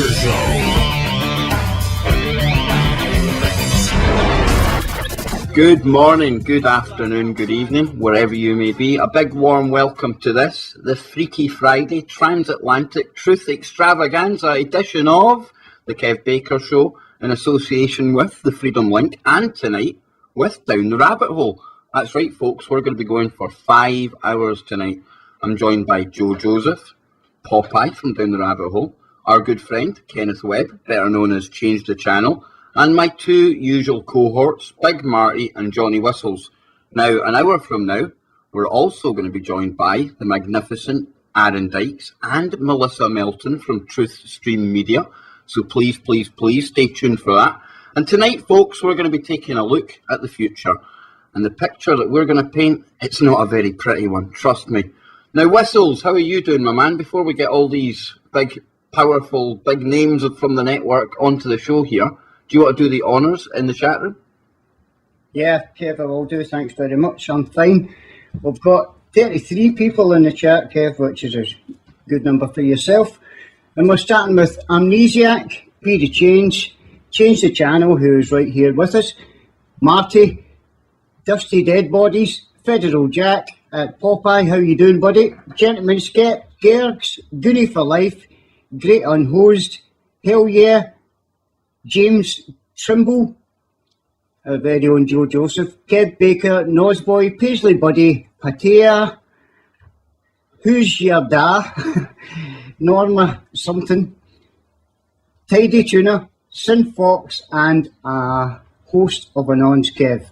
Show. Good morning, good afternoon, good evening, wherever you may be. A big warm welcome to this, the Freaky Friday Transatlantic Truth Extravaganza edition of the Kev Baker Show in association with the Freedom Link, and tonight with Down the Rabbit Hole. That's right, folks, we're going to be going for 5 hours tonight. I'm joined by Joe Joseph, Popeye from Down the Rabbit Hole, our good friend Kenneth Webb, better known as Change the Channel, and my two usual cohorts, Big Marty and Johnny Whistles. Now, an hour from now, we're also going to be joined by the magnificent Aaron Dykes and Melissa Melton from Truth Stream Media. So please, please, please stay tuned for that. And tonight, folks, we're going to be taking a look at the future. And the picture that we're going to paint, it's not a very pretty one, trust me. Now, Whistles, how are you doing, my man? Before we get all these big, powerful, big names from the network onto the show here, do you want to do the honours in the chat room? Yeah, Kev, I will do. Thanks very much. I'm fine. We've got 33 people in the chat, Kev, which is a good number for yourself. And we're starting with Amnesiac, Be the Change the Channel, who's right here with us, Marty, Dusty Dead Bodies, Federal Jack, Popeye, how you doing, buddy? Gentleman Sket, Gergs, Goonie for Life, Great Unhosed, Hell Yeah, James Trimble, our very own Joe Joseph, Kev Baker, Nosboy, Paisley Buddy, Patea, Who's Your Da, Norma something, Tidy Tuna, Sin Fox, and a host of Anons, Kev.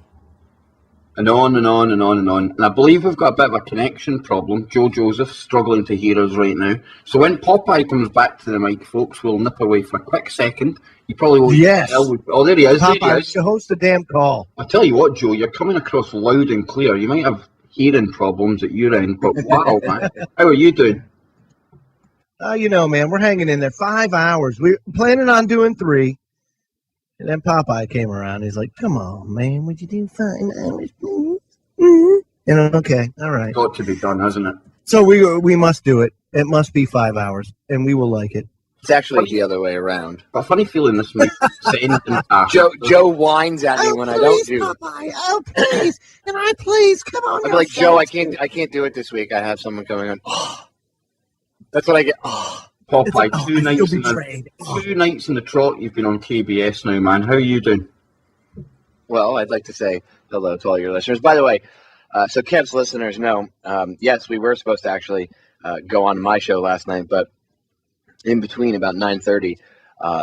And on and on and on and on. And I believe we've got a bit of a connection problem. Joe Joseph struggling to hear us right now. So when Popeye comes back to the mic, folks, we'll nip away for a quick second. You probably won't tell. Oh, there he is. Popeye, to host the damn call. I tell you what, Joe, you're coming across loud and clear. You might have hearing problems at your end, but wow, man. How are you doing? You know, man, we're hanging in there 5 hours. We're planning on doing 3. And then Popeye came around. He's like, come on, man, would you do 5 hours? You know, okay, all right. Got to be done, hasn't it? So we must do it. It must be 5 hours, and we will like it. It's actually the other way around. A funny feeling this might send Joe whines at me when I don't do it. Popeye, oh, please. Can I please? Come on. I'm like, Joe, I can't do it this week. I have someone coming on. Oh. That's what I get. Oh. Popeye, two nights in the trot. You've been on KBS now, man. How are you doing? Well, I'd like to say hello to all your listeners. By the way, so Kev's listeners know, yes, we were supposed to actually go on my show last night, but in between about 9:30,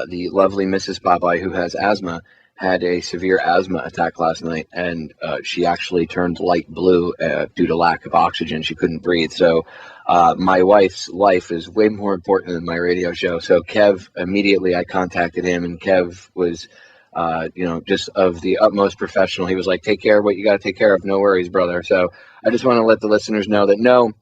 the lovely Mrs. Popeye, who has asthma, had a severe asthma attack last night, and she actually turned light blue due to lack of oxygen. She couldn't breathe. So my wife's life is way more important than my radio show. So Kev, immediately I contacted him, and Kev was, just of the utmost professional. He was like, take care of what you got to take care of. No worries, brother. So I just want to let the listeners know that, no,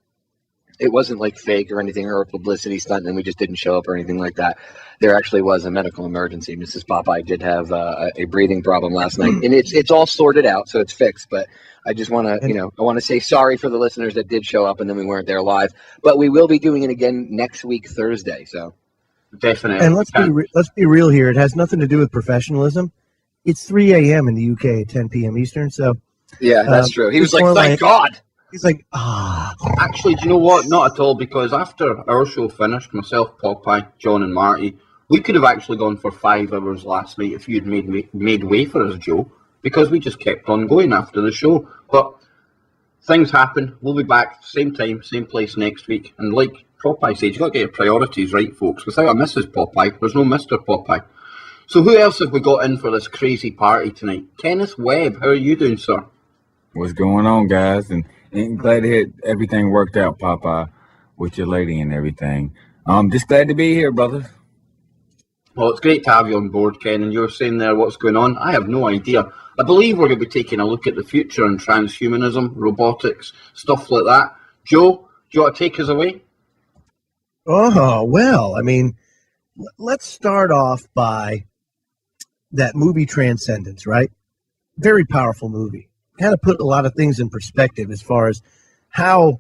it wasn't like fake or anything or a publicity stunt and we just didn't show up or anything like that. There actually was a medical emergency. Mrs. Popeye did have a breathing problem last night, and it's all sorted out, so it's fixed. But I just want to, I want to say sorry for the listeners that did show up and then we weren't there live. But we will be doing it again next week, Thursday. So definitely. And let's be real here. It has nothing to do with professionalism. It's 3 a.m. in the UK at 10 p.m. Eastern. So yeah, that's true. He was like, thank God. He's like, Actually, do you know what? Not at all, because after our show finished, myself, Popeye, John and Marty, we could have actually gone for 5 hours last night if you'd made way for us, Joe, because we just kept on going after the show. But things happen. We'll be back same time, same place next week. And like Popeye said, you've got to get your priorities right, folks. Without a Mrs. Popeye, there's no Mr. Popeye. So who else have we got in for this crazy party tonight? Kenneth Webb, how are you doing, sir? What's going on, guys? And glad to hear everything worked out, Popeye, with your lady and everything. Just glad to be here, brother. Well, it's great to have you on board, Ken, and you're saying there what's going on. I have no idea. I believe we're going to be taking a look at the future and transhumanism, robotics, stuff like that. Joe, do you want to take us away? Oh, well, I mean, let's start off by that movie Transcendence, right? Very powerful movie. Kind of put a lot of things in perspective as far as how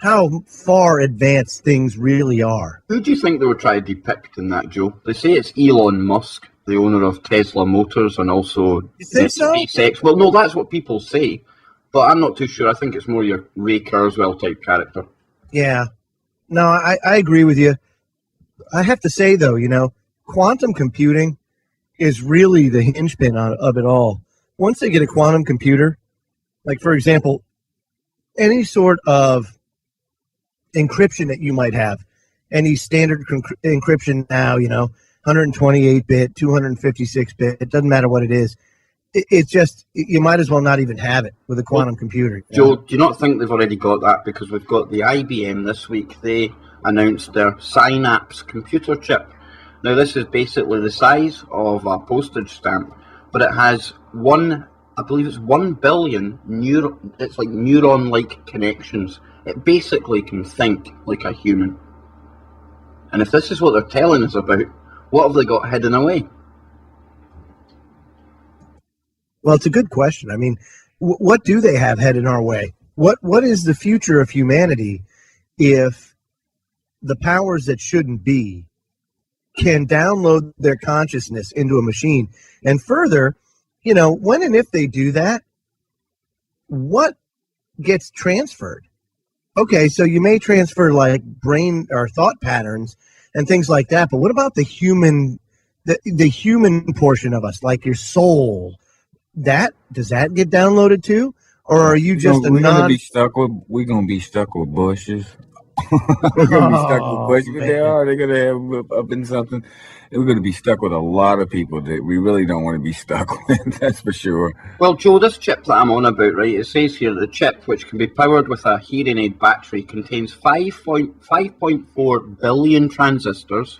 how far advanced things really are. Who do you think they were trying to depict in that, Joe? They say it's Elon Musk, the owner of Tesla Motors and also You think so? SpaceX. Well, no, that's what people say, but I'm not too sure. I think it's more your Ray Kurzweil type character. Yeah. No, I agree with you. I have to say, though, you know, quantum computing is really the hinge-pin of it all. Once they get a quantum computer, like, for example, any sort of encryption that you might have, any standard encryption now, you know, 128-bit, 256-bit, it doesn't matter what it is. It's just, you might as well not even have it with a quantum computer. Joe, do you not think they've already got that? Because we've got the IBM this week. They announced their Synapse computer chip. Now, this is basically the size of a postage stamp, but it has I believe it's 1 billion it's like neuron-like connections. It basically can think like a human. And if this is what they're telling us about, what have they got hidden away? Well, it's a good question. I mean, what do they have headed our way? What is the future of humanity if the powers that shouldn't be can download their consciousness into a machine? And further, you know, when and if they do that, what gets transferred? Okay, so you may transfer like brain or thought patterns and things like that, but what about the human, the human portion of us, like your soul? Does that get downloaded too, or are you just we're gonna be stuck with bushes? We're gonna be stuck with bushes. But they're gonna have up in something. And we're gonna be stuck with a lot of people that we really don't want to be stuck with. That's for sure. Well, Joe, this chip that I'm on about, right? It says here the chip, which can be powered with a hearing aid battery, contains 5.4 billion transistors,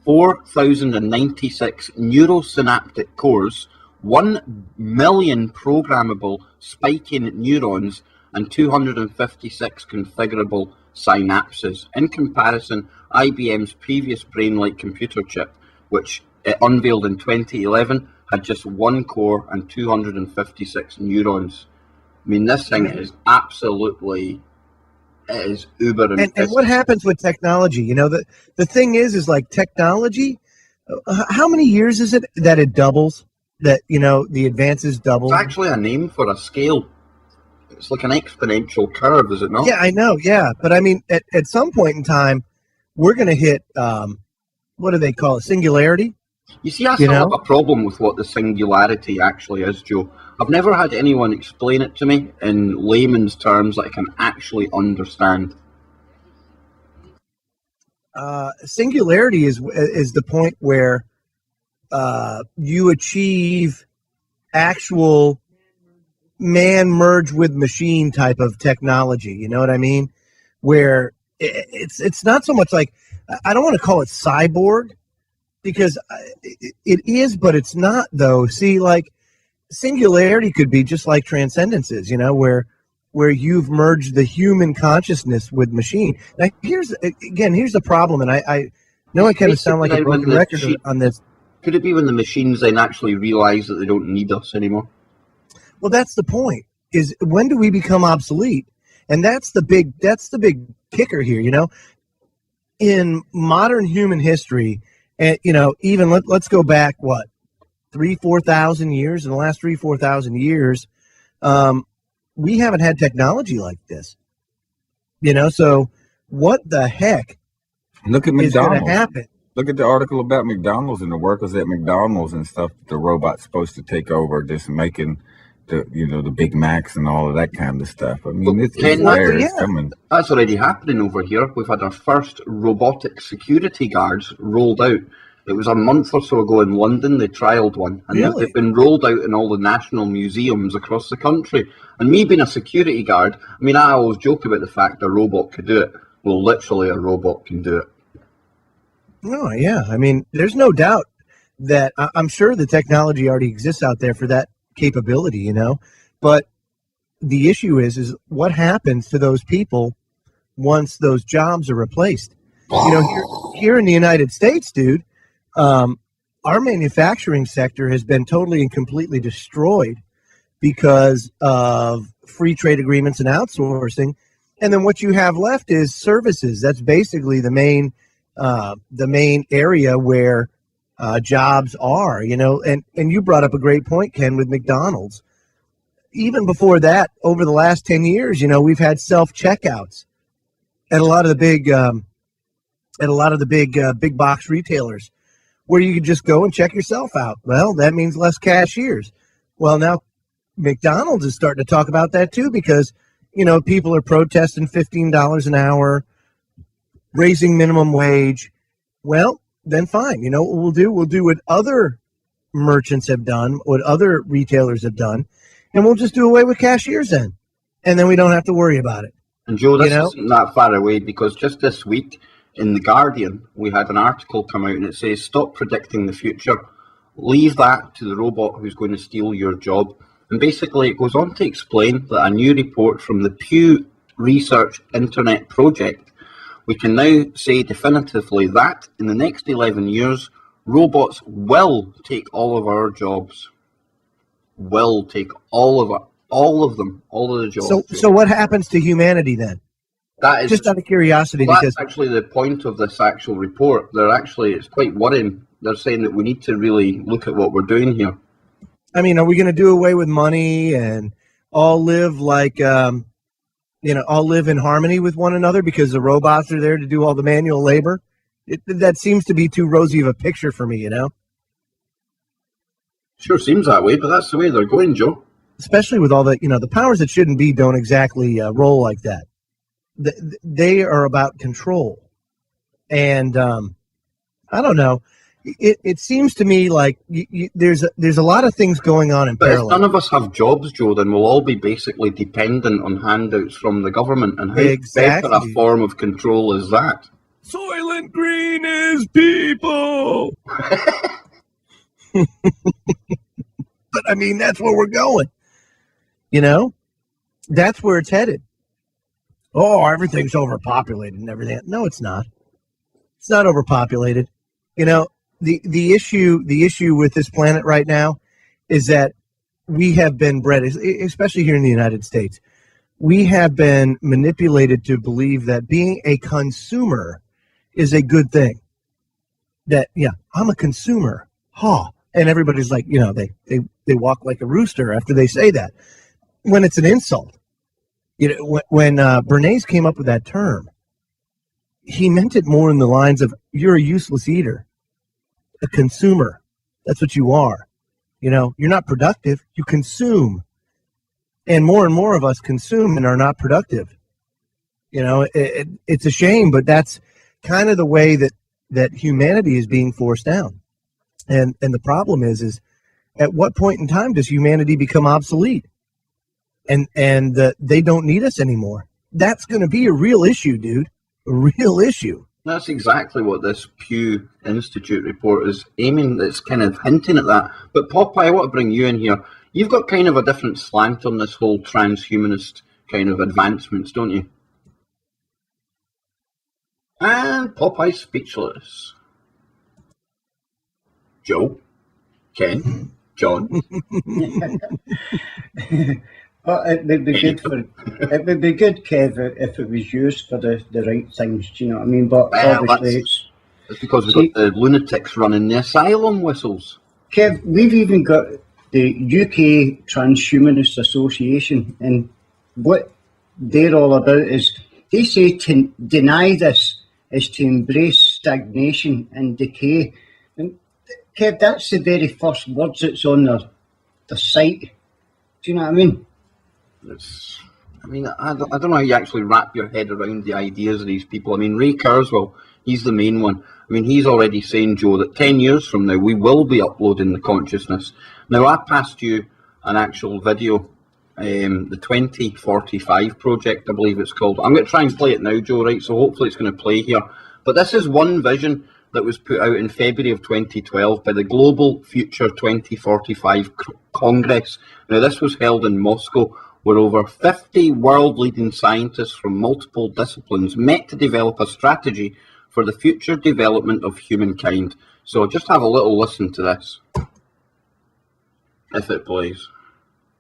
4,096 neurosynaptic cores, 1 million programmable spiking neurons, and 256 configurable synapses. In comparison, IBM's previous brain-like computer chip, which it unveiled in 2011, had just 1 core and 256 neurons. I mean, this thing is absolutely, it is uber and what happens with technology? You know, the thing is like technology, how many years is it that it doubles? That, you know, the advances double? It's actually a name for a scale. It's like an exponential curve, is it not? Yeah, I know, yeah. But I mean, at some point in time, we're going to hit, what do they call it, singularity? You see, I still have a problem with what the singularity actually is, Joe. I've never had anyone explain it to me in layman's terms that I can actually understand. Singularity is the point where you achieve actual man merge with machine type of technology. You know what I mean? Where it's not so much like, I don't want to call it cyborg, because it is, but it's not though. See, like singularity could be just like transcendences, you know, where you've merged the human consciousness with machine. Now here's the problem, and I know I kind of sound like a broken record on this. Could it be when the machines then actually realize that they don't need us anymore? Well, that's the point, is when do we become obsolete? And that's the big kicker here, you know. In modern human history, and you know, even let's go back, what, 3,000-4,000 years. In the last 3,000-4,000 years, we haven't had technology like this. You know, so what the heck Look at is going to McDonald's. happen? Look at the article about McDonald's and the workers at McDonald's and stuff. The robot's supposed to take over, just making the Big Macs and all of that kind of stuff. I mean, it's there. It's coming. That's already happening over here. We've had our first robotic security guards rolled out. It was a month or so ago in London. They trialled one, and they've been rolled out in all the national museums across the country. And me being a security guard, I mean, I always joke about the fact a robot could do it. Well, literally, a robot can do it. Oh, yeah. I mean, there's no doubt that I'm sure the technology already exists out there for that capability, you know. But the issue is what happens to those people once those jobs are replaced? You know, here in the United States, dude, our manufacturing sector has been totally and completely destroyed because of free trade agreements and outsourcing. And then what you have left is services. That's basically the main area where jobs are, you know. And you brought up a great point, Ken, with McDonald's. Even before that, over the last 10 years, you know, we've had self-checkouts at a lot of the big box retailers where you could just go and check yourself out. Well, that means less cashiers. Well, now McDonald's is starting to talk about that too, because, you know, people are protesting $15 an hour, raising minimum wage. Well, then fine. You know what we'll do? We'll do what other merchants have done, what other retailers have done, and we'll just do away with cashiers then. And then we don't have to worry about it. And Joe, this isn't that far away, because just this week in The Guardian, we had an article come out and it says, stop predicting the future. Leave that to the robot who's going to steal your job. And basically it goes on to explain that a new report from the Pew Research Internet Project, we can now say definitively that in the next 11 years, robots will take all of our jobs. Will take all of the jobs. So what happens to humanity then? That is just out of curiosity, that's because actually the point of this actual report. It's quite worrying. They're saying that we need to really look at what we're doing here. I mean, are we going to do away with money and all live like, all live in harmony with one another because the robots are there to do all the manual labor? That seems to be too rosy of a picture for me, you know? Sure seems that way, but that's the way they're going, Joe. Especially with all the, you know, the powers that shouldn't be don't exactly roll like that. They are about control. And I don't know. It seems to me like there's a lot of things going on in parallel. If none of us have jobs, Joe, then we'll all be basically dependent on handouts from the government. And how better a form of control is that? Soylent Green is people. But I mean, that's where we're going. You know, that's where it's headed. Oh, everything's overpopulated and everything. No, it's not. It's not overpopulated. You know, the issue with this planet right now is that we have been bred, especially here in the United States, we have been manipulated to believe that being a consumer is a good thing. That, yeah, I'm a consumer. Huh. And everybody's like, you know, they walk like a rooster after they say that, when it's an insult. You know, when Bernays came up with that term, he meant it more in the lines of, you're a useless eater, a consumer. That's what you are. You know, you're not productive. You consume. And more of us consume and are not productive. You know, it's a shame, but that's kind of the way that humanity is being forced down. And the problem is at what point in time does humanity become obsolete? And they don't need us anymore. That's going to be a real issue, dude. A real issue. That's exactly what this Pew Institute report is aiming. It's kind of hinting at that. But Popeye, I want to bring you in here. You've got kind of a different slant on this whole transhumanist kind of advancements, don't you? And Popeye's speechless. Joe, Ken, John. Well, it would be good, Kev, if it was used for the right things. Do you know what I mean? But obviously, it's because we've got the lunatics running the asylum whistles. Kev, we've even got the UK Transhumanist Association, and what they're all about is they say to deny this is to embrace stagnation and decay. And Kev, that's the very first words that's on the site. Do you know what I mean? I don't know how you actually wrap your head around the ideas of these people. I mean, Ray Kurzweil, he's the main one. I mean, he's already saying, Joe, that 10 years from now, we will be uploading the consciousness. Now, I passed you an actual video, the 2045 project, I believe it's called. I'm going to try and play it now, Joe, right? So hopefully it's going to play here. But this is one vision that was put out in February of 2012 by the Global Future 2045 Congress. Now, this was held in Moscow, where over 50 world-leading scientists from multiple disciplines met to develop a strategy for the future development of humankind. So just have a little listen to this, if it plays.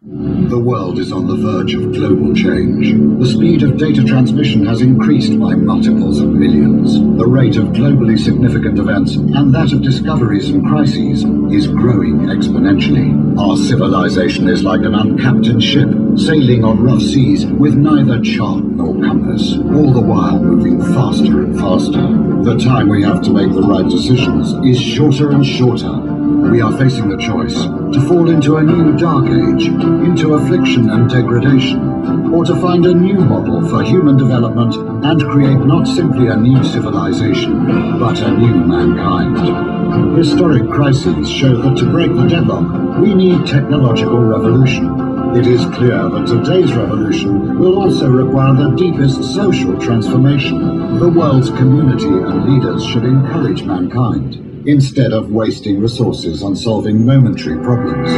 The world is on the verge of global change. The speed of data transmission has increased by multiples of millions. The rate of globally significant events and that of discoveries and crises is growing exponentially. Our civilization is like an uncaptained ship sailing on rough seas with neither chart nor compass, all the while moving faster and faster. The time we have to make the right decisions is shorter and shorter. We are facing the choice to fall into a new dark age, into affliction and degradation, or to find a new model for human development and create not simply a new civilization, but a new mankind. Historic crises show that to break the deadlock, we need technological revolution. It is clear that today's revolution will also require the deepest social transformation. The world's community and leaders should encourage mankind, instead of wasting resources on solving momentary problems,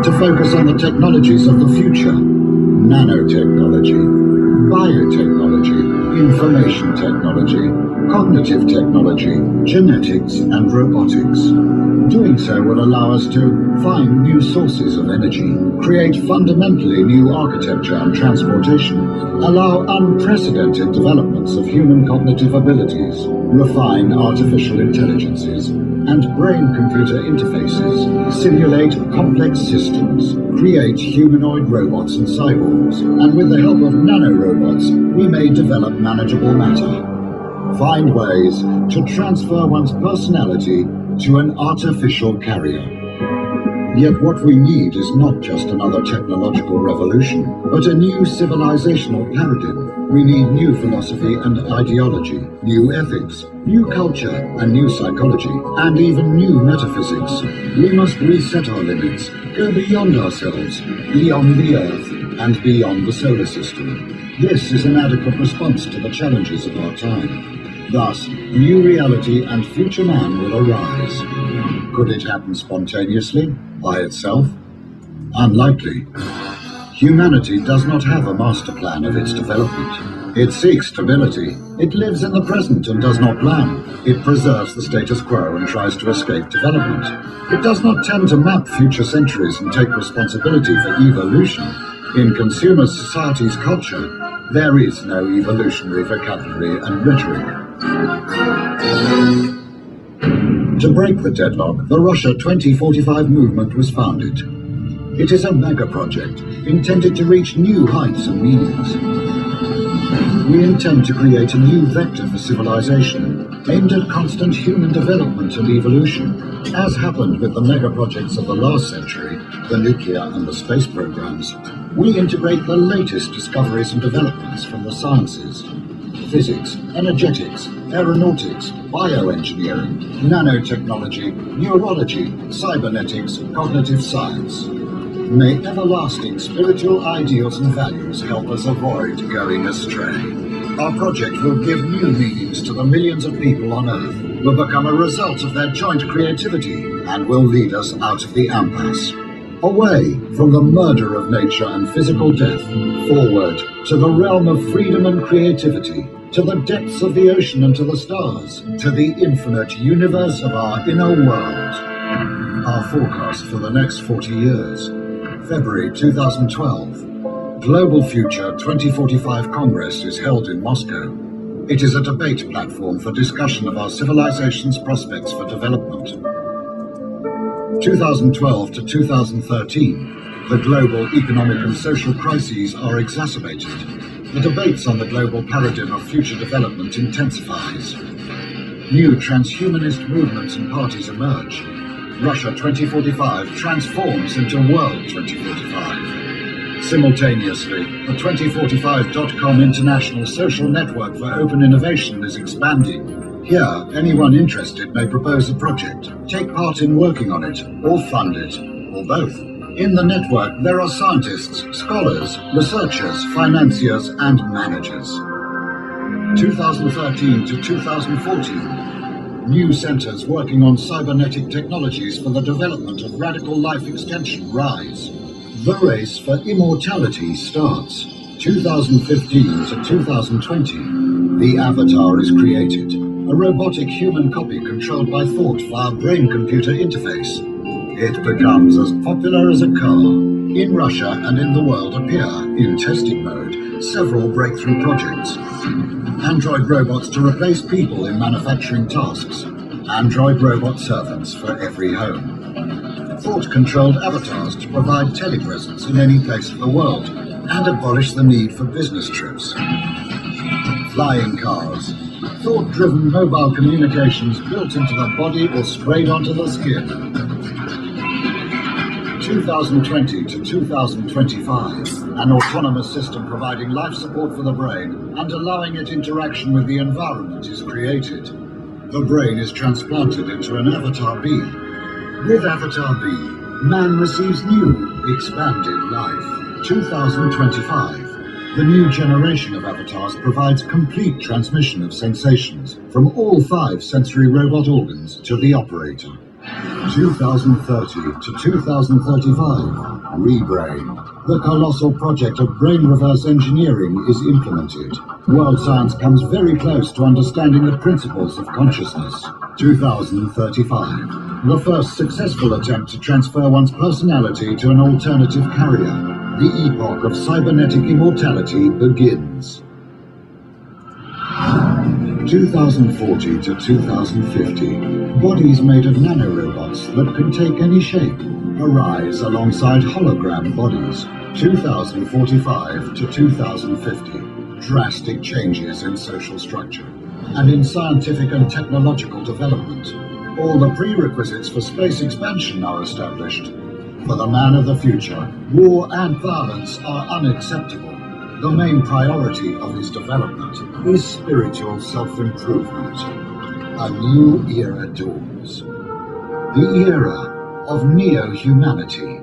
to focus on the technologies of the future: nanotechnology, biotechnology, information technology, cognitive technology, genetics and robotics. Doing so will allow us to find new sources of energy, create fundamentally new architecture and transportation, allow unprecedented developments of human cognitive abilities, refine artificial intelligences and brain-computer interfaces, simulate complex systems, create humanoid robots and cyborgs, and with the help of nanorobots, we may develop manageable matter. Find ways to transfer one's personality to an artificial carrier. Yet what we need is not just another technological revolution, but a new civilizational paradigm. We need new philosophy and ideology, new ethics, new culture and new psychology, and even new metaphysics. We must reset our limits, go beyond ourselves, beyond the Earth, and beyond the solar system. This is an adequate response to the challenges of our time. Thus, new reality and future man will arise. Could it happen spontaneously, by itself? Unlikely. Humanity does not have a master plan of its development. It seeks stability. It lives in the present and does not plan. It preserves the status quo and tries to escape development. It does not tend to map future centuries and take responsibility for evolution. In consumer society's culture, there is no evolutionary vocabulary and rhetoric. To break the deadlock, the Russia 2045 movement was founded. It is a mega project intended to reach new heights and meanings. We intend to create a new vector for civilization, aimed at constant human development and evolution. As happened with the mega projects of the last century, the nuclear and the space programs, we integrate the latest discoveries and developments from the sciences: physics, energetics, aeronautics, bioengineering, nanotechnology, neurology, cybernetics, cognitive science. May everlasting spiritual ideals and values help us avoid going astray. Our project will give new meanings to the millions of people on Earth, will become a result of their joint creativity, and will lead us out of the impasse. Away from the murder of nature and physical death, forward to the realm of freedom and creativity, to the depths of the ocean and to the stars, to the infinite universe of our inner world. Our forecast for the next 40 years. February 2012. Global Future 2045 Congress is held in Moscow. It is a debate platform for discussion of our civilization's prospects for development. 2012 to 2013, the global economic and social crises are exacerbated. The debates on the global paradigm of future development intensifies. New transhumanist movements and parties emerge. Russia 2045 transforms into World 2045. Simultaneously, the 2045.com international social network for open innovation is expanding. Here, anyone interested may propose a project, take part in working on it, or fund it, or both. In the network, there are scientists, scholars, researchers, financiers, and managers. 2013 to 2014, new centers working on cybernetic technologies for the development of radical life extension rise. The race for immortality starts. 2015 to 2020, the avatar is created, a robotic human copy controlled by thought via brain-computer interface. It becomes as popular as a car. In Russia and in the world appear, in testing mode, several breakthrough projects. Android robots to replace people in manufacturing tasks. Android robot servants for every home. Thought-controlled avatars to provide telepresence in any place of the world and abolish the need for business trips. Flying cars. Thought-driven mobile communications built into the body or sprayed onto the skin. 2020 to 2025, an autonomous system providing life support for the brain and allowing it interaction with the environment is created. The brain is transplanted into an Avatar B. With Avatar B, man receives new, expanded life. 2025, the new generation of avatars provides complete transmission of sensations from all 5 sensory robot organs to the operator. 2030 to 2035, Rebrain. The colossal project of brain reverse engineering is implemented. World science comes very close to understanding the principles of consciousness. 2035, the first successful attempt to transfer one's personality to an alternative carrier. The epoch of cybernetic immortality begins. 2040 to 2050, bodies made of nanorobots that can take any shape arise alongside hologram bodies. 2045 to 2050, drastic changes in social structure and in scientific and technological development. All the prerequisites for space expansion are established. For the man of the future, war and violence are unacceptable. The main priority of his development is spiritual self-improvement. A new era dawns. The era of neo-humanity.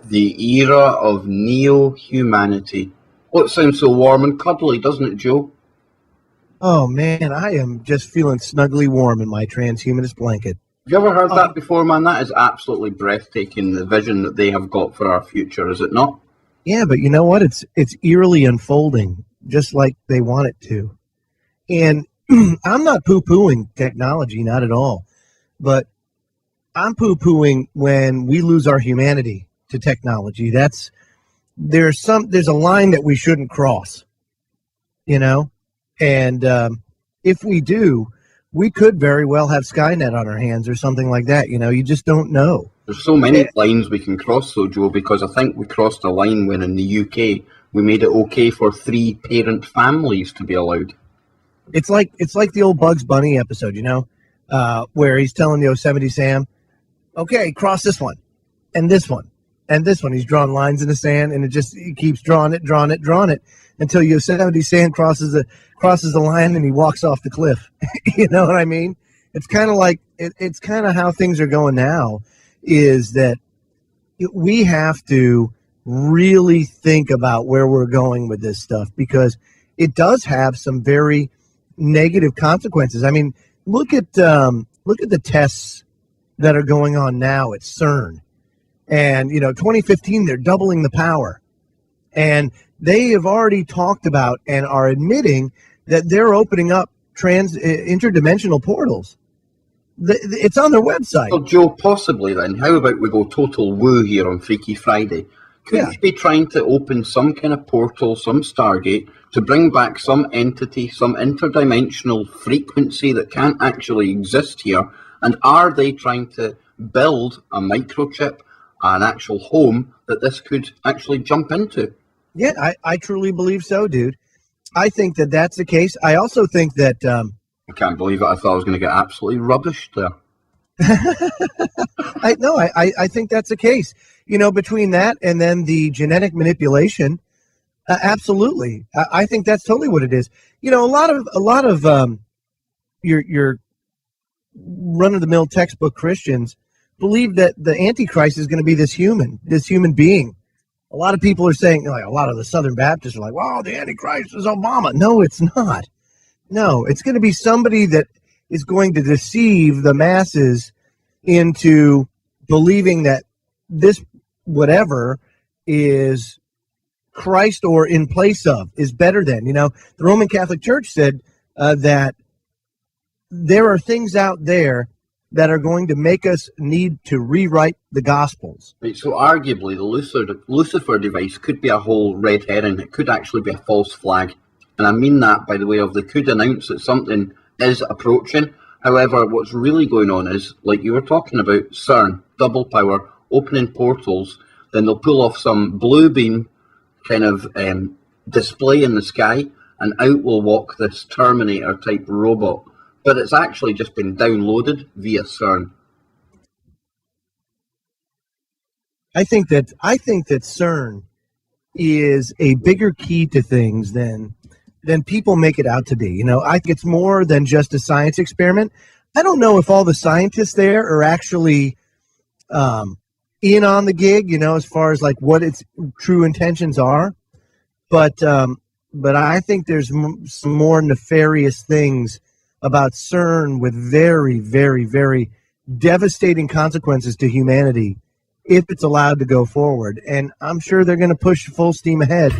The era of neo-humanity. Oh, it sounds so warm and cuddly, doesn't it, Joe? Oh, man, I am just feeling snugly warm in my transhumanist blanket. Have you ever heard that before, man? That is absolutely breathtaking, the vision that they have got for our future, is it not? Yeah, but you know what? It's eerily unfolding, just like they want it to. And I'm not poo-pooing technology, not at all. But I'm poo-pooing when we lose our humanity to technology. There's a line that we shouldn't cross, you know? And if we do, we could very well have Skynet on our hands or something like that. You know, you just don't know. There's so many lines we can cross, though, Joe, because I think we crossed a line when in the UK we made it okay for 3-parent families to be allowed. It's like the old Bugs Bunny episode, you know, where he's telling Yosemite Sam, okay, cross this one and this one and this one. He's drawing lines in the sand, and he keeps drawing it until Yosemite Sam crosses the line and he walks off the cliff. You know what I mean? It's kind of like it's kind of how things are going now, is that we have to really think about where we're going with this stuff, because it does have some very negative consequences. I mean, look at the tests that are going on now at CERN, and 2015 they're doubling the power, and they have already talked about and are admitting that they're opening up interdimensional portals. It's on their website. So, Joe, possibly then, how about we go total woo here on Freaky Friday? Could you be trying to open some kind of portal, some Stargate, to bring back some entity, some interdimensional frequency that can't actually exist here? And are they trying to build a microchip, an actual home that this could actually jump into? Yeah, I truly believe so, dude. I think that that's the case. I also think that... I can't believe it. I thought I was going to get absolutely rubbished there. I think that's the case. Between that and then the genetic manipulation, absolutely. I think that's totally what it is. A lot of your run-of-the-mill textbook Christians believe that the Antichrist is going to be this human being. A lot of people are saying, like a lot of the Southern Baptists are like, "Wow, the Antichrist is Obama." No, it's not. No, it's going to be somebody that is going to deceive the masses into believing that this whatever is Christ or in place of, is better than. The Roman Catholic Church said that there are things out there that are going to make us need to rewrite the Gospels. Right, so arguably the Lucifer device could be a whole red herring. It could actually be a false flag. And I mean that by the way of they could announce that something is approaching. However, what's really going on is, like you were talking about, CERN, double power, opening portals, then they'll pull off some blue beam kind of display in the sky, and out will walk this Terminator type robot. But it's actually just been downloaded via CERN. I think that CERN is a bigger key to things than people make it out to be. You know, I think it's more than just a science experiment. I don't know if all the scientists there are actually in on the gig, you know, as far as like what its true intentions are. But I think there's some more nefarious things about CERN with very, very, very devastating consequences to humanity if it's allowed to go forward. And I'm sure they're going to push full steam ahead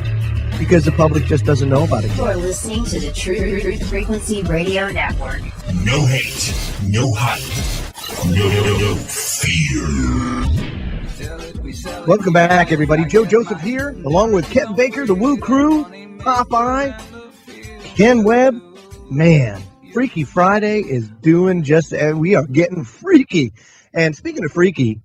because the public just doesn't know about it. You're listening to the Truth Frequency Radio Network. No hate, no hype, no fear. Welcome back, everybody. Joe Joseph here, along with Kevin Baker, the Woo Crew, Popeye, Ken Webb. Man, Freaky Friday is doing just, we are getting freaky. And speaking of freaky,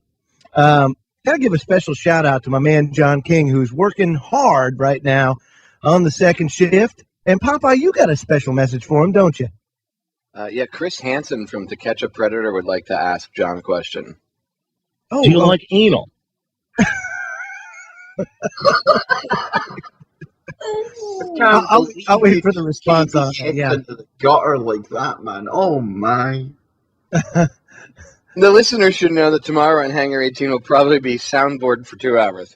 gotta give a special shout out to my man John King, who's working hard right now on the second shift. And Popeye, you got a special message for him, don't you? Yeah, Chris Hansen from To Catch a Predator would like to ask John a question. Oh, do you like anal? I'll wait for the response on that. Yeah. Into the gutter like that, man. Oh my. The listeners should know that tomorrow on Hangar 18 will probably be soundboard for 2 hours.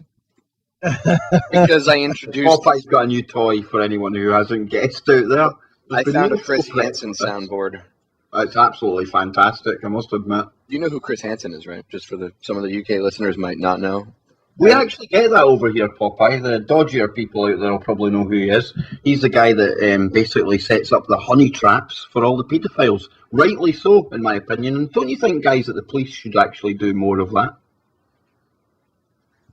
Because I introduced... Popeye's got a new toy for anyone who hasn't guessed out there. I found a Chris Hansen soundboard. It's absolutely fantastic, I must admit. You know who Chris Hansen is, right? Just for some of the UK listeners might not know. We actually get that over here, Popeye. The dodgier people out there will probably know who he is. He's the guy that basically sets up the honey traps for all the paedophiles. Rightly so, in my opinion. And don't you think, guys, that the police should actually do more of that?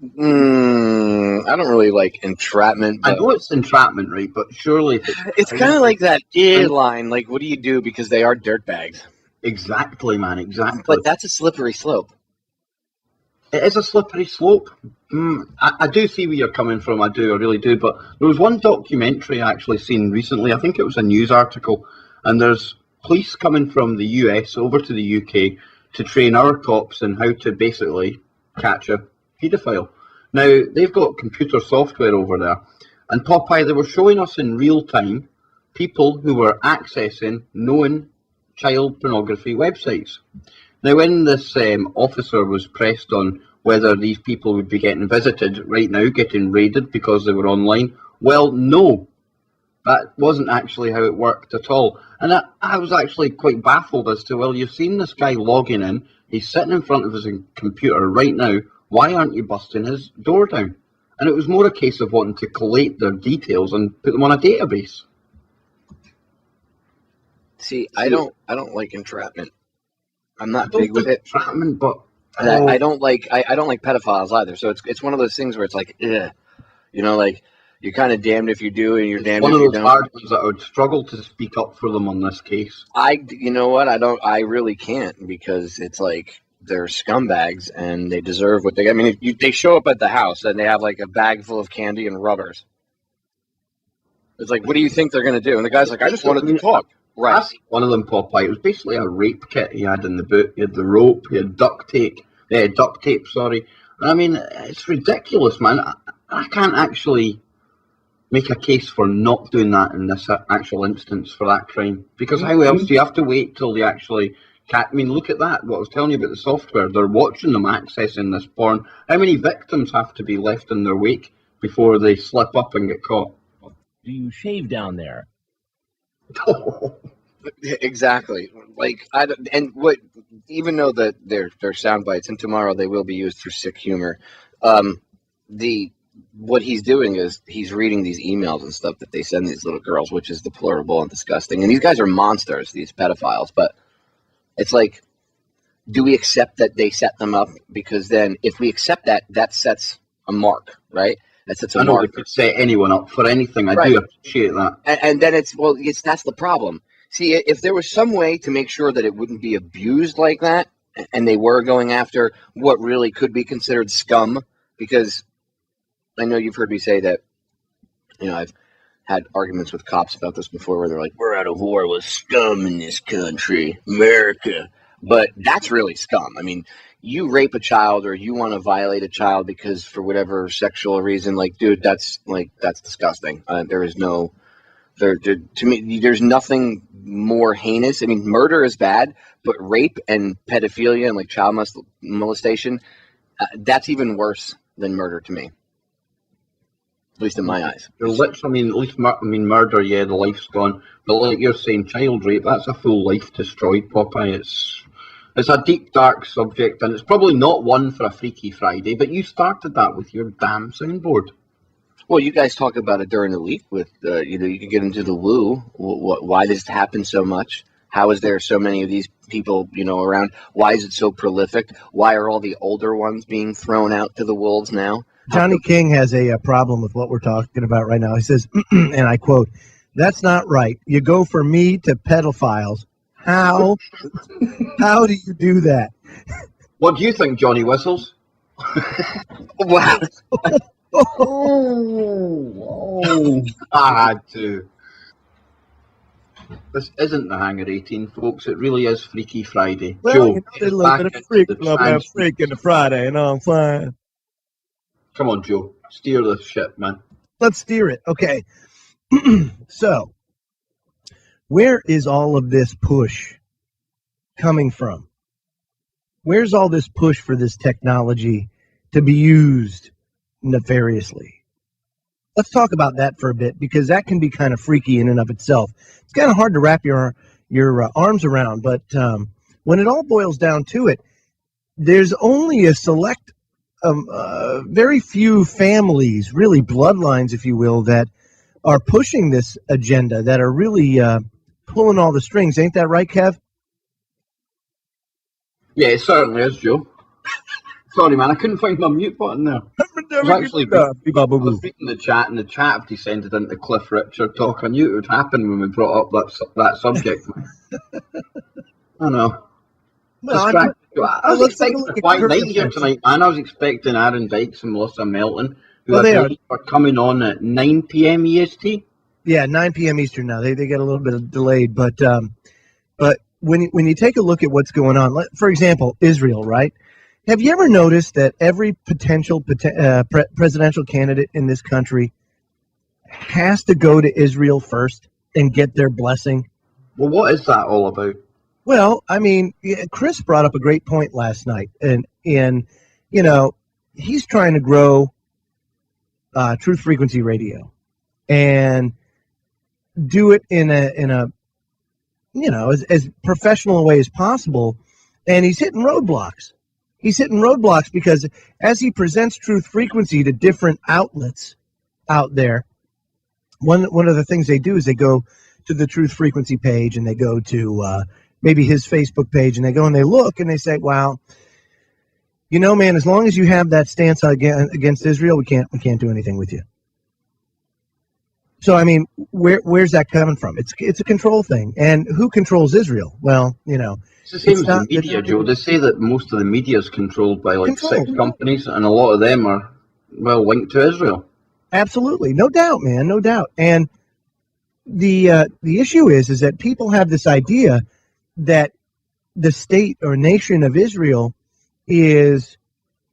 I don't really like entrapment. I know it's entrapment, right? But surely... It's kind of like that line, like, what do you do because they are dirtbags? Exactly, man, exactly. But that's a slippery slope. It is a slippery slope. I do see where you're coming from, I really do. But there was one documentary I actually seen recently, I think it was a news article, and there's police coming from the US over to the UK to train our cops in how to basically catch a paedophile. Now, they've got computer software over there, and Popeye, they were showing us in real time people who were accessing known child pornography websites. Now, when this officer was pressed on whether these people would be getting visited right now, getting raided because they were online, well, no. That wasn't actually how it worked at all. And I was actually quite baffled as to, well, you've seen this guy logging in, he's sitting in front of his computer right now, why aren't you busting his door down? And it was more a case of wanting to collate their details and put them on a database. See, I don't like entrapment. I'm not big with it. Entrapment, but I don't like pedophiles either. So it's one of those things where it's like, ugh. You know, like you're kind of damned if you do and you're damned if you don't. One of those hard ones that I would struggle to speak up for them on this case. You know what? I really can't because it's like they're scumbags and they deserve what they get. I mean, they show up at the house and they have like a bag full of candy and rubbers. It's like, what do you think they're going to do? And the guy's like, I just wanted to talk. Right. One of them, Popeye, it was basically a rape kit he had in the boot. He had the rope, he had duct tape, sorry. I mean, it's ridiculous, man. I can't actually make a case for not doing that in this actual instance for that crime. Because how else do you have to wait till they actually I mean, look at that, what I was telling you about the software. They're watching them accessing this porn. How many victims have to be left in their wake before they slip up and get caught? Do you shave down there? Exactly. Like, even though that they're sound bites, and tomorrow they will be used for sick humor. What he's doing is he's reading these emails and stuff that they send these little girls, which is deplorable and disgusting. And these guys are monsters, these pedophiles. But it's like do we accept that they set them up? Because then if we accept that, that sets a mark, right? That sets a I know mark. we could set anyone up for anything. I Right. do appreciate that. And then that's the problem. See, if there was some way to make sure that it wouldn't be abused like that, and they were going after what really could be considered scum, because I know you've heard me say that, I've had arguments with cops about this before where they're like, we're at a war with scum in this country, America. But that's really scum. I mean, you rape a child or you want to violate a child because for whatever sexual reason, like, dude, that's disgusting. There is no, to me, there's nothing more heinous. I mean, murder is bad, but rape and pedophilia and like child molestation, that's even worse than murder to me. At least in my eyes. Murder, yeah, the life's gone. But like you're saying, child rape, that's a full life destroyed, Popeye. It's a deep, dark subject, and it's probably not one for a Freaky Friday, but you started that with your damn soundboard. Well, you guys talk about it during the week with, you can get into the woo. Why does it happen so much? How is there so many of these people, around? Why is it so prolific? Why are all the older ones being thrown out to the wolves now? Johnny King has a problem with what we're talking about right now. He says, and I quote, "That's not right. You go from me to pedophiles. How do you do that?" What do you think, Johnny Whistles? Wow. Oh, I had to. This isn't the Hangar 18, folks. It really is Freaky Friday. Well, Joe, a little bit of freak, freak in the Friday, I'm fine. Come on, Joe. Steer the ship, man. Let's steer it. Okay. So, where is all of this push coming from? Where's all this push for this technology to be used nefariously? Let's talk about that for a bit, because that can be kind of freaky in and of itself. It's kind of hard to wrap your arms around, but when it all boils down to it, there's only a select, very few families, really bloodlines, if you will, that are pushing this agenda, that are really pulling all the strings. Ain't that right, Kev? Yeah, it certainly is, Joe. Sorry, man, I couldn't find my mute button there. I was actually reading the chat, and the chat have descended into Cliff Richard talk. I knew it would happen when we brought up that subject. I know. Well, I was expecting a quiet night here tonight, man. I was expecting Aaron Dykes and Melissa Melton, who are coming on at 9 p.m. EST. Yeah, 9 p.m. Eastern now. They get a little bit delayed, but when you take a look at what's going on, for example, Israel, right? Have you ever noticed that every potential presidential candidate in this country has to go to Israel first and get their blessing? Well, what is that all about? Well, I mean, Chris brought up a great point last night, and he's trying to grow Truth Frequency Radio and do it in a as professional a way as possible, and he's hitting roadblocks. He's hitting roadblocks because as he presents Truth Frequency to different outlets out there, one of the things they do is they go to the Truth Frequency page, and they go to maybe his Facebook page, and they go and they look and they say, "Wow, man, as long as you have that stance against Israel, we can't do anything with you." So I mean, where's that coming from? It's a control thing, and who controls Israel? Well, it's the same as the media, Joe. They say that most of the media is controlled by 6 companies, and a lot of them are linked to Israel. Absolutely, no doubt, man, no doubt. And the issue is that people have this idea that the state or nation of Israel is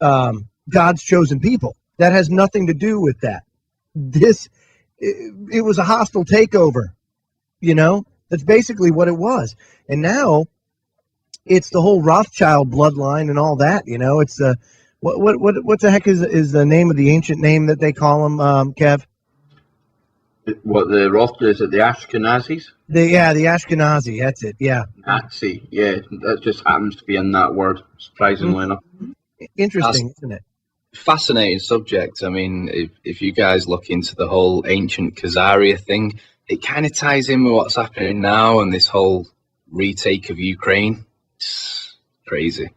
God's chosen people. That has nothing to do with that. It was a hostile takeover, That's basically what it was. And now it's the whole Rothschild bloodline and all that, It's what the heck is the name of the ancient name that they call them, Kev? What, the Rothschilds? Is it the Ashkenazis? The Ashkenazi. That's it. Yeah. Nazi. Yeah, that just happens to be in that word, surprisingly enough. Interesting, isn't it? Fascinating subject. I mean, if you guys look into the whole ancient Khazaria thing, it kind of ties in with what's happening now and this whole retake of Ukraine. crazy.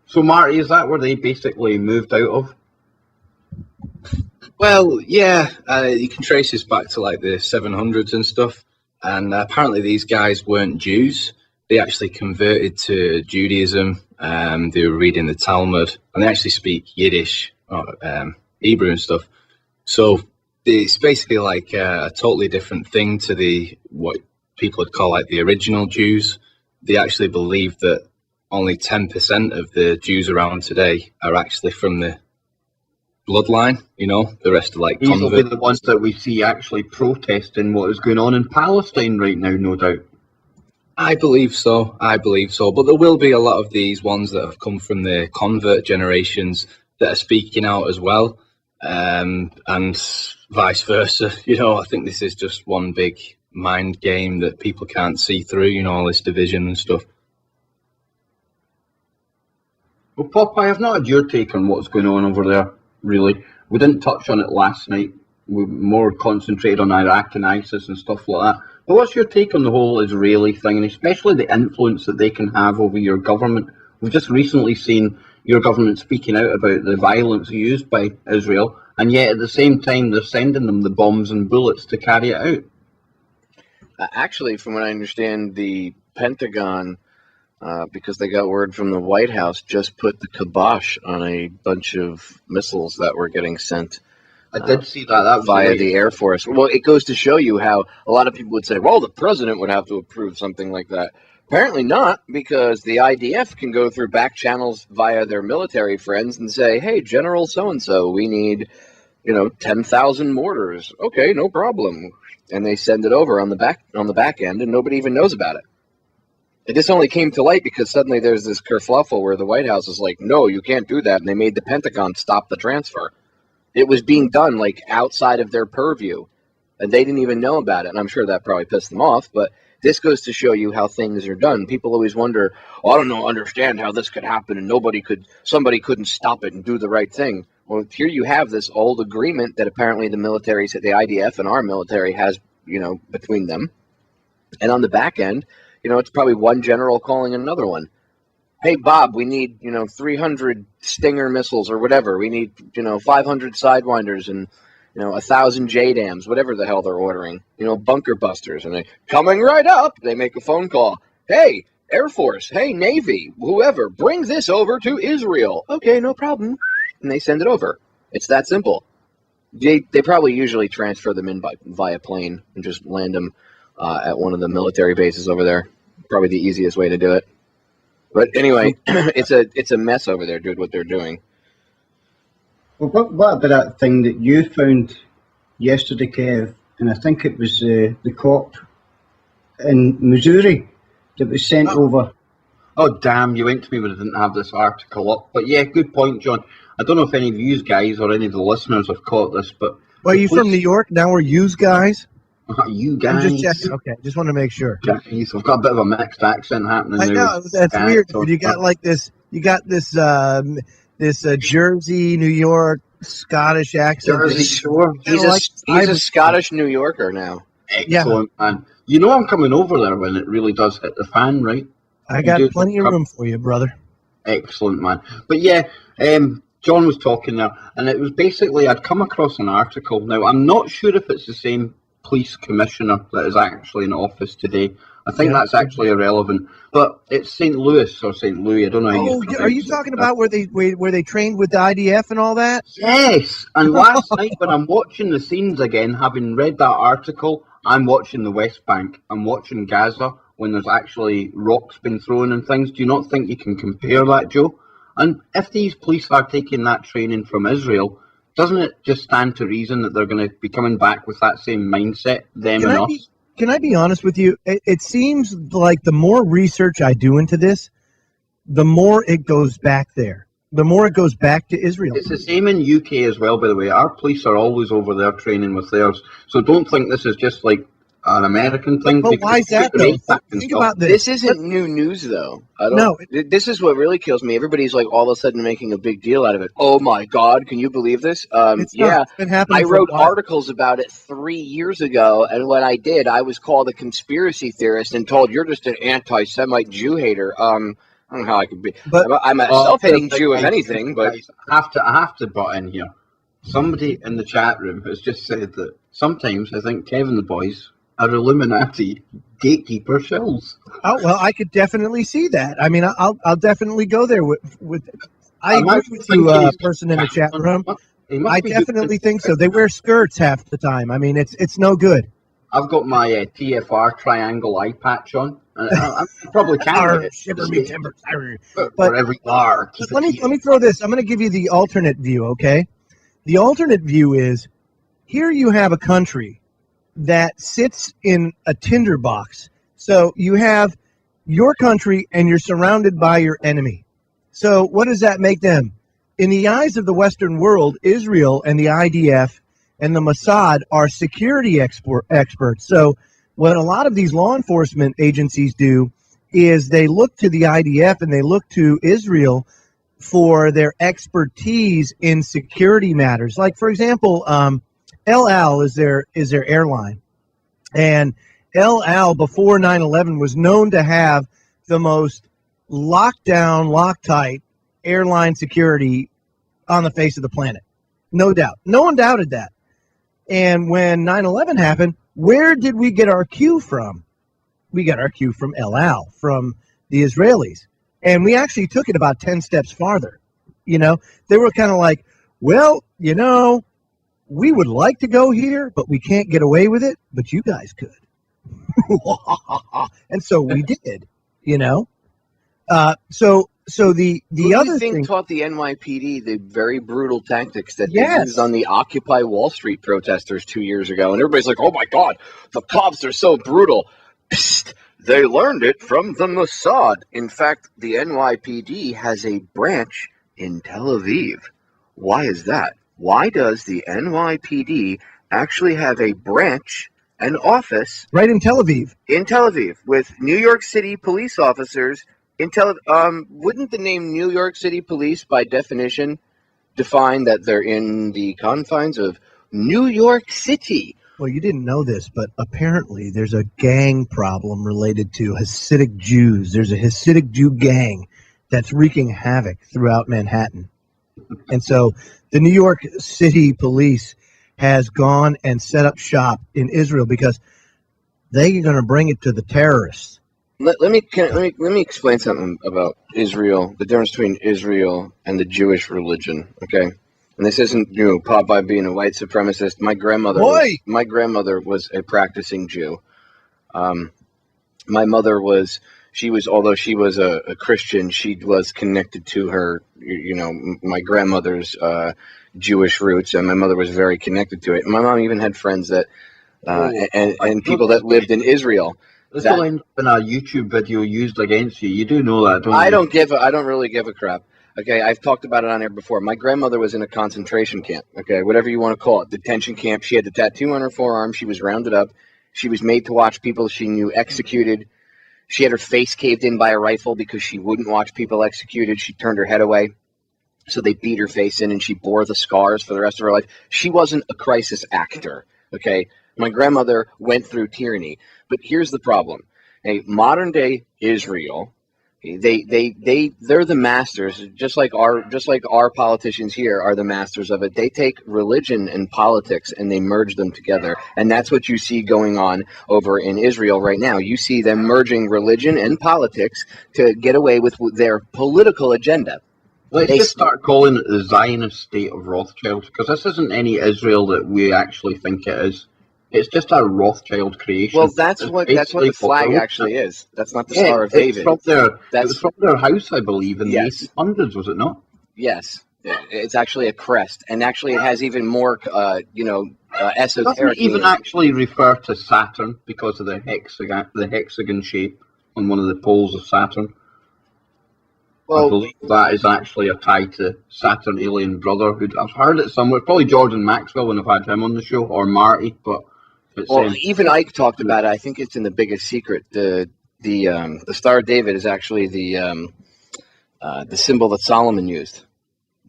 So, Marty, is that where they basically moved out of? Well, yeah, you can trace this back to like the 700s and stuff. And apparently these guys weren't Jews. They actually converted to Judaism. They were reading the Talmud, and they actually speak Yiddish, or Hebrew and stuff. So it's basically like a totally different thing to what people would call like the original Jews. They actually believe that only 10% of the Jews around today are actually from the bloodline, the rest are like these will be converts. the ones that we see actually protesting what is going on in Palestine right now, no doubt. I believe so. But there will be a lot of these ones that have come from the convert generations that are speaking out as well, and vice versa. I think this is just one big mind game that people can't see through, all this division and stuff. Well, Popeye, I've not had your take on what's going on over there, really. We didn't touch on it last night. We more concentrated on Iraq and ISIS and stuff like that. But what's your take on the whole Israeli thing, and especially the influence that they can have over your government? We've just recently seen your government speaking out about the violence used by Israel, and yet at the same time they're sending them the bombs and bullets to carry it out. Actually, from what I understand, the Pentagon, because they got word from the White House, just put the kibosh on a bunch of missiles that were getting sent. I did see that via the Air Force. Well, it goes to show you how a lot of people would say, well, the president would have to approve something like that. Apparently not, because the IDF can go through back channels via their military friends and say, hey, General so-and-so, we need, 10,000 mortars. Okay, no problem. And they send it over on the back end, and nobody even knows about it. This only came to light because suddenly there's this kerfluffle where the White House is like, no, you can't do that, and they made the Pentagon stop the transfer. It was being done like outside of their purview, and they didn't even know about it. And I'm sure that probably pissed them off, but this goes to show you how things are done. People always wonder, I don't understand how this could happen, and somebody couldn't stop it and do the right thing. Well, here you have this old agreement that apparently the IDF and our military has, between them. And on the back end, it's probably one general calling another one. Hey, Bob, we need, 300 Stinger missiles or whatever. We need, 500 Sidewinders and, 1,000 JDAMs, whatever the hell they're ordering. Bunker busters. And they, coming right up, they make a phone call. Hey, Air Force, hey, Navy, whoever, bring this over to Israel. Okay, no problem. And they send it over. It's that simple. They probably usually transfer them in via plane and just land them at one of the military bases over there. Probably the easiest way to do it. But anyway, it's a mess over there, dude, what they're doing. Well, what about that thing that you found yesterday, Kev? And I think it was the cop in Missouri that was sent over. Oh, damn, you went to me when I didn't have this article up. But yeah, good point, John. I don't know if any of you guys or any of the listeners have caught this, but... Well, you from New York? Now we're yous guys? You guys. I'm just checking. Okay, just want to make sure. Guys, I've got a bit of a mixed accent happening. I know that's weird. You got like this. You got this. This Jersey, New York, Scottish accent. Jersey Shore. He's a Scottish New Yorker now. Excellent, man. I'm coming over there when it really does hit the fan, right? I got plenty of room for you, brother. Excellent, man. But yeah, John was talking there, and it was basically I'd come across an article. Now I'm not sure if it's the same police commissioner that is actually in office today. I think that's actually irrelevant. But it's St. Louis or St. Louis. I don't know. Are you talking about where they trained with the IDF and all that? Yes. And last night when I'm watching the scenes again, having read that article, I'm watching the West Bank. I'm watching Gaza when there's actually rocks being thrown and things. Do you not think you can compare that, Joe? And if these police are taking that training from Israel, doesn't it just stand to reason that they're going to be coming back with that same mindset, them and us? Can I be honest with you? It seems like the more research I do into this, the more it goes back there. The more it goes back to Israel. It's the same in UK as well, by the way. Our police are always over there training with theirs. So don't think this is just like an American thing. But why is that though? Think about this. This isn't new news, though. This is what really kills me. Everybody's like all of a sudden making a big deal out of it. Oh my God, can you believe this? It's been happening. I wrote articles about it 3 years ago, and when I did, I was called a conspiracy theorist and told you're just an anti-Semite Jew hater. I don't know how I could be. But I'm a self-hating Jew, if anything. But I have to butt in here. Somebody in the chat room has just said that sometimes I think Kevin the boys are Illuminati gatekeeper shells. Oh well, I could definitely see that. I mean, I'll definitely go there with. I agree with you, person in the chat room. I definitely think so. They wear skirts half the time. I mean, it's no good. I've got my TFR triangle eye patch on. I'm probably can shiver me timbers. But every bar. Let me throw this. I'm going to give you the alternate view. Okay, the alternate view is here. You have a country that sits in a tinderbox. So you have your country and you're surrounded by your enemy. So what does that make them? In the eyes of the Western world, Israel and the IDF and the Mossad are security experts. So what a lot of these law enforcement agencies do is they look to the IDF and they look to Israel for their expertise in security matters. Like, for example, El Al is their airline, and El Al before 9/11 was known to have the most lockdown, Loctite airline security on the face of the planet. No doubt. No one doubted that. And when 9/11 happened, where did we get our cue from? We got our cue from El Al, from the Israelis. And we actually took it about 10 steps farther. You know, they were kind of like, well, you know, we would like to go here, but we can't get away with it, but you guys could. And so we did, you know. So the other thing taught the NYPD the very brutal tactics that they used on the Occupy Wall Street protesters 2 years ago, and everybody's like, "Oh my God, the cops are so brutal." Psst, they learned it from the Mossad. In fact, the NYPD has a branch in Tel Aviv. Why is that? Why does the NYPD actually have a branch, an office, right in Tel Aviv? In Tel Aviv, with New York City police officers in Tel Aviv. Wouldn't the name New York City Police, by definition, define that they're in the confines of New York City? Well, you didn't know this, but apparently there's a gang problem related to Hasidic Jews. There's a Hasidic Jew gang that's wreaking havoc throughout Manhattan. And so the New York City Police has gone and set up shop in Israel because they're going to bring it to the terrorists. Let me explain something about Israel, the difference between Israel and the Jewish religion, okay? And this isn't, you know, Popeye being a white supremacist. My grandmother was a practicing Jew. My mother was, although she was a Christian, she was connected to her, you know, my grandmother's Jewish roots, and my mother was very connected to it. And my mom even had friends that, and people that lived in Israel. This will end up in a YouTube video used against you. You do know that, don't you? I don't really give a crap. Okay, I've talked about it on air before. My grandmother was in a concentration camp, okay, whatever you want to call it, detention camp. She had the tattoo on her forearm. She was rounded up. She was made to watch people she knew executed. She had her face caved in by a rifle because she wouldn't watch people executed. She turned her head away. So they beat her face in, and she bore the scars for the rest of her life. She wasn't a crisis actor, okay? My grandmother went through tyranny. But here's the problem. Hey, modern day Israel, they're the masters, just like our politicians here are the masters of it. They take religion and politics and they merge them together. And that's what you see going on over in Israel right now. You see them merging religion and politics to get away with their political agenda. Let's just start calling it the Zionist state of Rothschild, because this isn't any Israel that we actually think it is. It's just a Rothschild creation. Well, that's what the flag actually is. That's not the Star of David. It was from their house, I believe, in the 1800s, was it not? Yes. It's actually a crest. And actually it has even more, esoteric. Doesn't even actually refer to Saturn because of the hexagon shape on one of the poles of Saturn. Well, I believe that is actually a tie to Saturn Alien Brotherhood. I've heard it somewhere. Probably Jordan Maxwell when I've had him on the show, or Marty, but Well, even Ike talked about it. I think it's in The Biggest Secret. The Star of David is actually the symbol that Solomon used.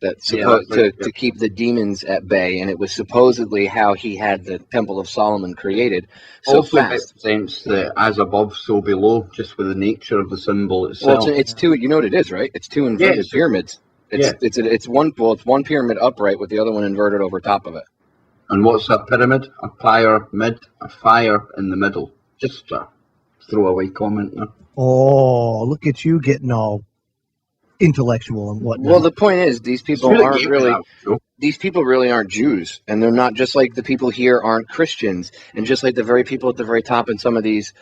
That's supposed to keep the demons at bay, and it was supposedly how he had the Temple of Solomon created. So also fast. makes sense that as above, so below, just with the nature of the symbol itself. Well, it's two. You know what it is, right? It's two inverted pyramids. It's one pyramid upright with the other one inverted over top of it. And what's a pyramid? A pyramid, a fire in the middle. Just a throwaway comment there. Oh, look at you getting all intellectual and whatnot. Well, the point is, these people really aren't Jews, and they're not, just like the people here aren't Christians, and just like the very people at the very top in some of these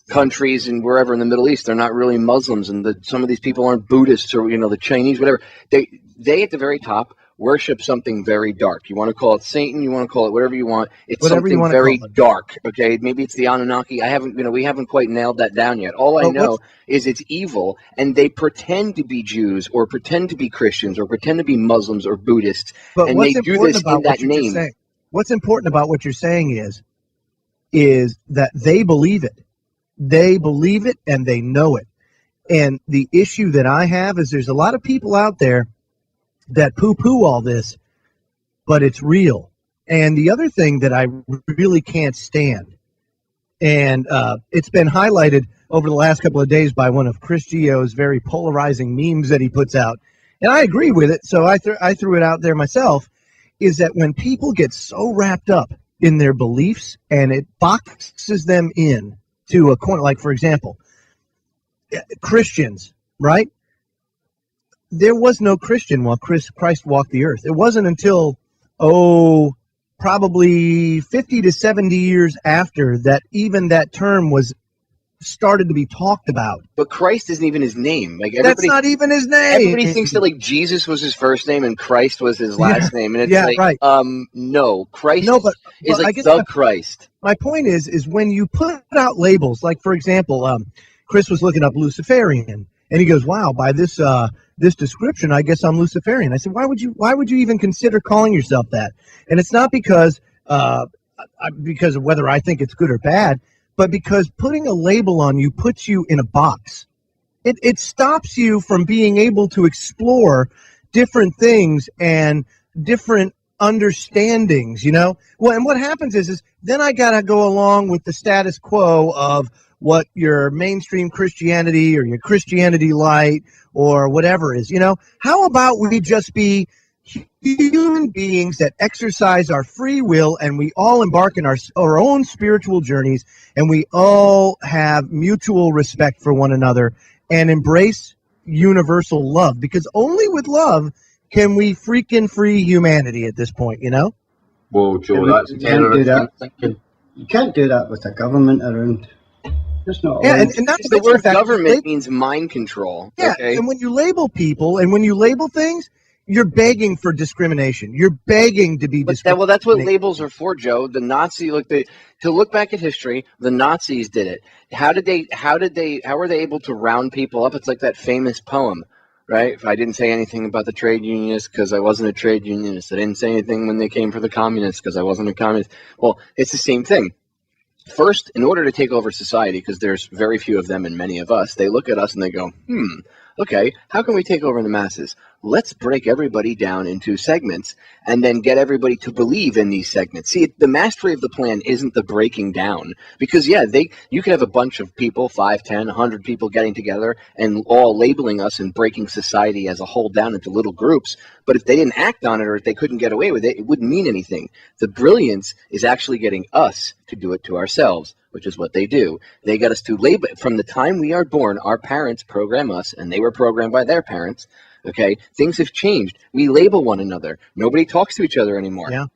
countries and wherever in the Middle East, they're not really Muslims, and some of these people aren't Buddhists or the Chinese, whatever. They at the very top worship something very dark. You want to call it Satan, you want to call it whatever you want. It's whatever something very dark. Okay, maybe it's the Anunnaki. We haven't quite nailed that down yet. All I know is it's evil, and they pretend to be Jews or pretend to be Christians or pretend to be Muslims or Buddhists, and they do this in that name. What's important about what you're saying is that they believe it. They believe it and they know it. And the issue that I have is there's a lot of people out there that poo-poo all this, but it's real. And the other thing that I really can't stand, and it's been highlighted over the last couple of days by one of Chris Gio's very polarizing memes that he puts out, and I agree with it, so I threw it out there myself, is that when people get so wrapped up in their beliefs and it boxes them in to a corner, like, for example, Christians, right? There was no Christian while Christ walked the earth. It wasn't until, probably 50 to 70 years after that even that term was started to be talked about. But Christ isn't even his name. Like, that's not even his name. Everybody thinks that like Jesus was his first name and Christ was his last name, and it's right. No, Christ but is like the Christ. My point is when you put out labels, like, for example, Chris was looking up Luciferian, and he goes, "Wow, by this description, I guess I'm Luciferian." I said, "Why would you even consider calling yourself that?" And it's not because of whether I think it's good or bad, but because putting a label on you puts you in a box. It stops you from being able to explore different things and different understandings, Well, and what happens is then I got to go along with the status quo of what your mainstream Christianity or your Christianity light or whatever is, How about we just be human beings that exercise our free will, and we all embark in our own spiritual journeys, and we all have mutual respect for one another and embrace universal love, because only with love can we freaking free humanity at this point, Whoa, Joe, that's terrorist thinking. You can't do that with a government around. There's not. Yeah, and that's the word government means mind control. Yeah, okay? And when you label people and when you label things, you're begging for discrimination. You're begging to be discriminated. Well, that's what labels are for, Joe. The Nazi, to look back at history, the Nazis did it. How were they able to round people up? It's like that famous poem, right? If I didn't say anything about the trade unionists because I wasn't a trade unionist. I didn't say anything when they came for the communists because I wasn't a communist. Well, it's the same thing. First, in order to take over society, because there's very few of them and many of us, they look at us and they go, okay, how can we take over the masses? Let's break everybody down into segments and then get everybody to believe in these segments. See, the mastery of the plan isn't the breaking down, because you could have a bunch of people, 5, 10, 100 people getting together and all labeling us and breaking society as a whole down into little groups. But if they didn't act on it, or if they couldn't get away with it, it wouldn't mean anything. The brilliance is actually getting us to do it to ourselves, which is what they do. They got us to label. From the time we are born, our parents program us, and they were programmed by their parents. Okay, things have changed. We label one another. Nobody talks to each other anymore. Yeah.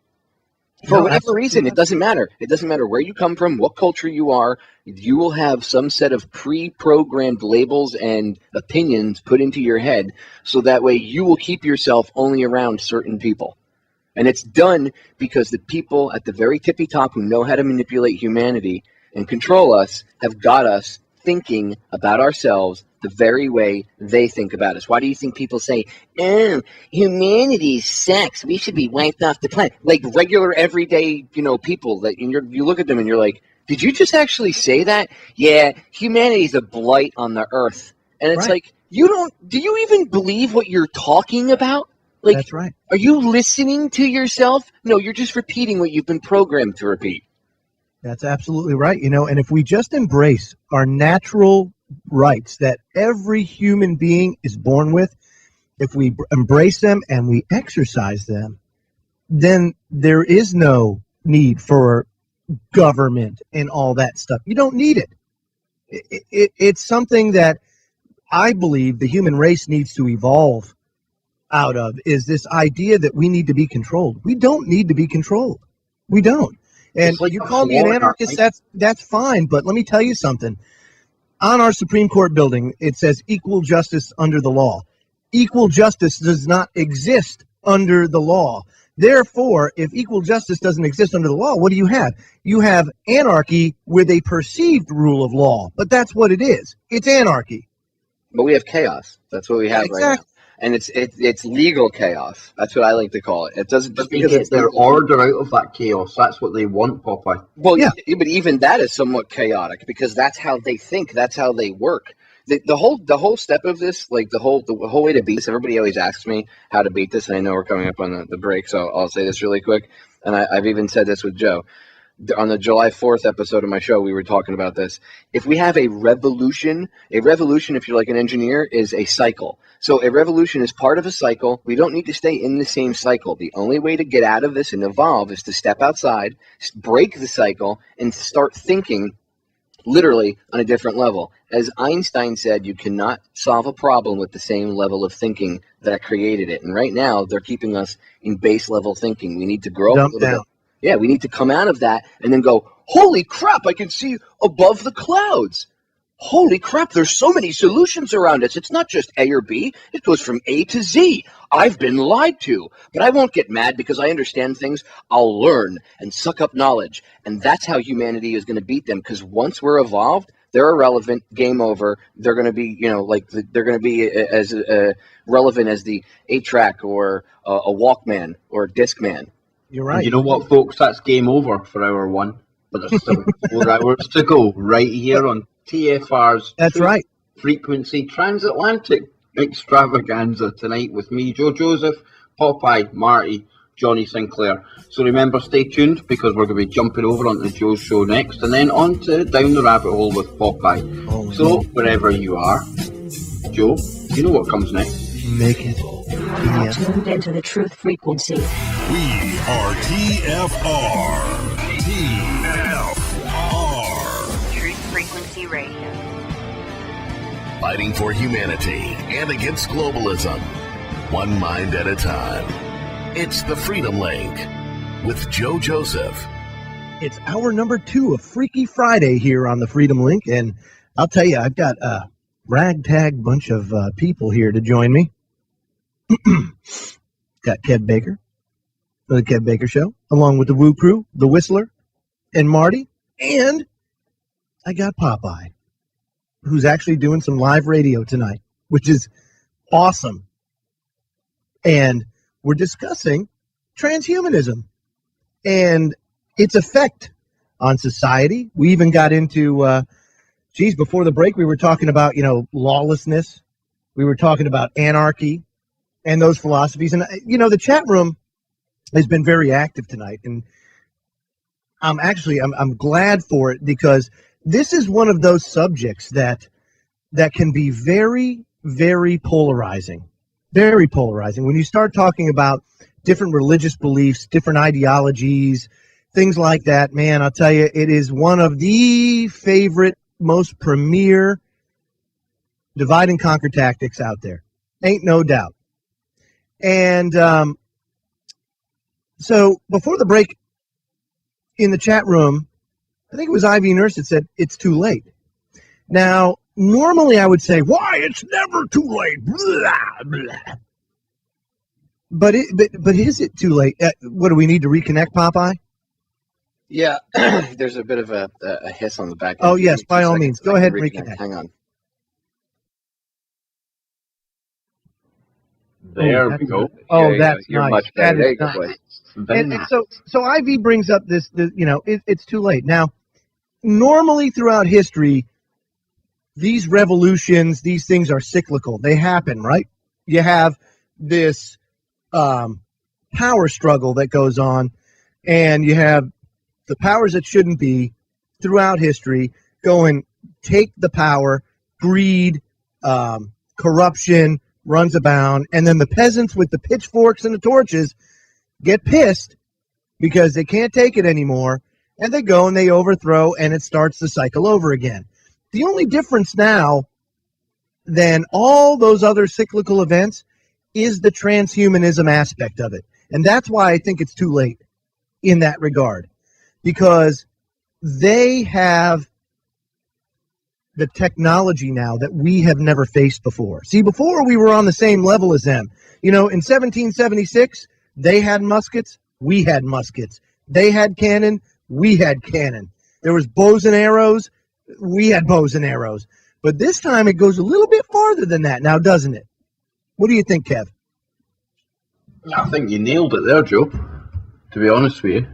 For whatever reason, it doesn't matter. It doesn't matter where you come from, what culture you are. You will have some set of pre-programmed labels and opinions put into your head, so that way you will keep yourself only around certain people. And it's done because the people at the very tippy top who know how to manipulate humanity and control us have got us thinking about ourselves the very way they think about us. Why do you think people say, oh, humanity sucks, we should be wiped off the planet? Like regular, everyday, people that you look at them and you're like, did you just actually say that? Yeah, humanity's a blight on the earth. And it's like, do you even believe what you're talking about? Like, that's right. Are you listening to yourself? No, you're just repeating what you've been programmed to repeat. That's absolutely right. And if we just embrace our natural rights that every human being is born with, if we embrace them and we exercise them, then there is no need for government and all that stuff. You don't need it. It's something that I believe the human race needs to evolve out of, is this idea that we need to be controlled. We don't need to be controlled. We don't. And like you call me an anarchist, that's fine. But let me tell you something. On our Supreme Court building, it says equal justice under the law. Equal justice does not exist under the law. Therefore, if equal justice doesn't exist under the law, what do you have? You have anarchy with a perceived rule of law. But that's what it is. It's anarchy. But we have chaos. That's what we have right now. And it's legal chaos. That's what I like to call it. It doesn't just because it's their order out of that chaos. That's what they want, Popeye. Well, yeah, but even that is somewhat chaotic because that's how they think. That's how they work. The whole step of this, like the whole way to beat this. Everybody always asks me how to beat this, and I know we're coming up on the break, so I'll say this really quick. And I've even said this with Joe. On the July 4th episode of my show, we were talking about this. If we have a revolution, if you're like an engineer, is a cycle. So a revolution is part of a cycle. We don't need to stay in the same cycle. The only way to get out of this and evolve is to step outside, break the cycle, and start thinking literally on a different level. As Einstein said, you cannot solve a problem with the same level of thinking that created it. And right now, they're keeping us in base level thinking. We need to grow up a little bit. Yeah, we need to come out of that and then go, holy crap, I can see above the clouds. Holy crap, there's so many solutions around us. It's not just A or B. It goes from A to Z. I've been lied to. But I won't get mad because I understand things. I'll learn and suck up knowledge. And that's how humanity is going to beat them, because once we're evolved, they're irrelevant, game over. They're going to be, they're going to be as relevant as the 8-track or a Walkman or a Discman. You're right. And you know what, folks? That's game over for hour one. But there's still 4 hours to go right here on TFR's frequency transatlantic extravaganza tonight with me, Joe Joseph, Popeye, Marty, Johnny Sinclair. So remember, stay tuned because we're going to be jumping over onto Joe's show next and then on to Down the Rabbit Hole with Popeye. So wherever you are, Joe, you know what comes next. Make it. Tuned into the truth frequency. We are TFR. TFR. Truth Frequency Radio. Fighting for humanity and against globalism. One mind at a time. It's the Freedom Link with Joe Joseph. It's hour number 2 of Freaky Friday here on the Freedom Link. And I'll tell you, I've got a ragtag bunch of people here to join me. Got Kev Baker, the Kev Baker Show, along with the Woo Crew, the Whistler, and Marty. And I got Popeye, who's actually doing some live radio tonight, which is awesome. And we're discussing transhumanism and its effect on society. We even got into, before the break, we were talking about, lawlessness. We were talking about anarchy and those philosophies. And, the chat room has been very active tonight. And I'm glad for it, because this is one of those subjects that can be very, very polarizing. Very polarizing. When you start talking about different religious beliefs, different ideologies, things like that, man, I'll tell you, it is one of the favorite, most premier divide and conquer tactics out there. Ain't no doubt. And so before the break in the chat room, I think it was Ivy Nurse that said it's too late. Now, normally I would say, why, it's never too late. Blah, blah. But is it too late? What, do we need to reconnect, Popeye? Yeah, there's a bit of a hiss on the back end. Oh, yes, by all means. Go ahead and reconnect. Hang on. There we go. Oh, that's you're nice. much better. That There is you go, nice. boy. And so Ivy brings up this it's too late. Now, normally throughout history, these revolutions, these things are cyclical. They happen, right? You have this power struggle that goes on, and you have the powers that shouldn't be throughout history go and take the power, greed, corruption runs abound, and then the peasants with the pitchforks and the torches get pissed because they can't take it anymore, and they go and they overthrow, and it starts the cycle over again. The only difference now than all those other cyclical events is the transhumanism aspect of it. And that's why I think it's too late in that regard, because they have the technology now that we have never faced before. See, before we were on the same level as them. You know, in 1776, they had muskets, we had muskets. They had cannon, we had cannon. There was bows and arrows, we had bows and arrows. But this time it goes a little bit farther than that now, doesn't it? What do you think, Kev? I think you nailed it there, Joe, to be honest with you.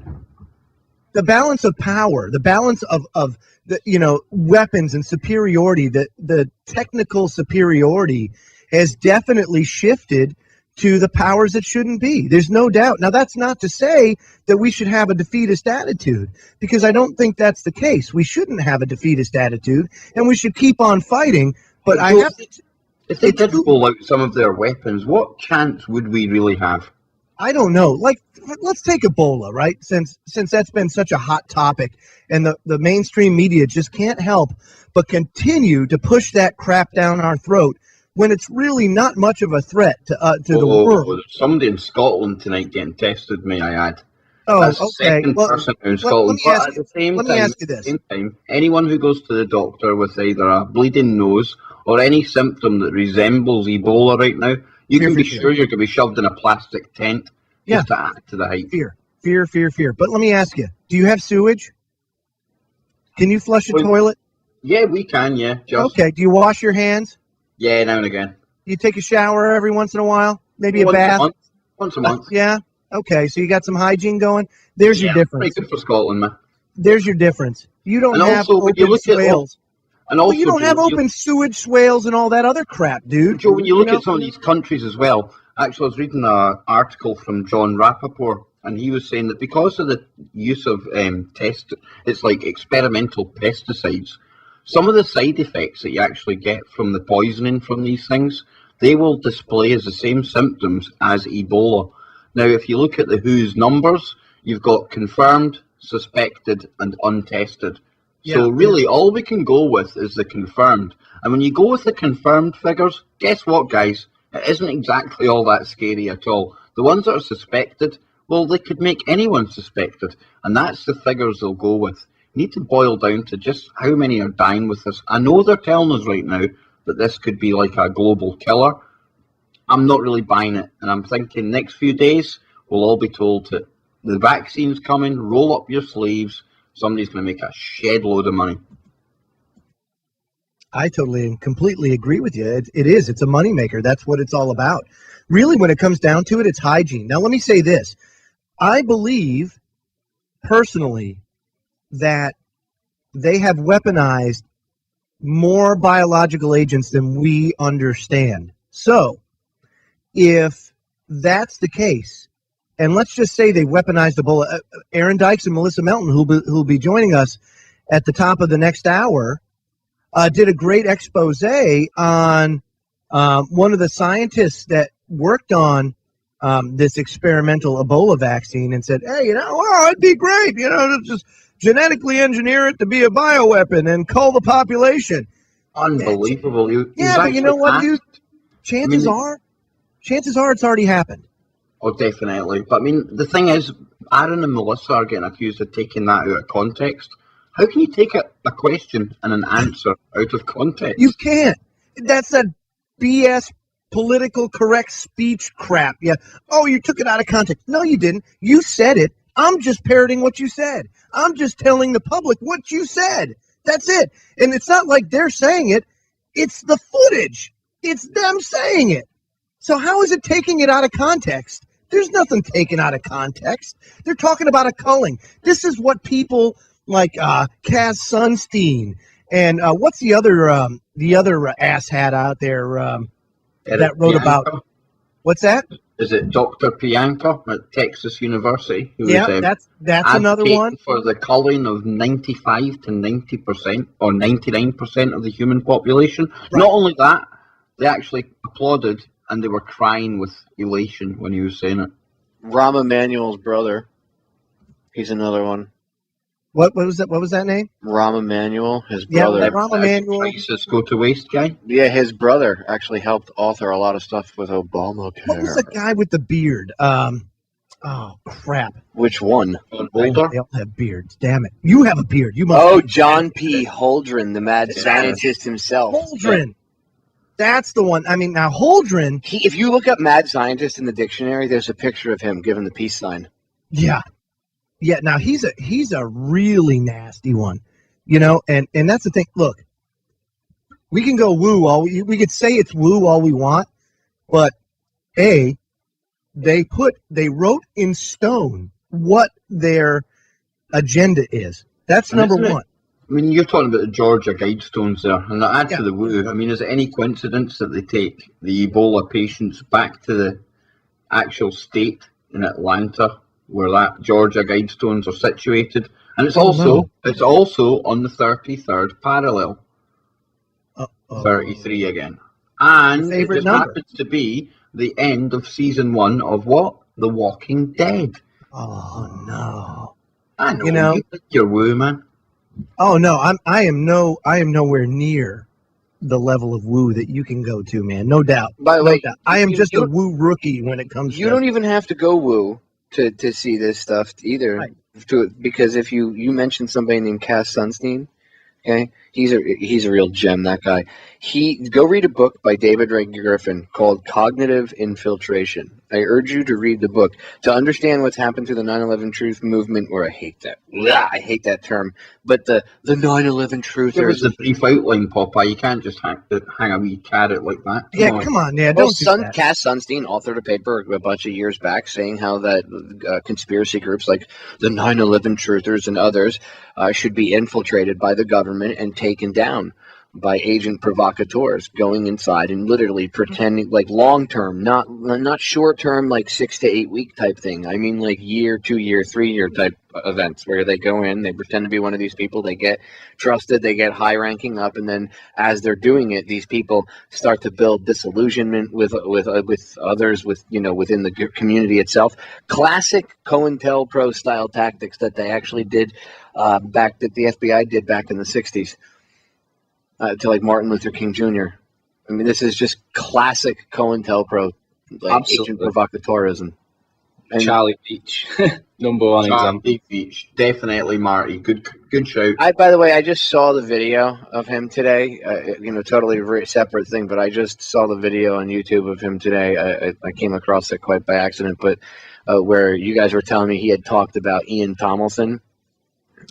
The balance of power, the balance of the, you know, weapons and superiority, the technical superiority has definitely shifted to the powers that shouldn't be. There's no doubt. Now, that's not to say that we should have a defeatist attitude, because I don't think that's the case. We shouldn't have a defeatist attitude, and we should keep on fighting. But I have to, if they did roll out some of their weapons, what chance would we really have? I don't know. Like, let's take Ebola, right? Since that's been such a hot topic, and the mainstream media just can't help but continue to push that crap down our throat when it's really not much of a threat to the world. Somebody in Scotland tonight getting tested, may I add. Oh, That's the okay. second person in Scotland. But at the same time, anyone who goes to the doctor with either a bleeding nose or any symptom that resembles Ebola right now, you can be sure you're going to be shoved in a plastic tent just to add to the hype. Fear. But let me ask you, do you have sewage? Can you flush a toilet? Yeah, we can, yeah. Okay, do you wash your hands? Yeah, now and again. You take a shower every once in a while? Maybe a bath? Once a month. Yeah? Okay, so you got some hygiene going? There's your difference. Pretty good for Scotland, man. There's your difference. You don't have open swales. And also, you don't have open sewage swales and all that other crap, dude. Joe, when you look at some of these countries as well, actually I was reading an article from John Rappaport, and he was saying that because of the use of it's like experimental pesticides, some of the side effects that you actually get from the poisoning from these things, they will display as the same symptoms as Ebola. Now, if you look at the WHO's numbers, you've got confirmed, suspected, and untested. So really, all we can go with is the confirmed. And when you go with the confirmed figures, guess what, guys? It isn't exactly all that scary at all. The ones that are suspected, well, they could make anyone suspected. And that's the figures they'll go with. You need to boil down to just how many are dying with this. I know they're telling us right now that this could be like a global killer. I'm not really buying it. And I'm thinking next few days, we'll all be told that the vaccine's coming, roll up your sleeves. Somebody's going to make a shed load of money. I totally and completely agree with you. It is. It's a moneymaker. That's what it's all about. Really, when it comes down to it, it's hygiene. Now, let me say this. I believe, personally, that they have weaponized more biological agents than we understand. So, if that's the case, and let's just say they weaponized Ebola, Aaron Dykes and Melissa Melton, who'll be joining us at the top of the next hour, did a great expose on one of the scientists that worked on this experimental Ebola vaccine, and said, hey, it'd be great, to just genetically engineer it to be a bioweapon and cull the population. Unbelievable. But you know what, dude? Chances are it's already happened. Oh, definitely. But I mean, the thing is, Aaron and Melissa are getting accused of taking that out of context. How can you take a question and an answer out of context? You can't. That's that BS political correct speech crap. Yeah. Oh, you took it out of context. No, you didn't. You said it I'm just parroting what you said. I'm just telling the public what you said. That's it. And it's not like they're saying it. It's the footage. It's them saying it. So how is it taking it out of context? There's nothing taken out of context. They're talking about a culling. This is what people like Kaz Sunstein and what's the other asshat out there that wrote about. What's that? Is it Dr. Pianka at Texas University? Who Yeah, was, that's another one. For the culling of 95 to 90% or 99% of the human population. Right. Not only that, they actually applauded and they were crying with elation when he was saying it. Rahm Emanuel's brother. He's another one. What was that? What was that name? Rahm Emanuel, his brother. Yeah, Rahm Emanuel. Prices go to waste guy. Yeah, his brother actually helped author a lot of stuff with Obamacare. What was the guy with the beard? Oh crap! Which one? They all have beards. Damn it! You have a beard. You must. Oh, John P. Holdren, the mad scientist himself. Holdren. That's the one. I mean, now Holdren. If you look up mad scientist in the dictionary, there's a picture of him giving the peace sign. Yeah. Yeah, now he's a really nasty one, you know, and that's the thing. Look, we can go woo we could say it's woo all we want, but they wrote in stone what their agenda is. That's number one. I mean, you're talking about the Georgia Guidestones there, and that adds to the woo. I mean, is it any coincidence that they take the Ebola patients back to the actual state in Atlanta, where that Georgia Guidestones are situated, and it's also on the 33rd parallel, 33 again, and it just happens to be the end of season 1 of what? The Walking Dead. Oh no! I know you think you're woo, man. Oh no, I am nowhere near the level of woo that you can go to, man. No doubt. By the way, I am just a woo rookie when it comes. You don't even have to go woo to see this stuff either, right. Because if you mentioned somebody named Kaz Sunstein, okay, he's a real gem. That guy. Go read a book by David Ray Griffin called Cognitive Infiltration. I urge you to read the book to understand what's happened to the 9/11 Truth movement. Or I hate that term, but the 9/11 Truthers. There was a brief outline, Popeye. You can't just hang a wee carrot like that. Come on, don't do that. Kaz Sunstein authored a paper a bunch of years back saying how that conspiracy groups like the 9/11 Truthers and others should be infiltrated by the government and taken down by agent provocateurs, going inside and literally pretending like long-term, not short-term, like 6 to 8 week type thing. I mean like year, 2 year, 3 year type events where they go in, they pretend to be one of these people, they get trusted, they get high ranking up, and then as they're doing it, these people start to build disillusionment with others, within the community itself. Classic COINTELPRO style tactics that they actually did that the FBI did back in the 60s. To like Martin Luther King Jr. I mean, this is just classic COINTELPRO, like agent provocateurism. And Charlie Beach, number one example. Charlie Beach, definitely Marty. Good shout. By the way, I just saw the video of him today. Totally separate thing, but I just saw the video on YouTube of him today. I came across it quite by accident, but where you guys were telling me he had talked about Ian Tomlinson.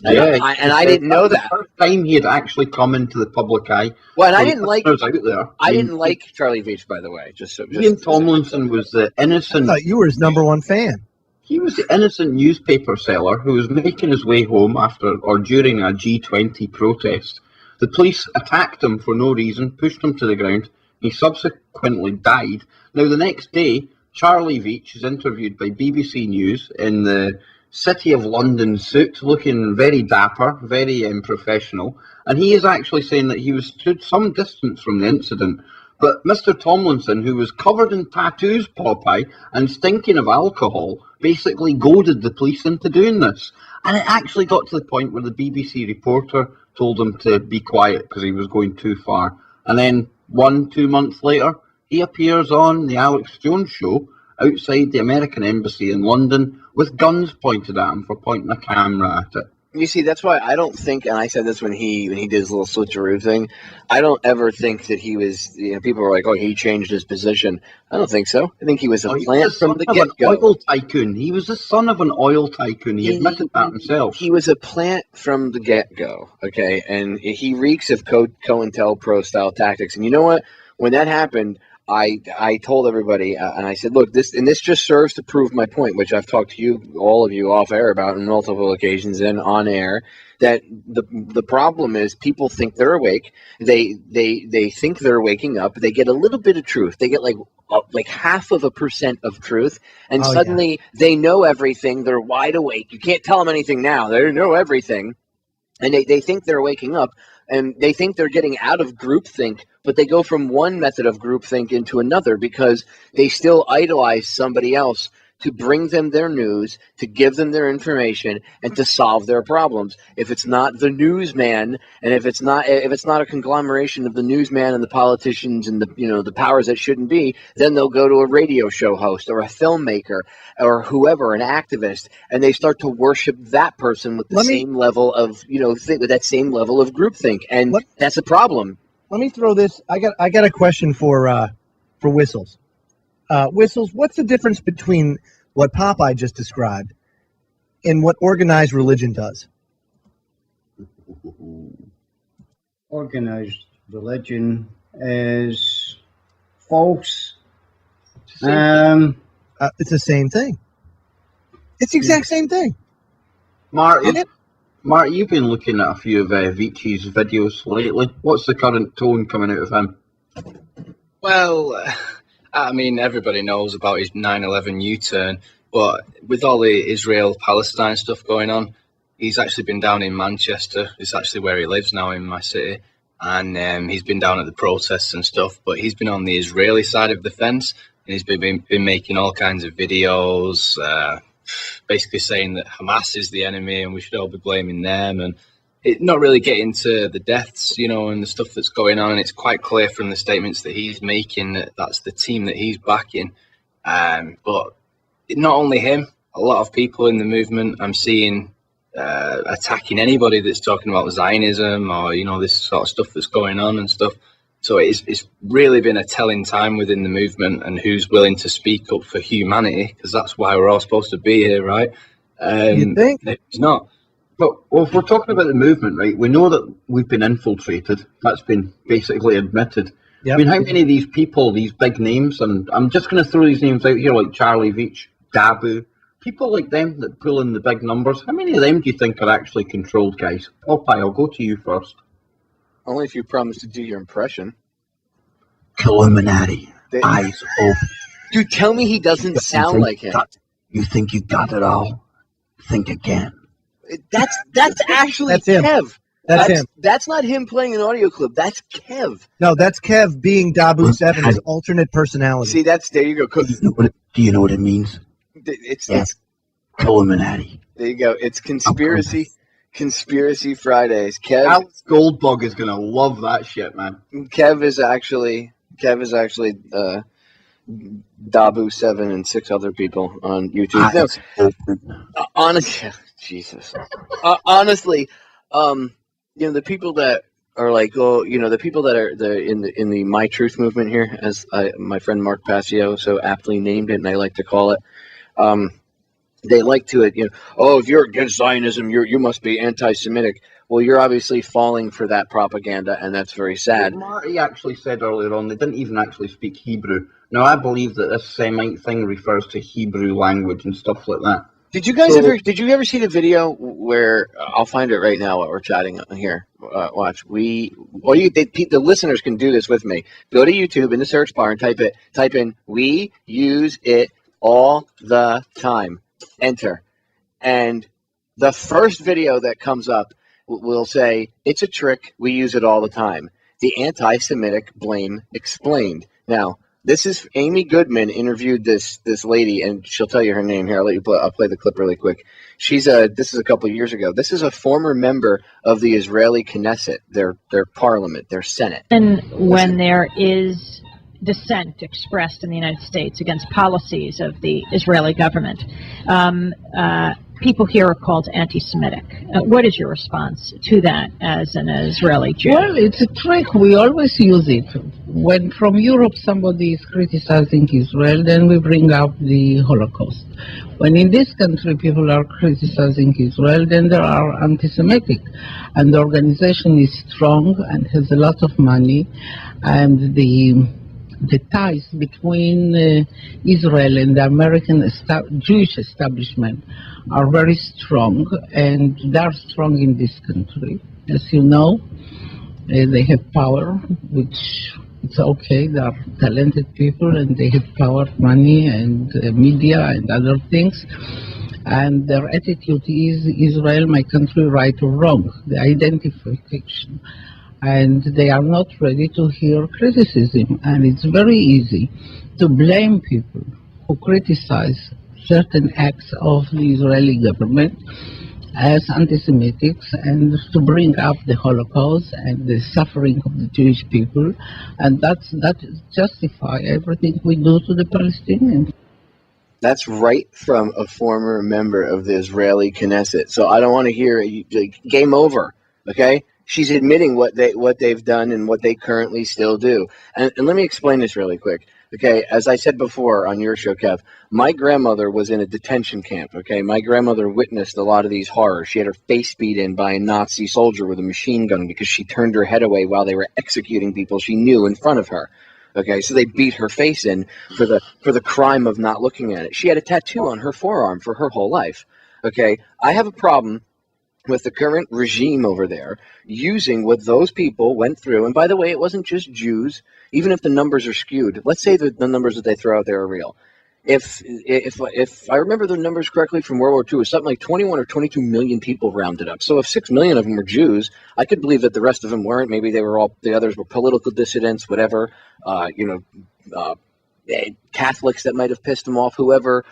Yeah, I didn't know that. The first time he had actually come into the public eye. Well, and I didn't like. I didn't like Charlie Beach, by the way. Ian Tomlinson was the innocent. I thought you were his number one fan. He was the innocent newspaper seller who was making his way home after or during a G20 protest. The police attacked him for no reason, pushed him to the ground. He subsequently died. Now, the next day, Charlie Beach is interviewed by BBC News in the City of London suit, looking very dapper, very professional, and he is actually saying that he was stood some distance from the incident. But Mr. Tomlinson, who was covered in tattoos, Popeye, and stinking of alcohol, basically goaded the police into doing this. And it actually got to the point where the BBC reporter told him to be quiet because he was going too far. And then 1-2 months later, he appears on the Alex Jones show outside the American Embassy in London with guns pointed at him for pointing a camera at it. You see, that's why I don't think, and I said this when he did his little switcheroo thing, I don't ever think that he was, people were like, oh, he changed his position. I don't think so. I think he was a plant from the get-go. An oil tycoon. He was the son of an oil tycoon. He admitted that himself. He was a plant from the get-go, okay? And he reeks of COINTELPRO style tactics. And you know what? When that happened, I told everybody, and I said, look, this just serves to prove my point, which I've talked to you, all of you, off air about on multiple occasions and on air, that the problem is people think they're awake. They think they're waking up. They get a little bit of truth. They get like 0.5% of truth, and suddenly they know everything. They're wide awake. You can't tell them anything now. They know everything, and they think they're waking up. And they think they're getting out of groupthink, but they go from one method of groupthink into another because they still idolize somebody else to bring them their news, to give them their information, and to solve their problems. If it's not the newsman, and if it's not a conglomeration of the newsman and the politicians and the powers that shouldn't be, then they'll go to a radio show host or a filmmaker or whoever, an activist, and they start to worship that person with the same level of with that same level of groupthink, and that's a problem. Let me throw this. I got a question for Whistles. Whistles, what's the difference between what Popeye just described and what organized religion does? Organized religion is false. It's the same thing. It's the exact same thing. Marty, you've been looking at a few of Vichi's videos lately. What's the current tone coming out of him? Well, I mean, everybody knows about his 9/11 U-turn, but with all the Israel-Palestine stuff going on, he's actually been down in Manchester. It's actually where he lives now, in my city, and he's been down at the protests and stuff, but he's been on the Israeli side of the fence, and he's been making all kinds of videos, basically saying that Hamas is the enemy and we should all be blaming them, and not really getting to the deaths, and the stuff that's going on. And it's quite clear from the statements that he's making that that's the team that he's backing. But not only him, a lot of people in the movement I'm seeing attacking anybody that's talking about Zionism or, this sort of stuff that's going on and stuff. So it's really been a telling time within the movement and who's willing to speak up for humanity, because that's why we're all supposed to be here, right? You think? It's not. But if we're talking about the movement, right, we know that we've been infiltrated. That's been basically admitted. Yep. I mean, how many of these people, these big names, and I'm just going to throw these names out here, like Charlie Veitch, Dabu, people like them that pull in the big numbers, how many of them do you think are actually controlled, guys? Popeye, I'll go to you first. Only if you promise to do your impression. Illuminati, eyes open. Dude, tell me he doesn't sound like him. You think you got it all? Think again. That's actually Kev. Him. That's him. That's not him playing an audio clip. That's Kev. No, that's Kev being Dabu 7, his alternate personality. See, there you go. Do you know what it means? It's Illuminati. There you go. It's Conspiracy Fridays. Kev. Alex Goldbug is gonna love that shit, man. Kev is actually Dabu 7 and 6 other people on YouTube. Honestly, Jesus. Honestly, the people that are like, the people that are in the My Truth movement here, as my friend Mark Passio so aptly named it, and I like to call it, they like to if you're against Zionism, you must be anti-Semitic. Well, you're obviously falling for that propaganda, and that's very sad. Marty actually said earlier on they didn't even actually speak Hebrew. Now, I believe that this Semite thing refers to Hebrew language and stuff like that. Did you guys ever see the video where I'll find it right now while we're chatting here? Watch. The listeners can do this with me. Go to YouTube in the search bar and type in "we use it all the time." Enter, and the first video that comes up will say, "It's a trick. We use it all the time." The anti-Semitic blame explained. Now, this is Amy Goodman interviewed this lady, and she'll tell you her name here. I'll play the clip really quick. This is a couple of years ago. This is a former member of the Israeli Knesset, their parliament, their Senate. And when there is dissent expressed in the United States against policies of the Israeli government, people here are called anti-Semitic. What is your response to that as an Israeli Jew? Well, it's a trick. We always use it. When from Europe somebody is criticizing Israel, then we bring up the Holocaust. When in this country people are criticizing Israel, then they are anti-Semitic. And the organization is strong and has a lot of money, and the ties between Israel and the American Jewish establishment are very strong, and they are strong in this country. As you know, they have power, which it's okay. They are talented people, and they have power, money, and media, and other things. And their attitude is Israel, my country, right or wrong, the identification. And they are not ready to hear criticism. And it's very easy to blame people who criticize certain acts of the Israeli government as anti-Semitic, and to bring up the Holocaust and the suffering of the Jewish people. And that justifies everything we do to the Palestinians. That's right from a former member of the Israeli Knesset. So I don't want to hear like, game over, okay? She's admitting what they've done and what they currently still do. And let me explain this really quick. Okay, as I said before on your show, Kev, my grandmother was in a detention camp. Okay, my grandmother witnessed a lot of these horrors. She had her face beat in by a Nazi soldier with a machine gun because she turned her head away while they were executing people she knew in front of her. Okay, so they beat her face in for the crime of not looking at it. She had a tattoo on her forearm for her whole life. Okay, I have a problem with the current regime over there using what those people went through. And by the way, it wasn't just Jews. Even if the numbers are skewed, let's say that the numbers that they throw out there are real. If I remember the numbers correctly from World War II, it was something like 21 or 22 million people rounded up. So if 6 million of them were Jews, I could believe that the rest of them weren't. Maybe they were the others were political dissidents, whatever, Catholics that might have pissed them off, whoever,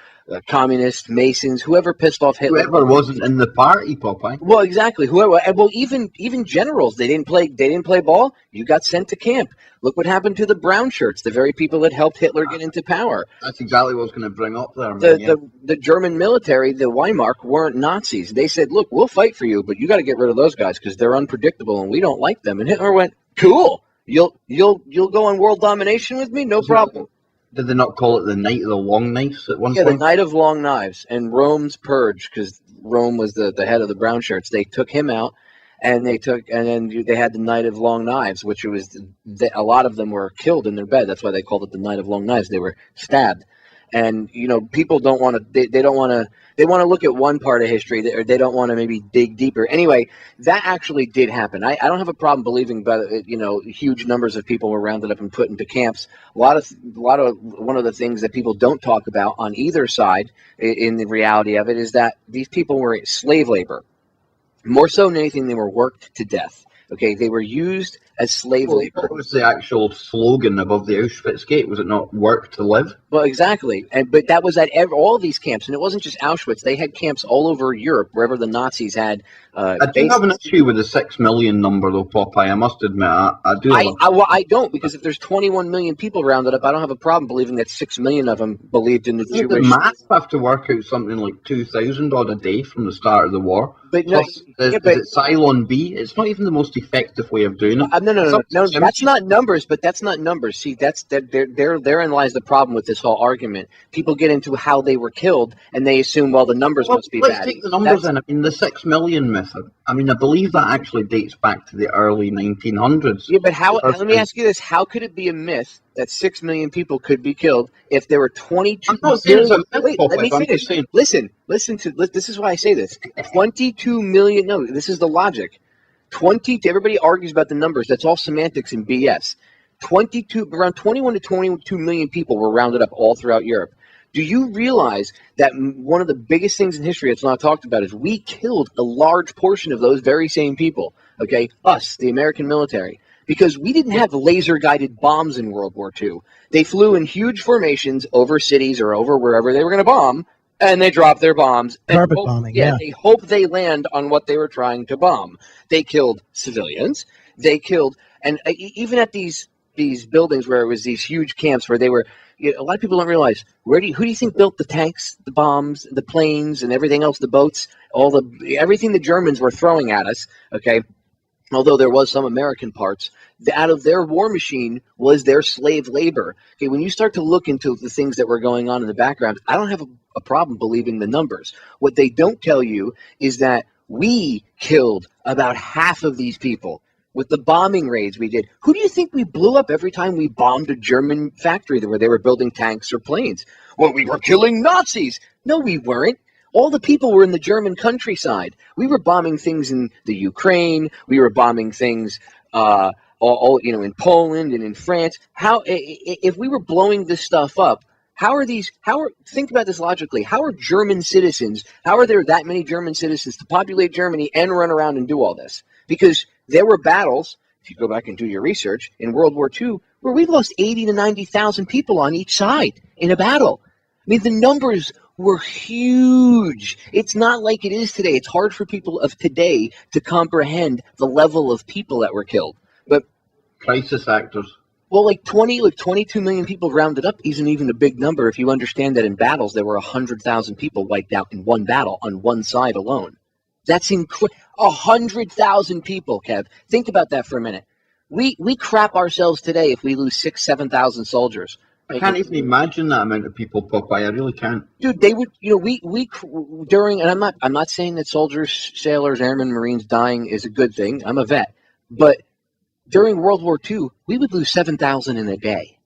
communists, Masons, whoever pissed off Hitler. Whoever wasn't in the party, Popeye. Well, exactly. Whoever. Well, even generals, they didn't play ball. You got sent to camp. Look what happened to the brown shirts, the very people that helped Hitler get into power. That's exactly what I was going to bring up there. The German military, the Wehrmacht, weren't Nazis. They said, look, we'll fight for you, but you got to get rid of those guys because they're unpredictable and we don't like them. And Hitler went, cool. You'll go on world domination with me? No problem. Did they not call it the Night of the Long Knives at one point? Yeah, the Night of Long Knives and Rome's Purge, because Rome was the head of the brown shirts. They took him out, and then they had the Night of Long Knives, which was a lot of them were killed in their bed. That's why they called it the Night of Long Knives. They were stabbed. And people don't want to. They don't want to. They want to look at one part of history, or they don't want to maybe dig deeper. Anyway, that actually did happen. I don't have a problem believing, but huge numbers of people were rounded up and put into camps. One of the things that people don't talk about on either side, in the reality of it, is that these people were slave labor. More so than anything, they were worked to death. Okay, they were used as slave labor. What was the actual slogan above the Auschwitz gate? Was it not "work to live"? Well, exactly. But that was at all of these camps, and it wasn't just Auschwitz. They had camps all over Europe, wherever the Nazis had. I do have an issue with the 6 million number, though, Popeye. I must admit, I do. I don't, because if there's 21 million people rounded up, I don't have a problem believing that 6 million of them believed in the Jewish. The math have to work out something like 2,000 odd a day from the start of the war. But is it Cylon B? It's not even the most effective way of doing it. No, that's not numbers. But that's not numbers. See, therein lies the problem with this whole argument. People get into how they were killed, and they assume, well, the numbers must be bad. Let's take the numbers in. I mean, the 6 million myth. I mean, I believe that actually dates back to the early 1900s. Yeah, but how? Let me ask you this: how could it be a myth that 6 million people could be killed if there were 22 I'm not saying million? it's a myth, Wait, let me finish. Listen to this is why I say this. 22 million. No, this is the logic. Everybody argues about the numbers. That's all semantics and BS. Around 21 to 22 million people were rounded up all throughout Europe. Do you realize that one of the biggest things in history that's not talked about is we killed a large portion of those very same people, okay? Us, the American military, because we didn't have laser-guided bombs in World War II. They flew in huge formations over cities or over wherever they were going to bomb, and they dropped their bombs. Carpet bombing, yeah. They hope they land on what they were trying to bomb. They killed civilians. They killed, and even at these these buildings where it was these huge camps where they were. A lot of people don't realize who do you think built the tanks, the bombs, the planes, and everything else, the boats, everything the Germans were throwing at us. Okay, although there was some American parts, out of their war machine was their slave labor. Okay, when you start to look into the things that were going on in the background, I don't have a problem believing the numbers. What they don't tell you is that we killed about half of these people. With the bombing raids we did, who do you think we blew up every time we bombed a German factory where they were building tanks or planes? Well, we were killing Nazis. No, we weren't. All the people were in the German countryside. We were bombing things in the Ukraine. We were bombing things, in Poland and in France. If we were blowing this stuff up, think about this logically. How are German citizens, how are there that many German citizens to populate Germany and run around and do all this? Because there were battles, if you go back and do your research, in World War II, where we lost 80 to 90,000 people on each side in a battle. I mean, the numbers were huge. It's not like it is today. It's hard for people of today to comprehend the level of people that were killed. But crisis actors. Well, 22 million people rounded up isn't even a big number if you understand that in battles there were 100,000 people wiped out in one battle on one side alone. That's 100,000 people, Kev. Think about that for a minute. We crap ourselves today if we lose 7,000 soldiers. I can't even imagine that amount of people, Popeye. I really can't. Dude, they would, during, and I'm not saying that soldiers, sailors, airmen, Marines dying is a good thing. I'm a vet. But during World War II, we would lose 7,000 in a day.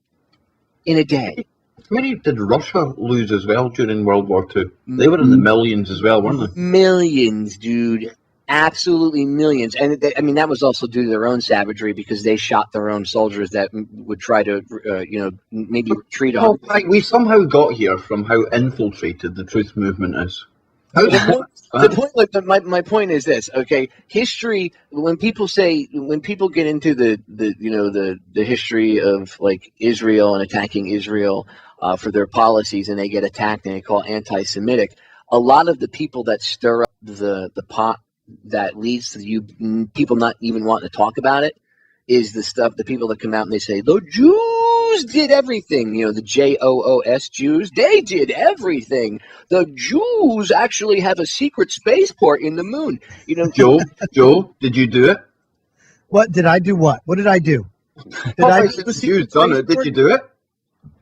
In a day. How many did Russia lose as well during World War II? They were in the millions as well, weren't they? Millions, dude. Absolutely millions. And that was also due to their own savagery because they shot their own soldiers that would try to, maybe retreat on. We somehow got here from how infiltrated the truth movement is. My point is this, okay? History. When people get into the history of Israel and attacking Israel for their policies, and they get attacked and they call anti-Semitic, a lot of the people that stir up the pot that leads to you people not even wanting to talk about it is the people that come out and they say the Jews did everything. The JOOS Jews, they did everything. The Jews actually have a secret spaceport in the moon. Joe, did you do it? What did I do? What did I do? The Jews done it. Did you do it?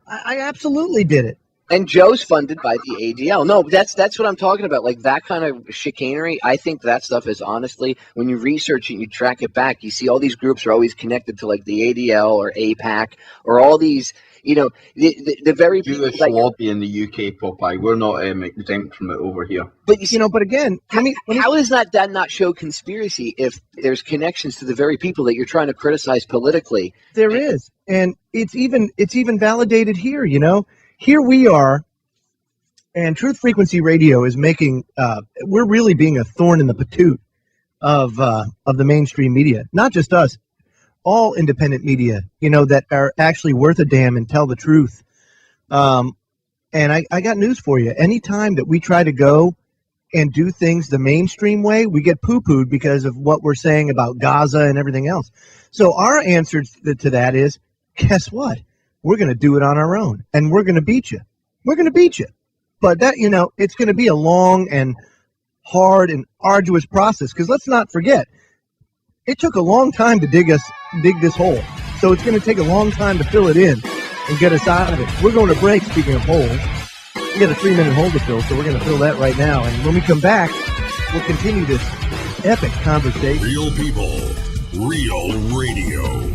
I absolutely did it. And Joe's funded by the ADL. No, that's what I'm talking about. That kind of chicanery, I think that stuff is honestly, when you research it and you track it back, you see all these groups are always connected to the ADL or APAC or all these, the very Jewish lobby in the UK, Popeye. We're not exempt from it over here. But but again, how does that not show conspiracy if there's connections to the very people that you're trying to criticize politically? There is, and it's even validated here. Here we are, and Truth Frequency Radio is making, we're really being a thorn in the patoot of the mainstream media. Not just us, all independent media, that are actually worth a damn and tell the truth. And I got news for you. Anytime that we try to go and do things the mainstream way, we get poo-pooed because of what we're saying about Gaza and everything else. So our answer to that is, guess what? We're going to do it on our own, and we're going to beat you. We're going to beat you. But that, it's going to be a long and hard and arduous process, because let's not forget, it took a long time to dig this hole. So it's going to take a long time to fill it in and get us out of it. We're going to break, speaking of holes. We got a 3-minute hole to fill, so we're going to fill that right now. And when we come back, we'll continue this epic conversation. Real people, real radio.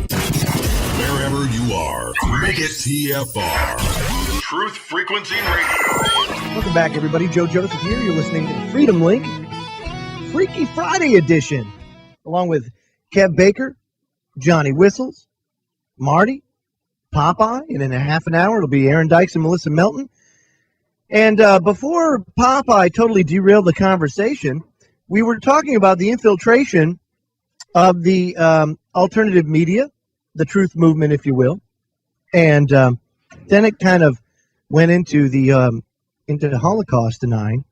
Wherever you are, make it TFR. Truth Frequency Radio. Welcome back, everybody. Joe Joseph here. You're listening to the Freedom Link Freaky Friday edition, along with Kev Baker, Johnny Whistles, Marty, Popeye, and in a half an hour, it'll be Aaron Dykes and Melissa Melton. And before Popeye totally derailed the conversation, we were talking about the infiltration of the alternative media, the truth movement, if you will, and then it kind of went into the Holocaust denying,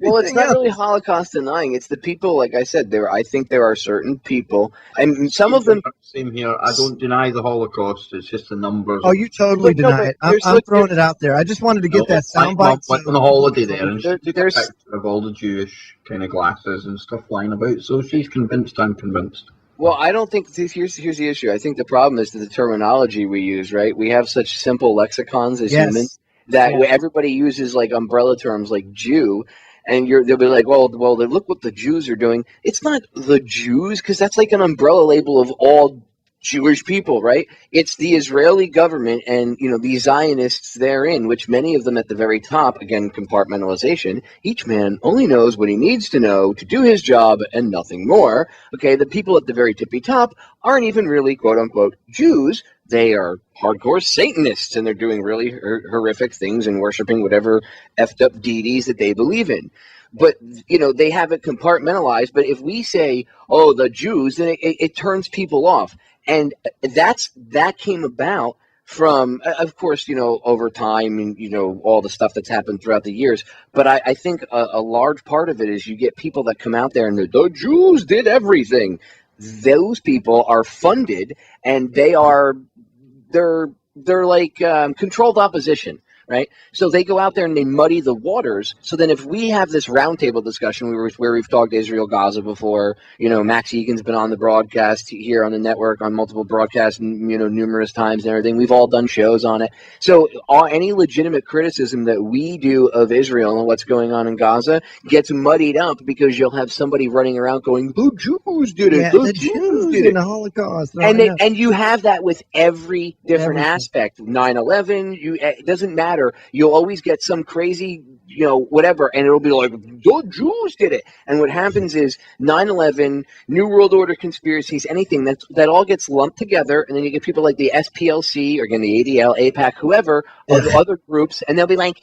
Well, it's not really Holocaust denying. It's the people, like I said, I think there are certain people, and some of them. Same here. I don't deny the Holocaust. It's just the numbers. Oh, you totally deny it. I'm throwing it out there. I just wanted to get that soundbite. Went on a holiday there, and she took a picture of all the Jewish kind of glasses and stuff lying about. So she's convinced. I'm convinced. Well, I don't think here's the issue. I think the problem is the terminology we use. Right? We have such simple lexicons as humans that everybody uses like umbrella terms like Jew. And they'll be like, well, look what the Jews are doing. It's not the Jews, because that's like an umbrella label of all Jewish people, right? It's the Israeli government and, the Zionists therein, which many of them at the very top, again, compartmentalization, each man only knows what he needs to know to do his job and nothing more. Okay, the people at the very tippy top aren't even really, quote unquote, Jews. They are hardcore Satanists, and they're doing really horrific things and worshiping whatever effed up deities that they believe in. But, they have it compartmentalized. But if we say, oh, the Jews, then it turns people off. And that came about from, of course, over time and, all the stuff that's happened throughout the years. But I think a large part of it is you get people that come out there and the Jews did everything. Those people are funded, and they're like controlled opposition, right? So they go out there and they muddy the waters. So then if we have this roundtable discussion where we've talked Israel, Gaza before, Max Egan's been on the broadcast here on the network on multiple broadcasts, numerous times and everything. We've all done shows on it. So any legitimate criticism that we do of Israel and what's going on in Gaza gets muddied up because you'll have somebody running around going, the Jews did it. The Jews did it. The Holocaust. And you have that with every different aspect. 9/11, it doesn't matter. You'll always get some crazy, whatever, and it'll be like, the Jews did it. And what happens is 9/11, New World Order conspiracies, anything, that all gets lumped together, and then you get people like the SPLC, or again, the ADL, APAC, whoever, or the other groups, and they'll be like,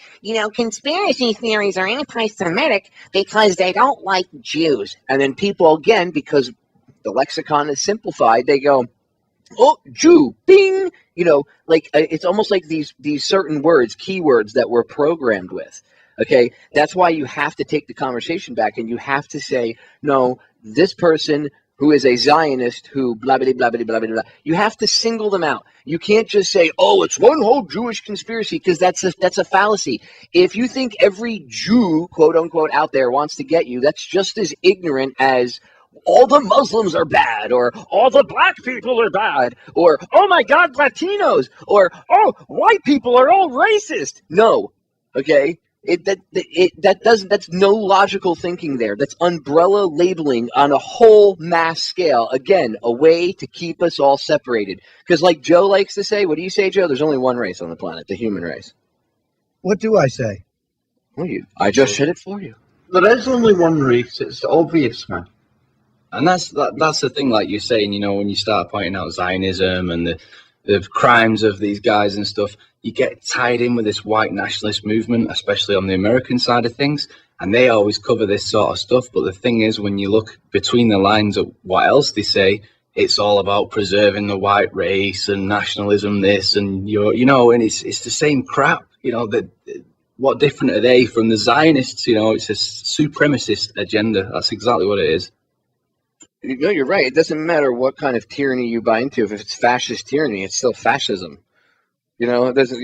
conspiracy theories are anti-Semitic because they don't like Jews. And then people, again, because the lexicon is simplified, they go, oh, Jew, bing, it's almost like these certain words, keywords that we're programmed with. Okay, that's why you have to take the conversation back, and you have to say, no, this person who is a Zionist who blah blah blah blah blah blah blah. You have to single them out. You can't just say, oh, it's one whole Jewish conspiracy, because that's a fallacy. If you think every Jew, quote unquote, out there wants to get you, that's just as ignorant as all the Muslims are bad, or all the black people are bad, or, oh my God, Latinos, or, oh, white people are all racist. No, okay? That's no logical thinking there. That's umbrella labeling on a whole mass scale. Again, a way to keep us all separated. Because like Joe likes to say, what do you say, Joe? There's only one race on the planet, the human race. What do I say? Well, I just said it for you. There is only one race. It's obvious, man. And that's the thing, like you're saying, when you start pointing out Zionism and the crimes of these guys and stuff, you get tied in with this white nationalist movement, especially on the American side of things, and they always cover this sort of stuff. But the thing is, when you look between the lines of what else they say, it's all about preserving the white race and nationalism, this and and it's the same crap. What different are they from the Zionists? It's a supremacist agenda. That's exactly what it is. No, you're right. It doesn't matter what kind of tyranny you buy into. If it's fascist tyranny, it's still fascism. It doesn't,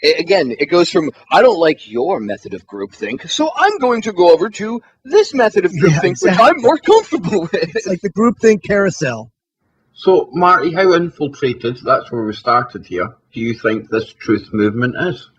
again, it goes from, I don't like your method of groupthink, so I'm going to go over to this method of groupthink, exactly, which I'm more comfortable with. It's like the groupthink carousel. So, Marty, how infiltrated, that's where we started here, do you think this truth movement is?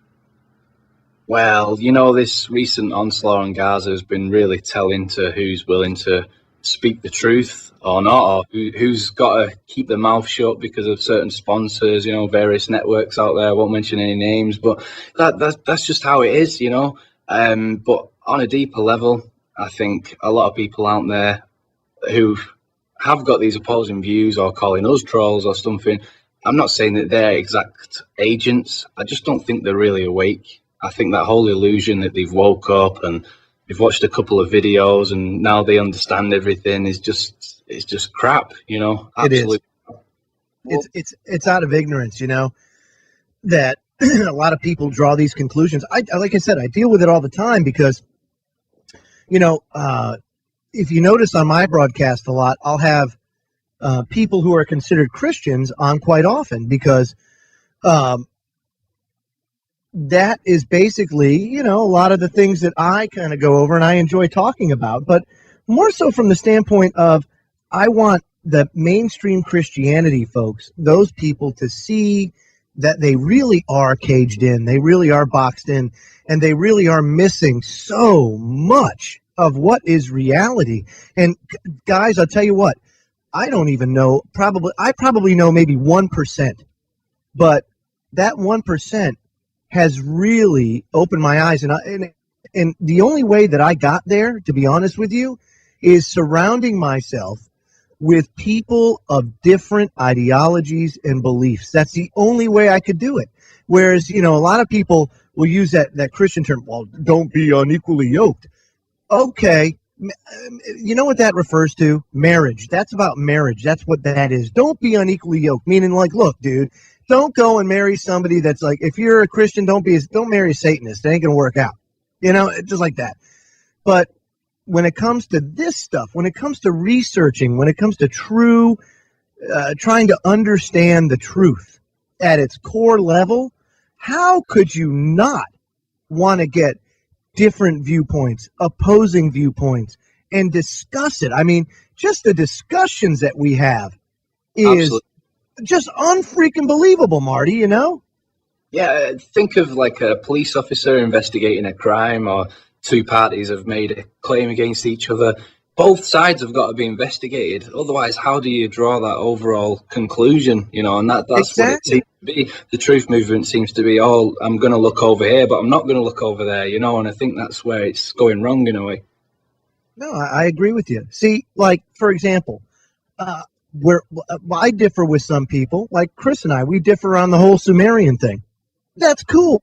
Well, this recent onslaught on Gaza has been really telling to who's willing to speak the truth or not, or who's got to keep their mouth shut because of certain sponsors, various networks out there. I won't mention any names, but that's just how it is, but on a deeper level, I think a lot of people out there who have got these opposing views or calling us trolls or something, I'm not saying that they're exact agents. I just don't think they're really awake. I think that whole illusion that they've woke up and they've watched a couple of videos and now they understand everything is just crap, Absolutely. It is. It's out of ignorance, that a lot of people draw these conclusions. Like I said, I deal with it all the time because, if you notice on my broadcast a lot, I'll have people who are considered Christians on quite often because that is basically, a lot of the things that I kind of go over and I enjoy talking about, but more so from the standpoint of I want the mainstream Christianity folks, those people, to see that they really are caged in, they really are boxed in, and they really are missing so much of what is reality. And guys, I'll tell you what, I don't even know, I probably know maybe 1%, but that 1% has really opened my eyes. And the only way that I got there, to be honest with you, is surrounding myself with people of different ideologies and beliefs. That's the only way I could do it. Whereas, a lot of people will use that Christian term, well, don't be unequally yoked. Okay. You know what that refers to? Marriage. That's about marriage. That's what that is. Don't be unequally yoked. Meaning, like, look, dude, don't go and marry somebody that's like, if you're a Christian, don't marry a Satanist. It ain't going to work out. Just like that. But when it comes to this stuff, when it comes to researching, when it comes to trying to understand the truth at its core level, how could you not want to get different viewpoints, opposing viewpoints, and discuss it? I mean, just the discussions that we have is Absolutely. Just unfreaking believable, Marty, Yeah, think of like a police officer investigating a crime, or two parties have made a claim against each other. Both sides have got to be investigated. Otherwise, how do you draw that overall conclusion? And that's exactly what it seems to be. The truth movement seems to be, I'm going to look over here, but I'm not going to look over there, and I think that's where it's going wrong in a way. No, I agree with you. See, like, for example, I differ with some people, like Chris and I, we differ on the whole Sumerian thing. That's cool.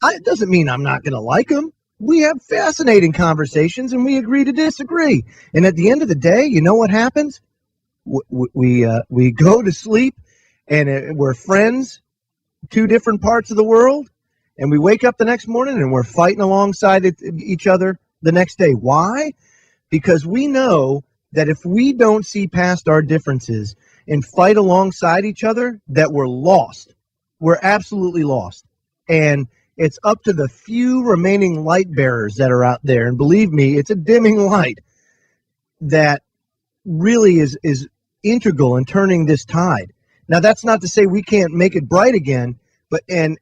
It doesn't mean I'm not going to like them. We have fascinating conversations and we agree to disagree. And at the end of the day, you know what happens? We go to sleep and we're friends, two different parts of the world, and we wake up the next morning and we're fighting alongside each other the next day. Why? Because we know that if we don't see past our differences and fight alongside each other, that we're lost. We're absolutely lost. And it's up to the few remaining light bearers that are out there. And believe me, it's a dimming light that really is integral in turning this tide. Now, that's not to say we can't make it bright again, and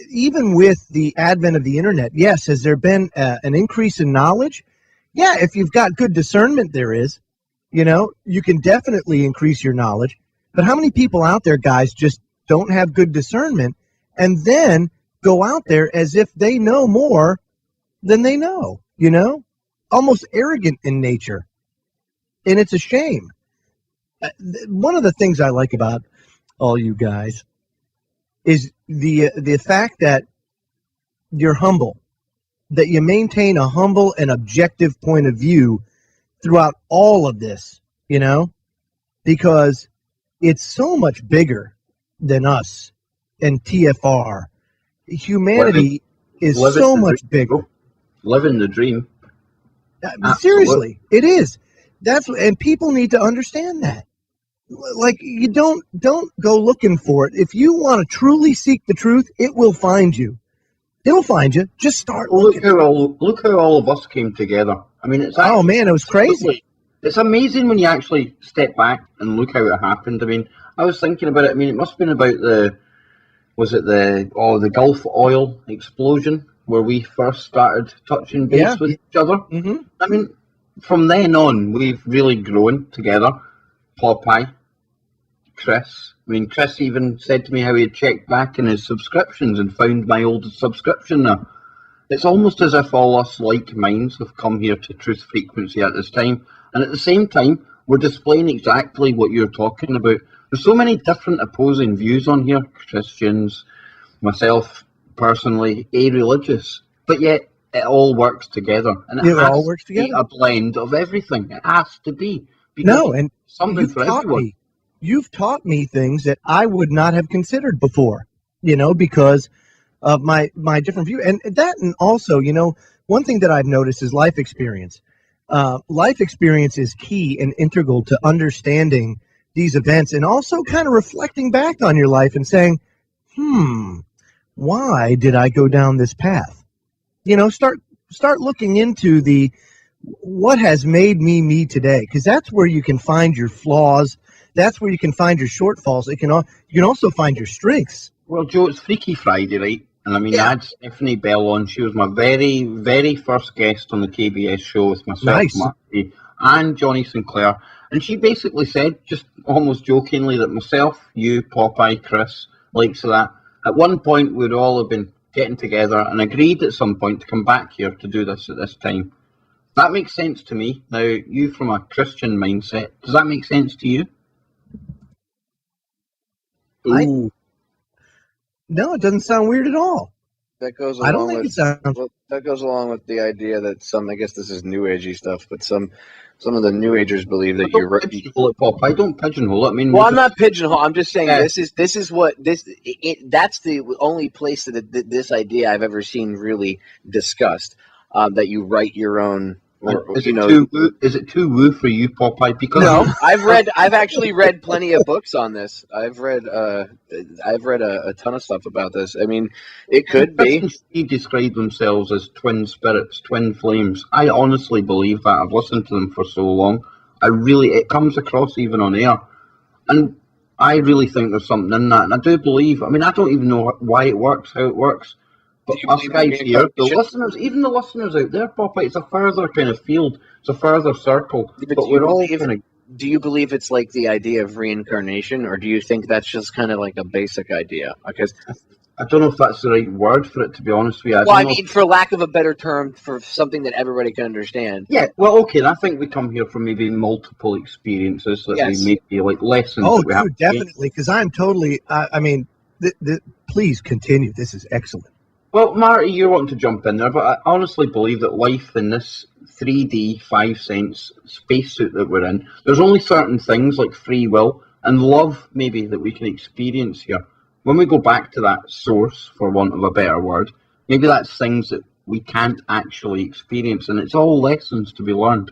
even with the advent of the internet, yes, has there been an increase in knowledge? Yeah, if you've got good discernment, there is. You can definitely increase your knowledge. But how many people out there, guys, just don't have good discernment and then go out there as if they know more than they know, almost arrogant in nature. And it's a shame. One of the things I like about all you guys is the fact that you're humble, that you maintain a humble and objective point of view throughout all of this, because it's so much bigger than us and TFR. Humanity is so much bigger. Living the dream. Seriously, it is. And people need to understand that. Like, you don't go looking for it. If you want to truly seek the truth, it will find you. It'll find you. Just start looking. Look how all of us came together. I mean, it's actually, man, it was crazy. It's amazing when you actually step back and look how it happened. I mean, I was thinking about it. I mean, it must have been about the Gulf oil explosion where we first started touching base with each other. Mm-hmm. I mean, from then on, we've really grown together. Popeye, Chris. I mean, Chris even said to me how he had checked back in his subscriptions and found my old subscription there. It's almost as if all us like minds have come here to Truth Frequency at this time. And at the same time, we're displaying exactly what you're talking about. There's so many different opposing views on here. Christians, myself personally, religious. But yet, it all works together. And it all works together. A blend of everything. It has to be. No, and something for everyone. You've taught me things that I would not have considered before, because of my different view. And that, and also, one thing that I've noticed is life experience. Life experience is key and integral to understanding these events, and also kind of reflecting back on your life and saying, why did I go down this path? Start looking into what has made me today, because that's where you can find your flaws. That's where you can find your shortfalls. You can also find your strengths. Well, Joe, it's Freaky Friday, right? And I mean, I had Stephanie Bell on. She was my very, very first guest on the KBS show with myself, Marty, and Johnny Sinclair. And she basically said, just almost jokingly, that myself, you, Popeye, Chris, likes of that, at one point we'd all have been getting together and agreed at some point to come back here to do this at this time. That makes sense to me. Now, you from a Christian mindset, does that make sense to you? Ooh. No, it doesn't sound weird at all. That goes. I don't think it sounds. Well, that goes along with the idea that some. I guess this is New Agey stuff, but some of the New Agers believe that you're right. Pigeonhole it, Pop. I don't pigeonhole it. I mean, well, I'm not pigeonhole. I'm just saying this is what this. That's the only place that this idea I've ever seen really discussed. That you write your own. Is it too woo for you, Popeye? Because no, I've actually read plenty of books on this. I've read a ton of stuff about this. I mean, it could be. They describe themselves as twin spirits, twin flames. I honestly believe that. I've listened to them for so long. It comes across even on air, and I really think there's something in that. And I do believe. I mean, I don't even know why it works, how it works. But us guys here, the listeners, even the listeners out there, Popeye, it's a further kind of field. It's a further circle. But we're all kind of. Do you believe it's like the idea of reincarnation, or do you think that's just kind of like a basic idea? Because I don't know if that's the right word for it, to be honest with you. I mean, for lack of a better term, for something that everybody can understand. Yeah, well, okay, and I think we come here from maybe multiple experiences that we may be like lessons. Oh, that we have definitely, because I'm totally. I mean, please continue. This is excellent. Well, Marty, you're wanting to jump in there, but I honestly believe that life in this 3D, 5-sense spacesuit that we're in, there's only certain things like free will and love, maybe, that we can experience here. When we go back to that source, for want of a better word, maybe that's things that we can't actually experience, and it's all lessons to be learned.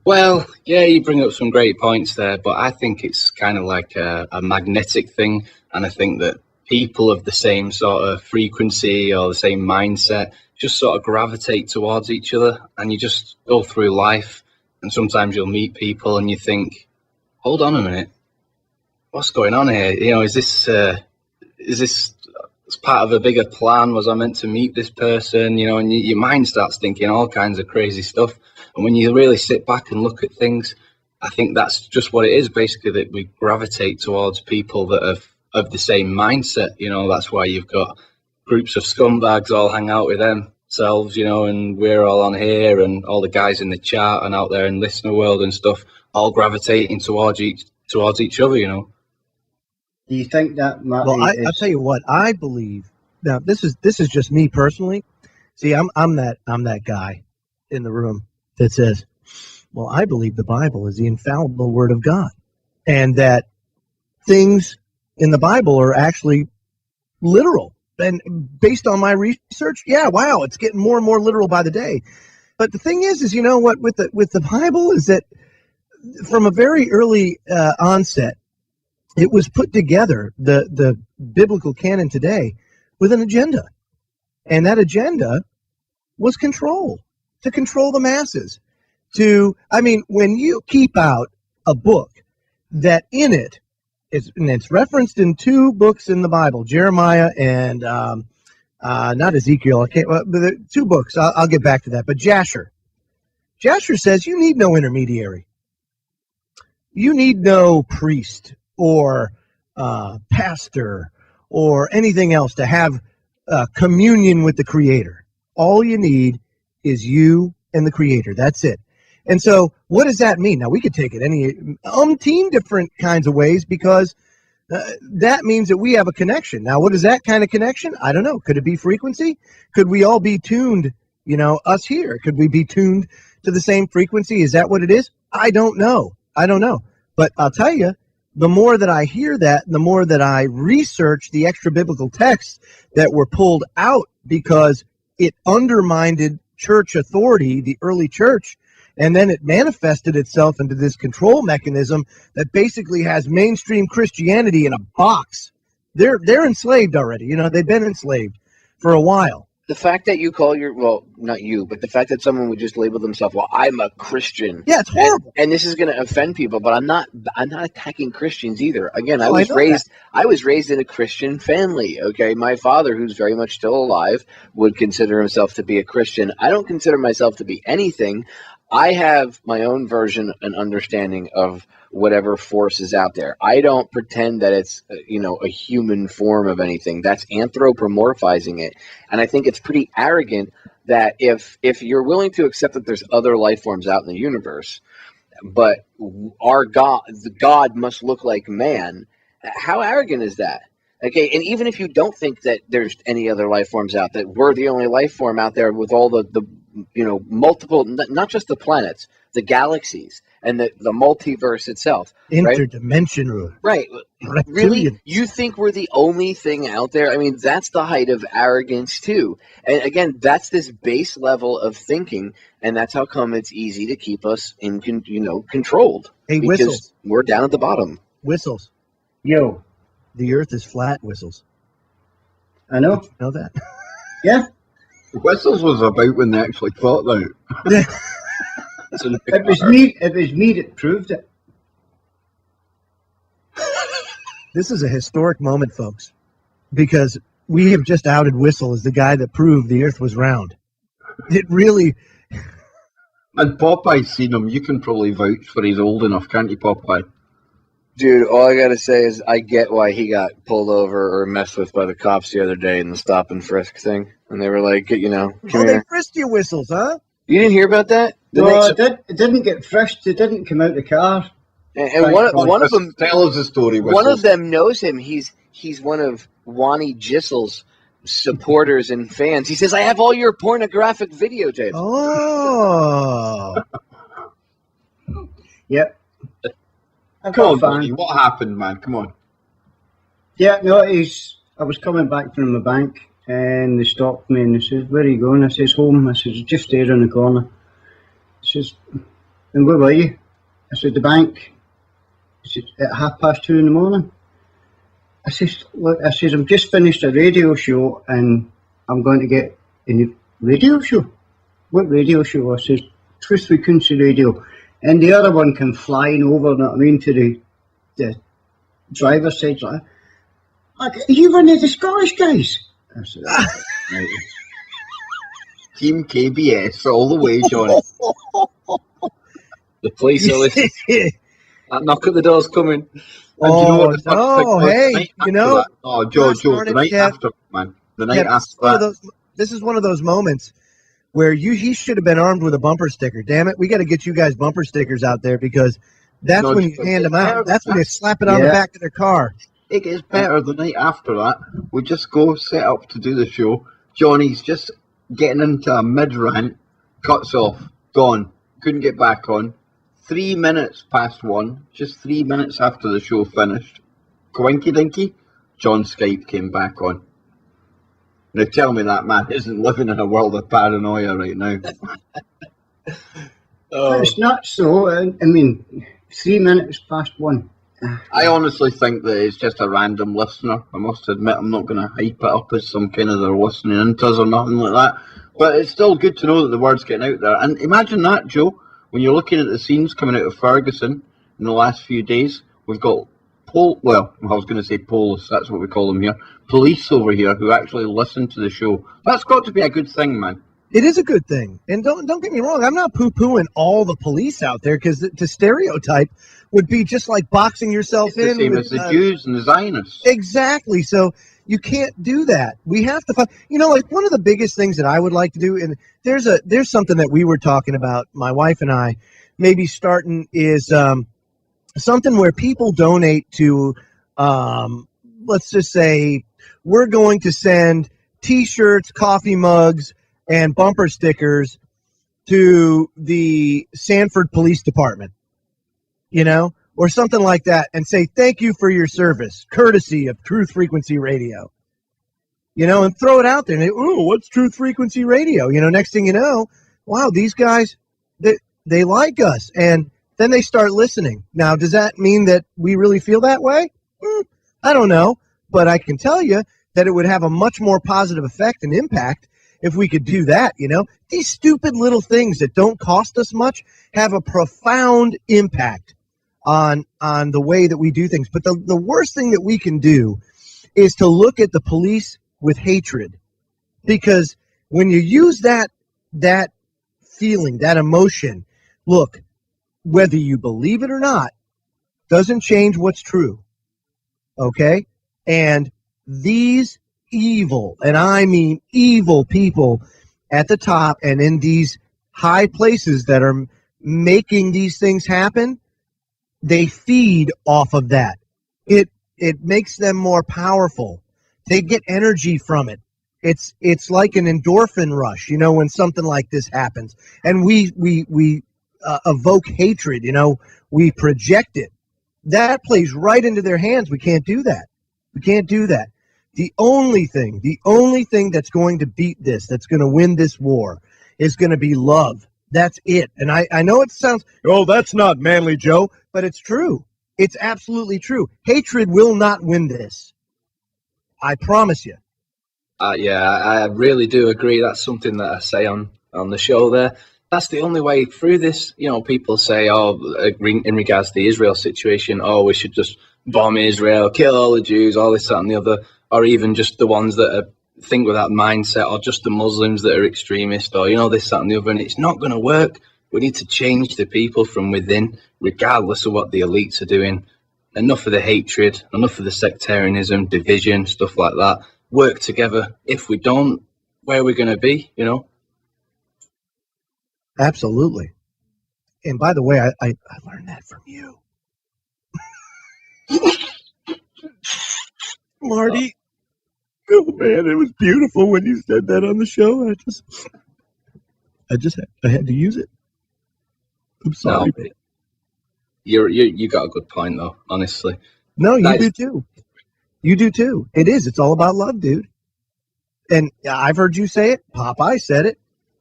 Well, yeah, you bring up some great points there, but I think it's kind of like a magnetic thing, and I think that people of the same sort of frequency or the same mindset just sort of gravitate towards each other, and you just go through life, and sometimes you'll meet people and you think, hold on a minute, what's going on here? Is this part of a bigger plan? Was I meant to meet this person? And your mind starts thinking all kinds of crazy stuff. And when you really sit back and look at things, I think that's just what it is, basically, that we gravitate towards people that have of the same mindset. That's why you've got groups of scumbags all hang out with themselves, and we're all on here, and all the guys in the chat and out there in listener world and stuff, all gravitating towards each other. Do you think that, Marty? Well, I'll tell you what I believe. Now, this is just me personally. See, I'm that guy in the room that says, well, I believe the Bible is the infallible word of God, and that things in the Bible are actually literal. And based on my research, wow, it's getting more and more literal by the day. But the thing is what with the Bible is that from a very early onset, it was put together, the biblical canon today, with an agenda. And that agenda was to control the masses. When you keep out a book that in it, it's referenced in 2 books in the Bible, Jeremiah and not Ezekiel. The 2 books. I'll get back to that. But Jasher says you need no intermediary. You need no priest or pastor or anything else to have communion with the Creator. All you need is you and the Creator. That's it. And so what does that mean? Now, we could take it any umpteen different kinds of ways, because that means that we have a connection. Now, what is that kind of connection? I don't know. Could it be frequency? Could we all be tuned, us here? Could we be tuned to the same frequency? Is that what it is? I don't know. But I'll tell you, the more that I hear that, the more that I research the extra biblical texts that were pulled out because it undermined church authority, the early church, and then it manifested itself into this control mechanism that basically has mainstream Christianity in a box. They're enslaved already. You know, they've been enslaved for a while. The fact that you call well, not you, but the fact that someone would just label themselves, well, I'm a Christian. Yeah, it's horrible. And this is going to offend people, but I'm not attacking Christians either. Again, I Oh, I was know raised in a Christian family. Okay. My father, who's very much still alive, would consider himself to be a Christian. I don't consider myself to be anything. I have my own version and understanding of whatever force is out there. I don't pretend that it's, a human form of anything. That's anthropomorphizing it. And I think it's pretty arrogant that if you're willing to accept that there's other life forms out in the universe, but our God, the God must look like man, how arrogant is that? Okay, and even if you don't think that there's any other life forms out there, we're the only life form out there with all the multiple, not just the planets, the galaxies, and the multiverse itself. Interdimensional. Right. Really? You think we're the only thing out there? I mean, that's the height of arrogance, too. And again, that's this base level of thinking, and that's how come it's easy to keep us controlled. Hey, because Whistles. we're down at the bottom. Whistles. Yo. The earth is flat, Whistles. I know. Did you know that? Yeah. Whistles was about when they actually thought that. It was me that proved it. This is a historic moment, folks, because we have just outed Whistle as the guy that proved the earth was round. It really... And Popeye's seen him. You can probably vouch for he's old enough, can't you, Popeye? Dude, all I gotta say is I get why he got pulled over or messed with by the cops the other day in the stop and frisk thing. And they were like, come they here. frisked you, Whistles, huh? You didn't hear about that? It didn't get frisked. It didn't come out the car. And one of them, tell us the story. One of them knows him. He's one of Wani Gissel's supporters and fans. He says, I have all your pornographic videotapes. Oh. Yep. Come on, buddy. What happened, man? Come on. Yeah, no, I was coming back from the bank and they stopped me and they says, where are you going? I says, home. I says, just there in the corner. He says, and where were you? I said, the bank. He said, at 2:30 in the morning. I says, look, I'm just finished a radio show and I'm going to get in the radio show. What radio show? I says, Truth Frequency Radio. And the other one came flying over, you know what I mean, to the driver's side. Like, are you one of the Scottish guys? I said, right. Team KBS all the way, Johnny. The police are listening. That knock at the door's coming. And you know what the George, the night after, man. The night after that. This is one of those moments where he should have been armed with a bumper sticker. Damn it, we got to get you guys bumper stickers out there because that's when you hand them out. That's when you slap it on the back of their car. It gets better the night after that. We just go set up to do the show. Johnny's just getting into a mid-rant, cuts off, gone. Couldn't get back on. 3 minutes past 1, just 3 minutes after the show finished. Coinky dinky, John's Skype came back on. Now tell me that man isn't living in a world of paranoia right now. It's not so. I mean, 3 minutes past 1. I honestly think that it's just a random listener. I must admit, I'm not going to hype it up as some kind of they're listening into us or nothing like that. But it's still good to know that the word's getting out there. And imagine that, Joe, when you're looking at the scenes coming out of Ferguson in the last few days, we've got police, that's what we call them here, police over here who actually listen to the show. That's got to be a good thing, man. It is a good thing. And don't get me wrong, I'm not poo-pooing all the police out there because to stereotype would be just like boxing yourself in. The same as the Jews and the Zionists. Exactly. So you can't do that. We have to find, like one of the biggest things that I would like to do, and there's something that we were talking about, my wife and I, maybe starting is something where people donate to, let's just say, we're going to send T-shirts, coffee mugs, and bumper stickers to the Sanford Police Department. or something like that and say, thank you for your service, courtesy of Truth Frequency Radio. You know, and throw it out there. And oh, what's Truth Frequency Radio? You know, next thing you know, wow, these guys, they like us. And then they start listening. Now, does that mean that we really feel that way? I don't know. But I can tell you that it would have a much more positive effect and impact if we could do that, you know. These stupid little things that don't cost us much have a profound impact on the way that we do things. But the worst thing that we can do is to look at the police with hatred, because when you use that feeling, that emotion, look, whether you believe it or not, doesn't change what's true. Okay? And these evil, and I mean evil people at the top and in these high places that are making these things happen, they feed off of that. It makes them more powerful. They get energy from it. It's like an endorphin rush, you know, when something like this happens. And we evoke hatred, you know, we project it. That plays right into their hands. We can't do that. We can't do that. The only thing that's going to beat this, that's going to win this war, is going to be love. That's it. And I know it sounds, oh, that's not manly, Joe, but it's true. It's absolutely true. Hatred will not win this. I promise you. Yeah, I really do agree. That's something that I say on the show there. That's the only way through this. You know, people say, oh, in regards to the Israel situation, oh, we should just bomb Israel, kill all the Jews, all this, that, and the other, or even just the ones that think with that mindset, or just the Muslims that are extremist, or, you know, this, that, and the other. And it's not going to work. We need to change the people from within, regardless of what the elites are doing. Enough of the hatred, enough of the sectarianism, division, stuff like that. Work together. If we don't, where are we going to be, you know? Absolutely. And by the way, I learned that from you. Marty. Oh, man, it was beautiful when you said that on the show. I had to use it. I'm sorry. No, you got a good point, though, honestly. No, you do too. You do too. It is. It's all about love, dude. And I've heard you say it. Popeye said it.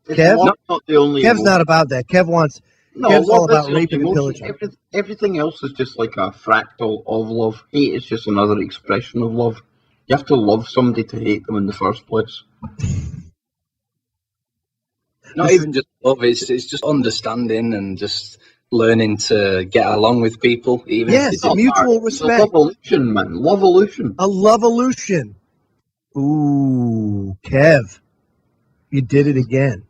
Kev, not the only Kev's not about that. Kev's all about raping and pillaging. Everything else is just like a fractal of love. Hate is just another expression of love. You have to love somebody to hate them in the first place. Not even just love, it's just understanding and just learning to get along with people. Even yes, mutual respect. Love-evolution, man. Love-evolution. A love-evolution. Ooh, Kev. You did it again.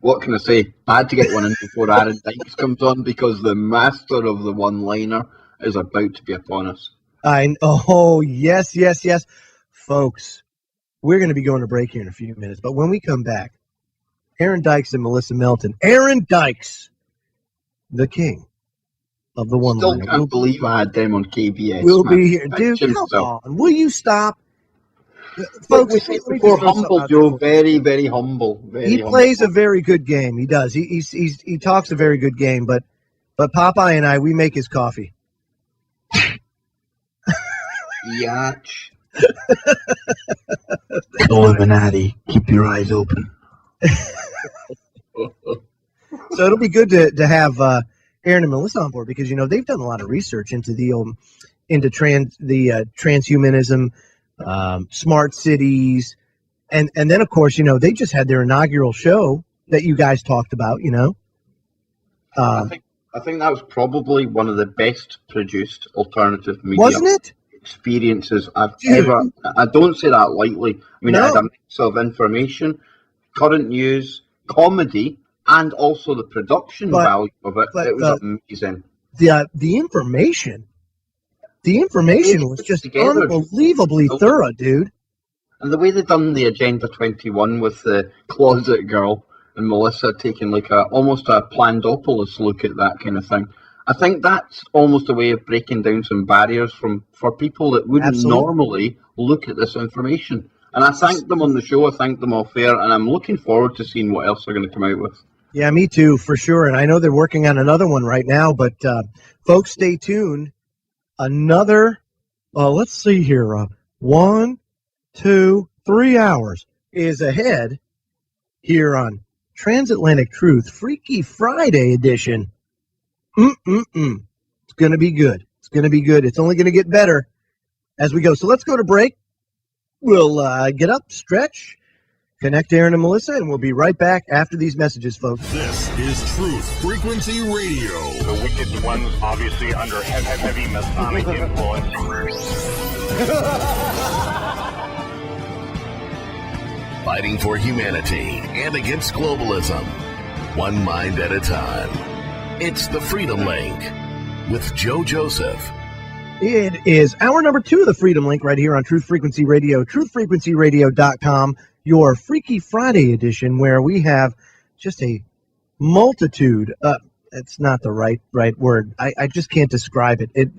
What can I say? I had to get one in before Aaron Dykes comes on, because the master of the one-liner is about to be upon us. Oh, yes. Folks, we're going to be going to break here in a few minutes, but when we come back, Aaron Dykes and Melissa Melton. Aaron Dykes, the king of the one-liner. Still can't believe I had them on KBS. We'll be here. Dude, come on. Will you stop? Folks, we're humble, Joe. Very, very humble. He plays a very good game. He does. He talks a very good game, but Popeye and I, we make his coffee. Yatch. Illuminati, keep your eyes open. So it'll be good to have Aaron and Melissa on board, because, you know, they've done a lot of research into transhumanism, smart cities, and then, of course, you know, they just had their inaugural show that you guys talked about, you know. I think that was probably one of the best produced alternative media, wasn't it? Experiences I've ever. I don't say that lightly. I mean, I had a mix of information, current news, comedy, and also the production value of it. It was amazing. The information was just unbelievably thorough, dude. And the way they done the Agenda 21 with the closet girl and Melissa taking like almost a Plandopolis look at that kind of thing. I think that's almost a way of breaking down some barriers for people that wouldn't normally look at this information. And I thanked them on the show, I thanked them off air, and I'm looking forward to seeing what else they're going to come out with. Yeah, me too, for sure. And I know they're working on another one right now, but folks, stay tuned. Another, let's see here, 1, 2, 3 hours is ahead here on Transatlantic Truth, Freaky Friday edition. It's going to be good. It's going to be good. It's only going to get better as we go. So let's go to break. We'll get up, stretch, connect Aaron and Melissa, and we'll be right back after these messages, folks. This is Truth Frequency Radio. The wicked ones obviously under heavy Masonic influence. Fighting for humanity and against globalism. One mind at a time. It's the Freedom Link with Joe Joseph. It is hour number 2 of the Freedom Link right here on Truth Frequency Radio, truthfrequencyradio.com, your Freaky Friday edition, where we have just a multitude. It's not the right word. I just can't describe it.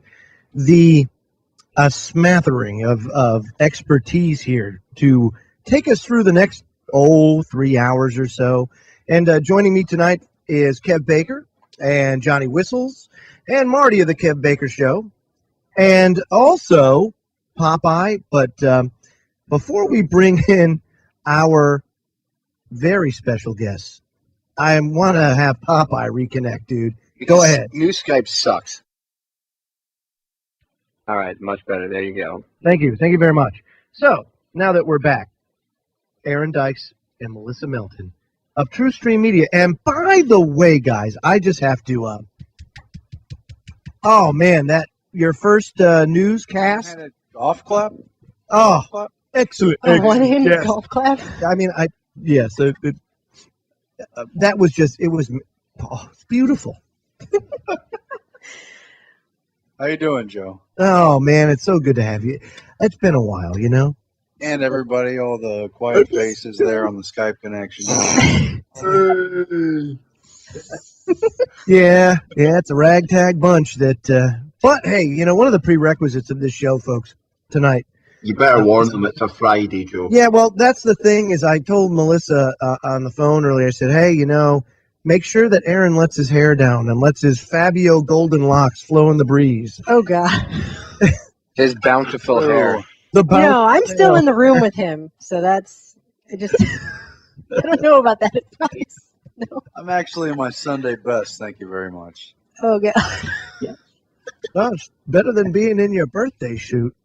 A smattering of expertise here to take us through the next 3 hours or so. And joining me tonight is Kev Baker and Johnny Whistles and Marty of the Kev Baker Show, and also Popeye. But before we bring in our very special guests, I want to have Popeye reconnect, dude. Go ahead. New Skype sucks. All right, much better. There you go. Thank you. Thank you very much. So, now that we're back, Aaron Dykes and Melissa Melton of True Stream Media. And by the way, guys, I just have to, oh man, that your first newscast. Golf clap? Oh, excellent. A one-handed Yes. golf clap? I mean, yes, that was just, it's beautiful. How you doing, Joe? Oh man, it's so good to have you. It's been a while, you know? And everybody, all the quiet faces there on the Skype connection. Yeah, it's a ragtag bunch that, but hey, you know, one of the prerequisites of this show, folks, tonight. You better warn them it's a Friday, Joe. Yeah, well, that's the thing is I told Melissa on the phone earlier, I said, hey, you know, make sure that Aaron lets his hair down and lets his Fabio golden locks flow in the breeze. Oh, God. His bountiful hair. No, I'm still in the room with him, so that's, I don't know about that advice. No. I'm actually in my Sunday best. Thank you very much. Oh, God. Yeah. Well, it's better than being in your birthday shoot.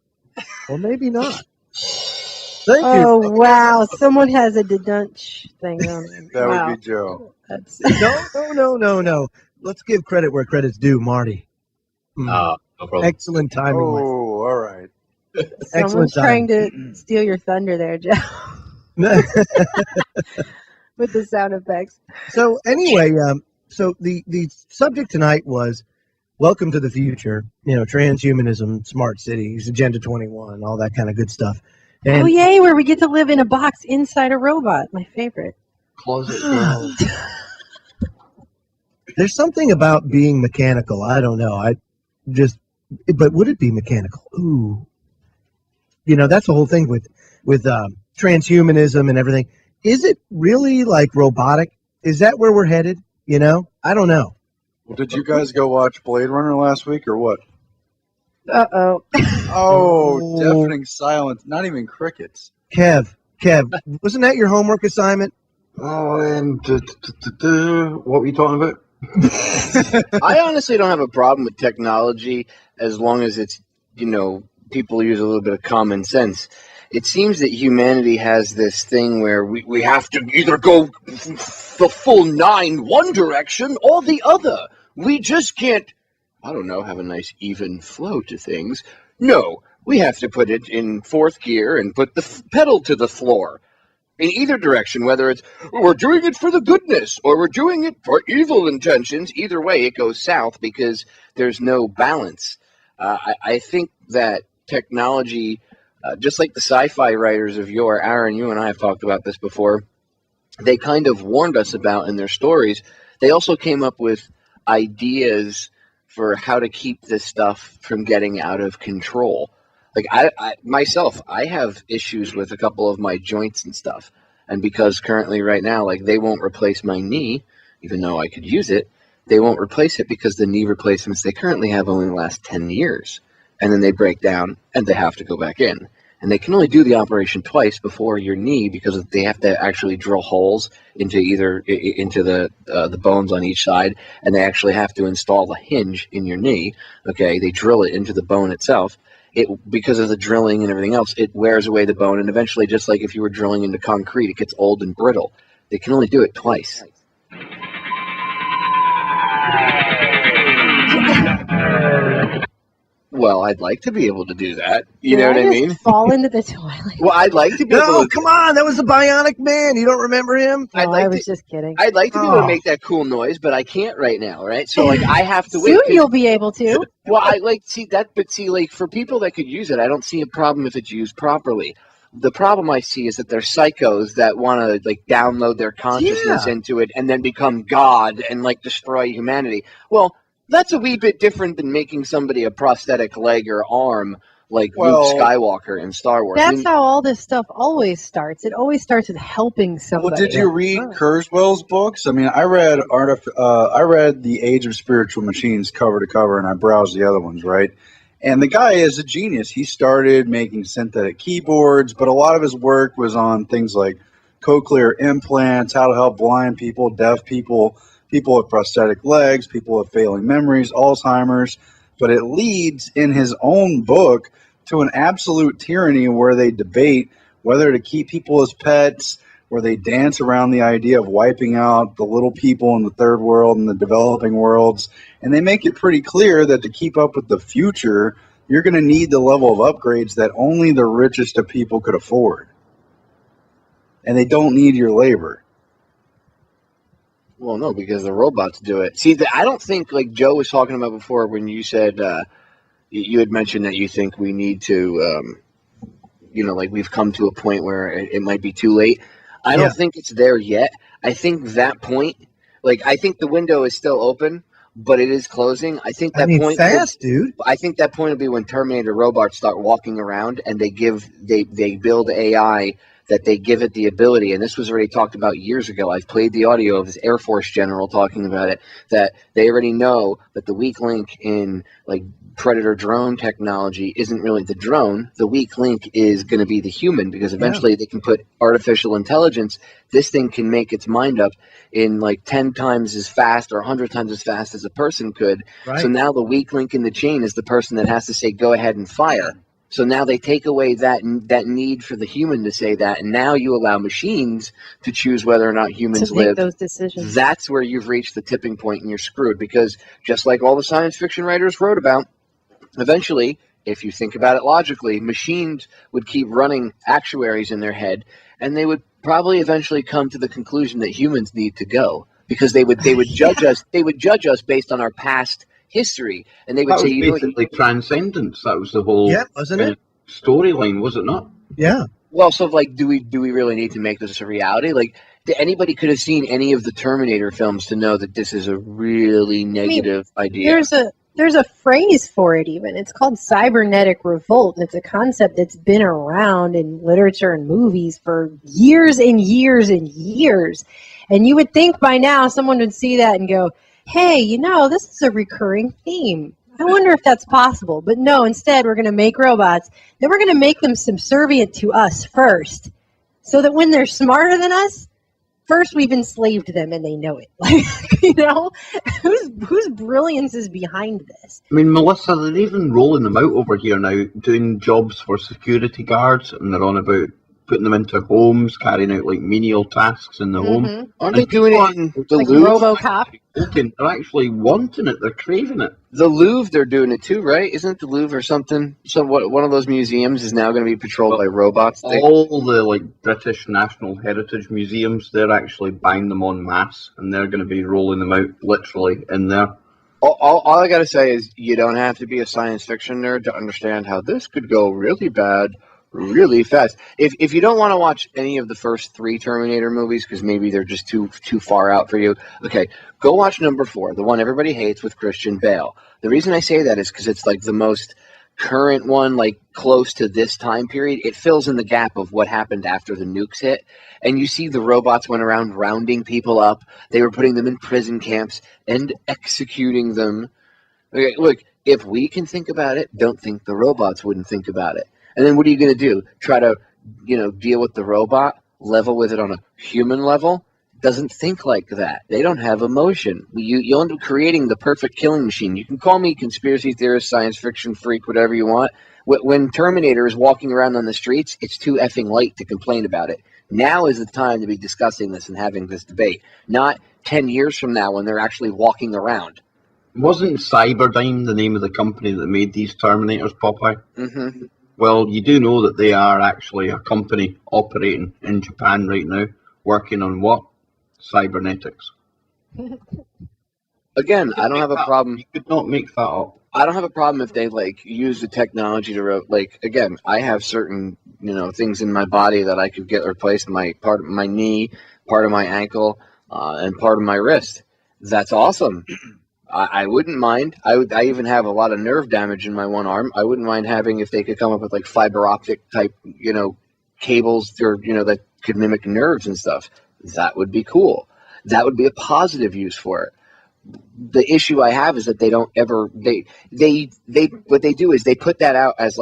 Or maybe not. Thank you. Oh, wow. Someone has a dedunch thing on there. That Wow. would be Joe. That's... No. Let's give credit where credit's due, Marty. No problem. Excellent timing. Oh, all right. Someone's trying to steal your thunder there, Joe. With the sound effects. So anyway, so the subject tonight was welcome to the future, you know, transhumanism, smart cities, Agenda 21, all that kind of good stuff. And Oh, yay, where we get to live in a box inside a robot. My favorite. Closet girl. There's something about being mechanical. I don't know. But would it be mechanical? Ooh. You know, that's the whole thing with transhumanism and everything. Is it really like robotic? Is that where we're headed? You know, I don't know. Well, did you guys go watch Blade Runner last week or what? Uh-oh. Oh, deafening silence. Not even crickets. Kev, wasn't that your homework assignment? What were you talking about? I honestly don't have a problem with technology as long as it's, you know, people use a little bit of common sense. It seems that humanity has this thing where we have to either go the full 9 one direction or the other. We just can't, I don't know, have a nice even flow to things. No, we have to put it in 4th gear and put the pedal to the floor. In either direction, whether it's we're doing it for the goodness or we're doing it for evil intentions, either way it goes south because there's no balance. I think that technology, just like the sci-fi writers of yore, Aaron, you and I have talked about this before, they kind of warned us about in their stories. They also came up with ideas for how to keep this stuff from getting out of control. Like I myself, I have issues with a couple of my joints and stuff. And because currently right now, like they won't replace my knee even though I could use it, they won't replace it because the knee replacements they currently have only last 10 years. And then they break down and they have to go back in. And they can only do the operation twice before your knee because they have to actually drill holes into the bones on each side, and they actually have to install a hinge in your knee. Okay, they drill it into the bone itself. Because of the drilling and everything else, it wears away the bone, and eventually, just like if you were drilling into concrete, it gets old and brittle. They can only do it twice. Well, I'd like to be able to do that. You know what I mean? Fall into the toilet. Well, I'd like to be able to. No, come on. That was the Bionic Man. You don't remember him? I was just kidding. I'd like to be able to make that cool noise, but I can't right now, right? So, like, I have to wait. Soon you'll be able to. Well, like, for people that could use it, I don't see a problem if it's used properly. The problem I see is that there's psychos that want to, like, download their consciousness into it and then become God and, like, destroy humanity. Well, that's a wee bit different than making somebody a prosthetic leg or arm like Luke Skywalker in Star Wars. That's how all this stuff always starts. It always starts with helping somebody. Well, did you read Kurzweil's books? I mean, I read The Age of Spiritual Machines cover to cover, and I browsed the other ones, right? And the guy is a genius. He started making synthetic keyboards, but a lot of his work was on things like cochlear implants, how to help blind people, deaf people, people with prosthetic legs, people with failing memories, Alzheimer's. But it leads in his own book to an absolute tyranny where they debate whether to keep people as pets, where they dance around the idea of wiping out the little people in the third world and the developing worlds. And they make it pretty clear that to keep up with the future, you're going to need the level of upgrades that only the richest of people could afford. And they don't need your labor. Well, no, because the robots do it. See, I don't think, like Joe was talking about before when you said, you had mentioned that you think we need to, like we've come to a point where it might be too late. I don't think it's there yet. I think that point, I think the window is still open, but it is closing. I think that point fast, dude. I think that point will be when Terminator robots start walking around and they build AI that they give it the ability, and this was already talked about years ago. I've played the audio of this Air Force general talking about it, that they already know that the weak link in Predator drone technology isn't really the drone. The weak link is going to be the human, because eventually they can put artificial intelligence. This thing can make its mind up in 10 times as fast or 100 times as fast as a person could. Right. So now the weak link in the chain is the person that has to say, go ahead and fire. So now they take away that need for the human to say that, and now you allow machines to choose whether or not humans live. Those decisions. That's where you've reached the tipping point and you're screwed, because just like all the science fiction writers wrote about, eventually, if you think about it logically, machines would keep running actuaries in their head, and they would probably eventually come to the conclusion that humans need to go, because they would judge us. They would judge us based on our past history, and they would say, basically transcendence. That was the whole wasn't it? Storyline, was it not? Yeah. Well, so do we really need to make this a reality? Anybody could have seen any of the Terminator films to know that this is a really negative idea. There's a phrase for it even. It's called cybernetic revolt, and it's a concept that's been around in literature and movies for years and years and years. And you would think by now someone would see that and go, hey, this is a recurring theme. I wonder if that's possible. But no, instead, we're going to make robots. Then we're going to make them subservient to us first, so that when they're smarter than us, first we've enslaved them and they know it. Whose brilliance is behind this? I mean, Melissa, they're even rolling them out over here now, doing jobs for security guards, and they're on about putting them into homes, carrying out menial tasks in the home. Aren't they doing it in the Louvre? RoboCop? They're actually wanting it. They're craving it. The Louvre, they're doing it too, right? Isn't the Louvre or something? One of those museums is now going to be patrolled by robots. All the British National Heritage Museums, they're actually buying them en masse, and they're going to be rolling them out literally in there. All I got to say is you don't have to be a science fiction nerd to understand how this could go really bad really fast. If you don't want to watch any of the first 3 Terminator movies because maybe they're just too far out for you, okay, go watch number 4, the one everybody hates with Christian Bale. The reason I say that is because it's the most current one, like close to this time period, it fills in the gap of what happened after the nukes hit. And you see the robots went around rounding people up. They were putting them in prison camps and executing them. Okay, look, if we can think about it, don't think the robots wouldn't think about it. And then what are you going to do? Try to, deal with the robot, level with it on a human level? Doesn't think like that. They don't have emotion. You'll end up creating the perfect killing machine. You can call me conspiracy theorist, science fiction freak, whatever you want. When Terminator is walking around on the streets, it's too effing late to complain about it. Now is the time to be discussing this and having this debate, not 10 years from now when they're actually walking around. Wasn't Cyberdyne the name of the company that made these Terminators, Popeye? Mm-hmm. Well, you do know that they are actually a company operating in Japan right now, working on what? Cybernetics. Again, I don't have a problem. You could not make that up. I don't have a problem if they use the technology to again, I have certain things in my body that I could get replaced. Part of my knee, part of my ankle, and part of my wrist. That's awesome. I wouldn't mind. I even have a lot of nerve damage in my one arm. I wouldn't mind having if they could come up with fiber optic type cables or that could mimic nerves and stuff. That would be cool. That would be a positive use for it. The issue I have is that they don't ever what they do is they put that out as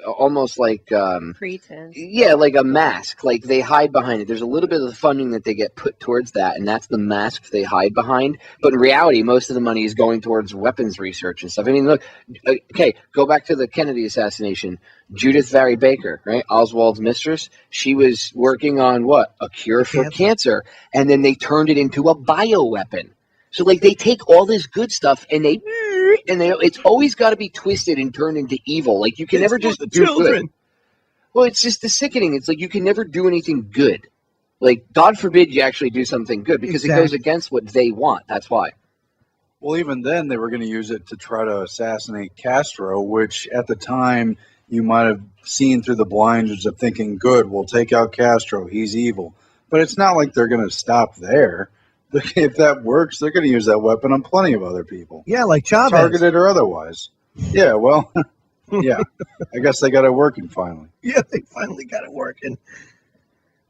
almost pretense. Yeah, like a mask. Like they hide behind it. There's a little bit of the funding that they get put towards that, and that's the mask they hide behind. But in reality, most of the money is going towards weapons research and stuff. I mean, look, okay, go back to the Kennedy assassination. Judith Vary Baker, right? Oswald's mistress. She was working on what? A cure for cancer. And then they turned it into a bioweapon. So they take all this good stuff and they it's always got to be twisted and turned into evil. Like you can never just do good. Well, it's just the sickening. It's like you can never do anything good. Like God forbid you actually do something good because it goes against what they want. That's why. Well, even then they were going to use it to try to assassinate Castro, which at the time you might have seen through the blinders of thinking, good, we'll take out Castro. He's evil. But it's not like they're going to stop there. If that works, they're going to use that weapon on plenty of other people. Yeah, like Chavez. Targeted or otherwise. Yeah, well, yeah. I guess they got it working finally. Yeah, they finally got it working.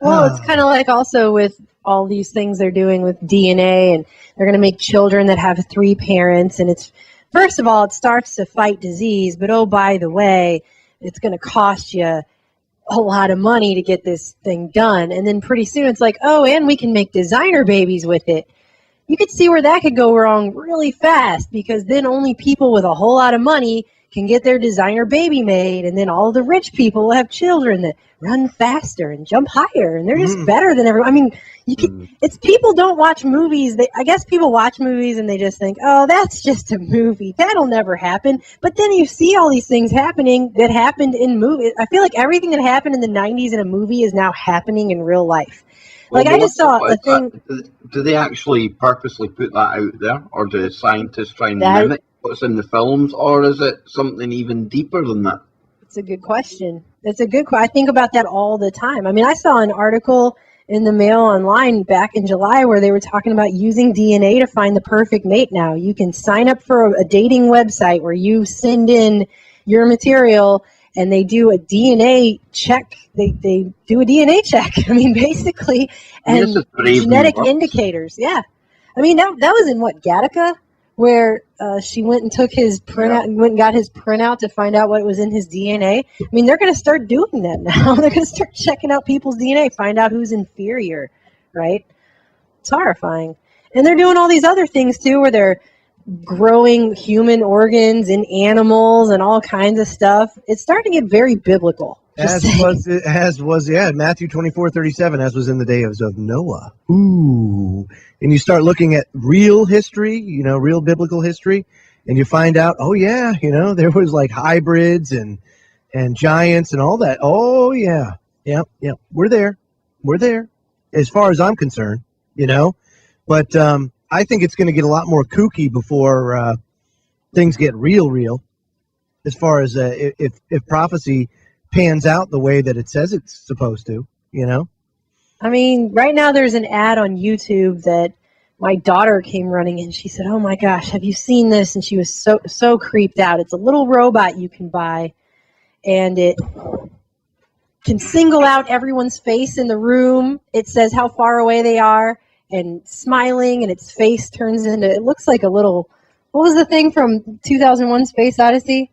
Well, it's kind of like also with all these things they're doing with DNA, and they're going to make children that have 3 parents. And it's, first of all, it starts to fight disease, but oh, by the way, it's going to cost you a lot of money to get this thing done. And then pretty soon it's like, oh, and we can make designer babies with it. You could see where that could go wrong really fast, because then only people with a whole lot of money can get their designer baby made, and then all the rich people will have children that run faster and jump higher, and they're just better than everyone. I mean, you can, it's people don't watch movies. I guess people watch movies and they just think, oh, that's just a movie. That'll never happen. But then you see all these things happening that happened in movies. I feel like everything that happened in the 90s in a movie is now happening in real life. Like, I just saw a thing. Do they actually purposely put that out there, or do scientists try and mimic what's in the films, or is it something even deeper than that? It's a good question. It's a good question. I think about that all the time. I mean, I saw an article in the Mail Online back in July where they were talking about using DNA to find the perfect mate now. You can sign up for a dating website where you send in your material and they do a DNA check. They do a DNA check. I mean, basically, and genetic indicators. Yeah. I mean, that was in what, Gattaca, where she went and took his printout, went and got his printout to find out what was in his DNA. I mean, they're going to start doing that now. They're going to start checking out people's DNA, find out who's inferior, right? It's horrifying. And they're doing all these other things too, where they're growing human organs in animals and all kinds of stuff. It's starting to get very biblical. As was Matthew 24:37, as was in the days of Noah. Ooh. And you start looking at real history, real biblical history, and you find out, oh yeah, there was like hybrids and giants and all that. Oh yeah. Yep. We're there. As far as I'm concerned, But I think it's going to get a lot more kooky before things get real. As far as if prophecy pans out the way that it says it's supposed to, I mean, right now there's an ad on YouTube that my daughter came running in. She said, "Oh my gosh, have you seen this?" And she was so creeped out. It's a little robot you can buy, and it can single out everyone's face in the room. It says how far away they are and smiling, and its face turns into, it looks like a little, what was the thing from 2001 Space Odyssey?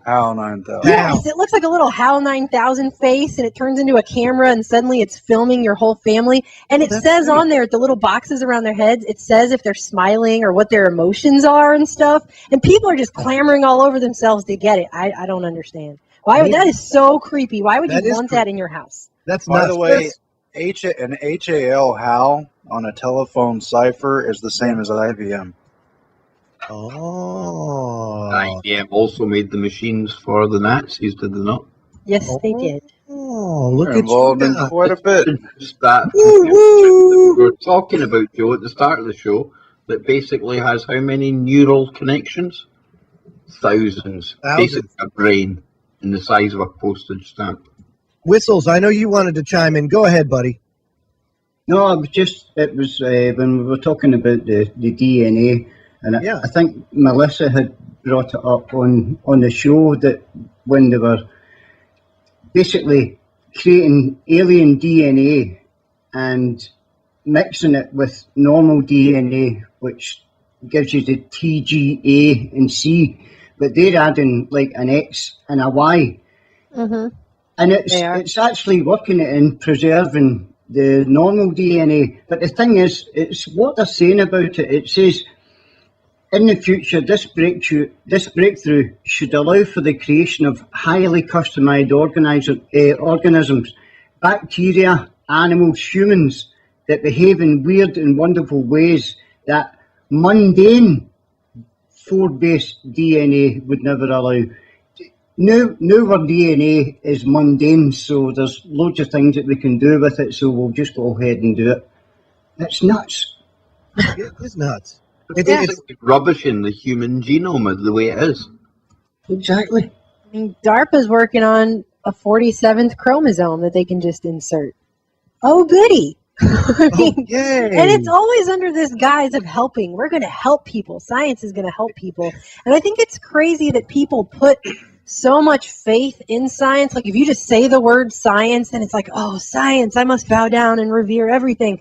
HAL 9000. Yes, it looks like a little HAL 9000 face, and it turns into a camera, and suddenly it's filming your whole family. And it says on there, the little boxes around their heads, it says if they're smiling or what their emotions are and stuff. And people are just clamoring all over themselves to get it. I don't understand. Why? That is so creepy. Why would you want that in your house? That's By the way, an HAL HAL on a telephone cipher is the same as IBM. Oh. IBM also made the machines for the Nazis, did they not? Yes, they did. Oh, look They're at involved you in now. quite a bit. That we were talking about, Joe, at the start of the show, that basically has how many neural connections? Thousands. Basically a brain in the size of a postage stamp. Whistles, I know you wanted to chime in. Go ahead, buddy. No, it was when we were talking about the DNA, and I think Melissa had brought it up on the show that when they were basically creating alien DNA and mixing it with normal DNA, which gives you the T, G, A, and C, but they're adding like an X and a Y. Mm-hmm. And it's actually working it in preserving the normal DNA. But the thing is, it's what they're saying about it. It says, in the future, this breakthrough should allow for the creation of highly customized organisms, bacteria, animals, humans, that behave in weird and wonderful ways that mundane 4-base DNA would never allow. Now our DNA is mundane, so there's loads of things that we can do with it, so we'll just go ahead and do it. It's nuts. It is nuts. It's rubbish in the human genome the way it is. Exactly. I mean, DARPA's working on a 47th chromosome that they can just insert. Oh, goody. I mean, and it's always under this guise of helping. We're going to help people. Science is going to help people. And I think it's crazy that people put so much faith in science. Like if you just say the word science, then it's like, oh, science, I must bow down and revere everything.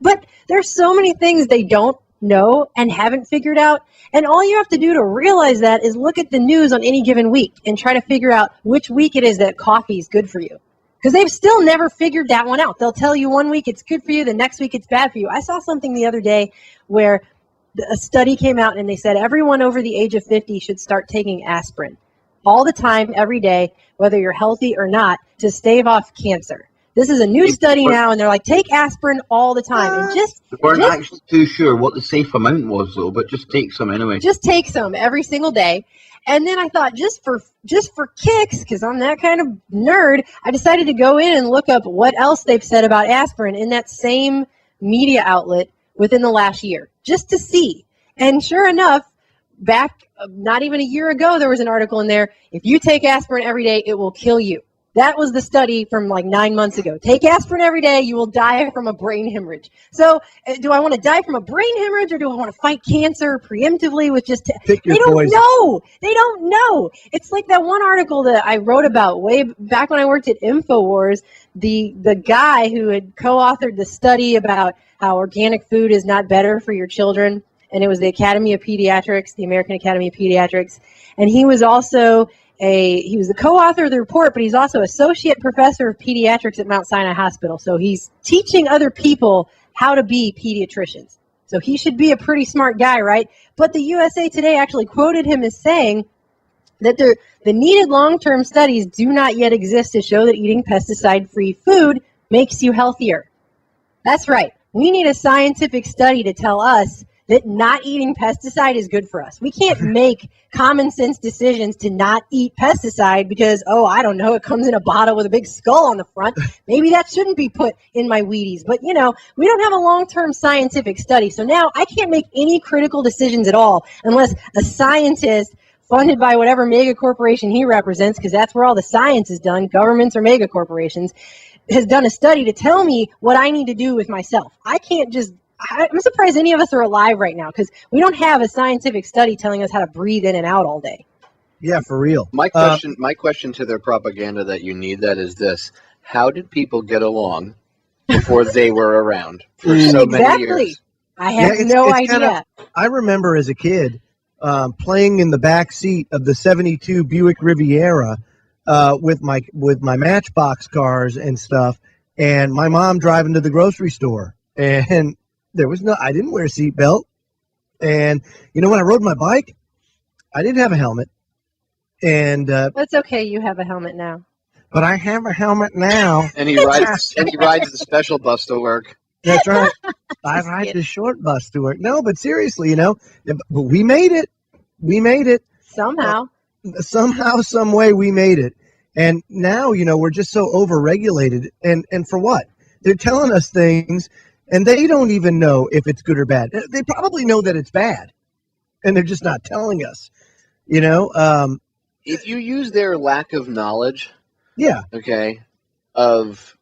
But there's so many things they don't know and haven't figured out. And all you have to do to realize that is look at the news on any given week and try to figure out which week it is that coffee is good for you. Because they've still never figured that one out. They'll tell you one week it's good for you, the next week it's bad for you. I saw something the other day where a study came out and they said everyone over the age of 50 should start taking aspirin all the time, every day, whether you're healthy or not, to stave off cancer. This is a new study now, and they're like, take aspirin all the time. And We weren't actually too sure what the safe amount was, though, but just take some anyway. Just take some every single day. And then I thought, just for kicks, because I'm that kind of nerd, I decided to go in and look up what else they've said about aspirin in that same media outlet within the last year, just to see. And sure enough, back not even a year ago, there was an article in there, if you take aspirin every day, it will kill you. That was the study from like 9 months ago. Take aspirin every day, you will die from a brain hemorrhage. So do I want to die from a brain hemorrhage, or do I want to fight cancer preemptively with just... They don't know. They don't know. It's like that one article that I wrote about way back when I worked at InfoWars, the guy who had co-authored the study about how organic food is not better for your children. And it was the Academy of Pediatrics, the American Academy of Pediatrics. And he was also... he was the co-author of the report, but he's also associate professor of pediatrics at Mount Sinai Hospital. So he's teaching other people how to be pediatricians. So he should be a pretty smart guy, right? But the USA Today actually quoted him as saying that the needed long-term studies do not yet exist to show that eating pesticide-free food makes you healthier. That's right. We need a scientific study to tell us that not eating pesticide is good for us. We can't make common sense decisions to not eat pesticide because, oh, I don't know, it comes in a bottle with a big skull on the front. Maybe that shouldn't be put in my Wheaties. But, you know, we don't have a long-term scientific study. So now I can't make any critical decisions at all unless a scientist funded by whatever mega corporation he represents, because that's where all the science is done, governments or mega corporations, has done a study to tell me what I need to do with myself. I can't just I'm surprised any of us are alive right now because we don't have a scientific study telling us how to breathe in and out all day. Yeah, for real. My question to their propaganda that you need that is this: how did people get along before they were around for so many years? I have no idea. I remember as a kid playing in the back seat of the '72 Buick Riviera with my Matchbox cars and stuff, and my mom driving to the grocery store, and I didn't wear a seatbelt, and when I rode my bike, I didn't have a helmet. And that's okay. You have a helmet now. But I have a helmet now. And he rides the special bus to work. That's right. I ride the short bus to work. No, but seriously, but we made it. We made it. Somehow. Somehow, some way we made it. And now, we're just so overregulated. And for what? They're telling us things, and they don't even know if it's good or bad. They probably know that it's bad, and they're just not telling us, If you use their lack of knowledge, of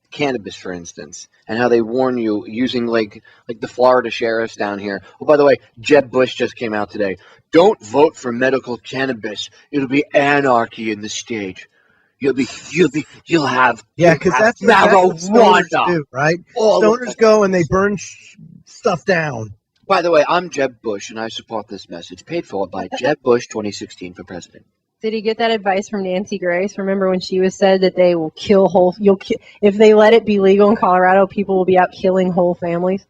cannabis, for instance, and how they warn you using like the Florida sheriffs down here. Oh, by the way, Jeb Bush just came out today. Don't vote for medical cannabis. It'll be anarchy in the state. You'll have because that's marijuana, what stoners do, right? Stoners go and they burn stuff down. By the way, I'm Jeb Bush, and I support this message. Paid for by Jeb Bush, 2016 for president. Did he get that advice from Nancy Grace? Remember when she was said that they will kill if they let it be legal in Colorado, people will be out killing whole families?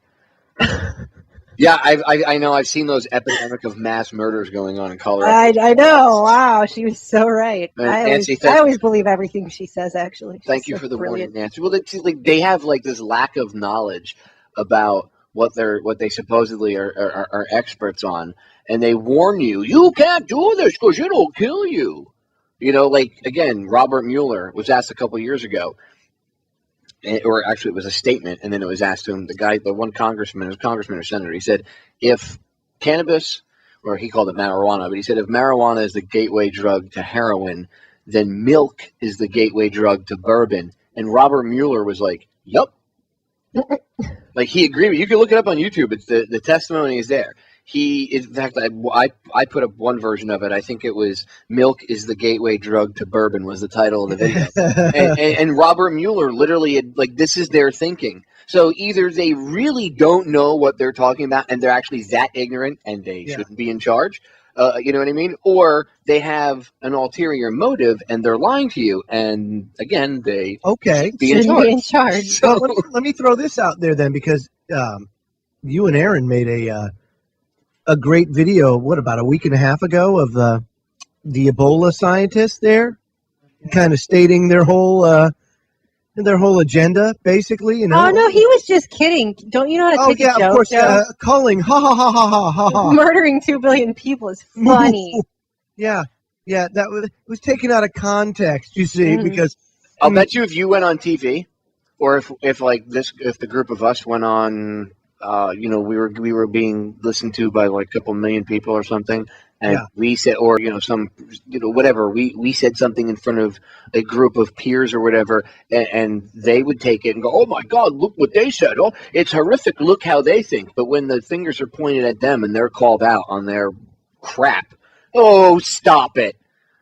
Yeah, I know. I've seen those epidemic of mass murders going on in Colorado. I know. Wow, she was so right. Nancy, I always believe everything she says, actually. Thank you for the warning, Nancy. Well, they have this lack of knowledge about what they supposedly are experts on, and they warn you can't do this because it'll kill you. Again, Robert Mueller was asked a couple years ago, or actually it was a statement, and then it was asked to him, the one congressman or senator, he said, if cannabis, or he called it marijuana, but he said if marijuana is the gateway drug to heroin, then milk is the gateway drug to bourbon. And Robert Mueller was like, yup. He agreed. You can look it up on YouTube. It's the testimony is there. In fact, I put up one version of it. I think it was "Milk is the Gateway Drug to Bourbon" was the title of the video. and Robert Mueller literally had, this is their thinking. So either they really don't know what they're talking about and they're actually that ignorant and they shouldn't be in charge. You know what I mean? Or they have an ulterior motive and they're lying to you. And again, they shouldn't be in charge. So let me throw this out there then, because you and Aaron made a great video, about a week and a half ago, of the Ebola scientists there, kind of stating their whole agenda, basically. Oh no, he was just kidding. Don't you know how to take a joke? Of course. Calling ha ha ha ha ha ha ha. Murdering 2 billion people is funny. Yeah, that was taken out of context. You see, because I'll bet you if you went on TV, or if the group of us went on. We were being listened to by a couple million people or something, and we said, or whatever, we said something in front of a group of peers or whatever, and they would take it and go, "Oh my God, look what they said! Oh, it's horrific! Look how they think." But when the fingers are pointed at them and they're called out on their crap, oh, stop it!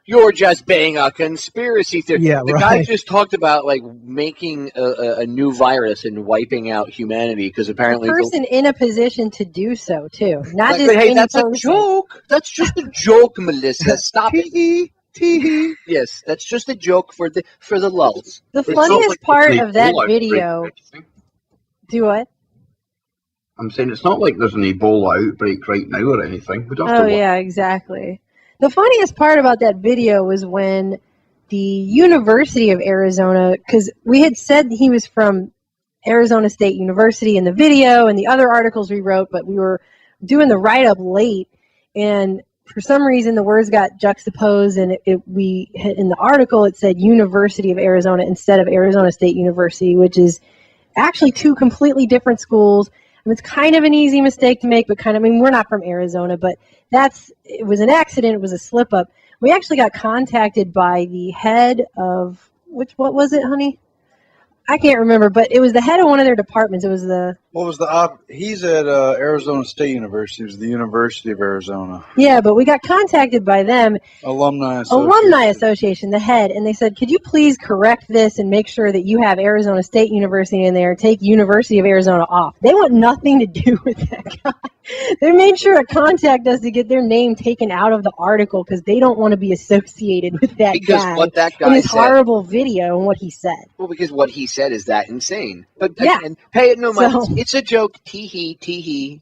You're just being a conspiracy theory. Yeah, the guy just talked about making a new virus and wiping out humanity because apparently the person in a position to do so too. Not just hey, that's a joke. That's just a joke, Melissa. Stop it. Yes, that's just a joke for the lulz. The funniest part of that video. Do what? I'm saying it's not like there's an Ebola outbreak right now or anything. Yeah, exactly. The funniest part about that video was when the University of Arizona, because we had said he was from Arizona State University in the video and the other articles we wrote, but we were doing the write-up late, and for some reason the words got juxtaposed, and in the article it said University of Arizona instead of Arizona State University, which is actually two completely different schools. It's kind of an easy mistake to make, but we're not from Arizona, but it was an accident. It was a slip up. We actually got contacted by the head of what was it, honey? I can't remember, but it was the head of one of their departments. It was the... What was the he's at Arizona State University. It was the University of Arizona. Yeah, but we got contacted by them. Alumni Association, the head, and they said, could you please correct this and make sure that you have Arizona State University in there, take University of Arizona off. They want nothing to do with that guy. They made sure to contact us to get their name taken out of the article because they don't want to be associated with that guy. What that guy and his said, horrible video and what he said. Well, because what he said is that insane. But yeah. Again, pay it no mind. It's a joke. Tee hee.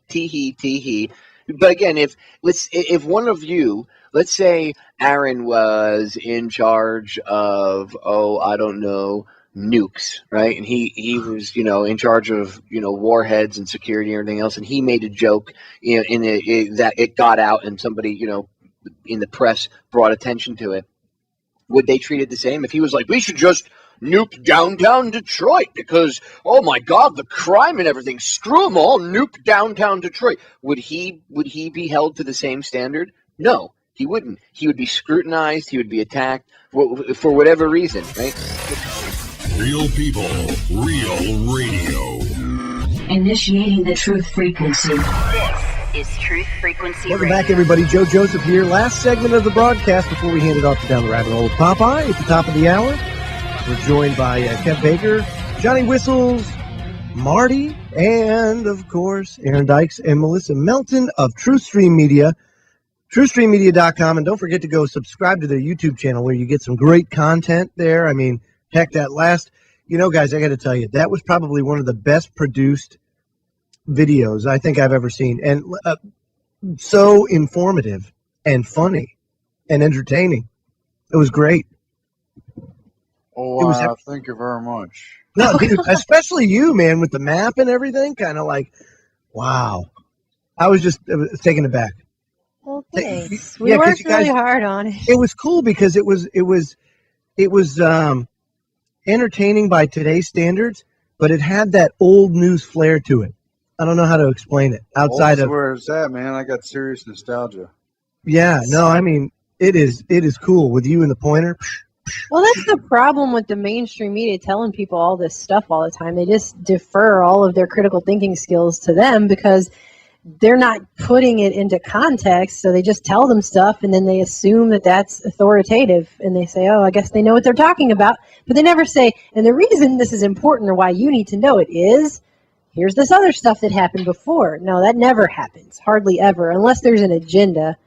But again, if one of you, let's say Aaron was in charge of, I don't know, nukes, right? And he was, in charge of, warheads and security and everything else. And he made a joke, that it got out and somebody, in the press brought attention to it. Would they treat it the same? If he was like, we should just nuke downtown Detroit because, oh my God, the crime and everything, screw them all, nuke downtown Detroit. Would he be held to the same standard? No, he wouldn't. He would be scrutinized. He would be attacked for whatever reason, right? Real people, real radio. Initiating the truth frequency. This is Truth Frequency Welcome Radio. back, everybody. Joe Joseph here. Last segment of the broadcast before we hand it off to Down the Rabbit Hole with Popeye at the top of the hour. We're joined by Kev Baker, Johnny Whistles, Marty, and, of course, Aaron Dykes and Melissa Melton of TruthStream Media, TruthStreamMedia.com. And don't forget to go subscribe to their YouTube channel where you get some great content there. I mean, heck, that last, guys, I got to tell you, that was probably one of the best produced videos I think I've ever seen. And so informative and funny and entertaining. It was great. Oh, thank you very much. No, dude, especially you, man, with the map and everything, kind of like, wow. I was taken aback. Well, thanks. We worked really hard on it. It was cool because it was entertaining by today's standards, but it had that old news flair to it. I don't know how to explain it outside of where it's at, man. I got serious nostalgia. Yeah, no, I mean it is cool with you and the pointer. Well, that's the problem with the mainstream media telling people all this stuff all the time. They just defer all of their critical thinking skills to them because they're not putting it into context. So they just tell them stuff and then they assume that that's authoritative. And they say, oh, I guess they know what they're talking about. But they never say, and the reason this is important or why you need to know it is, here's this other stuff that happened before. No, that never happens. Hardly ever. Unless there's an agenda,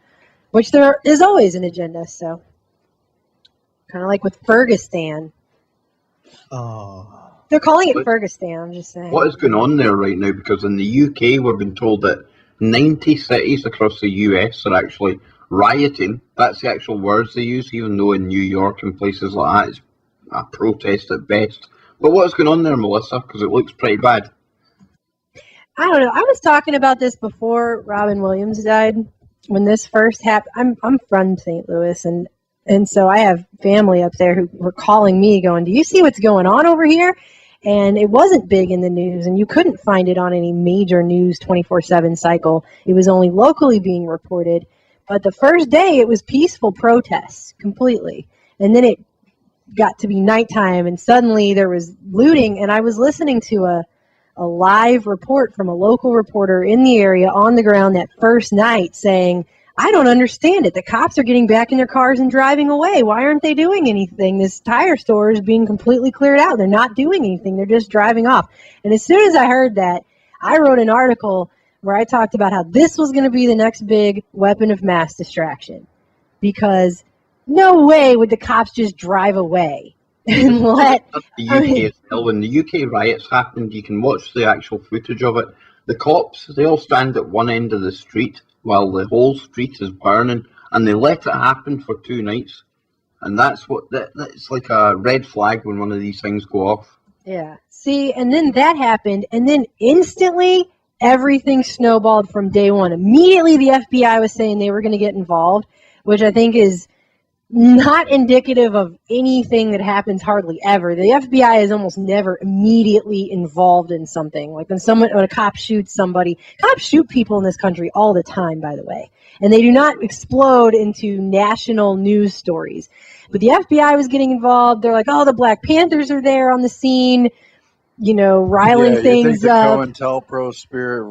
which there is always an agenda. So kind of like with Ferguson. Oh. They're calling it Ferguson, I'm just saying. What is going on there right now? Because in the UK, we've been told that 90 cities across the US are actually rioting. That's the actual words they use, even though in New York and places like that, it's a protest at best. But what is going on there, Melissa? Because it looks pretty bad. I don't know. I was talking about this before Robin Williams died. When this first happened, I'm from St. Louis, and so I have family up there who were calling me going, do you see what's going on over here? And it wasn't big in the news, and you couldn't find it on any major news 24/7 cycle. It was only locally being reported. But the first day, it was peaceful protests completely. And then it got to be nighttime, and suddenly there was looting, and I was listening to a live report from a local reporter in the area on the ground that first night saying, I don't understand it. The cops are getting back in their cars and driving away. Why aren't they doing anything? This tire store is being completely cleared out. They're not doing anything. They're just driving off. And as soon as I heard that, I wrote an article where I talked about how this was going to be the next big weapon of mass distraction. Because no way would the cops just drive away and let... The UK as well. When the UK riots happened, you can watch the actual footage of it. The cops, they all stand at one end of the street while the whole street is burning, and they let it happen for 2 nights. And that's like a red flag when one of these things go off. Yeah. See, and then that happened, and then instantly everything snowballed from day one. Immediately the FBI was saying they were going to get involved, which I think is not indicative of anything that happens hardly ever. The FBI is almost never immediately involved in something. Like when a cop shoots somebody, cops shoot people in this country all the time, by the way, and they do not explode into national news stories. But the FBI was getting involved. They're like, oh, the Black Panthers are there on the scene, riling things the up. COINTELPRO spirit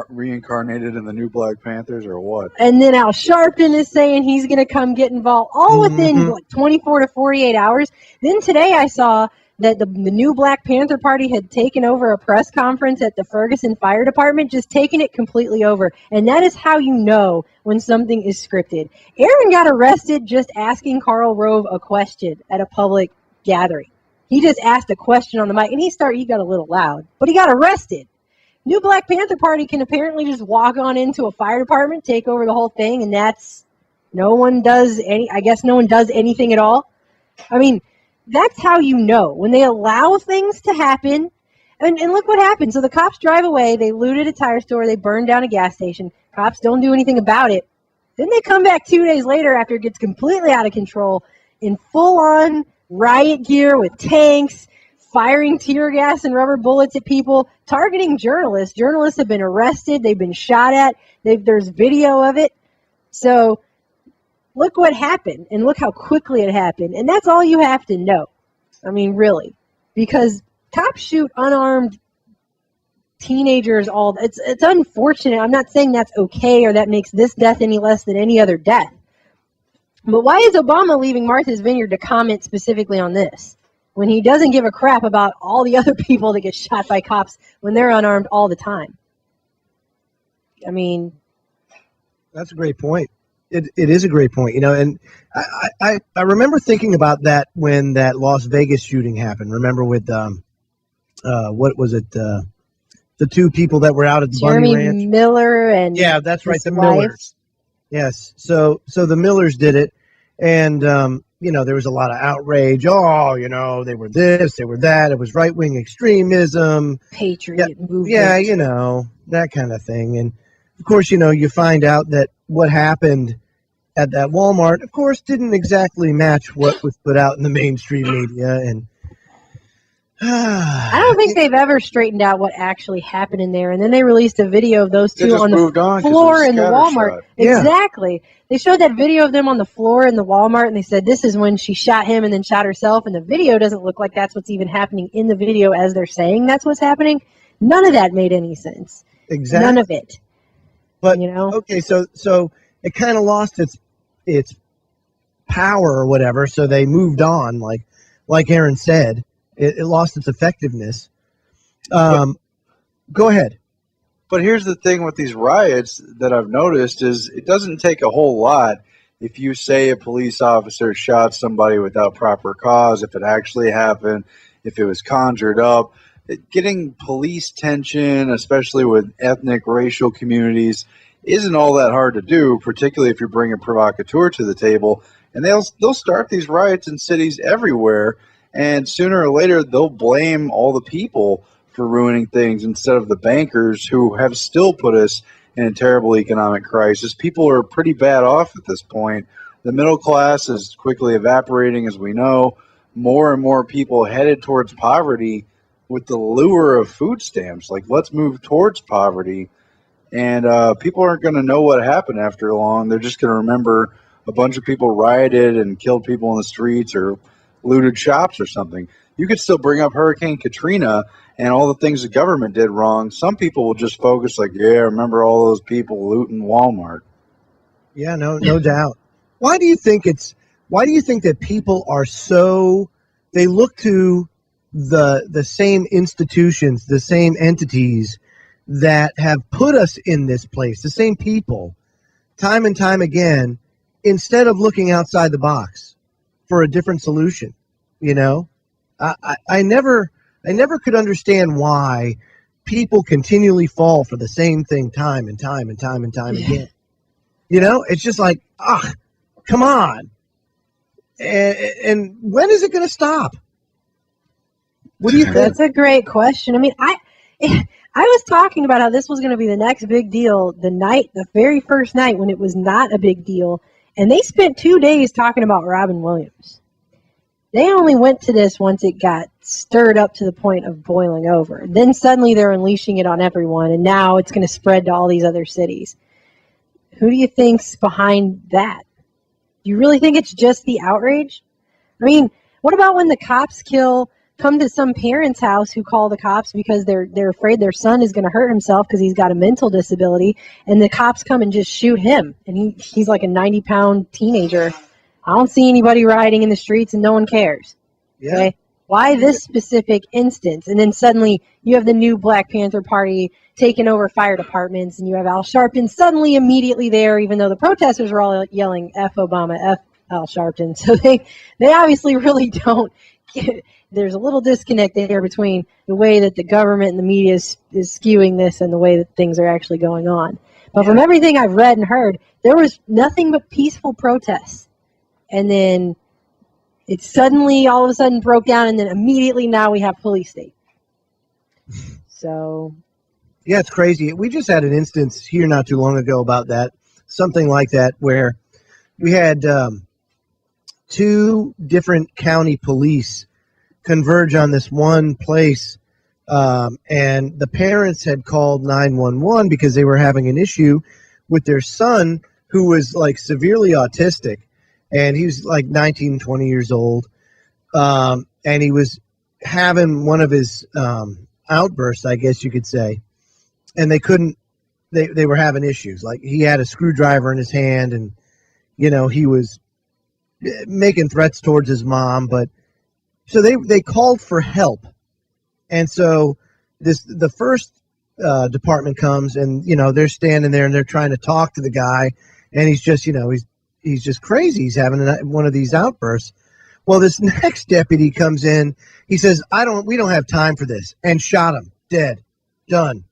reincarnated in the new Black Panthers, or what? And then Al Sharpton is saying he's going to come get involved, all within 24 to 48 hours. Then today I saw that the new Black Panther Party had taken over a press conference at the Ferguson Fire Department, just taking it completely over. And that is how you know when something is scripted. Aaron got arrested just asking Karl Rove a question at a public gathering. He just asked a question on the mic, and he got a little loud, but he got arrested. New Black Panther Party can apparently just walk on into a fire department, take over the whole thing, and no one does anything at all. I mean, that's how you know. When they allow things to happen, and look what happened. So the cops drive away, they looted a tire store, they burned down a gas station. Cops don't do anything about it. Then they come back 2 days later after it gets completely out of control in full-on riot gear with tanks, firing tear gas and rubber bullets at people, targeting journalists. Journalists have been arrested. They've been shot at. There's video of it. So look what happened, and look how quickly it happened. And that's all you have to know. I mean, really. Because cops shoot unarmed teenagers it's unfortunate. I'm not saying that's okay or that makes this death any less than any other death. But why is Obama leaving Martha's Vineyard to comment specifically on this when he doesn't give a crap about all the other people that get shot by cops when they're unarmed all the time? I mean, that's a great point. It is a great point, and I remember thinking about that when that Las Vegas shooting happened. Remember with what was it? The two people that were out at the Bunny Ranch. Jeremy Miller and that's right, the wife. Millers. Yes, so the Millers did it, and there was a lot of outrage. Oh, they were this, they were that. It was right-wing extremism, patriot movement. Yeah, that kind of thing. And of course, you find out that what happened at that Walmart, of course, didn't exactly match what was put out in the mainstream media. And I don't think they've ever straightened out what actually happened in there. And then they released a video of those two on the floor in the Walmart. Yeah. Exactly. They showed that video of them on the floor in the Walmart, and they said this is when she shot him and then shot herself. And the video doesn't look like that's what's even happening in the video as they're saying that's what's happening. None of that made any sense. Exactly. None of it. But okay, so it kind of lost its power or whatever. So they moved on, like Aaron said. It lost its effectiveness. Go ahead. But here's the thing with these riots that I've noticed is it doesn't take a whole lot if you say a police officer shot somebody without proper cause, if it actually happened, if it was conjured up. Getting police tension, especially with ethnic, racial communities, isn't all that hard to do, particularly if you bring a provocateur to the table. And they'll start these riots in cities everywhere. And sooner or later, they'll blame all the people for ruining things instead of the bankers who have still put us in a terrible economic crisis. People are pretty bad off at this point. The middle class is quickly evaporating, as we know. More and more people headed towards poverty with the lure of food stamps. Like, let's move towards poverty. And people aren't going to know what happened after long. They're just going to remember a bunch of people rioted and killed people in the streets or looted shops or something. You could still bring up Hurricane Katrina and all the things the government did wrong. Some people will just focus remember all those people looting Walmart. Yeah, no doubt. Why do you think that people are they look to the same institutions, the same entities that have put us in this place, the same people, time and time again, instead of looking outside the box for a different solution? I never could understand why people continually fall for the same thing time and time again. It's just like, come on. And when is it going to stop? What do you think? That's a great question. I mean, I was talking about how this was going to be the next big deal the very first night when it was not a big deal. And they spent 2 days talking about Robin Williams. They only went to this once it got stirred up to the point of boiling over. Then suddenly they're unleashing it on everyone, and now it's going to spread to all these other cities. Who do you think's behind that? Do you really think it's just the outrage? I mean, what about when the cops come to some parent's house who call the cops because they're afraid their son is going to hurt himself because he's got a mental disability, and the cops come and just shoot him, and he's like a 90-pound teenager. I don't see anybody rioting in the streets, and no one cares. Yeah. Okay? Why this specific instance? And then suddenly you have the new Black Panther Party taking over fire departments, and you have Al Sharpton suddenly immediately there, even though the protesters were all yelling F Obama, F Al Sharpton. So they obviously really don't get, there's a little disconnect there between the way that the government and the media is skewing this and the way that things are actually going on. But from everything I've read and heard, there was nothing but peaceful protests. And then it suddenly all of a sudden broke down, and then immediately now we have police state. So yeah, it's crazy. We just had an instance here not too long ago about that, something like that, where we had 2 different county police converge on this one place, and the parents had called 911 because they were having an issue with their son, who was like severely autistic, and he was like 19, 20 years old, and he was having one of his outbursts, I guess you could say, and they were having issues. Like, he had a screwdriver in his hand, and he was making threats towards his mom. But so they called for help, and so the first department comes, and they're standing there and they're trying to talk to the guy, and he's just he's just crazy. He's having one of these outbursts. Well, this next deputy comes in. He says, we don't have time for this, and shot him dead. Done.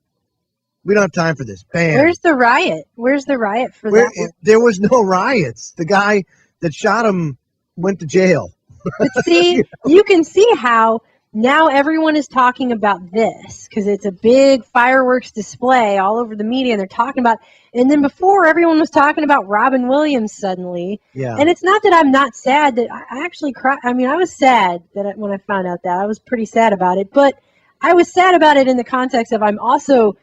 We don't have time for this. Bam. Where's the riot? Where's the riot for that one? There was no riots. The guy that shot him went to jail. But see, you can see how now everyone is talking about this because it's a big fireworks display all over the media, and they're talking about. And then before, everyone was talking about Robin Williams suddenly. Yeah. And it's not that I'm not sad that I actually cried. I mean, I was sad when I found out that. I was pretty sad about it, but I was sad about it in the context of I've also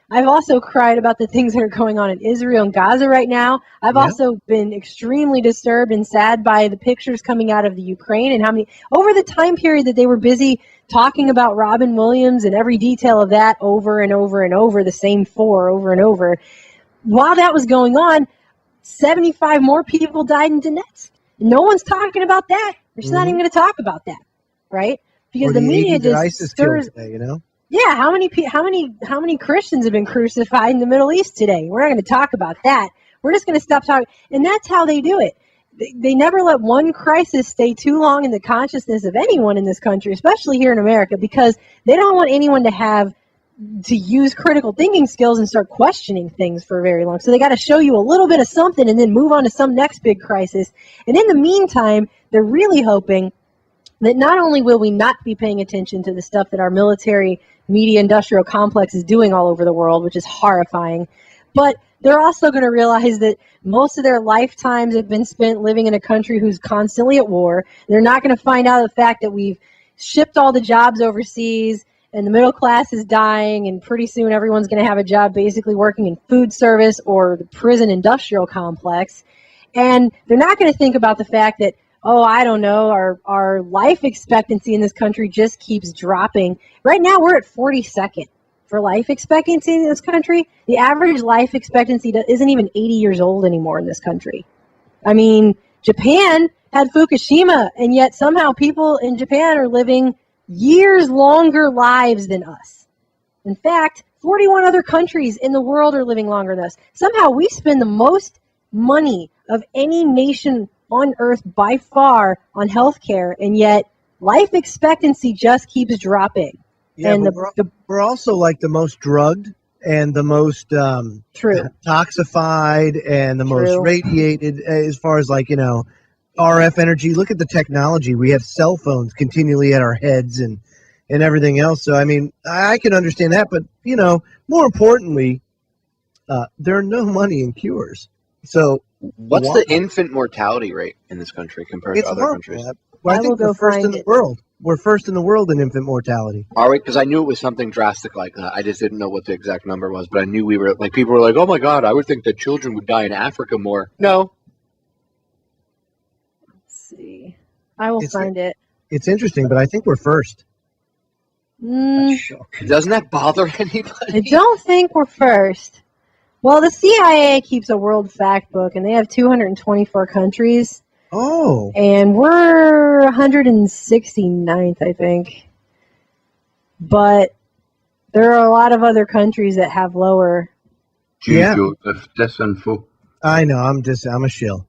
cried about the things that are going on in Israel and Gaza right now. I've also been extremely disturbed and sad by the pictures coming out of the Ukraine and how many over the time period that they were busy talking about Robin Williams and every detail of that over and over and over, the same 4 over and over. While that was going on, 75 more people died in Donetsk. No one's talking about that. We're just not even going to talk about that, right? Because the media just stirs. Today, Yeah, how many Christians have been crucified in the Middle East today? We're not going to talk about that. We're just going to stop talking, and that's how they do it. They never let one crisis stay too long in the consciousness of anyone in this country, especially here in America, because they don't want anyone to use critical thinking skills and start questioning things for very long. So they got to show you a little bit of something and then move on to some next big crisis. And in the meantime, they're really hoping that not only will we not be paying attention to the stuff that our military media industrial complex is doing all over the world, which is horrifying, but they're also going to realize that most of their lifetimes have been spent living in a country who's constantly at war. They're not going to find out the fact that we've shipped all the jobs overseas and the middle class is dying, and pretty soon everyone's going to have a job basically working in food service or the prison industrial complex. And they're not going to think about the fact that, oh, I don't know, our life expectancy in this country just keeps dropping. Right now we're at 42nd for life expectancy in this country. The average life expectancy isn't even 80 years old anymore in this country. I mean, Japan had Fukushima, and yet somehow people in Japan are living years longer lives than us. In fact, 41 other countries in the world are living longer than us. Somehow we spend the most money of any nation on earth by far on healthcare, and yet life expectancy just keeps dropping. Yeah, and we're also like the most drugged and the most toxified and the most radiated as far as RF energy. Look at the technology. We have cell phones continually at our heads and everything else. So, I mean, I can understand that. But, more importantly, there are no money in cures. So What's the infant mortality rate in this country compared to other countries? Well, I think we're first in the world. We're first in the world in infant mortality. Are we? Because I knew it was something drastic like that. I just didn't know what the exact number was, but I knew we were like, people were like, "Oh my God, I would think that children would die in Africa more." No. Let's see. I will find it. It's interesting, but I think we're first. Doesn't that bother anybody? I don't think we're first. Well, the CIA keeps a world fact book, and they have 224 countries. Oh. And we're 169th, I think. But there are a lot of other countries that have lower. Joseph, disinfo. I know. I'm a shill.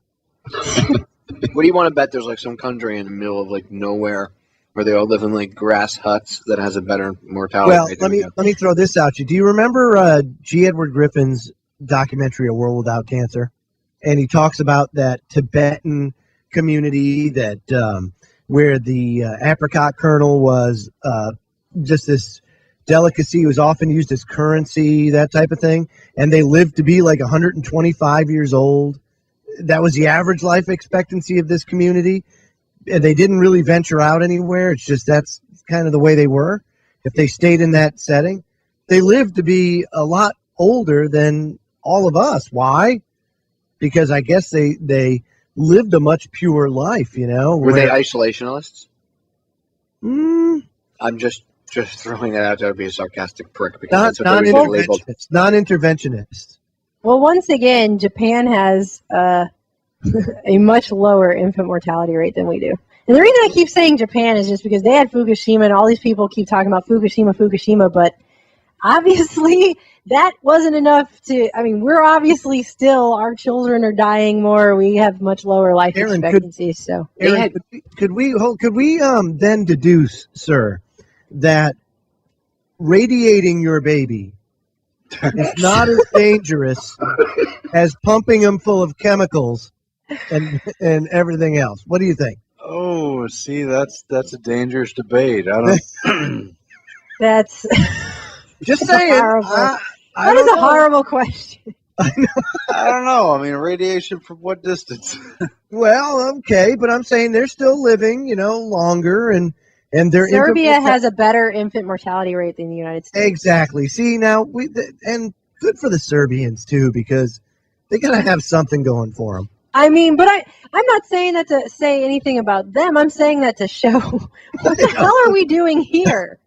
What do you want to bet? There's like some country in the middle of like nowhere where they all live in like grass huts that has a better mortality Well, rate. let me throw this out to you. Do you remember G. Edward Griffin's documentary, A World Without Cancer? And he talks about that Tibetan community that where the apricot kernel was just this delicacy. It was often used as currency, that type of thing. And they lived to be like 125 years old. That was the average life expectancy of this community. And they didn't really venture out anywhere. It's just that's kind of the way they were. If they stayed in that setting, they lived to be a lot older than all of us. Why? Because I guess they lived a much pure life, you know. Were they isolationists? I'm just throwing that out there to be a sarcastic prick because that's what they're labeled. Non-interventionists. Well, once again, Japan has a much lower infant mortality rate than we do. And the reason I keep saying Japan is just because they had Fukushima, and all these people keep talking about Fukushima, but obviously that wasn't enough to, I mean, we're obviously still, our children are dying more. We have much lower life expectancies. So Aaron, could we then deduce, sir, that radiating your baby is not as dangerous as pumping them full of chemicals and everything else? What do you think? Oh, see, that's a dangerous debate. I don't. That's just saying. That is a horrible question. I don't know. I mean, radiation from what distance? Well, okay, but I'm saying they're still living, longer, and they're Serbia has a better infant mortality rate than the United States. Exactly. See, now and good for the Serbians too, because they gotta have something going for them. I mean, but I'm not saying that to say anything about them. I'm saying that to show what the hell are we doing here?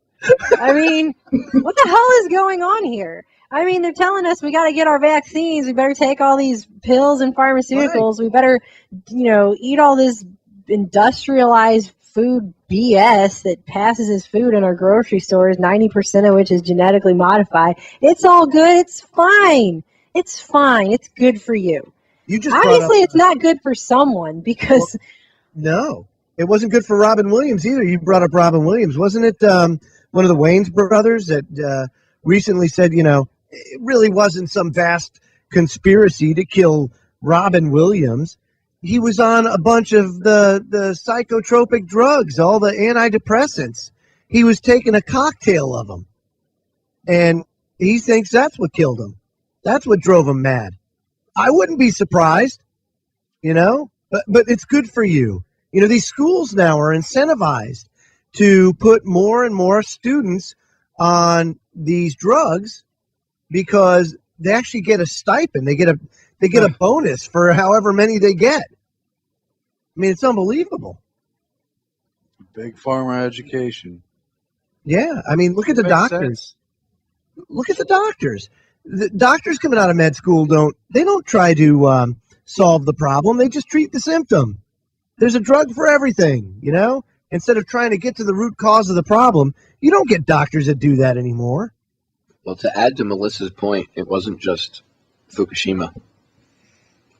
I mean, what the hell is going on here? I mean, they're telling us we got to get our vaccines. We better take all these pills and pharmaceuticals. Right. We better, eat all this industrialized food BS that passes as food in our grocery stores, 90% of which is genetically modified. It's all good. It's fine. It's fine. It's good for you. Obviously, it's not good for someone because... No, it wasn't good for Robin Williams either. You brought up Robin Williams. Wasn't it one of the Wayans brothers that recently said, it really wasn't some vast conspiracy to kill Robin Williams. He was on a bunch of the psychotropic drugs, all the antidepressants. He was taking a cocktail of them. And he thinks that's what killed him. That's what drove him mad. I wouldn't be surprised, but it's good for you. These schools now are incentivized to put more and more students on these drugs because they actually get a stipend. They get a bonus for however many they get. I mean, it's unbelievable. Big pharma education. Yeah, I mean, look at the doctors. Sense. Look at the doctors. The doctors coming out of med school don't try to solve the problem. They just treat the symptom. There's a drug for everything, Instead of trying to get to the root cause of the problem, you don't get doctors that do that anymore. Well, to add to Melissa's point, it wasn't just Fukushima.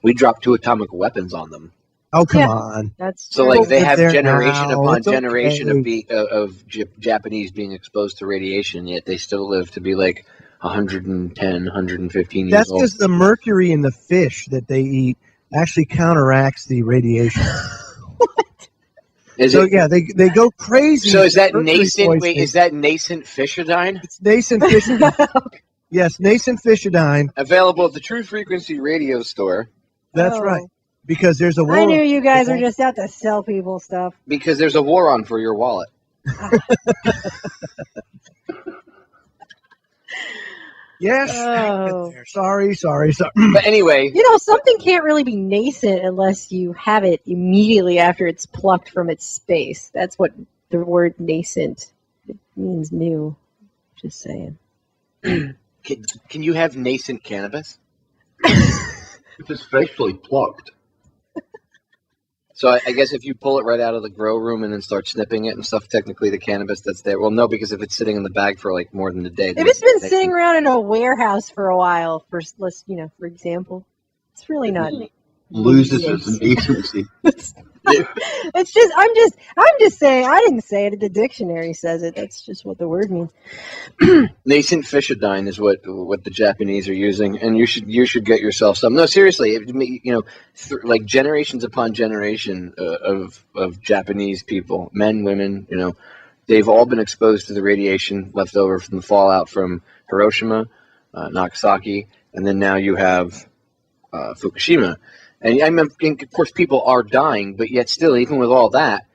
We dropped 2 atomic weapons on them. Oh, come on. So, like, they have generation upon generation of Japanese being exposed to radiation, yet they still live to be, like, 110, 115 years That's old. because the mercury in the fish that they eat actually counteracts the radiation. They go crazy. So is that nascent? Wait, is that nascent fishadine? It's nascent fishadine. Yes, nascent fishadine. Available at the True Frequency Radio Store. That's Oh. right. Because there's a war. I knew you guys were just out to sell people stuff. Because there's a war on for your wallet. Yes. Oh. Sorry. But anyway, You know, something can't really be nascent unless you have it immediately after it's plucked from its space. That's what the word nascent, it means new. Just saying. can you have nascent cannabis? If it's freshly plucked. So I guess if you pull it right out of the grow room and then start snipping it and stuff, technically the cannabis that's there. Well, no, because if it's sitting in the bag for like more than a day. If it's been sitting around in a warehouse for a while, for example, it's really not. Loses its decency. It's just I'm just saying. I didn't say it. The dictionary says it. That's just what the word means. Nascent fishadine is what the Japanese are using, and you should get yourself some. No, seriously, like generations upon generation of Japanese people, men, women, they've all been exposed to the radiation left over from the fallout from Hiroshima, Nagasaki, and then now you have Fukushima. And I mean, of course, people are dying, but yet still, even with all that,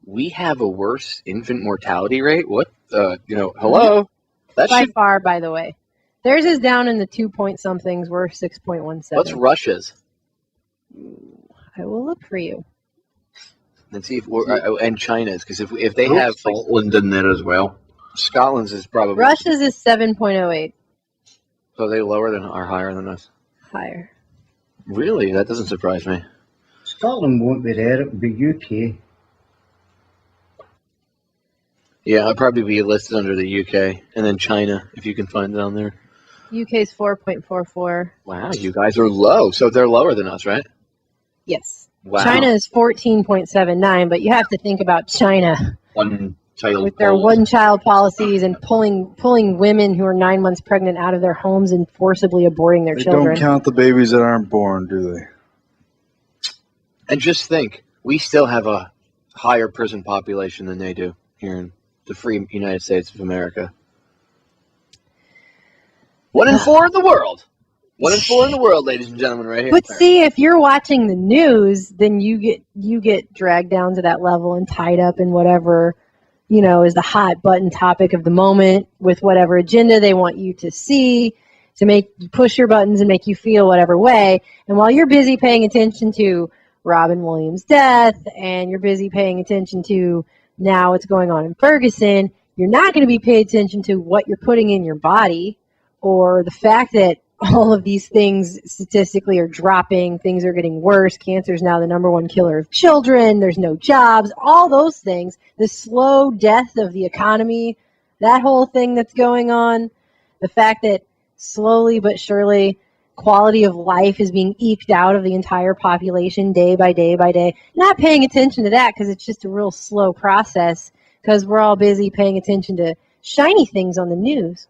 we have a worse infant mortality rate. What, hello? That By should. far, by the way. Theirs is down in the 2-point-somethings. We're 6.17. What's Russia's? I will look for you. And see if and China's, because if they have Scotland in there as well. Scotland's is probably Russia's is 7.08. So are they lower than or higher than us? Higher. Really? That doesn't surprise me. Scotland won't be there, it'll be UK. Yeah, I'd probably be listed under the UK and then China, if you can find it on there. UK's 4.44. Wow, you guys are low. So they're lower than us, right? Yes. Wow. China is 14.79, but you have to think about China One child with their one-child policies and pulling women who are 9 months pregnant out of their homes and forcibly aborting their They children. don't count the babies that aren't born, do they? And just think, we still have a higher prison population than they do here in the free United States of America. 1 in 4 in the world. 1 in 4 in the world, ladies and gentlemen, right here. But see, if you're watching the news, then you get dragged down to that level and tied up in whatever, is the hot button topic of the moment with whatever agenda they want you to see to make you push your buttons and make you feel whatever way. And while you're busy paying attention to Robin Williams' death and you're busy paying attention to now what's going on in Ferguson, you're not going to be paying attention to what you're putting in your body or the fact that all of these things statistically are dropping, things are getting worse, cancer is now the #1 killer of children, there's no jobs, all those things, the slow death of the economy, that whole thing that's going on, the fact that slowly but surely quality of life is being eked out of the entire population day by day by day. Not paying attention to that because it's just a real slow process because we're all busy paying attention to shiny things on the news.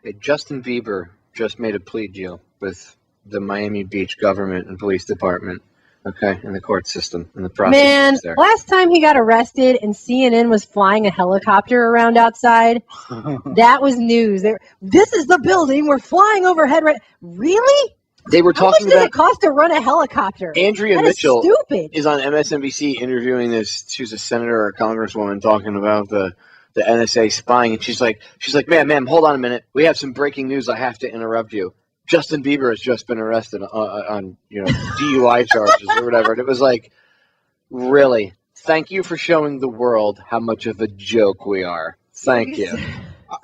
Okay, Justin Bieber just made a plea deal with the Miami Beach government and police department, okay, and the court system and the process. Man, there. last time he got arrested and CNN was flying a helicopter around outside, that was news. This is the building, we're flying overhead. Really? They were How much talking does about it cost to run a helicopter? Andrea That is Mitchell stupid. is on MSNBC interviewing this. She's a senator or a congresswoman talking about the NSA spying, and she's like, ma'am, hold on a minute. We have some breaking news. I have to interrupt you. Justin Bieber has just been arrested on DUI charges or whatever. And it was like, really? Thank you for showing the world how much of a joke we are. Thank you.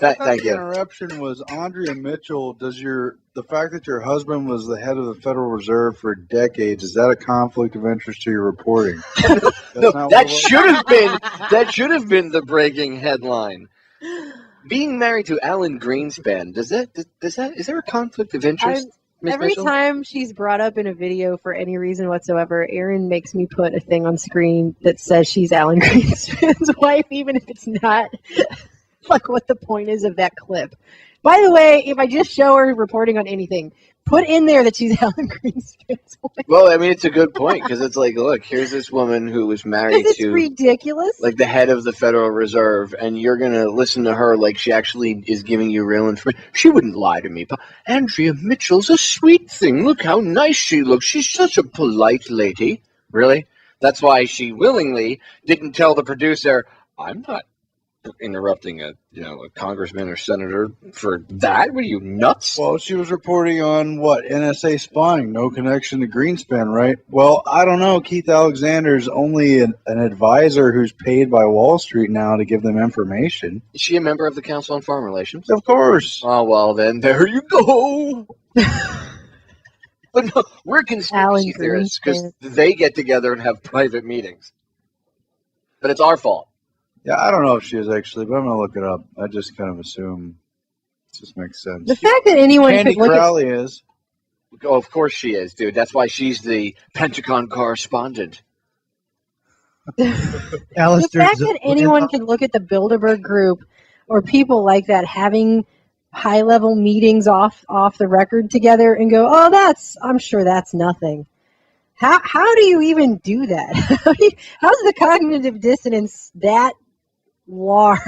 Thank The you. interruption was Andrea Mitchell. The fact that your husband was the head of the Federal Reserve for decades, is that a conflict of interest to your reporting? No, that should have been the breaking headline. Being married to Alan Greenspan, is there a conflict of interest? Ms. Every Mitchell? time she's brought up in a video for any reason whatsoever, Aaron makes me put a thing on screen that says she's Alan Greenspan's wife, even if it's not. like what the point is of that clip. By the way, if I just show her reporting on anything, put in there that she's Alan Greenspan's wife. Well, I mean, it's a good point because it's like, look, here's this woman who was married It's to ridiculous. like the head of the Federal Reserve, and you're gonna listen to her like she actually is giving you real information. She wouldn't lie to me. But Andrea Mitchell's a sweet thing. Look how nice she looks. She's such a polite lady. Really? That's why she willingly didn't tell the producer, I'm not interrupting a congressman or senator for that. What are you, nuts? Well, she was reporting on what? NSA spying, no connection to Greenspan, right? Well, I don't know. Keith Alexander's only an advisor who's paid by Wall Street now to give them information. Is she a member of the Council on Foreign Relations? Of course. Oh, well, then there you go. But no, we're conspiracy theorists because they get together and have private meetings. But it's our fault. Yeah, I don't know if she is actually, but I'm going to look it up. I just kind of assume it just makes sense. The fact that anyone Candy could look Crowley is. Oh, of course she is, dude. That's why she's the Pentagon correspondent. the fact that anyone can look at the Bilderberg group or people like that having high-level meetings off the record together and go, oh, I'm sure that's nothing. How do you even do that? How's the cognitive dissonance that large?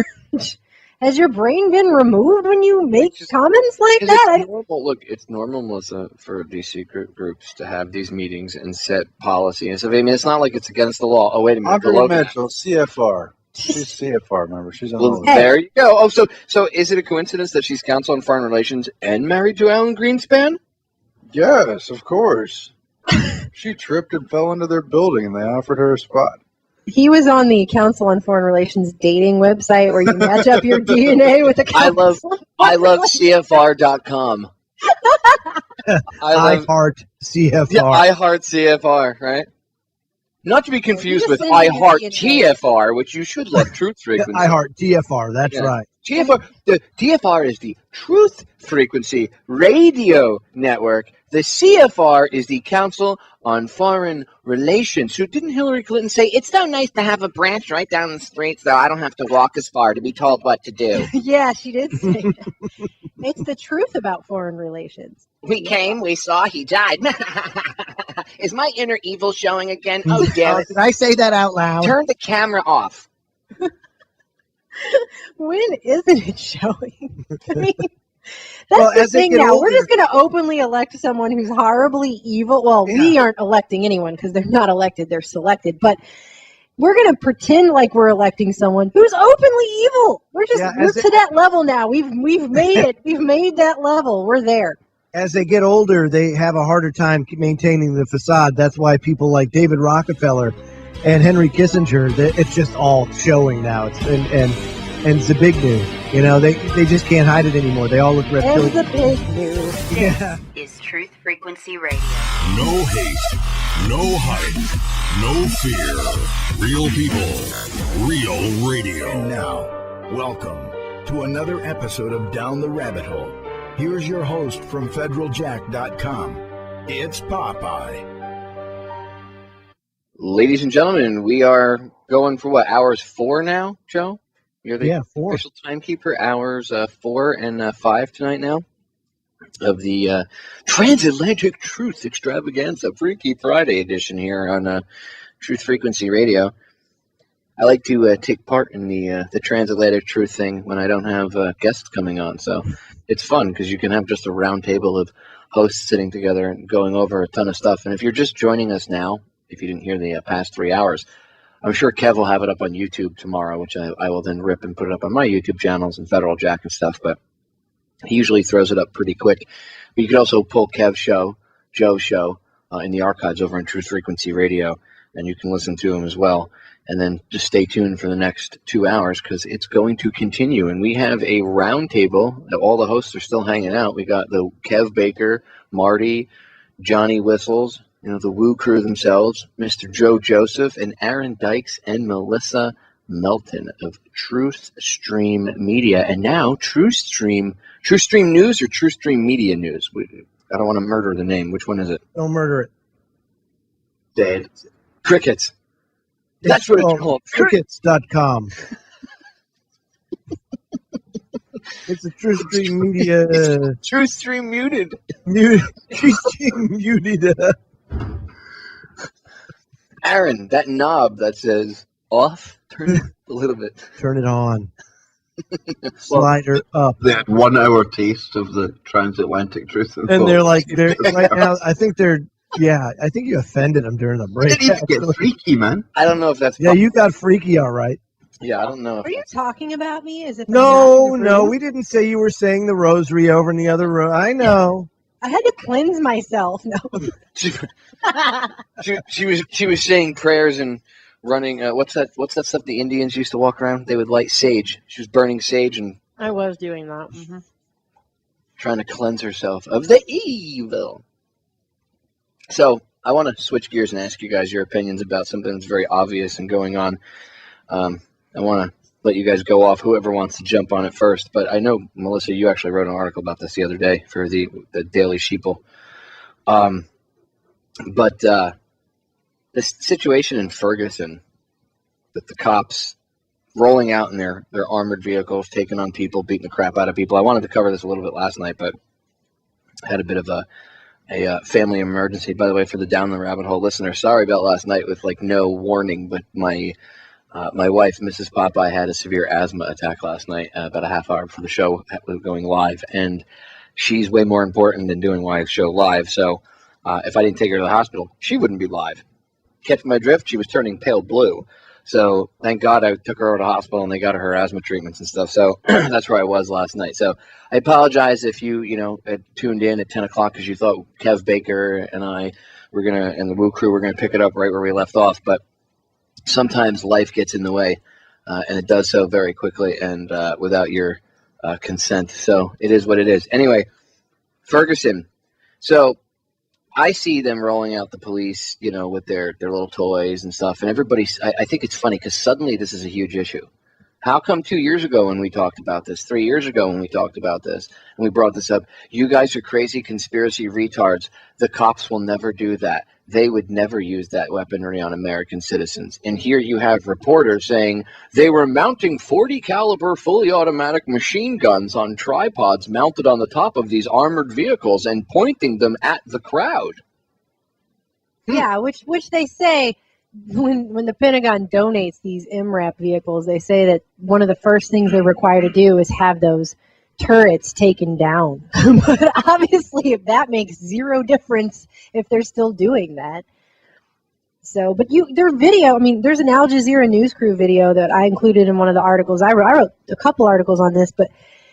Has your brain been removed when you make comments like that? It's normal. Look, it's normal, Melissa, for these secret groups to have these meetings and set policy and stuff. I mean, it's not like it's against the law. Oh, wait a minute. Andrea Mitchell, CFR. She's CFR, remember? She's on the there you go. Oh, so is it a coincidence that she's Council on Foreign Relations and married to Alan Greenspan? Yes, of course. She tripped and fell into their building, and they offered her a spot. He was on the Council on Foreign Relations dating website where you match up your DNA with the I love CFR.com. I heart CFR. Yeah, I heart CFR, right? Not to be confused with I heart TFR, which you should love Truth Frequency. I heart TFR, that's right. The TFR is the Truth Frequency Radio Network. The CFR is the Council on Foreign Relations. So didn't Hillary Clinton say, it's so nice to have a branch right down the street so I don't have to walk as far to be told what to do? Yeah, she did say that. It's the truth about foreign relations. We came, we saw, he died. Is my inner evil showing again? Oh, damn it. Did I say that out loud? Turn the camera off. When isn't it showing? I mean, that's the thing now. We're just going to openly elect someone who's horribly evil. Well, we aren't electing anyone because they're not elected, they're selected. But we're going to pretend like we're electing someone who's openly evil. We're to that level now. We've made it. We've made that level. We're there. As they get older, they have a harder time maintaining the facade. That's why people like David Rockefeller and Henry Kissinger, it's just all showing now. And Zbigniew, they just can't hide it anymore. They all look reptilian. Zbigniew. Yeah. Is Truth Frequency Radio. No hate, no hype, no fear. Real people, real radio. And now, welcome to another episode of Down the Rabbit Hole. Here's your host from federaljack.com. It's Popeye. Ladies and gentlemen, we are going for what, hours 4 now, Joe? You're the 4. official timekeeper. Hours 4 and 5 tonight now of the Transatlantic Truth Extravaganza Freaky Friday edition here on Truth Frequency Radio. I like to take part in the Transatlantic Truth thing when I don't have guests coming on, so it's fun because you can have just a round table of hosts sitting together and going over a ton of stuff. And if you're just joining us now, if you didn't hear the past 3 hours, I'm sure Kev will have it up on YouTube tomorrow, which I will then rip and put it up on my YouTube channels and Federal Jack and stuff, but he usually throws it up pretty quick. But you could also pull Kev's show, Joe's show, in the archives over on Truth Frequency Radio, and you can listen to him as well. And then just stay tuned for the next 2 hours because it's going to continue. And we have a round table. All the hosts are still hanging out. We got the Kev Baker, Marty, Johnny Whistles, the Woo crew themselves, Mr. Joe Joseph, and Aaron Dykes and Melissa Melton of Truth Stream Media. And now Truth Stream News or Truth Stream Media News? I don't want to murder the name. Which one is it? Don't murder it. Dead. Crickets. That's what it's called. Crickets.com. It's a True Stream Media. True Stream muted. True Stream muted. Aaron, that knob that says off, turn it a little bit. Turn it on. Slider up. They had 1 hour taste of the transatlantic truth. And they're like, right now, I think you offended them during the break. Didn't even get freaky, man. I don't know if that's. Yeah, you got freaky, all right. Yeah, I don't know. Are you talking about me? As if No, we didn't say you were saying the rosary over in the other room. I know. I had to cleanse myself. No. She was saying prayers and running. What's that stuff the Indians used to walk around? They would light sage. She was burning sage and I was doing that. Mm-hmm. Trying to cleanse herself of the evil. So I want to switch gears and ask you guys your opinions about something that's very obvious and going on. I want to let you guys go off, whoever wants to jump on it first. But I know, Melissa, you actually wrote an article about this the other day for the Daily Sheeple. But this situation in Ferguson, with the cops rolling out in their armored vehicles, taking on people, beating the crap out of people. I wanted to cover this a little bit last night, but I had a bit of a family emergency. By the way, for the Down the Rabbit Hole listener, sorry about last night with like no warning, but my wife, Mrs. Popeye, had a severe asthma attack last night, about a half hour before the show was going live, and she's way more important than doing live show live. So if I didn't take her to the hospital, she wouldn't be live. Catch my drift? She was turning pale blue. So thank God I took her over to the hospital and they got her asthma treatments and stuff. So that's where I was last night. So I apologize if you had tuned in at 10 o'clock because you thought Kev Baker and I were and the Woo crew were gonna pick it up right where we left off. But sometimes life gets in the way, and it does so very quickly and without your consent. So it is what it is. Anyway, Ferguson. So I see them rolling out the police, with their little toys and stuff. And I think it's funny because suddenly this is a huge issue. How come 2 years ago when we talked about this, 3 years ago when we talked about this, and we brought this up, you guys are crazy conspiracy retards. The cops will never do that. They would never use that weaponry on American citizens. And here you have reporters saying they were mounting 40 caliber fully automatic machine guns on tripods mounted on the top of these armored vehicles and pointing them at the crowd. Yeah, which they say when the Pentagon donates these MRAP vehicles, they say that one of the first things they're required to do is have those turrets taken down. But obviously, if that makes zero difference if they're still doing that. So, but their video, there's an Al Jazeera news crew video that I included in one of the articles. I wrote a couple articles on this, but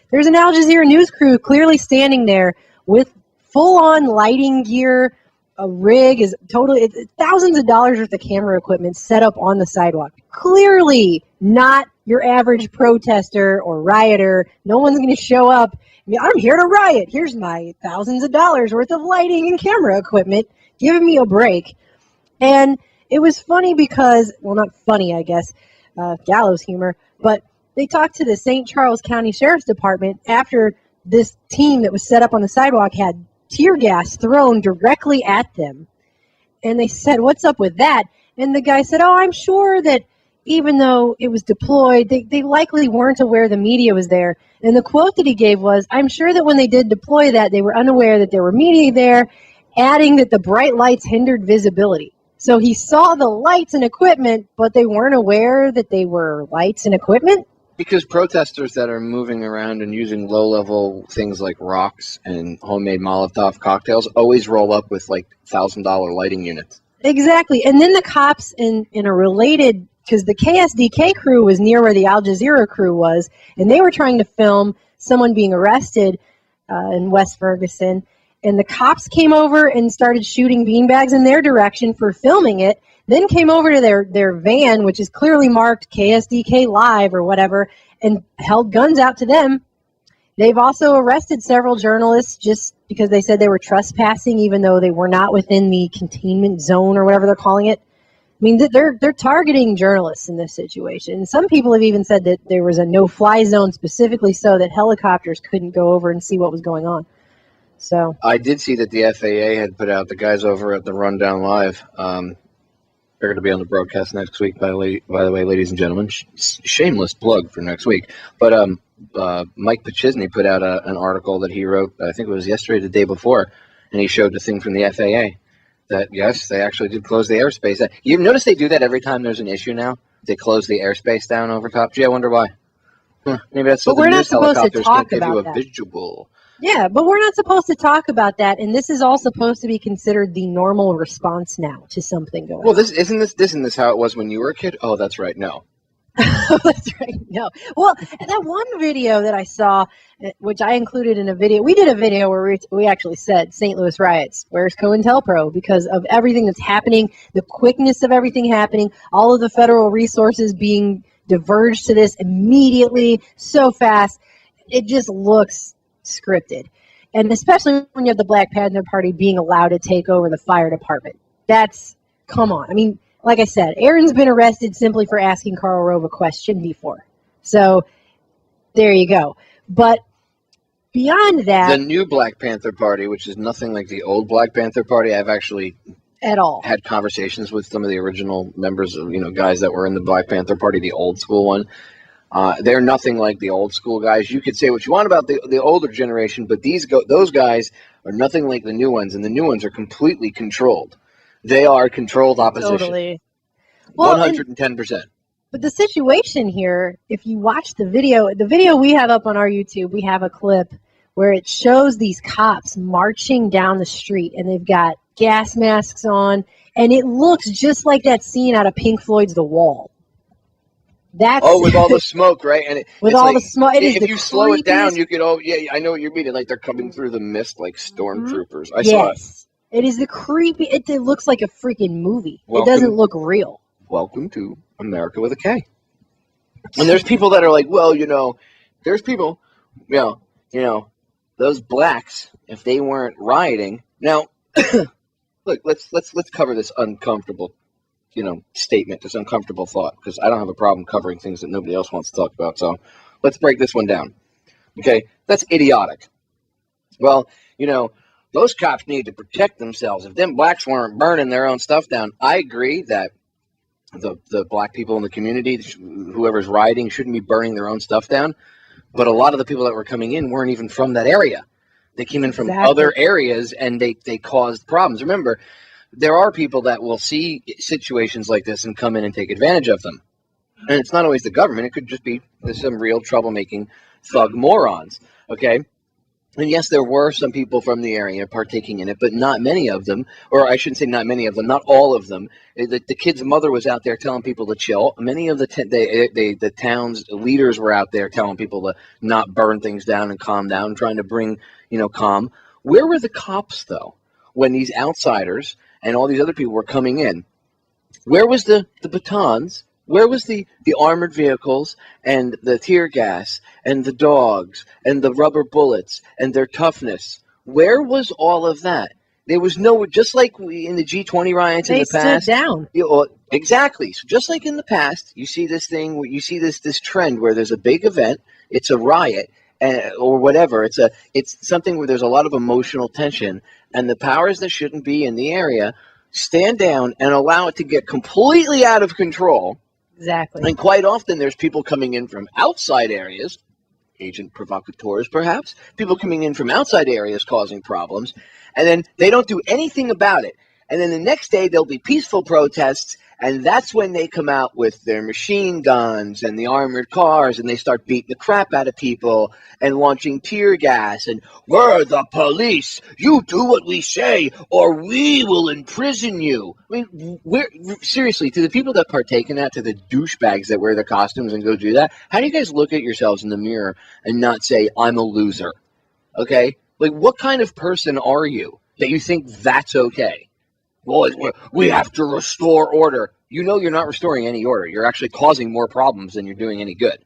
there's an Al Jazeera news crew clearly standing there with full-on lighting gear. A rig is totally thousands of dollars worth of camera equipment set up on the sidewalk. Clearly not your average protester or rioter. No one's going to show up. I'm here to riot. Here's my thousands of dollars worth of lighting and camera equipment. Giving me a break. And it was funny because, well, not funny, I guess, gallows humor, but they talked to the St. Charles County Sheriff's Department after this team that was set up on the sidewalk had tear gas thrown directly at them. And they said, what's up with that? And the guy said, I'm sure that even though it was deployed, they likely weren't aware the media was there. And the quote that he gave was, I'm sure that when they did deploy that, they were unaware that there were media there, adding that the bright lights hindered visibility. So he saw the lights and equipment, but they weren't aware that they were lights and equipment? Because protesters that are moving around and using low-level things like rocks and homemade Molotov cocktails always roll up with, like, $1,000 lighting units. Exactly. And then the cops in a related, because the KSDK crew was near where the Al Jazeera crew was, and they were trying to film someone being arrested in West Ferguson, and the cops came over and started shooting beanbags in their direction for filming it, then came over to their van, which is clearly marked KSDK Live or whatever, and held guns out to them. They've also arrested several journalists just because they said they were trespassing, even though they were not within the containment zone or whatever they're calling it. They're targeting journalists in this situation. Some people have even said that there was a no-fly zone specifically so that helicopters couldn't go over and see what was going on. So I did see that the FAA had put out the guys over at the Rundown Live. They're going to be on the broadcast next week, by the way, ladies and gentlemen. Shameless plug for next week. But Mike Pachizny put out an article that he wrote, I think it was yesterday, the day before, and he showed the thing from the FAA that, yes, they actually did close the airspace. You notice they do that every time there's an issue now? They close the airspace down over top. Gee, I wonder why. Maybe that's so but the we're not news supposed to helicopters talk can't give you a about that. visual. Yeah, but we're not supposed to talk about that, and this is all supposed to be considered the normal response now to something going Well, on. isn't this how it was when you were a kid? Oh, that's right. No. That's right. No. Well, that one video that I saw, which I included in a video, we did a video where we actually said St. Louis riots, where's COINTELPRO? Because of everything that's happening, the quickness of everything happening, all of the federal resources being diverged to this immediately, so fast, it just looks scripted. And especially when you have the Black Panther Party being allowed to take over the fire department. That's, come on. I mean, like I said, Aaron's been arrested simply for asking Karl Rove a question before. So there you go. But beyond that, the new Black Panther Party, which is nothing like the old Black Panther Party, I've actually at all had conversations with some of the original members of, guys that were in the Black Panther Party, the old school one. They're nothing like the old school guys. You could say what you want about the older generation, but those guys are nothing like the new ones, and the new ones are completely controlled. They are controlled opposition. Totally. Well, 110%. But the situation here, if you watch the video we have up on our YouTube, we have a clip where it shows these cops marching down the street, and they've got gas masks on, and it looks just like that scene out of Pink Floyd's The Wall. That's with all the smoke, right? And with all the smoke. If you slow it down, you could. Oh, yeah, I know what you're meaning. Like they're coming through the mist like stormtroopers. I saw it. It is the creepy. It looks like a freaking movie. Welcome, it doesn't look real. Welcome to America with a K. And there's people that are like, well, there's people, those blacks, if they weren't rioting. Now, look, let's cover this uncomfortable, statement, this uncomfortable thought, because I don't have a problem covering things that nobody else wants to talk about. So let's break this one down. Okay, that's idiotic. Well, those cops need to protect themselves. If them blacks weren't burning their own stuff down, I agree that the black people in the community, whoever's rioting, shouldn't be burning their own stuff down. But a lot of the people that were coming in weren't even from that area. They came in from other areas, and they caused problems. Remember, there are people that will see situations like this and come in and take advantage of them. And it's not always the government. It could just be some real troublemaking thug morons, okay? And yes, there were some people from the area partaking in it, but not many of them, or I shouldn't say not many of them, not all of them. The kid's mother was out there telling people to chill. Many of the town's leaders were out there telling people to not burn things down and calm down, trying to bring, calm. Where were the cops, though, when these outsiders and all these other people were coming in? Where was the batons? Where was the armored vehicles and the tear gas and the dogs and the rubber bullets and their toughness? Where was all of that? There was no, just like in the G20 riots in the past. They stood down. Exactly. So just like in the past, you see this thing, where you see this trend where there's a big event, it's a riot, or whatever. It's something where there's a lot of emotional tension, and the powers that shouldn't be in the area stand down and allow it to get completely out of control. Exactly. And quite often there's people coming in from outside areas, agent provocateurs perhaps, people coming in from outside areas causing problems, and then they don't do anything about it. And then the next day there'll be peaceful protests, and that's when they come out with their machine guns and the armored cars, and they start beating the crap out of people and launching tear gas, and we're the police, you do what we say or we will imprison you. I mean, seriously, to the people that partake in that, to the douchebags that wear the costumes and go do that, how do you guys look at yourselves in the mirror and not say, I'm a loser? Okay? Like, what kind of person are you that you think that's okay? Well, we have to restore order. You're not restoring any order. You're actually causing more problems than you're doing any good.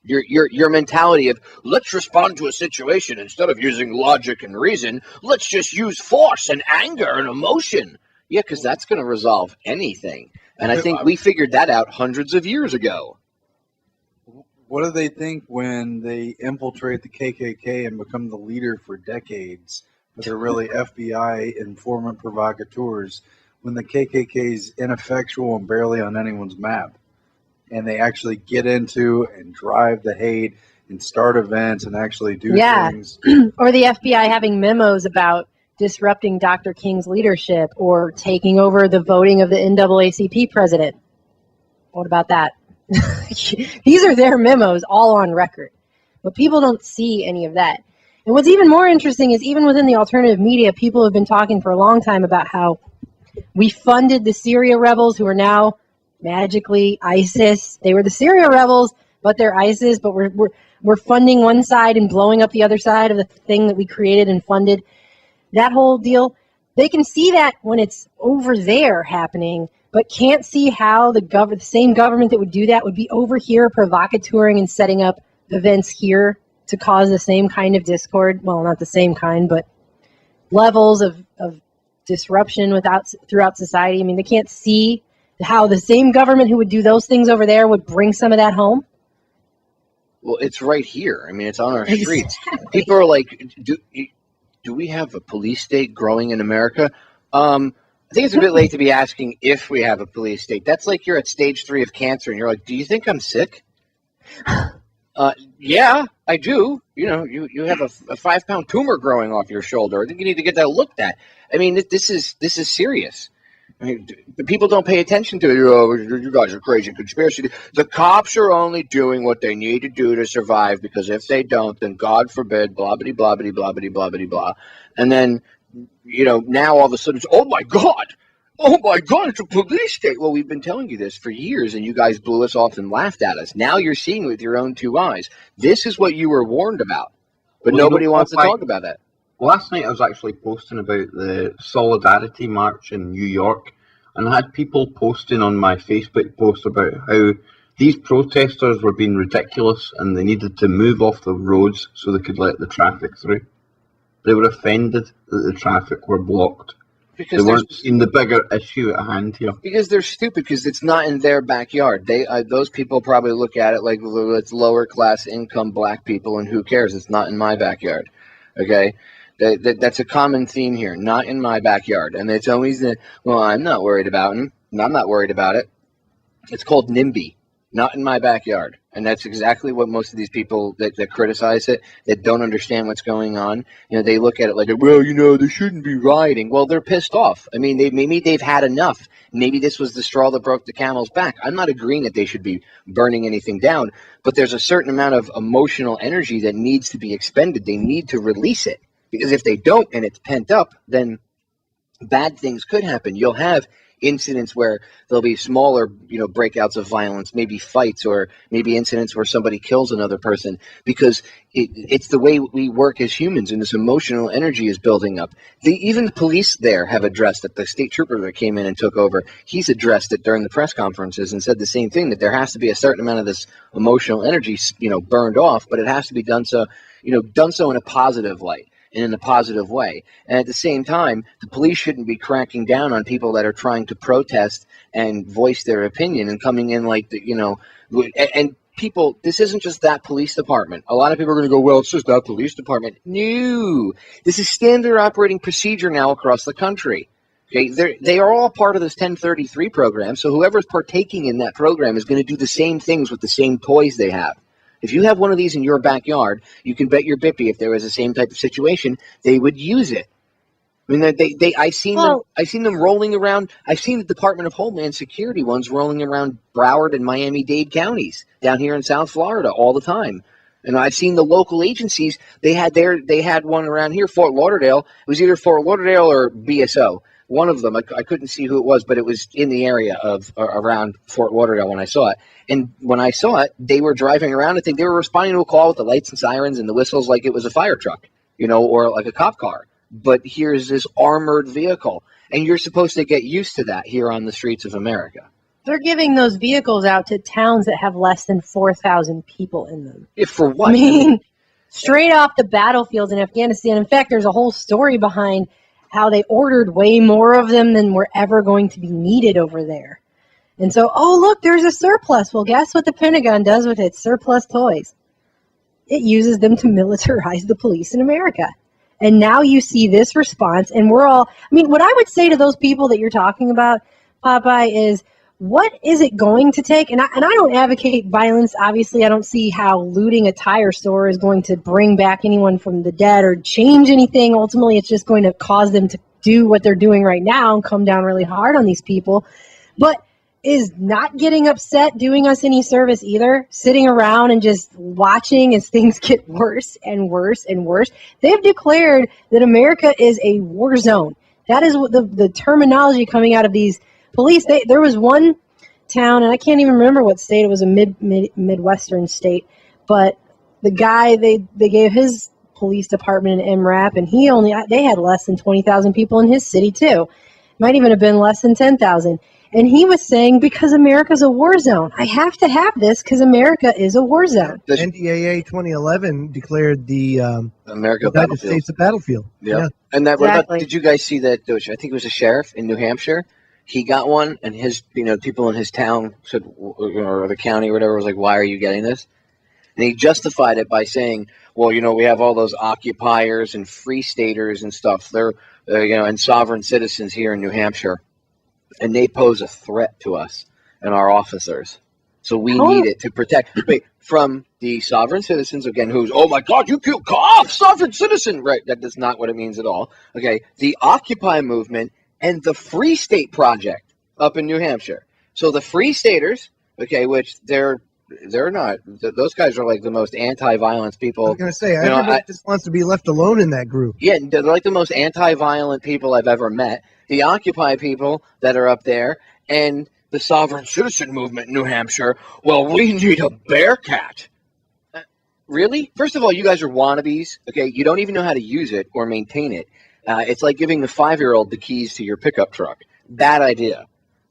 Your mentality of, let's respond to a situation instead of using logic and reason, let's just use force and anger and emotion. Yeah, because that's going to resolve anything. And I think we figured that out hundreds of years ago. What do they think when they infiltrate the KKK and become the leader for decades? But they're really FBI informant provocateurs when the KKK is ineffectual and barely on anyone's map. And they actually get into and drive the hate and start events and actually do things. Or the FBI having memos about disrupting Dr. King's leadership or taking over the voting of the NAACP president. What about that? These are their memos, all on record. But people don't see any of that. And what's even more interesting is even within the alternative media, people have been talking for a long time about how we funded the Syria rebels who are now magically ISIS. They were the Syria rebels, but they're ISIS, but we're funding one side and blowing up the other side of the thing that we created and funded. That whole deal, they can see that when it's over there happening, but can't see how the same government that would do that would be over here provocateuring and setting up events here to cause the same kind of discord. Well, not the same kind, but levels of disruption throughout society. I mean, they can't see how the same government who would do those things over there would bring some of that home. Well, it's right here. I mean, it's on our streets. People are like, do we have a police state growing in America? I think it's a bit late to be asking if we have a police state. That's like you're at stage 3 of cancer and you're like, do you think I'm sick? Yeah, I do. You know, you have a 5-pound tumor growing off your shoulder. I think you need to get that looked at. I mean, this is serious. I mean, people don't pay attention to it. Oh, you guys are crazy conspiracy. The cops are only doing what they need to do to survive, because if they don't, then God forbid, blah, blah, blah, blah, blah, blah, blah, blah. And then, you know, now all of a sudden it's, oh my God, it's a police state. Well, we've been telling you this for years, and you guys blew us off and laughed at us. Now you're seeing it with your own 2 eyes. This is what you were warned about, but nobody wants to talk about that. Last night I was actually posting about the Solidarity March in New York, and I had people posting on my Facebook post about how these protesters were being ridiculous and they needed to move off the roads so they could let the traffic through. They were offended that the traffic were blocked. Because they weren't seeing the bigger issue at hand here. Because they're stupid, because it's not in their backyard. Those people probably look at it like it's lower class income black people, and who cares? It's not in my backyard. Okay? That's a common theme here. Not in my backyard. And it's always well, I'm not worried about him. I'm not worried about it. It's called NIMBY. Not in my backyard. And that's exactly what most of these people that criticize it, that don't understand what's going on, you know, they look at it like, well, you know, they shouldn't be rioting. Well, they're pissed off. I mean, maybe they've had enough. Maybe this was the straw that broke the camel's back. I'm not agreeing that they should be burning anything down, but there's a certain amount of emotional energy that needs to be expended. They need to release it, because if they don't and it's pent up, then bad things could happen. You'll have incidents where there'll be smaller, you know, breakouts of violence, maybe fights, or maybe incidents where somebody kills another person, because it's the way we work as humans, and this emotional energy is building up. Even the police there have addressed it. The state trooper that came in and took over, he's addressed it during the press conferences and said the same thing, that there has to be a certain amount of this emotional energy, you know, burned off, but it has to be done so in a positive light and in a positive way. And at the same time, the police shouldn't be cracking down on people that are trying to protest and voice their opinion and coming in like, and people, this isn't just that police department. A lot of people are going to go, well, it's just that police department. No, this is standard operating procedure now across the country. Okay, they are all part of this 1033 program, so whoever's partaking in that program is going to do the same things with the same toys they have. If you have one of these in your backyard, you can bet your bippy if there was the same type of situation, they would use it. I mean, I've seen them rolling around. I've seen the Department of Homeland Security ones rolling around Broward and Miami-Dade counties down here in South Florida all the time. And I've seen the local agencies. They had one around here, Fort Lauderdale. It was either Fort Lauderdale or BSO. One of them, I couldn't see who it was, but it was in the area of around Fort Lauderdale when I saw it. And when I saw it, they were driving around. I think they were responding to a call with the lights and sirens and the whistles like it was a fire truck, or like a cop car. But here's this armored vehicle, and you're supposed to get used to that here on the streets of America. They're giving those vehicles out to towns that have less than 4,000 people in them. Yeah, for what? I mean, straight off the battlefields in Afghanistan. In fact, there's a whole story behind how they ordered way more of them than were ever going to be needed over there. And so, oh, look, there's a surplus. Well, guess what the Pentagon does with its surplus toys? It uses them to militarize the police in America. And now you see this response, and we're all, I mean, what I would say to those people that you're talking about, Popeye, is what is it going to take? And I don't advocate violence. Obviously, I don't see how looting a tire store is going to bring back anyone from the dead or change anything. Ultimately, it's just going to cause them to do what they're doing right now and come down really hard on these people. But is not getting upset doing us any service either? Sitting around and just watching as things get worse and worse and worse. They've declared that America is a war zone. That is what the terminology coming out of these police. There was one town, and I can't even remember what state. It was a Midwestern state. But the guy, they gave his police department an MRAP, and they had less than 20,000 people in his city too. Might even have been less than 10,000. And he was saying, because America's a war zone, I have to have this because America is a war zone. NDAA 2011 declared the United States a battlefield. Yeah. And that, exactly. Did you guys see that? I think it was a sheriff in New Hampshire. He got one, and his, people in his town said, or the county or whatever, was like, why are you getting this? And he justified it by saying, well, we have all those occupiers and free staters and stuff. They're, and sovereign citizens here in New Hampshire. And they pose a threat to us and our officers. So we need it to protect from the sovereign citizens, again, who's, oh my God, you killed cops, sovereign citizen. Right, that is not what it means at all. Okay, the Occupy movement and the Free State Project up in New Hampshire. So the Free Staters, okay, which they're not, those guys are like the most anti-violence people. I was going to say, everybody just wants to be left alone in that group. Yeah, they're like the most anti-violent people I've ever met. The Occupy people that are up there, and the sovereign citizen movement in New Hampshire, well, we need a Bearcat. Really? First of all, you guys are wannabes, okay? You don't even know how to use it or maintain it. It's like giving the 5-year-old the keys to your pickup truck. Bad idea.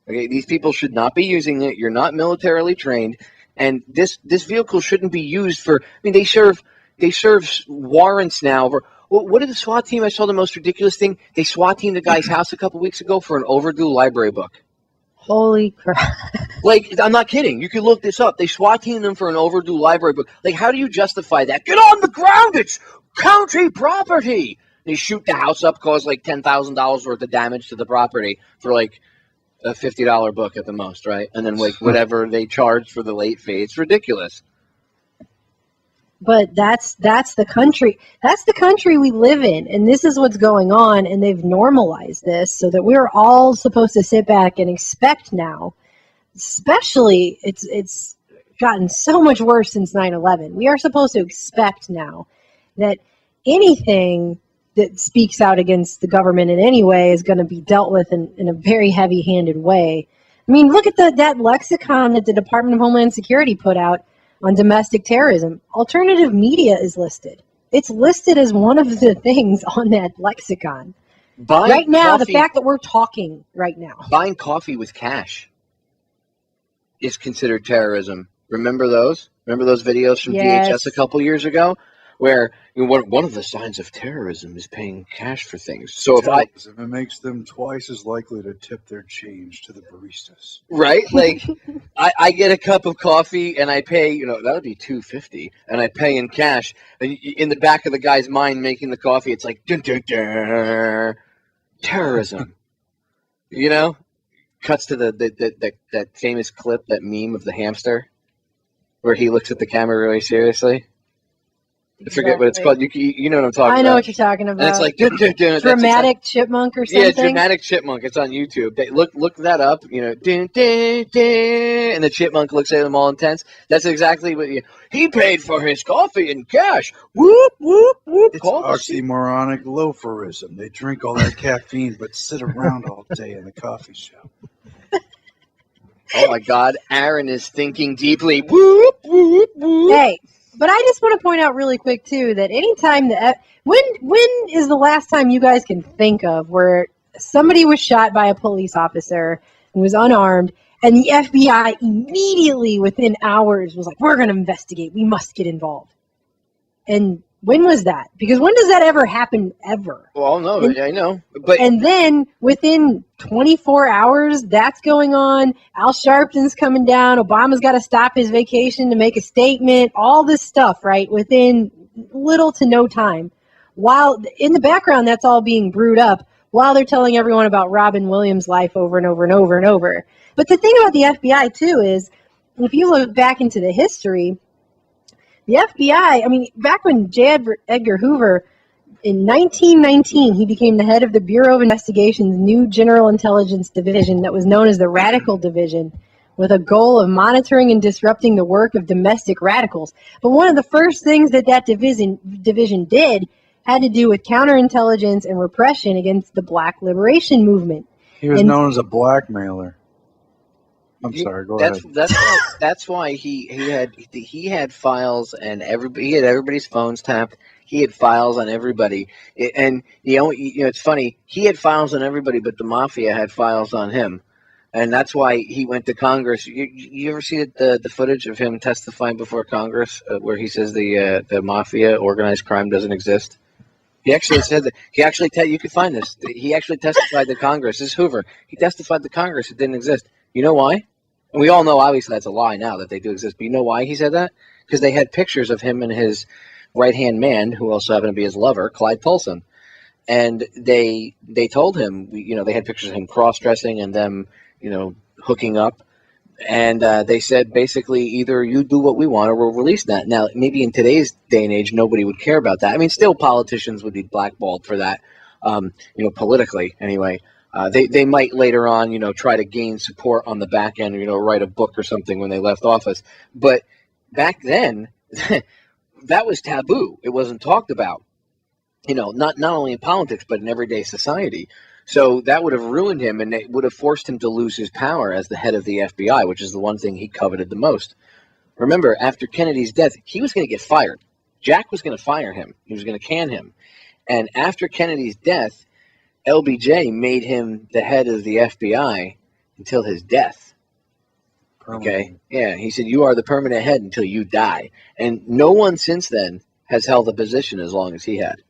Okay, these people should not be using it. You're not militarily trained, and this vehicle shouldn't be used for. I mean, they serve warrants now. What did the SWAT team? I saw the most ridiculous thing. They SWAT teamed the guy's house a couple weeks ago for an overdue library book. Holy crap! Like, I'm not kidding. You can look this up. They SWAT teamed them for an overdue library book. Like, how do you justify that? Get on the ground! It's county property. They shoot the house up, cause like $10,000 worth of damage to the property for like a $50 book at the most, right? And then like whatever they charge for the late fee. It's ridiculous. But that's the country. That's the country we live in, and this is what's going on. And they've normalized this so that we're all supposed to sit back and expect now. Especially, it's gotten so much worse since 9/11. We are supposed to expect now that anything that speaks out against the government in any way is going to be dealt with in a very heavy-handed way. I mean, look at that lexicon that the Department of Homeland Security put out on domestic terrorism. Alternative media is listed. It's listed as one of the things on that lexicon. Right now, the fact that we're talking right now. Buying coffee with cash is considered terrorism. Remember those? Remember those videos from DHS a couple years ago? Where one of the signs of terrorism is paying cash for things. So if it makes them twice as likely to tip their change to the baristas, right? Like, I get a cup of coffee and I pay, that would be $2.50, and I pay in cash. And in the back of the guy's mind making the coffee, it's like dun, dun, dun, terrorism. Cuts to that famous clip, that meme of the hamster, where he looks at the camera really seriously. I forget what it's called. You know what I'm talking about. I know what you're talking about. And it's like dramatic chipmunk or something. Yeah, dramatic chipmunk. It's on YouTube. Look that up. And the chipmunk looks at them all intense. That's exactly what he paid for his coffee in cash. Whoop whoop whoop. It's oxymoronic loaferism. They drink all that caffeine but sit around all day in the coffee shop. Oh my God, Aaron is thinking deeply. Whoop whoop whoop. Hey. But I just want to point out really quick, too, that anytime when is the last time you guys can think of where somebody was shot by a police officer and was unarmed, and the FBI immediately within hours was like, we're going to investigate. We must get involved. And when was that? Because when does that ever happen, ever? Well, no, I know. And then within 24 hours, that's going on. Al Sharpton's coming down. Obama's got to stop his vacation to make a statement. All this stuff, right? Within little to no time. While in the background, that's all being brewed up while they're telling everyone about Robin Williams' life over and over and over and over. But the thing about the FBI, too, is if you look back into the history, the FBI, I mean, back when J. Edgar Hoover, in 1919, he became the head of the Bureau of Investigation's new General Intelligence Division that was known as the Radical Division, with a goal of monitoring and disrupting the work of domestic radicals. But one of the first things that division did had to do with counterintelligence and repression against the Black Liberation Movement. He was known as a blackmailer. I'm sorry. Go ahead. That's why he had files, and he had everybody's phones tapped. He had files on everybody, and it's funny. He had files on everybody, but the mafia had files on him, and that's why he went to Congress. You ever see the footage of him testifying before Congress, where he says the mafia, organized crime, doesn't exist? He actually said that. You can find this. He actually testified to Congress. This is Hoover. He testified to Congress. It didn't exist. You know why? And we all know, obviously, that's a lie now that they do exist. But you know why he said that? Because they had pictures of him and his right-hand man, who also happened to be his lover, Clyde Tolson. And they told him, they had pictures of him cross-dressing and them, hooking up. And they said, basically, either you do what we want or we'll release that. Now, maybe in today's day and age, nobody would care about that. I mean, still politicians would be blackballed for that, politically anyway. They might later on, try to gain support on the back end, write a book or something when they left office. But back then, that was taboo. It wasn't talked about, not only in politics, but in everyday society. So that would have ruined him, and it would have forced him to lose his power as the head of the FBI, which is the one thing he coveted the most. Remember, after Kennedy's death, he was going to get fired. Jack was going to fire him. He was going to can him. And after Kennedy's death, LBJ made him the head of the FBI until his death. Okay? Yeah, he said, you are the permanent head until you die. And no one since then has held a position as long as he had.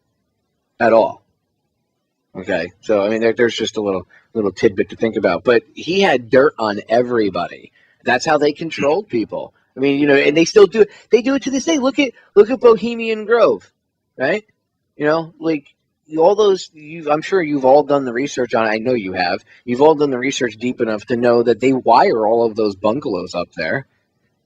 At all. Okay? So, I mean, there's just a little tidbit to think about. But he had dirt on everybody. That's how they controlled people. I mean, and they still do it. They do it to this day. Look at Bohemian Grove, right? All those, I'm sure you've all done the research on it. I know you have. You've all done the research deep enough to know that they wire all of those bungalows up there.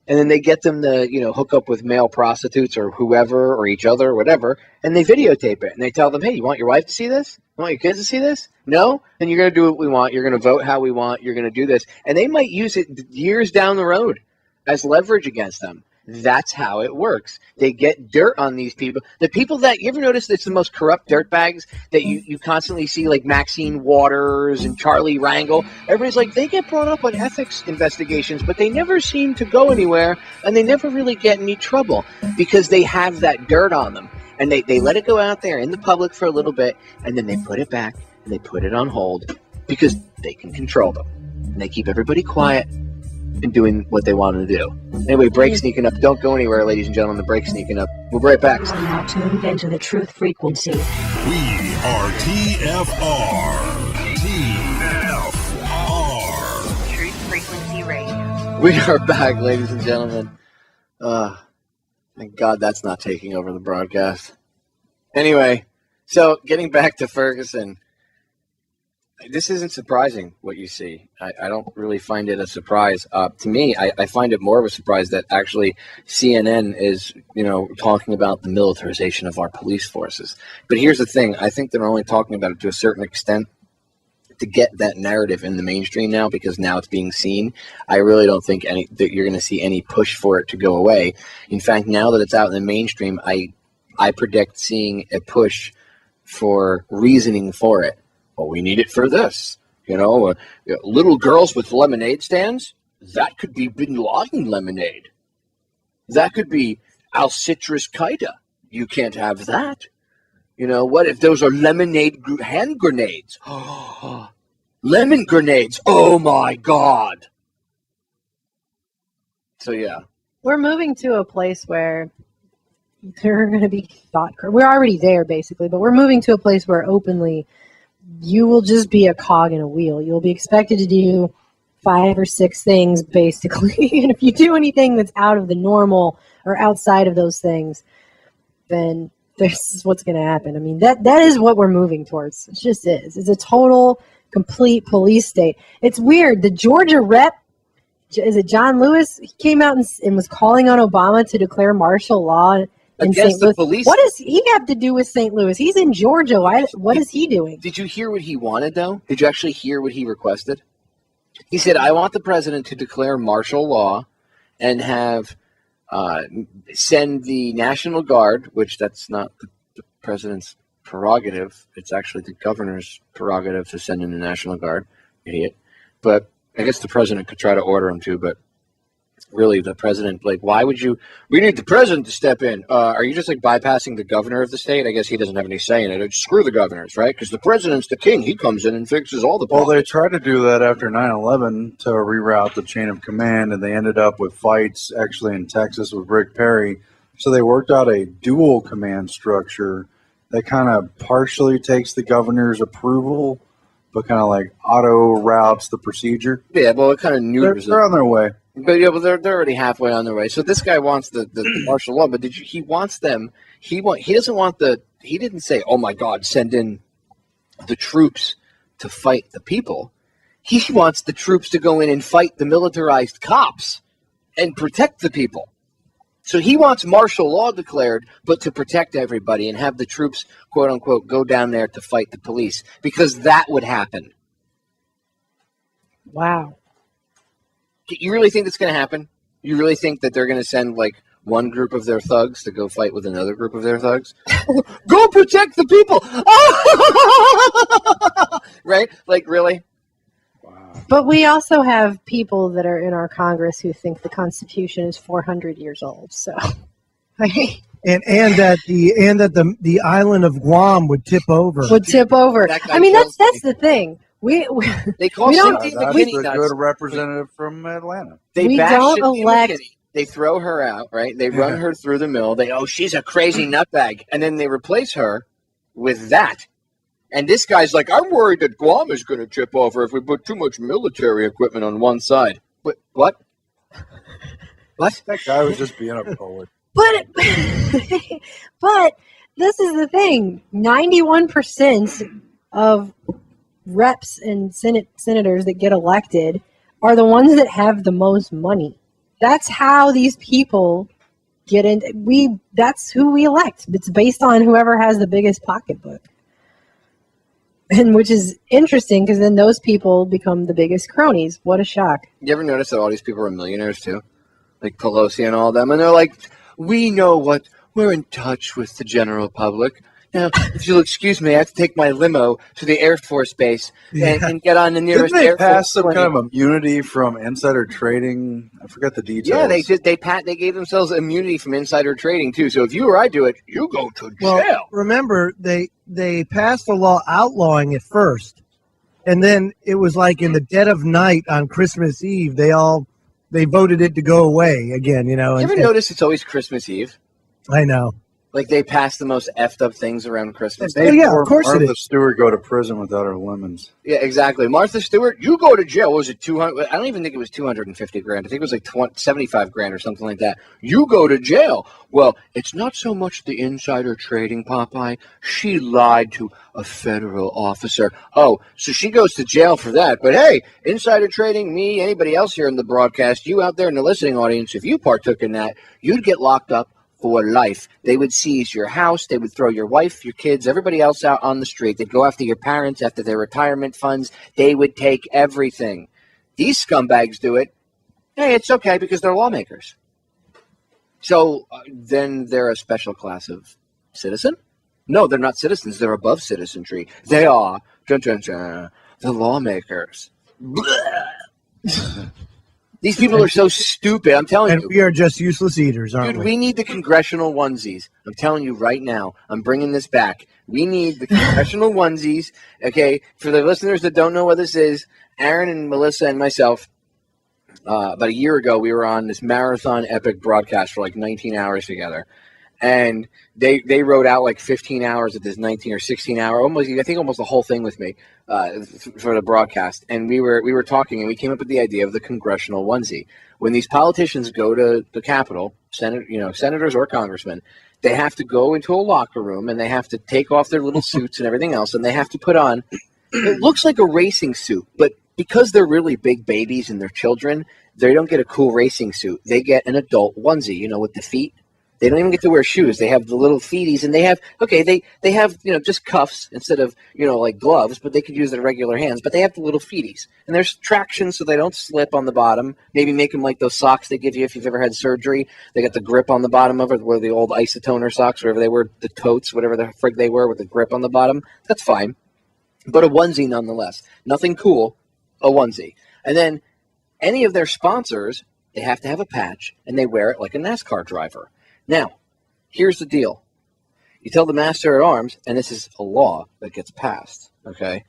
And then they get them to, hook up with male prostitutes or whoever or each other or whatever. And they videotape it. And they tell them, hey, you want your wife to see this? You want your kids to see this? No? Then you're going to do what we want. You're going to vote how we want. You're going to do this. And they might use it years down the road as leverage against them. That's how it works. They get dirt on these people. The people that, you ever notice it's the most corrupt dirtbags that you constantly see, like Maxine Waters and Charlie Rangel? Everybody's like, they get brought up on ethics investigations, but they never seem to go anywhere, and they never really get any trouble because they have that dirt on them. And they let it go out there in the public for a little bit, and then they put it back, and they put it on hold because they can control them. And they keep everybody quiet and doing what they want to do. Anyway, break sneaking up. Don't go anywhere, ladies and gentlemen. The break sneaking up. We'll be right back. Now tuned into the truth frequency. We are TFR. TFR. Truth Frequency Radio. We are back, ladies and gentlemen. Thank God that's not taking over the broadcast. Anyway, so getting back to Ferguson. This isn't surprising what you see. I don't really find it a surprise. To me, I find it more of a surprise that actually CNN is, talking about the militarization of our police forces. But here's the thing. I think they're only talking about it to a certain extent to get that narrative in the mainstream now, because now it's being seen. I really don't think that you're going to see any push for it to go away. In fact, now that it's out in the mainstream, I predict seeing a push for reasoning for it. Well, we need it for this. Little girls with lemonade stands, that could be Bin Laden lemonade. That could be Al-Citrus Qaeda. You can't have that. What if those are lemonade hand grenades? Lemon grenades. Oh, my God. So, yeah. We're moving to a place where there are going to be thought. We're already there, basically, but we're moving to a place where openly you will just be a cog in a wheel. You'll be expected to do 5 or 6 things, basically. And if you do anything that's out of the normal or outside of those things, then this is what's going to happen. I mean, that is what we're moving towards. It just is. It's a total complete police state. It's weird. The Georgia rep, is it John Lewis? He came out and was calling on Obama to declare martial law in against St. the Louis. police. What does he have to do with St. Louis? He's in Georgia. What is he doing? Did you hear what he wanted, though? Did you actually hear what he requested? He said, I want the president to declare martial law and have send the National Guard, which that's not the president's prerogative. It's actually the governor's prerogative to send in the National Guard. Idiot. But I guess the president could try to order him to, but really the president, like, why would you, we need the president to step in. Are you just like bypassing the governor of the state? I guess he doesn't have any say in it. Screw the governors, right? Because the president's the king. He comes in and fixes all the problems. Well, they tried to do that after 9/11 to reroute the chain of command, and they ended up with fights actually in Texas with Rick Perry. So they worked out a dual command structure that kind of partially takes the governor's approval, but kind of like auto routes the procedure. Yeah, well, it kind of neuters They're on their way. But yeah, well, they're already halfway on their way. So this guy wants the martial law, but he wants them. He doesn't want he didn't say, oh my God, send in the troops to fight the people. He wants the troops to go in and fight the militarized cops and protect the people. So he wants martial law declared, but to protect everybody and have the troops, quote unquote, go down there to fight the police, because that would happen. Wow. You really think that's going to happen? You really think that they're going to send like one group of their thugs to go fight with another group of their thugs? Go protect the people! Right? Like, really? But we also have people that are in our Congress who think the Constitution is 400 years old. So, and that the island of Guam would tip over. I mean, that's the thing. They call That's a good representative from Atlanta. They don't elect. They throw her out, right? They run her through the mill. She's a crazy nutbag, and then they replace her with that. And this guy's like, I'm worried that Guam is going to tip over if we put too much military equipment on one side. What? What? That guy was just being a poet. But this is the thing: 91% of reps and senators that get elected are the ones that have the most money. That's how these people get in. That's who we elect. It's based on whoever has the biggest pocketbook. And which is interesting because then those people become the biggest cronies. What a shock. You ever notice that all these people are millionaires too? Like Pelosi and all them. And they're like, we're in touch with the general public. Now, if you'll excuse me, I have to take my limo to the Air Force Base and get on the nearest Didn't they Air pass Force some plane. kind of immunity from insider trading? I forgot the details. Yeah, they gave themselves immunity from insider trading too. So if you or I do it, you go to jail. Well, remember, they passed a law outlawing it first, and then it was like in the dead of night on Christmas Eve, they voted it to go away again. You know. You ever notice it's always Christmas Eve? I know. Like they pass the most effed up things around Christmas. Of course Martha Stewart go to prison without her lemons. Yeah, exactly. Martha Stewart, you go to jail. What was it 200? I don't even think it was 250 grand. I think it was like 75 grand or something like that. You go to jail. Well, it's not so much the insider trading, Popeye. She lied to a federal officer. Oh, so she goes to jail for that. But hey, insider trading, me, anybody else here in the broadcast, you out there in the listening audience, if you partook in that, you'd get locked up for life. They would seize your house. They would throw your wife, your kids, everybody else out on the street. They'd go after your parents, after their retirement funds. They would take everything. These scumbags do it. Hey, it's okay because they're lawmakers. So then they're a special class of citizen? No, they're not citizens. They're above citizenry. They are the lawmakers. These people are so stupid. I'm telling you. And we are just useless eaters, aren't Dude, we? we need the congressional onesies. I'm telling you right now. I'm bringing this back. We need the congressional onesies. Okay, for the listeners that don't know what this is, Aaron and Melissa and myself, about a year ago, we were on this marathon epic broadcast for like 19 hours together. And they wrote out like 15 hours of this 19 or 16 hour, almost the whole thing with me for the broadcast. And we were talking, and we came up with the idea of the congressional onesie. When these politicians go to the Capitol, senators or congressmen, they have to go into a locker room and they have to take off their little suits and everything else, and they have to put on It looks like a racing suit, but because they're really big babies and they're children, they don't get a cool racing suit. They get an adult onesie, you know, with the feet. They don't even get to wear shoes. They have the little feeties, and they have they have, you know, just cuffs instead of, you know, like gloves, but they could use their regular hands. But they have the little feeties, and there's traction so they don't slip on the bottom. Maybe make them like those socks they give you if you've ever had surgery. They got the grip on the bottom of it, where the old isotoner socks, wherever they were, the totes, whatever the frig they were, with the grip on the bottom. That's fine, but a onesie nonetheless. Nothing cool, a onesie. And then any of their sponsors, they have to have a patch, and they wear it like a NASCAR driver. Now, here's the deal. You tell the Master at Arms, and this is a law that gets passed, okay?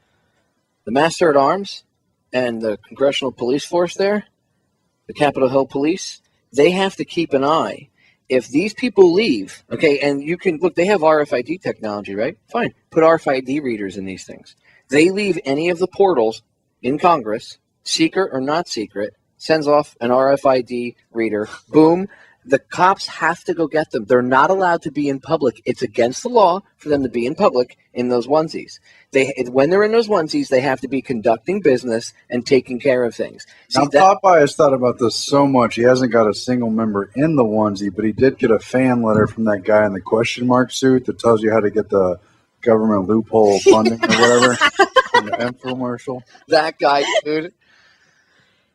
The Master at Arms and the Congressional Police Force there, the Capitol Hill Police, they have to keep an eye. If these people leave, okay, and you can, look, they have RFID technology, right? Fine. Put RFID readers in these things. They leave any of the portals in Congress, secret or not secret, sends off an RFID reader, boom. The cops have to go get them. They're not allowed to be in public. It's against the law for them to be in public in those onesies. When they're in those onesies, they have to be conducting business and taking care of things. See, now, Popeye has thought about this so much. He hasn't got a single member in the onesie, but he did get a fan letter from that guy in the question mark suit that tells you how to get the government loophole funding or whatever from the infomercial. That guy, dude.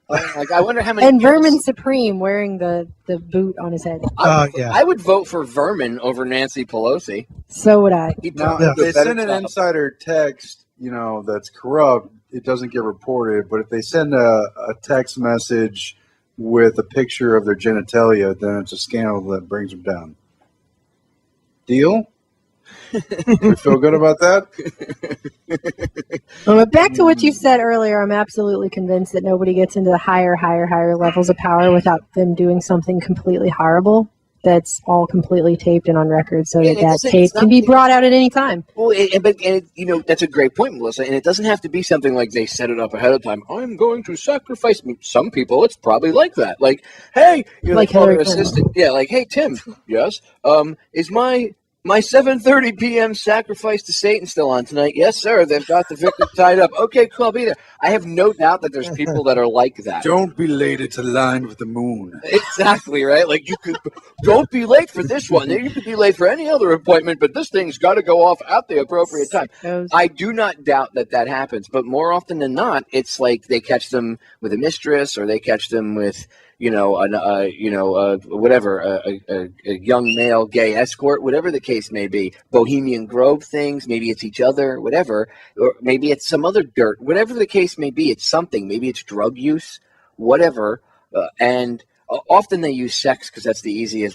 Like, I wonder how many. And Vermin Supreme wearing the boot on his head. I would vote for Vermin over Nancy Pelosi. So would I. Now, if they send an insider text, you know, that's corrupt, it doesn't get reported. But if they send a text message with a picture of their genitalia, then it's a scandal that brings them down. Deal? You feel good about that? But back to what you said earlier, I'm absolutely convinced that nobody gets into the higher levels of power without them doing something completely horrible. That's all completely taped and on record, so that tape can be brought out at any time. Well, you know, that's a great point, Melissa. And it doesn't have to be something like they set it up ahead of time. I'm going to sacrifice. Some people, it's probably like that. Like, hey, you know, like call their assistant. Yeah, like, hey, Tim. Yes. Is my 7:30 p.m. sacrifice to Satan still on tonight? Yes, sir. They've got the victim tied up. Okay, cool. I'll be there. I have no doubt that there's people that are like that. Don't be late. It's aligned with the moon. Exactly, right? Like, don't be late for this one. You could be late for any other appointment, but this thing's got to go off at the appropriate time. I do not doubt that happens, but more often than not, it's like they catch them with a mistress, or they catch them with, a young male gay escort, whatever the case may be. Bohemian Grove things, maybe it's each other, whatever, or maybe it's some other dirt, whatever the case may be. It's something, maybe it's drug use, whatever, and often they use sex because that's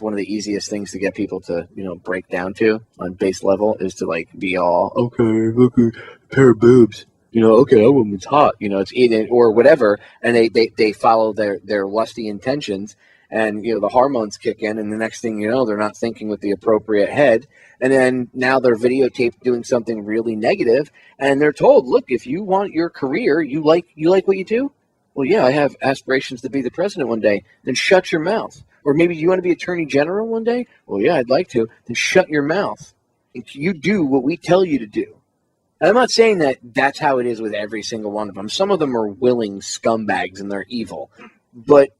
one of the easiest things to get people to, break down to on base level, is to like be all, okay, look at a pair of boobs. Okay, that woman's hot. It's eating or whatever, and they follow their lusty intentions, and the hormones kick in, and the next thing you know, they're not thinking with the appropriate head, and then now they're videotaped doing something really negative, and they're told, look, if you want your career, you like what you do. Well, yeah, I have aspirations to be the president one day. Then shut your mouth. Or maybe you want to be attorney general one day. Well, yeah, I'd like to. Then shut your mouth. You do what we tell you to do. And I'm not saying that that's how it is with every single one of them. Some of them are willing scumbags and they're evil. But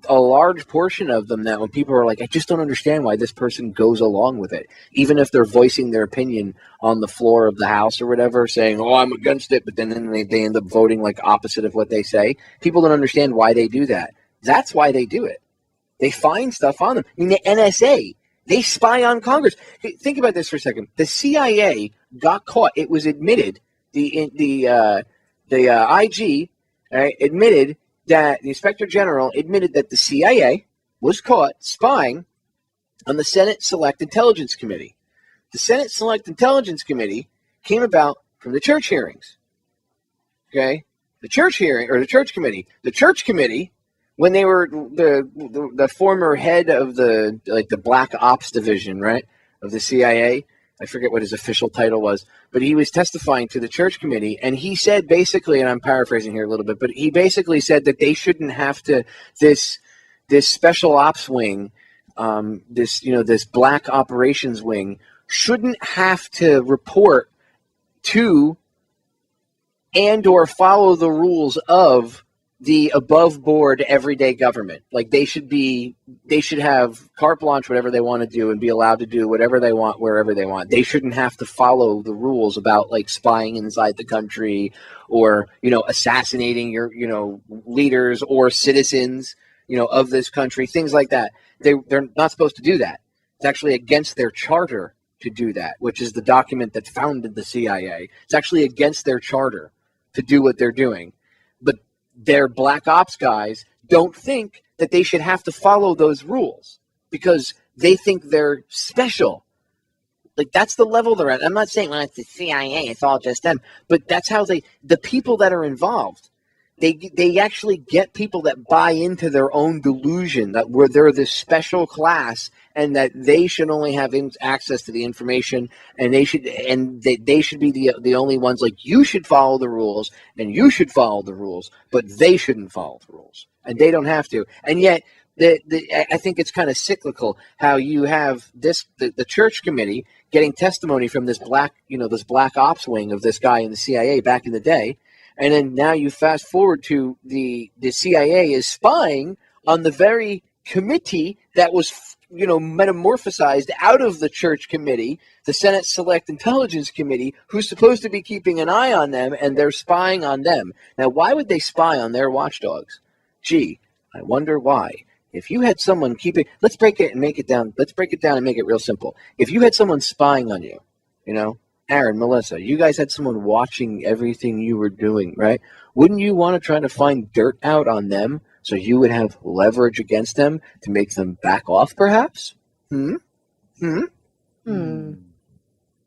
a large portion of them, that when people are like, I just don't understand why this person goes along with it, even if they're voicing their opinion on the floor of the House or whatever, saying, oh, I'm against it, but then they end up voting like opposite of what they say. People don't understand why they do that. That's why they do it. They find stuff on them. I mean, the NSA, they spy on Congress. Think about this for a second. The CIA got caught. It was admitted. The IG admitted that the Inspector General admitted that the CIA was caught spying on the Senate Select Intelligence Committee. The Senate Select Intelligence Committee came about from the church hearings. Okay, the church committee. The church committee, when they were the former head of the Black Ops division, right, of the CIA. I forget what his official title was, but he was testifying to the church committee, and he said basically, and I'm paraphrasing here a little bit, but he basically said that they shouldn't have to, this special ops wing, this black operations wing shouldn't have to report to and or follow the rules of the above board everyday government. Like they should have carte blanche, whatever they want to do, and be allowed to do whatever they want, wherever they want. They shouldn't have to follow the rules about like spying inside the country or, assassinating your, leaders or citizens, of this country, things like that. They're not supposed to do that. It's actually against their charter to do that, which is the document that founded the CIA. It's actually against their charter to do what they're doing. But their black ops guys don't think that they should have to follow those rules because they think they're special. Like, that's the level they're at. I'm not saying, well, it's the CIA, it's all just them. But that's how the people that are involved, they actually get people that buy into their own delusion that they're this special class and that they should only have access to the information, and they should be the only ones. Like, you should follow the rules and you should follow the rules, but they shouldn't follow the rules and they don't have to. And yet I think it's kind of cyclical how you have the church committee getting testimony from this black ops wing of this guy in the CIA back in the day. And then now you fast forward to the CIA is spying on the very committee that was, metamorphosized out of the church committee, the Senate Select Intelligence Committee, who's supposed to be keeping an eye on them, and they're spying on them. Now, why would they spy on their watchdogs? Gee, I wonder why. If you had someone let's break it and make it down. Let's break it down and make it real simple. If you had someone spying on you, Aaron, Melissa, you guys had someone watching everything you were doing, right? Wouldn't you want to try to find dirt out on them so you would have leverage against them to make them back off, perhaps? But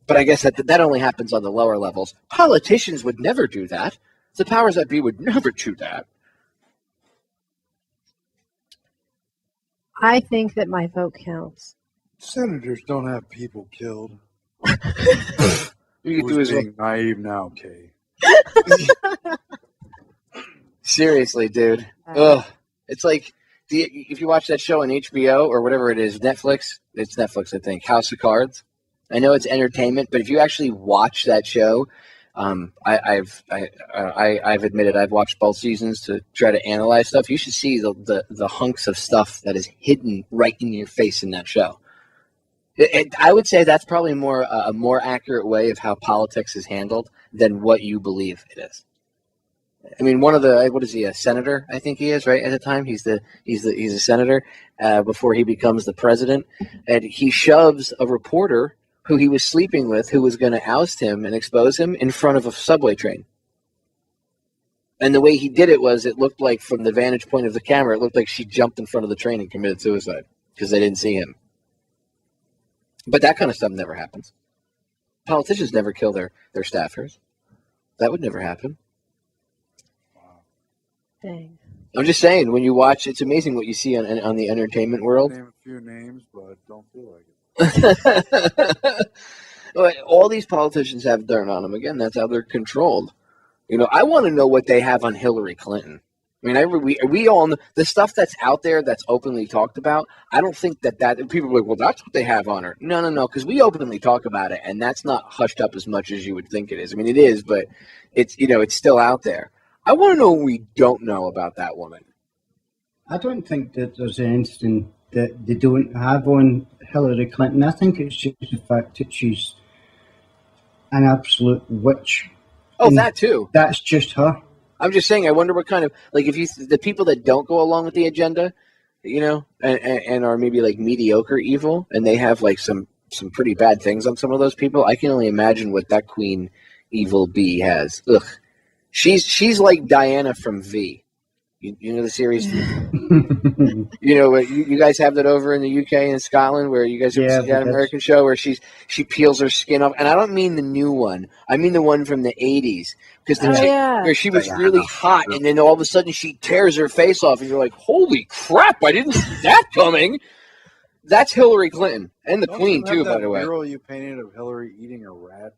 I guess that only happens on the lower levels. Politicians would never do that. The powers that be would never do that. I think that my vote counts. Senators don't have people killed. You can do Who's as being naive now, Kay? Seriously, dude. Ugh. It's like if you watch that show on HBO or whatever it is, Netflix. It's Netflix, I think. House of Cards. I know it's entertainment, but if you actually watch that show, I've admitted I've watched both seasons to try to analyze stuff. You should see the hunks of stuff that is hidden right in your face in that show. I would say that's probably a more accurate way of how politics is handled than what you believe it is. I mean, what is he, a senator? I think he is, right? At the time, he's a senator before he becomes the president, and he shoves a reporter who he was sleeping with, who was going to oust him and expose him, in front of a subway train. And the way he did it was, it looked like, from the vantage point of the camera, it looked like she jumped in front of the train and committed suicide because they didn't see him. But that kind of stuff never happens. Politicians never kill their staffers. That would never happen. Dang. I'm just saying, when you watch, it's amazing what you see on the entertainment world. Name a few names, but don't feel like it. All these politicians have dirt on them. Again, that's how they're controlled. I want to know what they have on Hillary Clinton. I mean, we all know the stuff that's out there that's openly talked about. I don't think that people are like, well, that's what they have on her. No, because we openly talk about it, and that's not hushed up as much as you would think it is. I mean, it is, but it's it's still out there. I want to know what we don't know about that woman. I don't think that there's anything that they don't have on Hillary Clinton. I think it's just the fact that she's an absolute witch. Oh, that too. That's just her. I'm just saying, I wonder what kind of, like, if the people that don't go along with the agenda, and are maybe like mediocre evil, and they have like some pretty bad things on some of those people, I can only imagine what that Queen Evil Bee has. Ugh. She's like Diana from V. You know the series? You guys have that over in the UK and Scotland where you guys have that American show where she peels her skin off. And I don't mean the new one. I mean the one from the 80s. Because where she was really hot and then all of a sudden she tears her face off and you're like, holy crap, I didn't see that coming. That's Hillary Clinton. And the Queen, too, by the way. That mural you painted of Hillary eating a rat?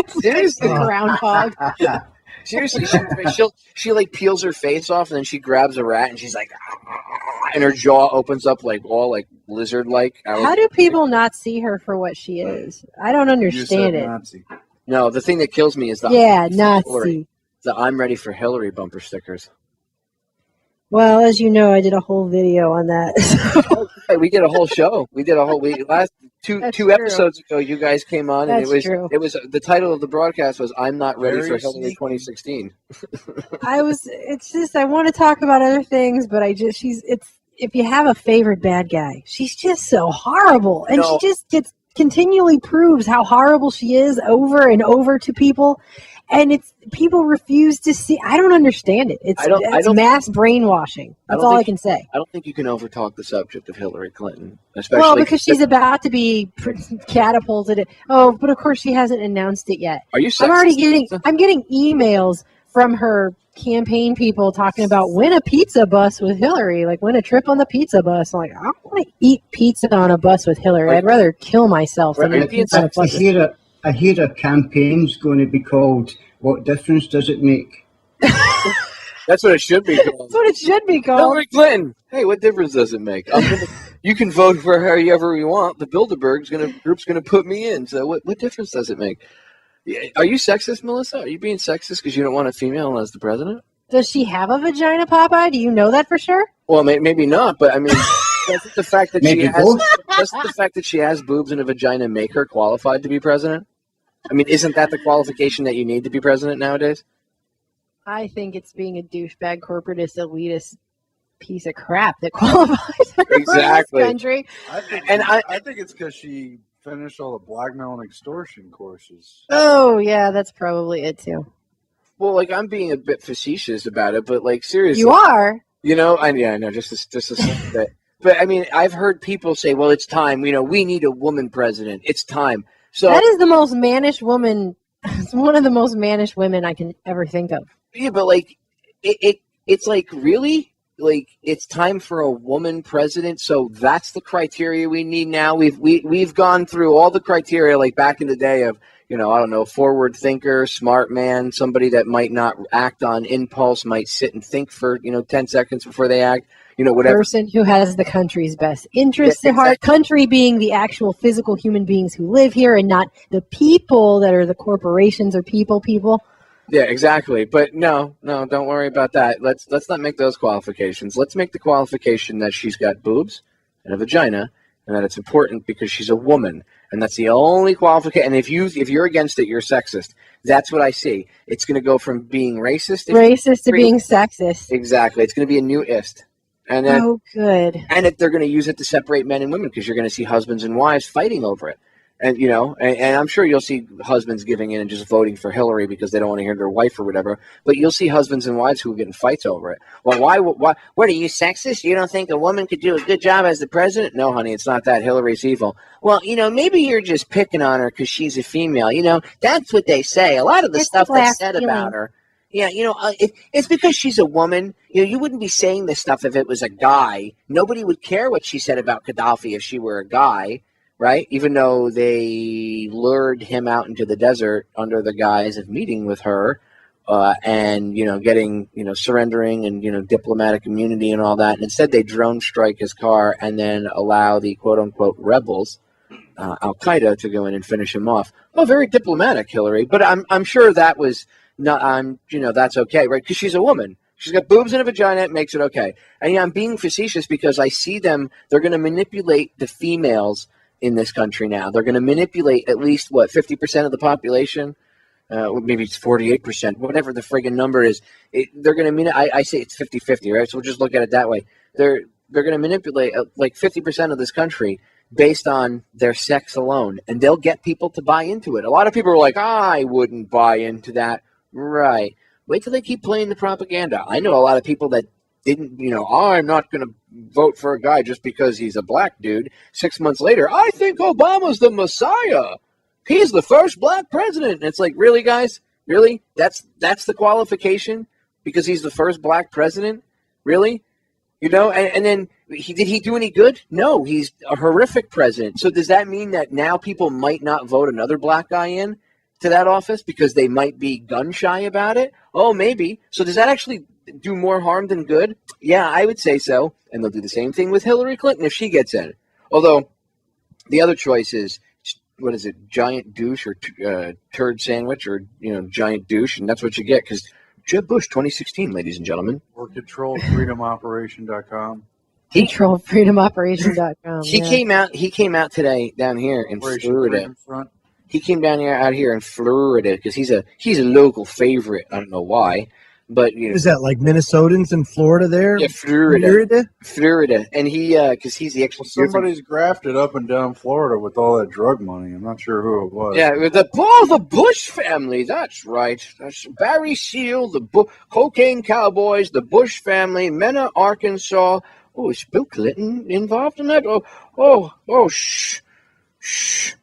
Seriously. Groundhog. Seriously, she like peels her face off and then she grabs a rat and she's like, and her jaw opens up like all like lizard like. How do people not see her for what she is? I don't understand it. Nazi. No, the thing that kills me is the Nazi. The I'm ready for Hillary bumper stickers. Well, as you know, I did a whole video on that. We did a whole show. Last two episodes ago. You guys came on, and it was the title of the broadcast was "I'm not ready for Hillary 2016." I want to talk about other things, but if you have a favorite bad guy, she's just so horrible, and she just continually proves how horrible she is over and over to people. And people refuse to see. I don't understand it. It's mass brainwashing. That's all I can say. I don't think you can overtalk the subject of Hillary Clinton, especially because she's about to be catapulted. Oh, but of course she hasn't announced it yet. Are you sexist? I'm getting emails from her campaign people talking about win a pizza bus with Hillary, like win a trip on the pizza bus. I'm like, I don't want to eat pizza on a bus with Hillary. I'd rather kill myself than eat a pizza on a bus. I hear a campaign's going to be called "What Difference Does It Make?" That's what it should be called. That's what it should be called. Hillary Clinton. Hey, what difference does it make? You can vote for however you want. The Bilderberg's group's gonna put me in. So what difference does it make? Are you sexist, Melissa? Are you being sexist because you don't want a female as the president? Does she have a vagina, Popeye? Do you know that for sure? Well, maybe not, but I mean, doesn't the fact that she has boobs and a vagina make her qualified to be president? I mean, isn't that the qualification that you need to be president nowadays? I think it's being a douchebag, corporatist, elitist piece of crap that qualifies her exactly. for this country. I think it's because she finished all the blackmail and extortion courses. Oh, yeah, that's probably it, too. Well, like, I'm being a bit facetious about it, but, like, seriously. You are? You know, I know, just a bit. But, I mean, I've heard people say, well, it's time. You know, we need a woman president. It's time. So that is the most mannish woman. It's one of the most mannish women I can ever think of. Yeah, but like it's like really like it's time for a woman president. So that's the criteria we need now. We've gone through all the criteria like back in the day of, you know, I don't know, forward thinker, smart man, somebody that might not act on impulse, might sit and think for, 10 seconds before they act. Whatever. Person who has the country's best interests at heart. Country being the actual physical human beings who live here and not the people that are the corporations or people. Yeah, exactly. But no, don't worry about that. Let's not make those qualifications. Let's make the qualification that she's got boobs and a vagina and that it's important because she's a woman. And that's the only qualification. And if you're against it, you're sexist. That's what I see. It's going to go from being racist to being sexist. Exactly. It's going to be a new ist. And then, good. And they're going to use it to separate men and women because you're going to see husbands and wives fighting over it. And, and I'm sure you'll see husbands giving in and just voting for Hillary because they don't want to hear their wife or whatever. But you'll see husbands and wives who are getting fights over it. Well, why, what are you, sexist? You don't think a woman could do a good job as the president? No, honey, it's not that. Hillary's evil. Well, maybe you're just picking on her because she's a female. That's what they say. A lot of the stuff they said about her. Yeah, it's because she's a woman. You wouldn't be saying this stuff if it was a guy. Nobody would care what she said about Gaddafi if she were a guy, right? Even though they lured him out into the desert under the guise of meeting with her and, getting, surrendering and, diplomatic immunity and all that. And instead they drone strike his car and then allow the quote-unquote rebels, Al-Qaeda, to go in and finish him off. Oh, very diplomatic, Hillary. But I'm sure that was... that's okay, right? Because she's a woman. She's got boobs and a vagina. It makes it okay. And I'm being facetious because I see them. They're going to manipulate the females in this country now. They're going to manipulate at least 50% of the population. Maybe it's 48%, whatever the friggin' number is. They're going to I say it's 50-50, right? So we'll just look at it that way. They're going to manipulate like 50% of this country based on their sex alone, and they'll get people to buy into it. A lot of people are like, I wouldn't buy into that. Right. Wait till they keep playing the propaganda. I know a lot of people that didn't, I'm not going to vote for a guy just because he's a black dude. 6 months later, I think Obama's the Messiah. He's the first black president. And it's like, really, guys? Really? That's the qualification? Because he's the first black president? Really? And then did he do any good? No, he's a horrific president. So does that mean that now people might not vote another black guy in to that office because they might be gun shy about it? Oh, maybe. So does that actually do more harm than good? Yeah, I would say so. And they'll do the same thing with Hillary Clinton if she gets in. Although the other choice is what is it, giant douche or turd sandwich or, giant douche, and that's what you get because Jeb Bush 2016, ladies and gentlemen. Or controlfreedomoperation.com. Controlfreedomoperation.com. He came out today down here in Florida. He came down here out here in Florida because he's a local favorite. I don't know why, but Is that like Minnesotans in Florida there? Yeah, Florida, and he because he's the actual somebody's grafted up and down Florida with all that drug money. I'm not sure who it was. Yeah, the Bush family. That's right. That's Barry Seal, the Cocaine Cowboys, the Bush family, Mena, Arkansas. Oh, is Bill Clinton involved in that? Shh.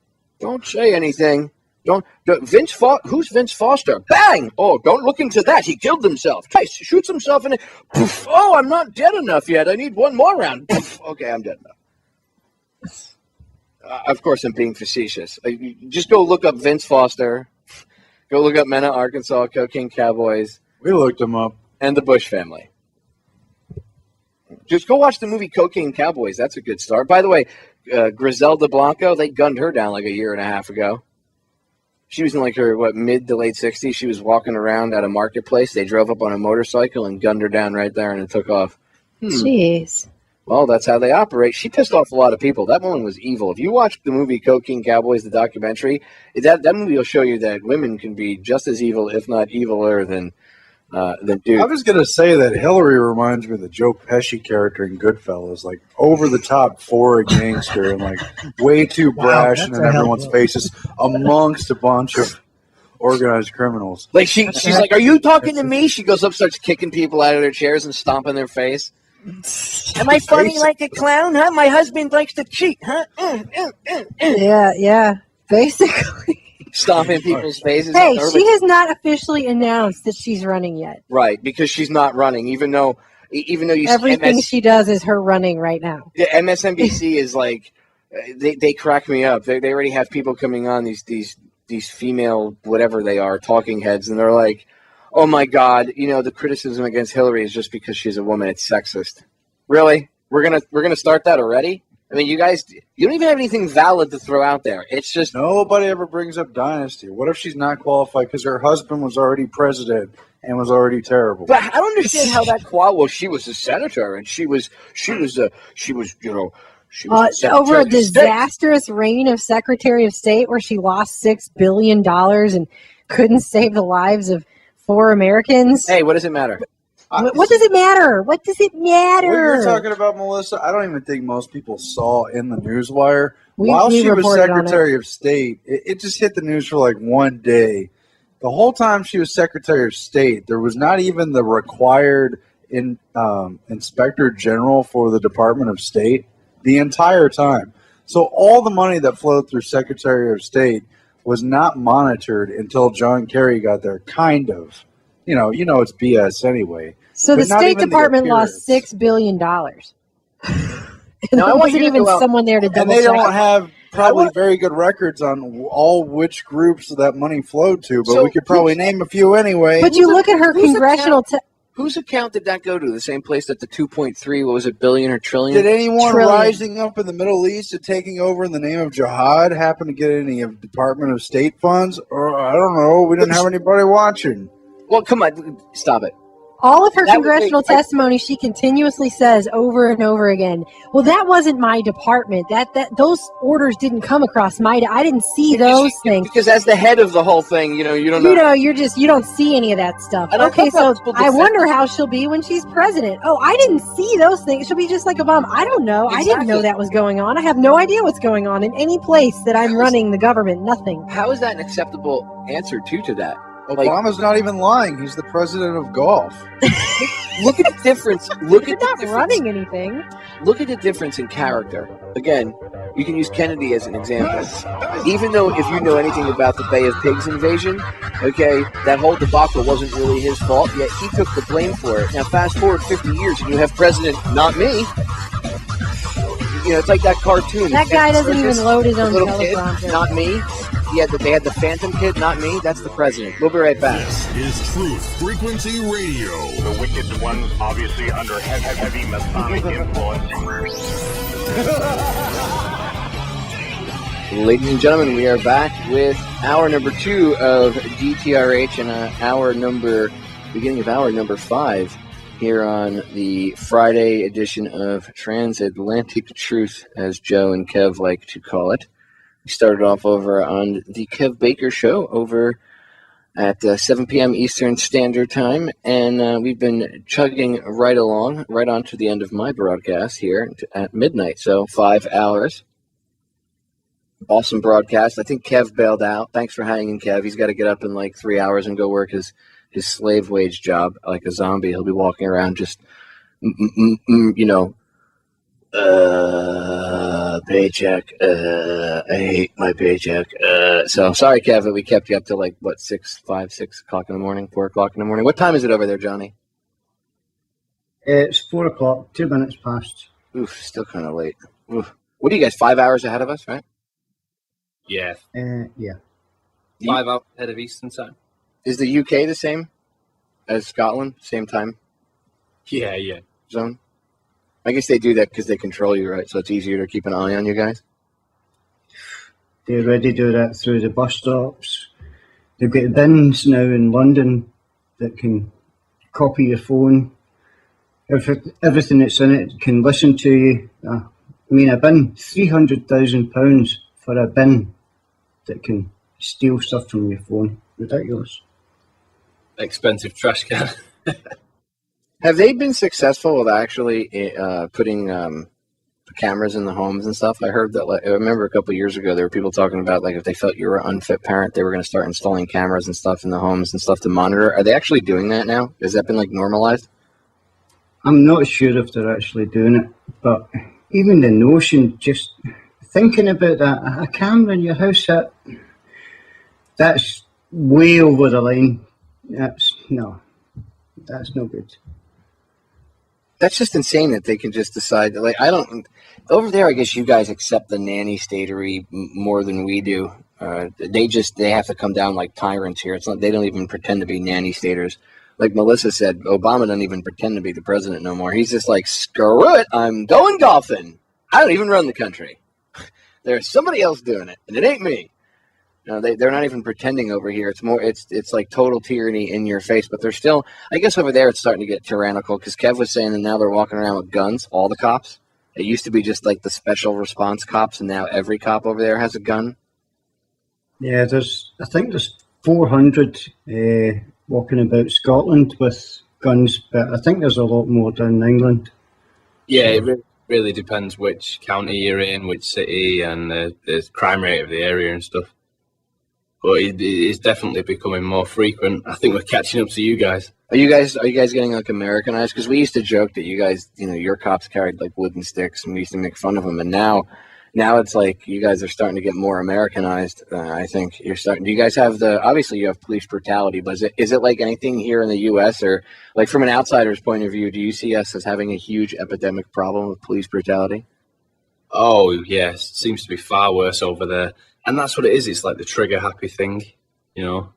Don't say anything. Don't who's Vince Foster? Bang! Oh, don't look into that. He killed himself. Twice. Shoots himself in it. Poof. Oh, I'm not dead enough yet. I need one more round. Poof. Okay, I'm dead enough. Of course, I'm being facetious. Just go look up Vince Foster. Go look up Mena, Arkansas, Cocaine Cowboys. We looked them up. And the Bush family. Just go watch the movie Cocaine Cowboys. That's a good start. By the way, Griselda Blanco, they gunned her down like a year and a half ago. She was in like her, mid to late 60s. She was walking around at a marketplace. They drove up on a motorcycle and gunned her down right there and it took off. Jeez. Well, that's how they operate. She pissed off a lot of people. That woman was evil. If you watch the movie Cocaine Cowboys, the documentary, that movie will show you that women can be just as evil, if not eviler than dude. I was going to say that Hillary reminds me of the Joe Pesci character in Goodfellas, like over the top for a gangster and like way too brash and in everyone's faces amongst a bunch of organized criminals. Like she's like, "Are you talking to me?" She goes up, starts kicking people out of their chairs and stomping their face. Am I funny like a clown? Huh? My husband likes to cheat, huh? Yeah, basically. Stomping people's faces. Hey, she has not officially announced that she's running yet. Right, because she's not running, even though you everything she does is her running right now. The MSNBC is like they crack me up. They already have people coming on these female whatever they are talking heads, and they're like, "Oh my God, the criticism against Hillary is just because she's a woman. It's sexist." Really? We're gonna start that already? I mean, you guys, you don't even have anything valid to throw out there. It's just nobody ever brings up Dynasty. What if she's not qualified because her husband was already president and was already terrible? But I don't understand how that well, she was a senator and she was over a disastrous reign of Secretary of State where she lost $6 billion and couldn't save the lives of 4 Americans. Hey, what does it matter? What does it matter? What does it matter? What you're talking about, Melissa, I don't even think most people saw in the newswire. While she was Secretary of State, it just hit the news for like one day. The whole time she was Secretary of State, there was not even the required Inspector General for the Department of State the entire time. So all the money that flowed through Secretary of State was not monitored until John Kerry got there, kind of. You know it's BS anyway. So the State Department lost $6 billion. And there wasn't even someone there to double check. And they don't have probably very good records on all which groups that money flowed to, but we could probably name a few anyway. But you look at her congressional... Whose account did that go to? The same place that the 2.3, what was it, billion or trillion? Did anyone rising up in the Middle East and taking over in the name of jihad happen to get any of Department of State funds? Or, I don't know, we didn't have anybody watching. Well, come on, stop it. All of her congressional testimony, she continuously says over and over again, well, that wasn't my department. Those orders didn't come across my I didn't see those things. Because as the head of the whole thing, you don't know. You don't see any of that stuff. Okay, so I wonder how she'll be when she's president. Oh, I didn't see those things. She'll be just like Obama. I don't know. Exactly. I didn't know that was going on. I have no idea what's going on in any place that I'm running the government. Nothing. How is that an acceptable answer to that? Obama's not even lying. He's the president of golf. Look at the difference. You're not running anything. Look at the difference in character. Again, you can use Kennedy as an example. Even though if you know anything about the Bay of Pigs invasion, okay, that whole debacle wasn't really his fault, yet he took the blame for it. Now fast forward 50 years and you have President, not me. It's like that cartoon. That guy doesn't even load his own teleprompter. Not me. They had the Phantom Kid, not me. That's the president. We'll be right back. This is Truth Frequency Radio. The wicked ones, obviously under heavy Masonic influence. Ladies and gentlemen, we are back with hour number 2 of DTRH and beginning of hour number 5 here on the Friday edition of Transatlantic Truth, as Joe and Kev like to call it. We started off over on the Kev Baker Show over at 7 p.m. Eastern Standard Time, and we've been chugging right along, right on to the end of my broadcast here at midnight, so 5 hours. Awesome broadcast. I think Kev bailed out. Thanks for hanging, Kev. He's got to get up in like 3 hours and go work his slave wage job like a zombie. He'll be walking around just, paycheck. I hate my paycheck. So sorry, Kev, that we kept you up till like, 6 o'clock in the morning, 4 o'clock in the morning. What time is it over there, Johnny? It's 4 o'clock, 2 minutes past. Oof, still kind of late. Oof. What are you guys, 5 hours ahead of us, right? Yeah. Yeah. 5 hours ahead of Eastern Time. Is the UK the same as Scotland? Same time Yeah. zone? I guess they do that because they control you, right? So it's easier to keep an eye on you guys? They already do that through the bus stops. They've got bins now in London that can copy your phone. Everything that's in it can listen to you. A bin, £300,000 for a bin that can steal stuff from your phone. Ridiculous. Expensive trash can. Have they been successful with actually putting cameras in the homes and stuff? I heard that. I remember a couple of years ago there were people talking about like if they felt you were an unfit parent, they were going to start installing cameras and stuff in the homes and stuff to monitor. Are they actually doing that now? Has that been like normalized? I'm not sure if they're actually doing it, but even the notion, just thinking about that, a camera in your house, that's way over the line. That's no good. That's just insane that they can just decide. Like, I don't. Over there, I guess you guys accept the nanny statery more than we do. They have to come down like tyrants here. It's not. They don't even pretend to be nanny staters. Like Melissa said, Obama doesn't even pretend to be the president no more. He's just like, screw it, I'm going golfing. I don't even run the country. There's somebody else doing it, and it ain't me. No, they're not even pretending over here. It's more, it's like total tyranny in your face. But they're still, I guess over there it's starting to get tyrannical because Kev was saying that now they're walking around with guns, all the cops. It used to be just like the special response cops, and now every cop over there has a gun. Yeah, I think there's 400 walking about Scotland with guns, but I think there's a lot more down in England. Yeah, it really depends which county you're in, which city, and the crime rate of the area and stuff. But it is definitely becoming more frequent. I think we're catching up to you guys. Are you guys getting like Americanized? Because we used to joke that you guys, your cops carried like wooden sticks, and we used to make fun of them. And now it's like you guys are starting to get more Americanized. I think you're starting. Do you guys have obviously you have police brutality, but is it like anything here in the U.S. or like from an outsider's point of view? Do you see us as having a huge epidemic problem with police brutality? Oh yes, it seems to be far worse over there. And that's what it is. It's like the trigger-happy thing, Where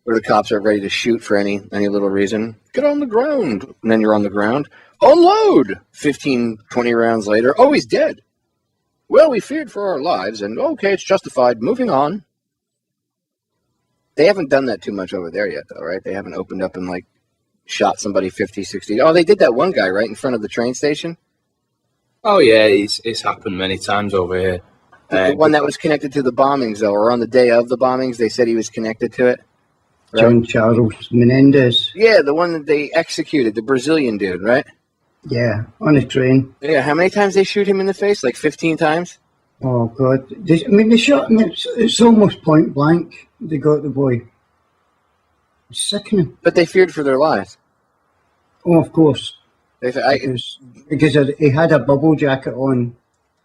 the cops are ready to shoot for any little reason. Get on the ground. And then you're on the ground. Unload! 15, 20 rounds later. Oh, he's dead. Well, we feared for our lives, and okay, it's justified. Moving on. They haven't done that too much over there yet, though, right? They haven't opened up and, like, shot somebody 50, 60. Oh, they did that one guy right in front of the train station? Oh, yeah, it's happened many times over here. The one that was connected to the bombings, though, or on the day of the bombings, they said he was connected to it. Right? John Charles Menendez. Yeah, the one that they executed, the Brazilian dude, right? Yeah, on a train. Yeah, how many times they shoot him in the face? Like 15 times? Oh, God. They shot him. It's almost point blank. They got the boy. It's sickening. But they feared for their lives. Oh, of course. Because he had a bubble jacket on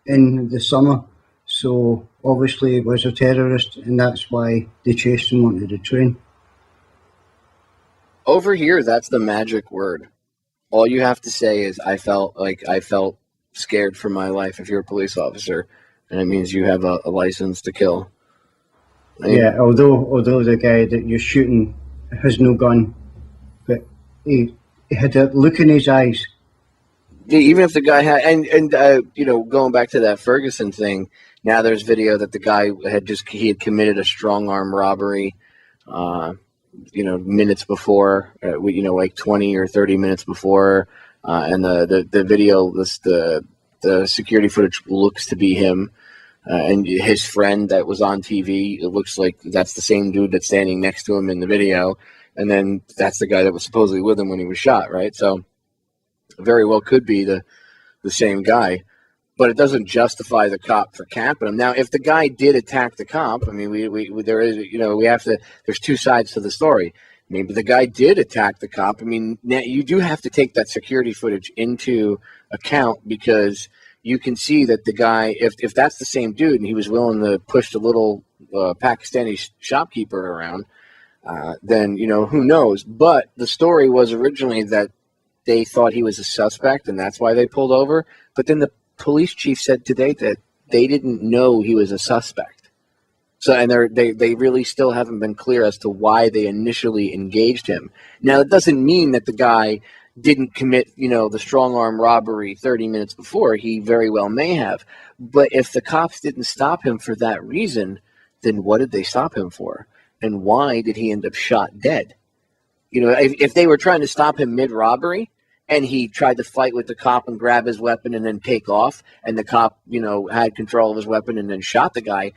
in the summer. So, obviously, he was a terrorist, and that's why they chased him onto the train. Over here, that's the magic word. All you have to say is, I felt scared for my life if you're a police officer, and it means you have a license to kill. Yeah, although the guy that you're shooting has no gun, but he had a look in his eyes even if the guy had, going back to that Ferguson thing, now there's video that the guy he had committed a strong arm robbery, minutes before, like 20 or 30 minutes before, and the video, the security footage looks to be him, and his friend that was on TV, it looks like that's the same dude that's standing next to him in the video, and then that's the guy that was supposedly with him when he was shot, right? So very well could be the same guy, but it doesn't justify the cop for capping him. Now, if the guy did attack the cop, I mean, there's two sides to the story. Maybe the guy did attack the cop. I mean, now you do have to take that security footage into account, because you can see that the guy, if that's the same dude and he was willing to push the little Pakistani shopkeeper around, then, who knows? But the story was originally that they thought he was a suspect, and that's why they pulled over. But then the police chief said today that they didn't know he was a suspect. So, and they really still haven't been clear as to why they initially engaged him. Now, it doesn't mean that the guy didn't commit, the strong arm robbery 30 minutes before. He very well may have. But if the cops didn't stop him for that reason, then what did they stop him for? And why did he end up shot dead? If they were trying to stop him mid-robbery, and he tried to fight with the cop and grab his weapon and then take off, and the cop, had control of his weapon and then shot the guy,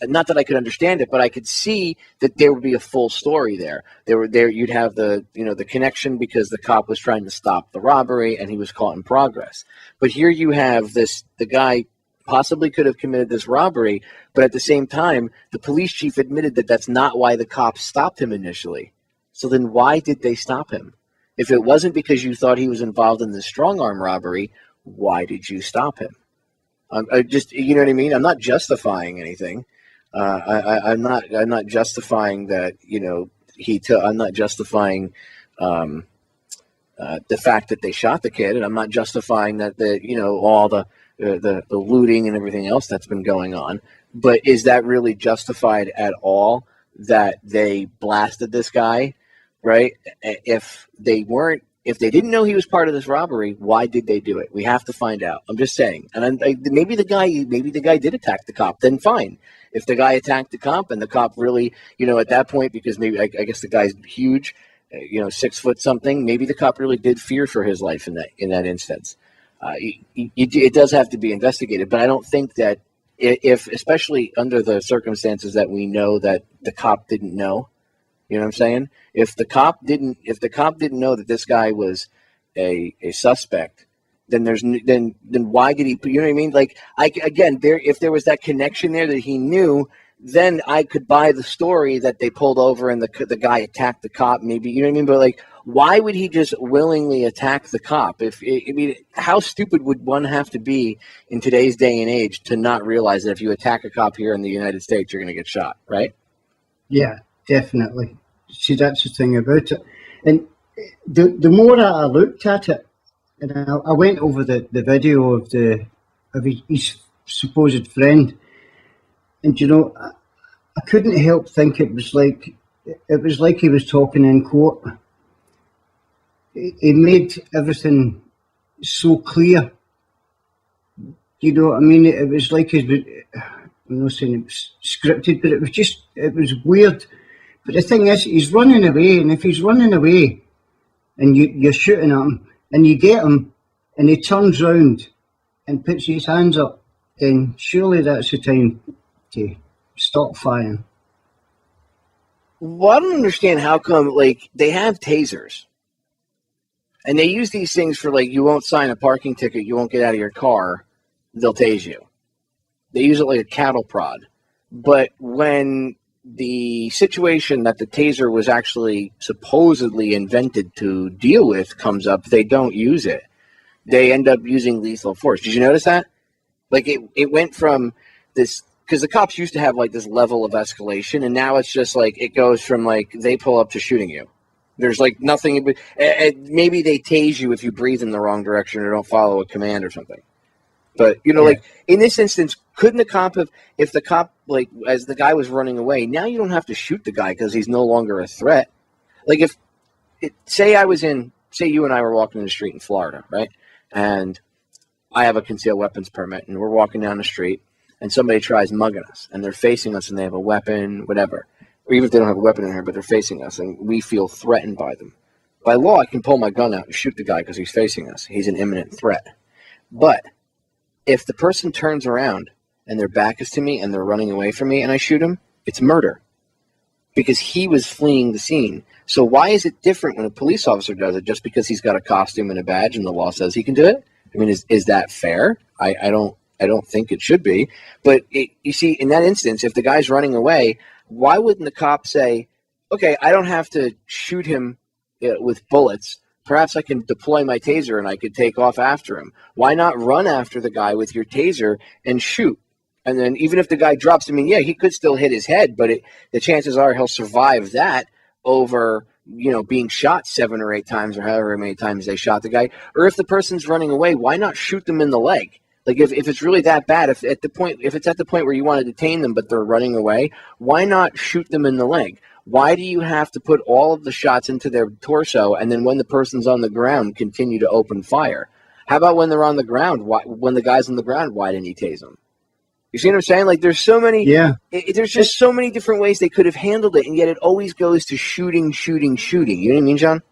not that I could understand it, but I could see that there would be a full story there. You'd have the connection because the cop was trying to stop the robbery and he was caught in progress. But here you have the guy possibly could have committed this robbery, but at the same time, the police chief admitted that that's not why the cops stopped him initially. So then why did they stop him? If it wasn't because you thought he was involved in the strong arm robbery, why did you stop him? You know what I mean? I'm not justifying anything. I'm not justifying that. I'm not justifying the fact that they shot the kid, and I'm not justifying that all the looting and everything else that's been going on. But is that really justified at all that they blasted this guy? Right? If they didn't know he was part of this robbery, why did they do it? We have to find out. I'm just saying. And maybe the guy did attack the cop. Then fine. If the guy attacked the cop and the cop really, at that point, because maybe I guess the guy's huge, 6 foot something, maybe the cop really did fear for his life in that instance. It does have to be investigated, but I don't think that if, especially under the circumstances that we know that the cop didn't know. You know what I'm saying? If the cop didn't know that this guy was a suspect, then why did he? You know what I mean? Like, if there was that connection there that he knew, then I could buy the story that they pulled over and the guy attacked the cop. Maybe, you know what I mean? But like, why would he just willingly attack the cop? How stupid would one have to be in today's day and age to not realize that if you attack a cop here in the United States, you're going to get shot, right? Yeah, definitely. See, that's the thing about it. And the more I looked at it, and I went over the video of his supposed friend, and I couldn't help think it was like he was talking in court. He made everything so clear. You know what I mean? It was like I'm not saying it was scripted, but it was weird. But the thing is, he's running away, and if he's running away and you're shooting at him and you get him and he turns round and puts his hands up, then surely that's the time to stop firing. Well, I don't understand how come, like, they have tasers. And they use these things for, like, you won't sign a parking ticket, you won't get out of your car, they'll tase you. They use it like a cattle prod. But when the situation that the taser was actually supposedly invented to deal with comes up, they don't use it. They end up using lethal force. Did you notice that? Like, it went from this, because the cops used to have like this level of escalation, and now it's just like it goes from like they pull up to shooting you. There's like nothing. Maybe they tase you if you breathe in the wrong direction or don't follow a command or something. But like in this instance, couldn't the cop have, if the cop, like, as the guy was running away, now you don't have to shoot the guy because he's no longer a threat. Like, say you and I were walking in the street in Florida, right? and I have a concealed weapons permit, and we're walking down the street, and somebody tries mugging us, and they're facing us, and they have a weapon, whatever. Or even if they don't have a weapon in here, but they're facing us, and we feel threatened by them. By law, I can pull my gun out and shoot the guy because he's facing us. He's an imminent threat. But if the person turns around and their back is to me and they're running away from me and I shoot him, it's murder because he was fleeing the scene. So why is it different when a police officer does it just because he's got a costume and a badge and the law says he can do it? I mean, is that fair? I don't think it should be. But you see, in that instance, if the guy's running away, why wouldn't the cop say, okay, I don't have to shoot him with bullets. Perhaps I can deploy my taser and I could take off after him. Why not run after the guy with your taser and shoot? And then even if the guy drops, I mean, yeah, he could still hit his head, but the chances are he'll survive that over, being shot 7 or 8 times or however many times they shot the guy. Or if the person's running away, why not shoot them in the leg? Like if it's really that bad, if it's at the point where you want to detain them but they're running away, why not shoot them in the leg? Why do you have to put all of the shots into their torso and then when the person's on the ground continue to open fire? How about when they're on the ground? When the guy's on the ground, why didn't he tase them? You see what I'm saying? Like there's so many. Yeah. There's just so many different ways they could have handled it, and yet it always goes to shooting. You know what I mean, John?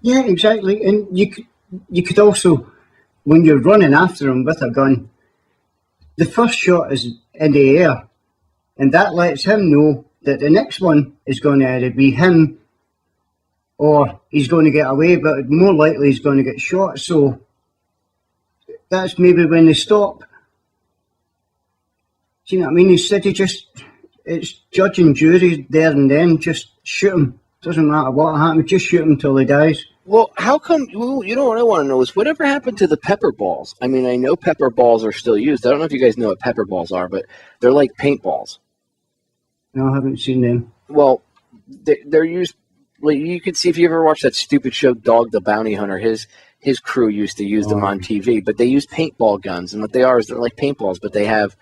Yeah, exactly. And you could also, when you're running after him with a gun, the first shot is in the air, and that lets him know that the next one is going to either be him or he's going to get away, but more likely he's going to get shot. So that's maybe when they stop. Do you know what I mean? Instead of it's judge and jury there and then, just shoot him. Doesn't matter what happens, just shoot him till he dies. Well, how come, you know what I want to know is whatever happened to the pepper balls? I mean, I know pepper balls are still used. I don't know if you guys know what pepper balls are, but they're like paintballs. No, I haven't seen them. Well, they're used, like, you can see if you ever watched that stupid show, Dog the Bounty Hunter, his crew used to use them on TV, but they use paintball guns, and what they are is they're like paintballs, but they have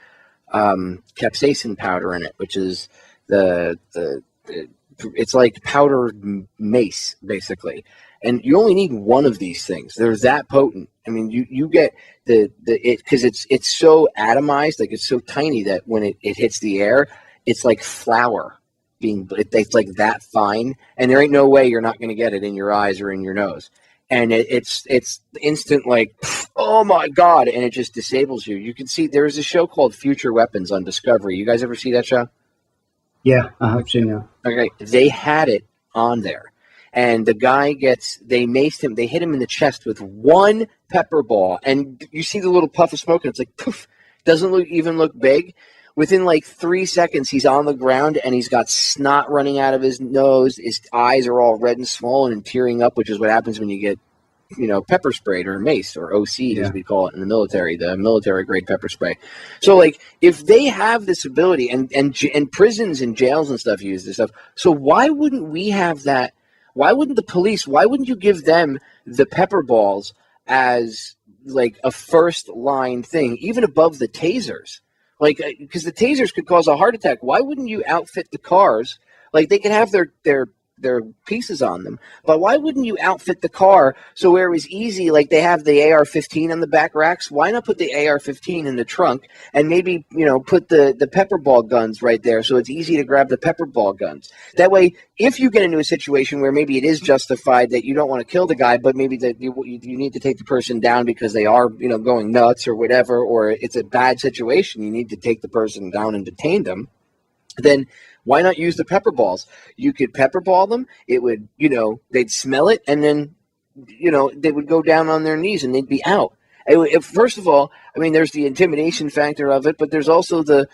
capsaicin powder in it, which is it's like powdered mace, basically. And you only need one of these things. They're that potent. I mean, you get because it's so atomized, like it's so tiny that when it hits the air, it's like flour it's like that fine, and there ain't no way you're not going to get it in your eyes or in your nose. And it's instant, like, oh my God, and it just disables you. You can see there's a show called Future Weapons on Discovery. You guys ever see that show? Yeah, I have seen that. Okay, they had it on there. And the guy they maced him, they hit him in the chest with one pepper ball. And you see the little puff of smoke, and it's like, poof, doesn't even look big. Within like 3 seconds, he's on the ground, and he's got snot running out of his nose. His eyes are all red and swollen and tearing up, which is what happens when you get, pepper sprayed or maced, or OC, as we call it in the military-grade pepper spray. So, like, if they have this ability, and prisons and jails and stuff use this stuff, so why wouldn't we have that? Why wouldn't the police, why wouldn't you give them the pepper balls as, like, a first-line thing, even above the tasers? Like, because the tasers could cause a heart attack. Why wouldn't you outfit the cars? Like, they can have their pieces on them, but why wouldn't you outfit the car so where it was easy, like they have the AR-15 on the back racks? Why not put the AR-15 in the trunk and maybe, put the pepper ball guns right there so it's easy to grab the pepper ball guns? That way, if you get into a situation where maybe it is justified that you don't want to kill the guy, but maybe that you need to take the person down because they are, going nuts or whatever, or it's a bad situation, you need to take the person down and detain them, then why not use the pepper balls? You could pepper ball them. It would, they'd smell it, and then, they would go down on their knees and they'd be out. First of all, I mean, there's the intimidation factor of it, but there's also the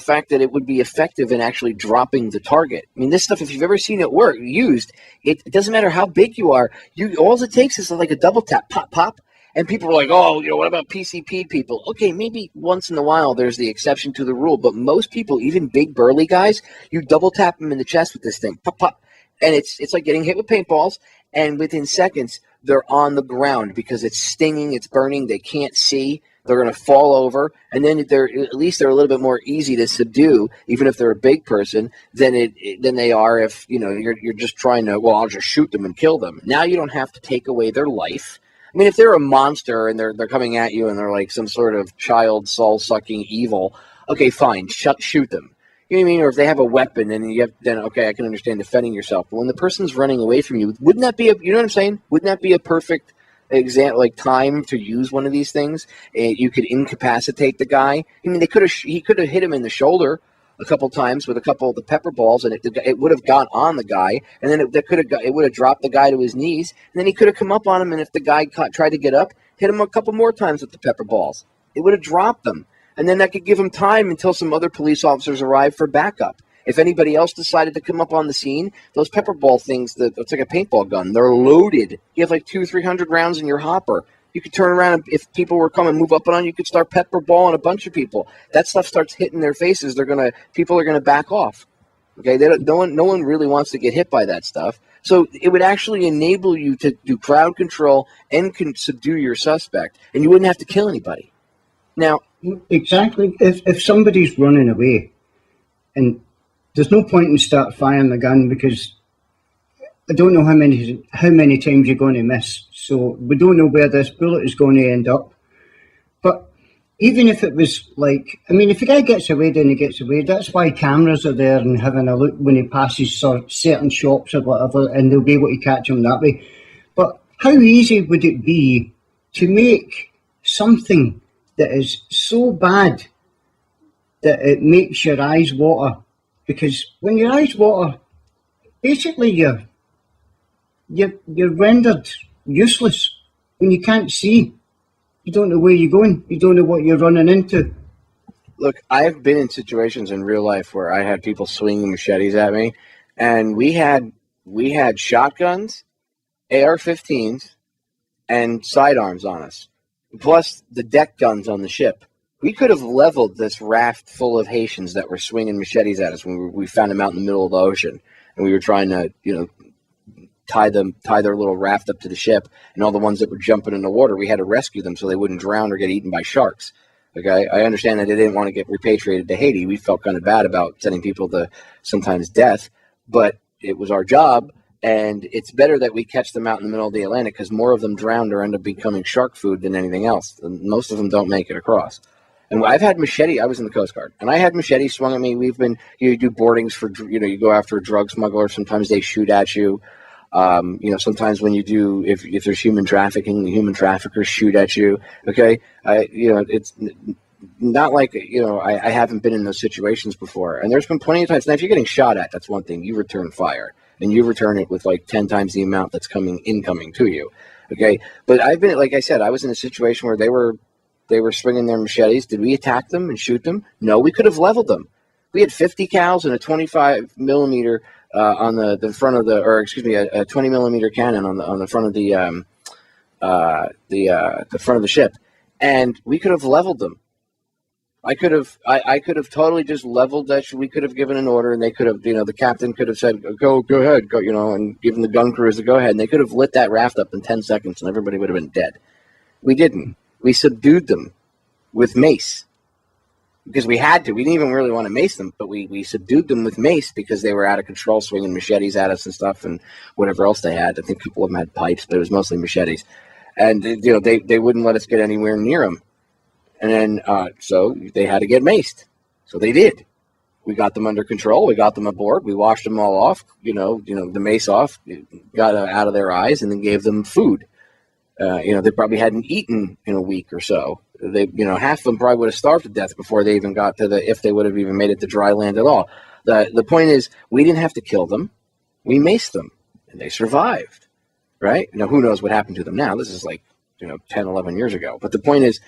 fact that it would be effective in actually dropping the target. I mean, this stuff, if you've ever seen it work, used, it doesn't matter how big you are. All it takes is like a double tap, pop, pop. And people are like, oh, what about PCP people? Okay, maybe once in a while there's the exception to the rule, but most people, even big burly guys, you double tap them in the chest with this thing, pop, pop. And it's like getting hit with paintballs, and within seconds, they're on the ground because it's stinging, it's burning, they can't see, they're going to fall over, and then they're a little bit more easy to subdue, even if they're a big person, than they are if, you're just trying to, I'll just shoot them and kill them. Now you don't have to take away their life. I mean, if they're a monster and they're coming at you and they're like some sort of child soul-sucking evil, okay, fine, shoot them. You know what I mean? Or if they have a weapon and then okay, I can understand defending yourself. But when the person's running away from you, wouldn't that be you know what I'm saying? Wouldn't that be a perfect time to use one of these things? You could incapacitate the guy. I mean, he could have hit him in the shoulder a couple times with a couple of the pepper balls, and it would have got on the guy, and then it would have dropped the guy to his knees, and then he could have come up on him, and if the guy tried to get up, hit him a couple more times with the pepper balls. It would have dropped them, and then that could give him time until some other police officers arrived for backup. If anybody else decided to come up on the scene, those pepper ball things, it's like a paintball gun. They're loaded. You have like 200-300 rounds in your hopper. You could turn around, and if people were coming, move up on you could start pepper balling a bunch of people. That stuff starts hitting their faces. People are gonna back off. Okay, no one really wants to get hit by that stuff. So it would actually enable you to do crowd control and subdue your suspect, and you wouldn't have to kill anybody. Now, exactly. If somebody's running away, and there's no point in start firing the gun because I don't know how many times you're going to miss. So we don't know where this bullet is going to end up. But even if it was like, I mean, if the guy gets away, then he gets away. That's why cameras are there and having a look when he passes certain shops or whatever, and they'll be able to catch him that way. But how easy would it be to make something that is so bad that it makes your eyes water? Because when your eyes water, basically you're rendered useless when you can't see. You don't know where you're going. You don't know what you're running into. Look, I've been in situations in real life where I had people swinging machetes at me, and we had shotguns, AR-15s, and sidearms on us, plus the deck guns on the ship. We could have leveled this raft full of Haitians that were swinging machetes at us when we found them out in the middle of the ocean, and we were trying to, tie their little raft up to the ship, and all the ones that were jumping in the water, we had to rescue them so they wouldn't drown or get eaten by sharks. Okay, I understand that they didn't want to get repatriated to Haiti. We felt kind of bad about sending people to sometimes death, but it was our job, and it's better that we catch them out in the middle of the Atlantic because more of them drowned or end up becoming shark food than anything else. And most of them don't make it across. And I've had machete. I was in the Coast Guard, and I had machete swung at me. You do boardings for, you go after a drug smuggler. Sometimes they shoot at you. Sometimes when you do, if there's human trafficking, the human traffickers shoot at you. Okay. It's not like, I haven't been in those situations before. And there's been plenty of times. Now, if you're getting shot at, that's one thing. You return fire, and you return it with like 10 times the amount that's incoming to you. Okay. But I've been, like I said, I was in a situation where they were swinging their machetes. Did we attack them and shoot them? No, we could have leveled them. We had 50 cals and a 25 millimeter on the front of a 20 millimeter cannon on the front of the front of the ship, and we could have leveled them. I could have totally just leveled that. We could have given an order, and they could have, the captain could have said, go ahead, go, and given the gun crews the go ahead, and they could have lit that raft up in 10 seconds, and everybody would have been dead. We didn't. We subdued them with mace. Because we had to. We didn't even really want to mace them, but we subdued them with mace because they were out of control, swinging machetes at us and stuff and whatever else they had. I think a couple of them had pipes, but it was mostly machetes. And, they wouldn't let us get anywhere near them. And then, so they had to get maced. So they did. We got them under control. We got them aboard. We washed them all off, the mace off, got out of their eyes, and then gave them food. They probably hadn't eaten in a week or so. They, half of them probably would have starved to death before they even got to if they would have even made it to dry land at all. The point is, we didn't have to kill them. We maced them, and they survived, right? Now, who knows what happened to them now? This is like, 10, 11 years ago. But the point is,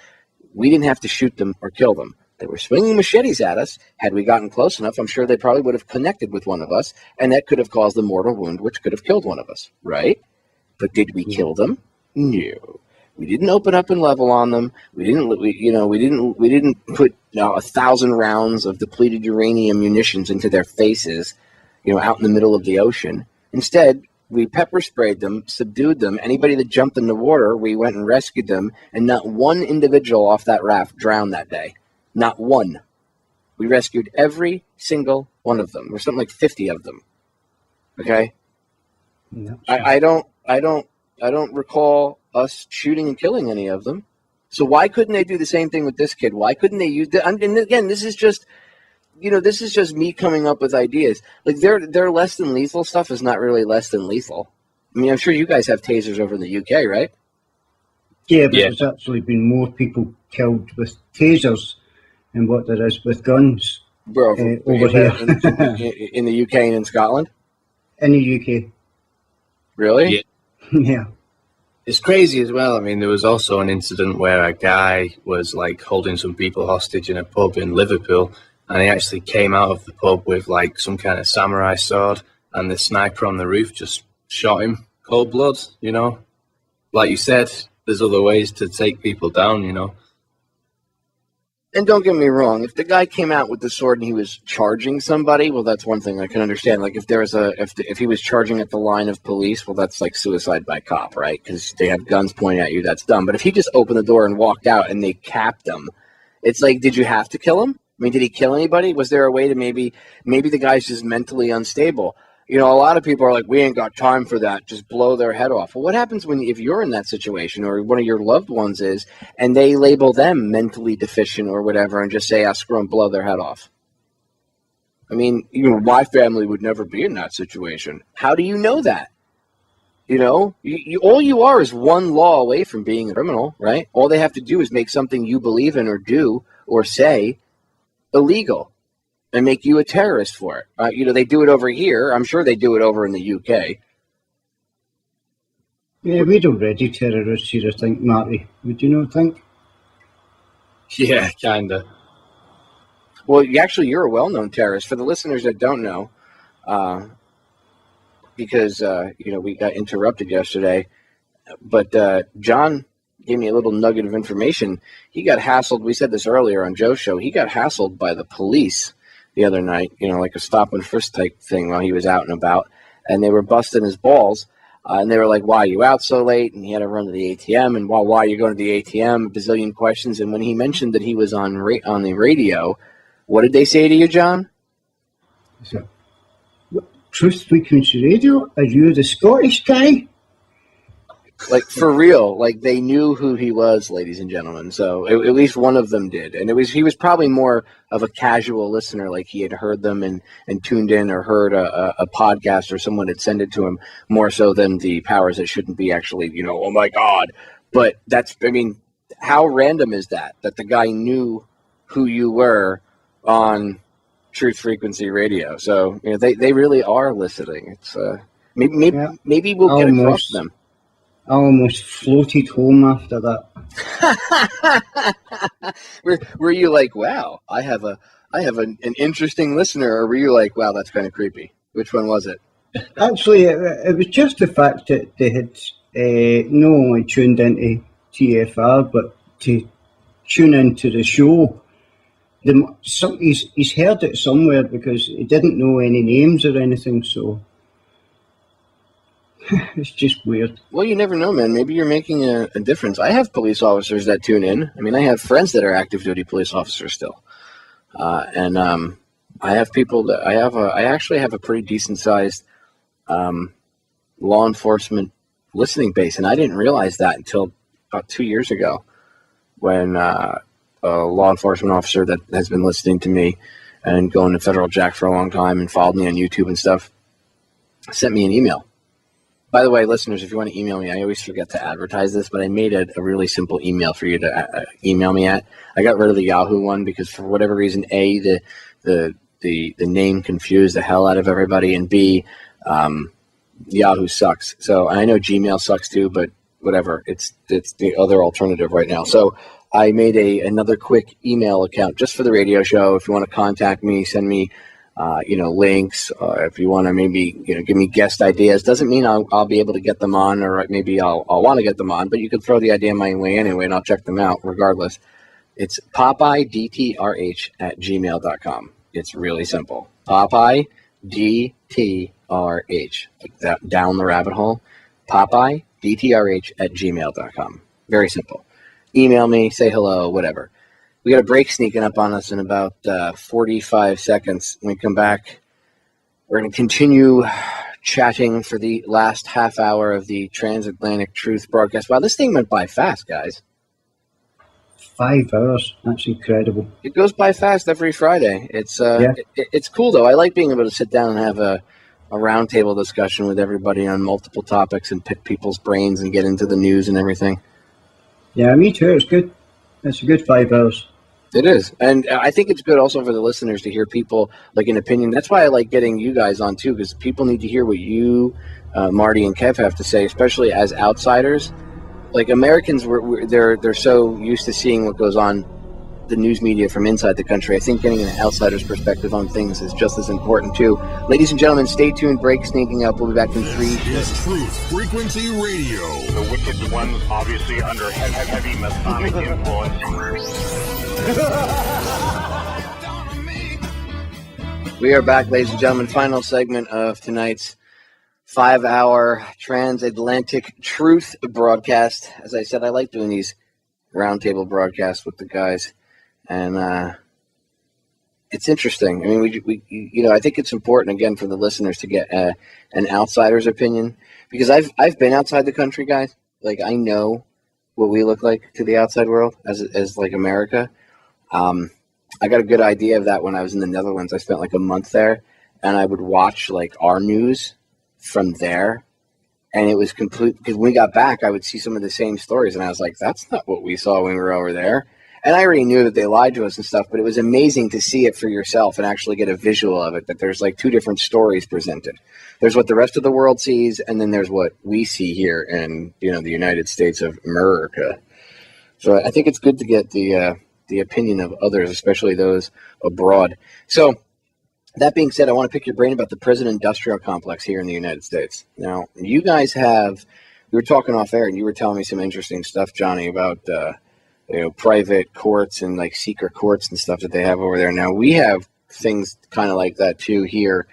we didn't have to shoot them or kill them. They were swinging machetes at us. Had we gotten close enough, I'm sure they probably would have connected with one of us, and that could have caused a mortal wound, which could have killed one of us, right? But did we kill them? No. We didn't open up and level on them. We didn't put 1,000 rounds of depleted uranium munitions into their faces, out in the middle of the ocean. Instead, we pepper sprayed them, subdued them. Anybody that jumped in the water, we went and rescued them, and not one individual off that raft drowned that day. Not one. We rescued every single one of them. There's something like 50 of them. Okay? No. I don't recall us shooting and killing any of them. So why couldn't they do the same thing with this kid? Why couldn't they use and again, this is just me coming up with ideas. Like their less than lethal stuff is not really less than lethal. I mean, I'm sure you guys have tasers over in the UK, right? Yeah, but there's actually been more people killed with tasers than what there is with guns over here. In the UK and in Scotland? In the UK. Really? Yeah. It's crazy as well. I mean, there was also an incident where a guy was like holding some people hostage in a pub in Liverpool, and he actually came out of the pub with like some kind of samurai sword, and the sniper on the roof just shot him cold blood, you know? Like you said, there's other ways to take people down, you know? And don't get me wrong, if the guy came out with the sword and he was charging somebody, well, that's one thing I can understand. Like if there was if he was charging at the line of police, well, that's like suicide by cop, right? Because they have guns pointing at you, that's dumb. But if he just opened the door and walked out and they capped him, it's like, did you have to kill him? I mean, did he kill anybody? Was there a way to maybe the guy's just mentally unstable? You know, a lot of people are like, we ain't got time for that. Just blow their head off. Well, what happens if you're in that situation or one of your loved ones is, and they label them mentally deficient or whatever and just say, screw them, blow their head off? I mean, my family would never be in that situation. How do you know that? You know, all you are is one law away from being a criminal, right? All they have to do is make something you believe in or do or say illegal and make you a terrorist for it. You know, they do it over here. I'm sure they do it over in the UK. Yeah, we're already terrorists here, I think, Marty. Would you not think? Yeah, kinda. Well, you're a well-known terrorist. For the listeners that don't know, because, we got interrupted yesterday, but John gave me a little nugget of information. He got hassled. We said this earlier on Joe's show. He got hassled by the police the other night, like a stop and frisk type thing while he was out and about, and they were busting his balls, and they were like, why are you out so late? And he had to run to the ATM, and why are you going to the ATM? A bazillion questions. And when he mentioned that he was on the radio, what did they say to you, John? So, Truth Frequency Radio? Are you the Scottish guy? Like, for real, like they knew who he was, ladies and gentlemen. So at least one of them did. And he was probably more of a casual listener, like he had heard them and tuned in or heard a podcast or someone had sent it to him more so than the powers that shouldn't be actually, oh my God. But how random is that the guy knew who you were on Truth Frequency Radio? So, they really are listening. It's maybe we'll get across them. I almost floated home after that. Were you like, wow, I have an interesting listener, or were you like, wow, that's kind of creepy? Which one was it? Actually, it was just the fact that they had not only tuned into TFR, but to tune into the show. He's heard it somewhere because he didn't know any names or anything, so it's just weird. Well, you never know, man. Maybe you're making a difference. I have police officers that tune in. I mean, I have friends that are active duty police officers still. And I have people that I actually have a pretty decent sized law enforcement listening base. And I didn't realize that until about 2 years ago when a law enforcement officer that has been listening to me and going to Federal Jack for a long time and followed me on YouTube and stuff sent me an email. By the way, listeners, if you want to email me, I always forget to advertise this, but I made a really simple email for you to email me at. I got rid of the Yahoo one because for whatever reason, A, the name confused the hell out of everybody, and B, Yahoo sucks. So I know Gmail sucks too, but whatever. It's the other alternative right now. So I made another quick email account just for the radio show. If you want to contact me, send me links, if you want to maybe, give me guest ideas. Doesn't mean I'll be able to get them on, or maybe I'll want to get them on, but you can throw the idea my way anyway, and I'll check them out regardless. It's PopeyeDTRH@gmail.com. It's really simple. PopeyeDTRH, like that, down the rabbit hole. PopeyeDTRH@gmail.com. Very simple. Email me, say hello, whatever. We got a break sneaking up on us in about 45 seconds. When we come back, we're going to continue chatting for the last half hour of the Transatlantic Truth broadcast. Wow, this thing went by fast, guys. 5 hours. That's incredible. It goes by fast every Friday. It's Yeah. it's cool, though. I like being able to sit down and have a roundtable discussion with everybody on multiple topics and pick people's brains and get into the news and everything. Yeah, me too. It's good. It's a good 5 hours. It is. And I think it's good also for the listeners to hear people like an opinion. That's why I like getting you guys on too, because people need to hear what you, Marty and Kev have to say, especially as outsiders. Like Americans, they're so used to seeing what goes on the news media from inside the country. I think getting an outsider's perspective on things is just as important too. Ladies and gentlemen, stay tuned. Break sneaking up. We'll be back in 3. Is Truth Frequency Radio. The wicked ones obviously under heavy Masonic influence. We are back, ladies and gentlemen. Final segment of tonight's 5-hour Transatlantic Truth broadcast. As I said, I like doing these roundtable broadcasts with the guys, and it's interesting. I mean, we I think it's important again for the listeners to get an outsider's opinion, because I've been outside the country, guys. Like, I know what we look like to the outside world as like America. I got a good idea of that when I was in the Netherlands. I spent like a month there, and I would watch like our news from there, and it was complete, because when we got back, I would see some of the same stories, and I was like, that's not what we saw when we were over there. And I already knew that they lied to us and stuff, but it was amazing to see it for yourself and actually get a visual of it, that there's like 2 different stories presented. There's what the rest of the world sees, and then there's what we see here in, the United States of America. So I think it's good to get the opinion of others, especially those abroad. So that being said, I want to pick your brain about the prison industrial complex here in the United States. Now, you guys we were talking off air, and you were telling me some interesting stuff, Johnny, about private courts and like secret courts and stuff that they have over there. Now, we have things kind of like that too here,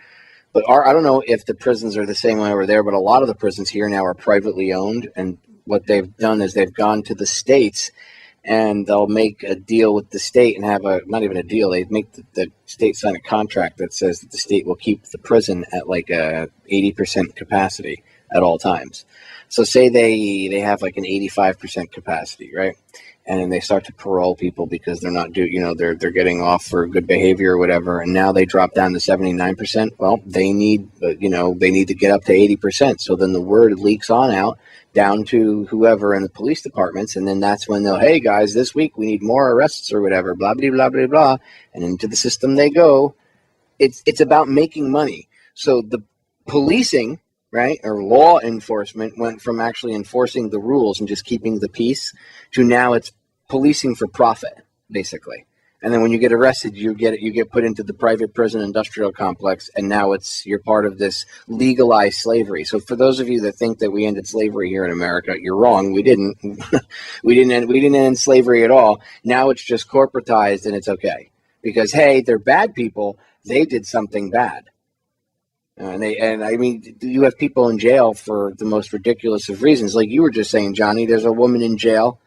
but I don't know if the prisons are the same way over there, but a lot of the prisons here now are privately owned, and what they've done is they've gone to the states, and they'll make a deal with the state and have not even a deal, they make the state sign a contract that says that the state will keep the prison at like a 80% capacity at all times. So say they have like an 85% capacity, right? And then they start to parole people because they're not they're getting off for good behavior or whatever, and now they drop down to 79%. Well, they need to get up to 80%. So then the word leaks on out down to whoever in the police departments, and then that's when they'll, hey guys, this week we need more arrests or whatever, blah blah blah blah blah, and into the system they go. It's about making money. So the policing, right, or law enforcement went from actually enforcing the rules and just keeping the peace to now it's policing for profit, basically. And then when you get arrested, you get put into the private prison industrial complex, and now you're part of this legalized slavery. So for those of you that think that we ended slavery here in America, you're wrong. We didn't. we didn't end slavery at all. Now it's just corporatized, and it's okay because hey, they're bad people. They did something bad. And I mean, you have people in jail for the most ridiculous of reasons. Like you were just saying, Johnny, there's a woman in jail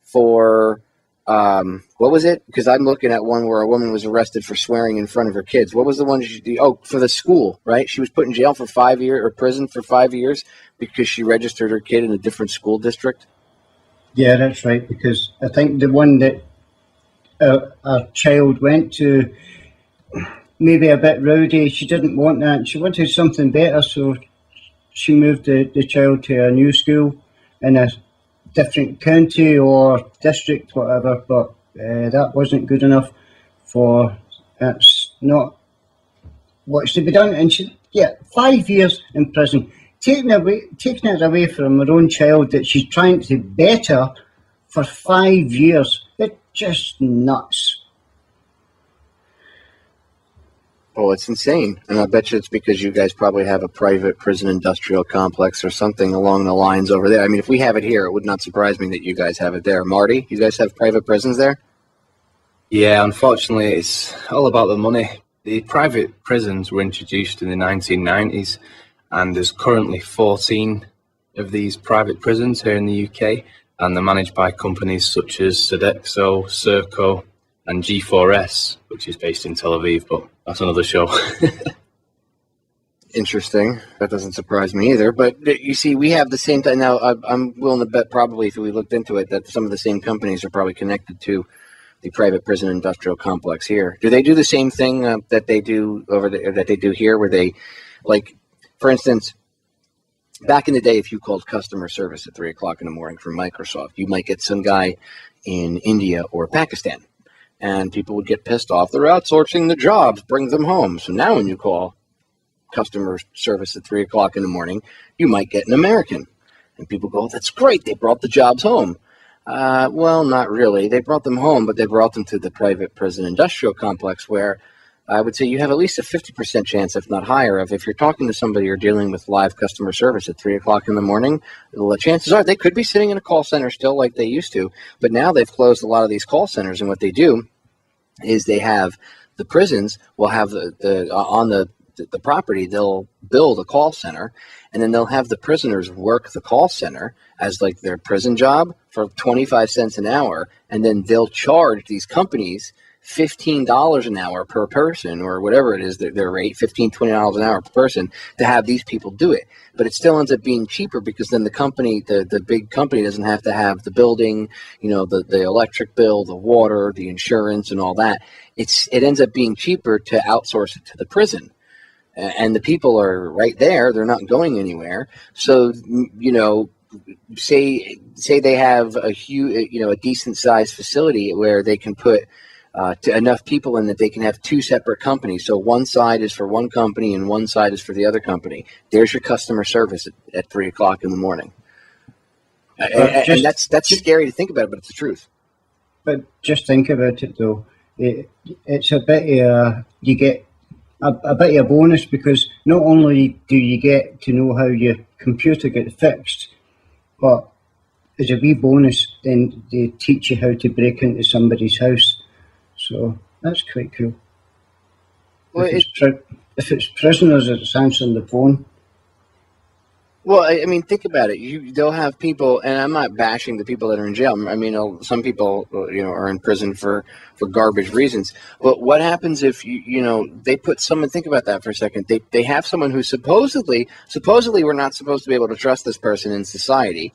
for, what was it? Because I'm looking at one where a woman was arrested for swearing in front of her kids. What was the one she did? Oh, for the school, right? She was put in jail for 5 years, or prison for 5 years, because she registered her kid in a different school district. Yeah, that's right. Because I think the one that our child went to, maybe a bit rowdy. She didn't want that. She wanted something better, so she moved the child to a new school in a different county or district, whatever. But that wasn't good enough that's not what should be done. And 5 years in prison, taking it away from her own child that she's trying to better for 5 years. It's just nuts. Oh, it's insane. And I bet you it's because you guys probably have a private prison industrial complex or something along the lines over there. I mean, if we have it here, it would not surprise me that you guys have it there. Marty, you guys have private prisons there? Yeah, unfortunately, it's all about the money. The private prisons were introduced in the 1990s, and there's currently 14 of these private prisons here in the UK, and they're managed by companies such as Sodexo, Serco, and G4S, which is based in Tel Aviv, but that's another show. interesting. That doesn't surprise me either. But you see, we have the same thing now. I'm willing to bet, probably, if we looked into it, that some of the same companies are probably connected to the private prison industrial complex here. Do they do the same thing that they do that they do here, where they, like, for instance, back in the day, if you called customer service at 3 o'clock in the morning from Microsoft, you might get some guy in India or Pakistan, and people would get pissed off. They're outsourcing the jobs, bring them home. So now when you call customer service at 3 o'clock in the morning, you might get an American. And people go, that's great, they brought the jobs home. Well, not really. They brought them home, but they brought them to the private prison industrial complex, where I would say you have at least a 50% chance, if not higher, of if you're talking to somebody or dealing with live customer service at 3 o'clock in the morning, the chances are they could be sitting in a call center still like they used to. But now they've closed a lot of these call centers, and what they do is they have the prisons will have on the property, they'll build a call center, and then they'll have the prisoners work the call center as like their prison job for 25 cents an hour, and then they'll charge these companies $15 an hour per person, or whatever it is, their rate, $15, $20 an hour per person, to have these people do it. But it still ends up being cheaper, because then the company, the big company, doesn't have to have the building, the electric bill, the water, the insurance, and all that. It ends up being cheaper to outsource it to the prison. And the people are right there; they're not going anywhere. So, say they have a huge, a decent sized facility where they can put enough people in that they can have two separate companies. So one side is for one company and one side is for the other company. There's your customer service at 3 o'clock in the morning. And that's scary to think about, but it's the truth. But just think about it, though. It's a bit you get a bit of a bonus, because not only do you get to know how your computer gets fixed, but as a wee bonus, then they teach you how to break into somebody's house. So that's quite cool. Well, if it's prisoners that's answering the phone. Well, I mean, think about it. They'll have people, and I'm not bashing the people that are in jail. I mean, some people, are in prison for garbage reasons. But what happens if they put someone? Think about that for a second. They have someone who supposedly we're not supposed to be able to trust this person in society.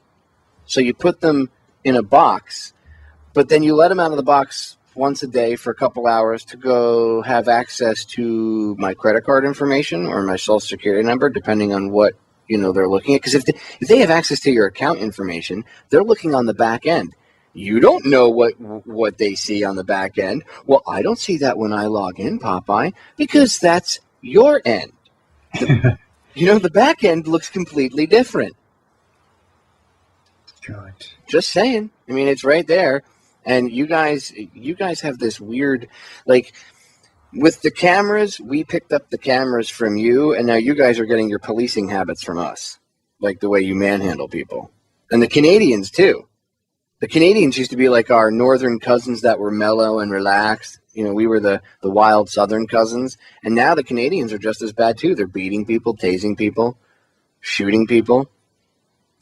So you put them in a box, but then you let them out of the box once a day for a couple hours to go have access to my credit card information or my social security number, depending on what they're looking at. Because if they have access to your account information, they're looking on the back end. You don't know what they see on the back end. Well, I don't see that when I log in, Popeye, because that's your end. The back end looks completely different. God. Just saying. I mean, it's right there. And you guys have this weird, like, with the cameras, we picked up the cameras from you, and now you guys are getting your policing habits from us, like the way you manhandle people. And the Canadians, too. The Canadians used to be like our northern cousins that were mellow and relaxed. We were the wild southern cousins. And now the Canadians are just as bad, too. They're beating people, tasing people, shooting people.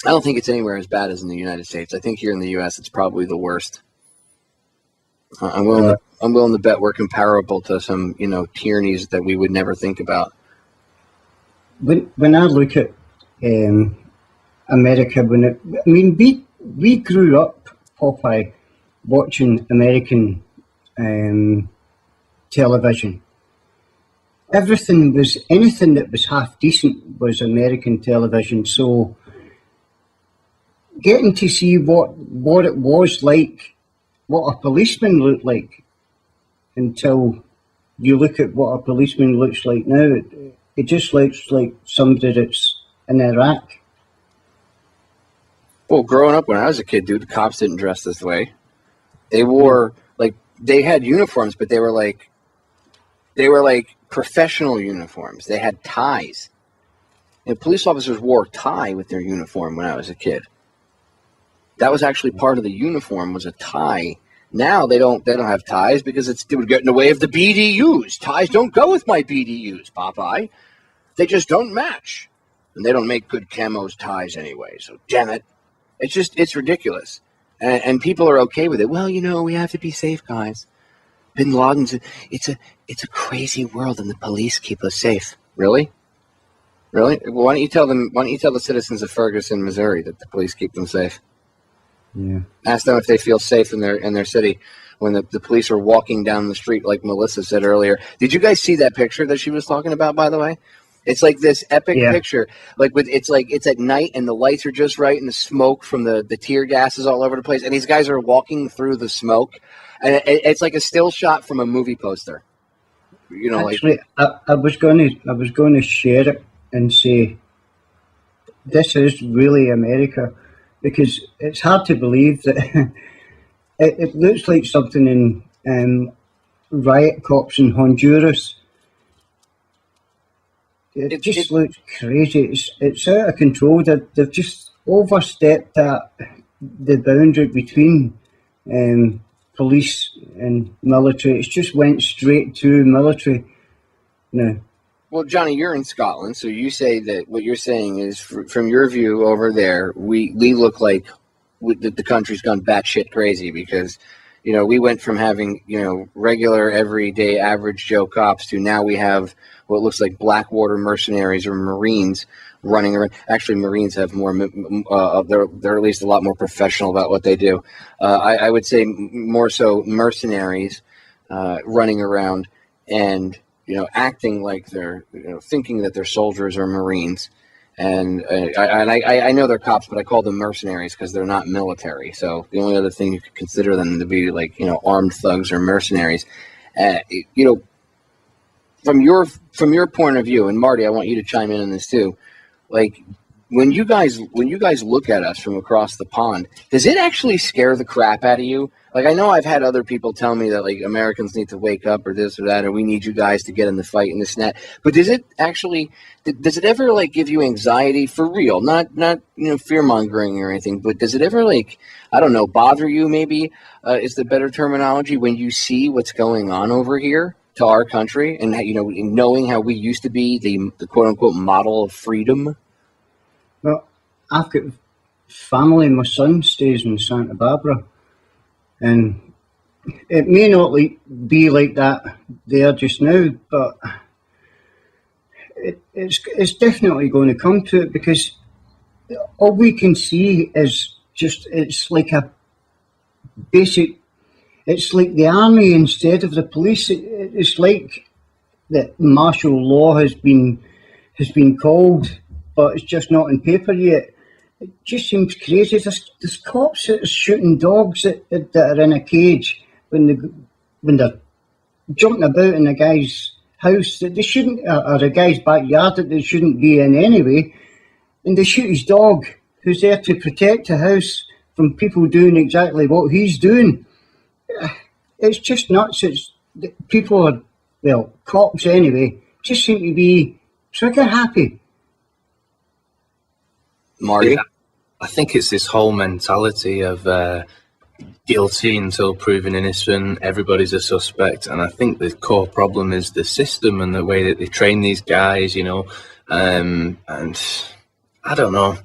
I don't think it's anywhere as bad as in the United States. I think here in the U.S. it's probably the worst. I'm willing to bet we're comparable to some, tyrannies that we would never think about. When I look at America, we grew up, Popeye, watching American television. Anything that was half decent was American television. So getting to see what it was like, what a policeman looked like, until you look at what a policeman looks like now, it just looks like somebody that's in Iraq. Well, growing up when I was a kid, dude, the cops didn't dress this way. They wore, they had uniforms, but they were like professional uniforms. They had ties. And police officers wore a tie with their uniform when I was a kid. That was actually part of the uniform, was a tie. Now they don't have ties because it would get in the way of the BDUs. Ties don't go with my BDUs, Popeye. They just don't match. And they don't make good camos ties anyway, so damn it. It's ridiculous. And people are okay with it. Well, we have to be safe, guys. Bin Laden's, it's a crazy world and the police keep us safe. Really? Really? Well, why don't you tell them? Why don't you tell the citizens of Ferguson, Missouri, that the police keep them safe? Yeah. Ask them if they feel safe in their city when the police are walking down the street, like Melissa said earlier. Did you guys see that picture that she was talking about, by the way? It's like this epic picture. Like it's at night and the lights are just right and the smoke from the tear gas is all over the place. And these guys are walking through the smoke. And it's like a still shot from a movie poster. You know, actually, I was going to share it and say, this is really America, because it's hard to believe that it looks like something in riot cops in Honduras. It just looks crazy. It's out of control. They've just overstepped the boundary between police and military. It's just went straight to military now. Well, Johnny, you're in Scotland, so you say that what you're saying is, from your view over there, we look like the country's gone batshit crazy because, you know, we went from having, you know, regular, everyday, average Joe cops to now we have what looks like Blackwater mercenaries or Marines running around. Actually, Marines have more, they're at least a lot more professional about what they do. I would say more so mercenaries running around and, you know, acting like they're, you know, thinking that they're soldiers or Marines. And I know they're cops, but I call them mercenaries because they're not military. So the only other thing you could consider them to be, like, you know, armed thugs or mercenaries. You know, from your point of view, and Marty, I want you to chime in on this too. Like, when you guys look at us from across the pond, does it actually scare the crap out of you? Like, I know I've had other people tell me that, like, Americans need to wake up or this or that, or we need you guys to get in the fight and this and that. But does it ever, like, give you anxiety for real? Not you know, fear mongering or anything, but does it ever, like, I don't know, bother you maybe is the better terminology when you see what's going on over here to our country and, you know, knowing how we used to be the quote unquote model of freedom? Well, I've got family. My son stays in Santa Barbara, and it may not be like that there just now, but it's definitely going to come to it, because all we can see is just, it's like a basic, it's like the army instead of the police. It's like that martial law has been called, but it's just not in paper yet. It just seems crazy. There's cops that are shooting dogs that are in a cage when they're jumping about in a guy's house that they shouldn't, or a guy's backyard that they shouldn't be in anyway, and they shoot his dog who's there to protect the house from people doing exactly what he's doing. It's just nuts. People are, well, cops anyway, just seem to be trigger happy. Marty? Yeah, I think it's this whole mentality of guilty until proven innocent. Everybody's a suspect, and I think the core problem is the system and the way that they train these guys, you know. And I don't know.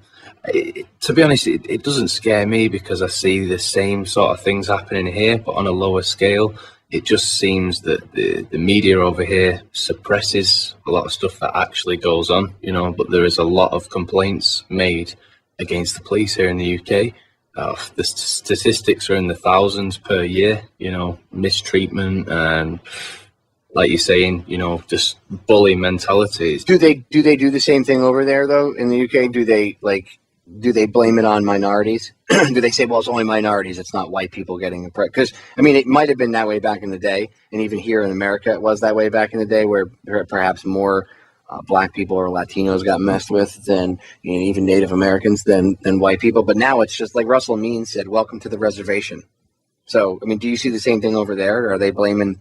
To be honest, it doesn't scare me because I see the same sort of things happening here, but on a lower scale. It just seems that the media over here suppresses a lot of stuff that actually goes on, you know, but there is a lot of complaints made against the police here in the UK. The statistics are in the thousands per year, you know, mistreatment and, like you're saying, you know, just bully mentalities. Do they do the same thing over there, though, in the UK? Do they blame it on minorities? Do they say, well, it's only minorities, it's not white people getting oppressed? Because, I mean, it might have been that way back in the day, and even here in America it was that way back in the day, where perhaps more black people or Latinos got messed with than, you know, even Native Americans than white people. But now it's just like Russell Means said, welcome to the reservation. So, I mean, do you see the same thing over there? Or are they blaming,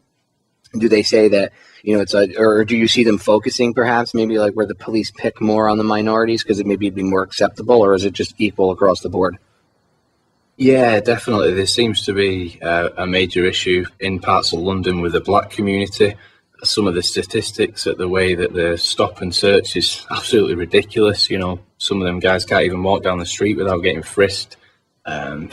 do they say that, you know, or do you see them focusing perhaps maybe like where the police pick more on the minorities because it maybe be more acceptable, or is it just equal across the board? Yeah, definitely. There seems to be a major issue in parts of London with the black community. Some of the statistics at the way that the stop and search is absolutely ridiculous. You know, some of them guys can't even walk down the street without getting frisked. It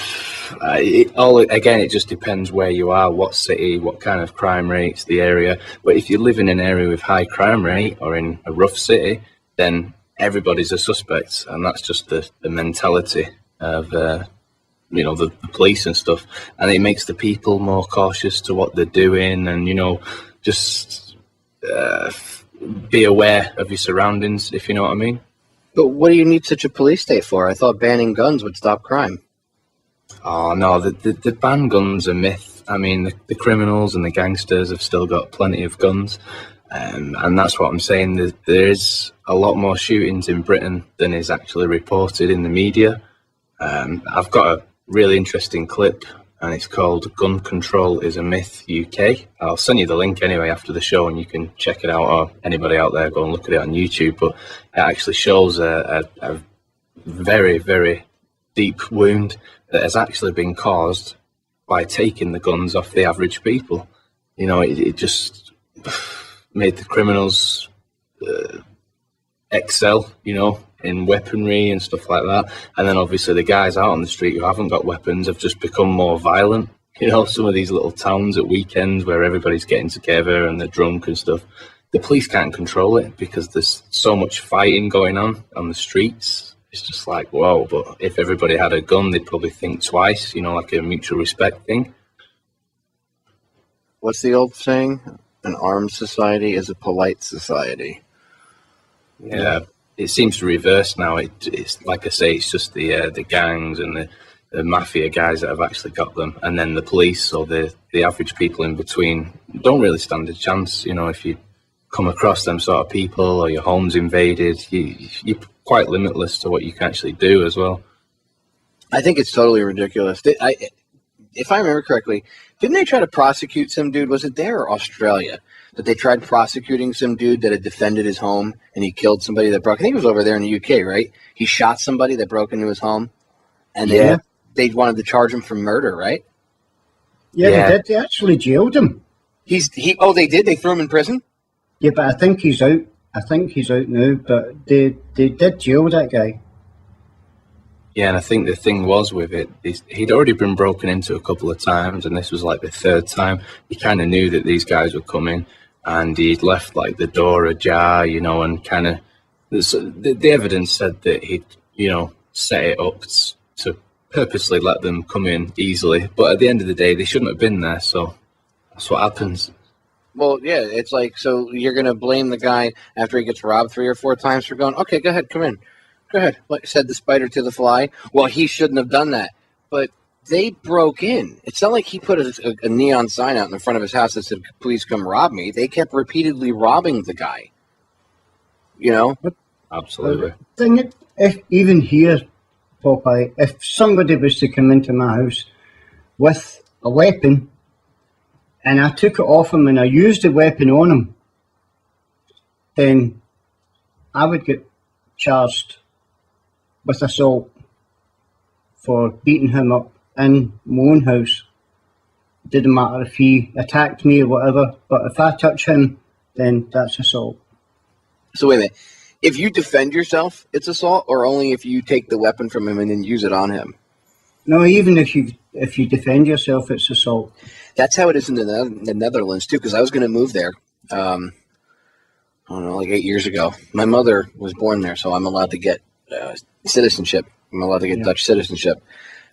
just depends where you are, what city, what kind of crime rates, the area. But if you live in an area with high crime rate or in a rough city, then everybody's a suspect, and that's just the mentality of the police and stuff, and it makes the people more cautious to what they're doing, and just be aware of your surroundings, if you know what I mean. But what do you need such a police state for? I thought banning guns would stop crime. Oh no, the ban guns are myth. I mean, the criminals and the gangsters have still got plenty of guns, and that's what I'm saying. There is a lot more shootings in Britain than is actually reported in the media. I've got a really interesting clip, and it's called "Gun Control is a Myth UK." I'll send you the link anyway after the show, and you can check it out, or anybody out there go and look at it on YouTube. But it actually shows a very, very deep wound that has actually been caused by taking the guns off the average people. It just made the criminals excel, in weaponry and stuff like that. And then obviously the guys out on the street who haven't got weapons have just become more violent. Some of these little towns at weekends where everybody's getting together and they're drunk and stuff, the police can't control it because there's so much fighting going on the streets. It's just like, whoa, but if everybody had a gun, they'd probably think twice, like a mutual respect thing. What's the old saying? An armed society is a polite society. Yeah. It seems to reverse now. It's like I say, it's just the gangs and the mafia guys that have actually got them, and then the police or the average people in between don't really stand a chance. If you come across them sort of people or your home's invaded, you're quite limitless to what you can actually do as well. I think it's totally ridiculous. If I remember correctly, didn't they try to prosecute some dude? Was it there or Australia? That they tried prosecuting some dude that had defended his home and he killed somebody that broke. I think it was over there in the UK, right? He shot somebody that broke into his home, and they wanted to charge him for murder, right? Yeah, they did. They actually jailed him. They did. They threw him in prison. Yeah, but I think he's out. I think he's out now. But they did jail that guy. Yeah, and I think the thing was with it, he'd already been broken into a couple of times, and this was like the third time. He kind of knew that these guys would come in, and he'd left like the door ajar, and kind of the evidence said that he'd, set it up to purposely let them come in easily. But at the end of the day, they shouldn't have been there. So that's what happens. Well, yeah, it's like, so you're going to blame the guy after he gets robbed 3 or 4 times for going, okay, go ahead, come in. Go ahead. Like said the spider to the fly. Well, he shouldn't have done that. But they broke in. It's not like he put a neon sign out in the front of his house that said, please come rob me. They kept repeatedly robbing the guy. Absolutely. If even here, Popeye, if somebody was to come into my house with a weapon and I took it off him and I used the weapon on him, then I would get charged with assault for beating him up in my own house. It didn't matter if he attacked me or whatever, but if I touch him, then that's assault. So wait a minute. If you defend yourself, it's assault, or only if you take the weapon from him and then use it on him? No, even if you defend yourself, it's assault. That's how it is in the Netherlands too, because I was going to move there, I don't know, like 8 years ago. My mother was born there, so I'm allowed to get citizenship. I'm allowed to get Dutch citizenship.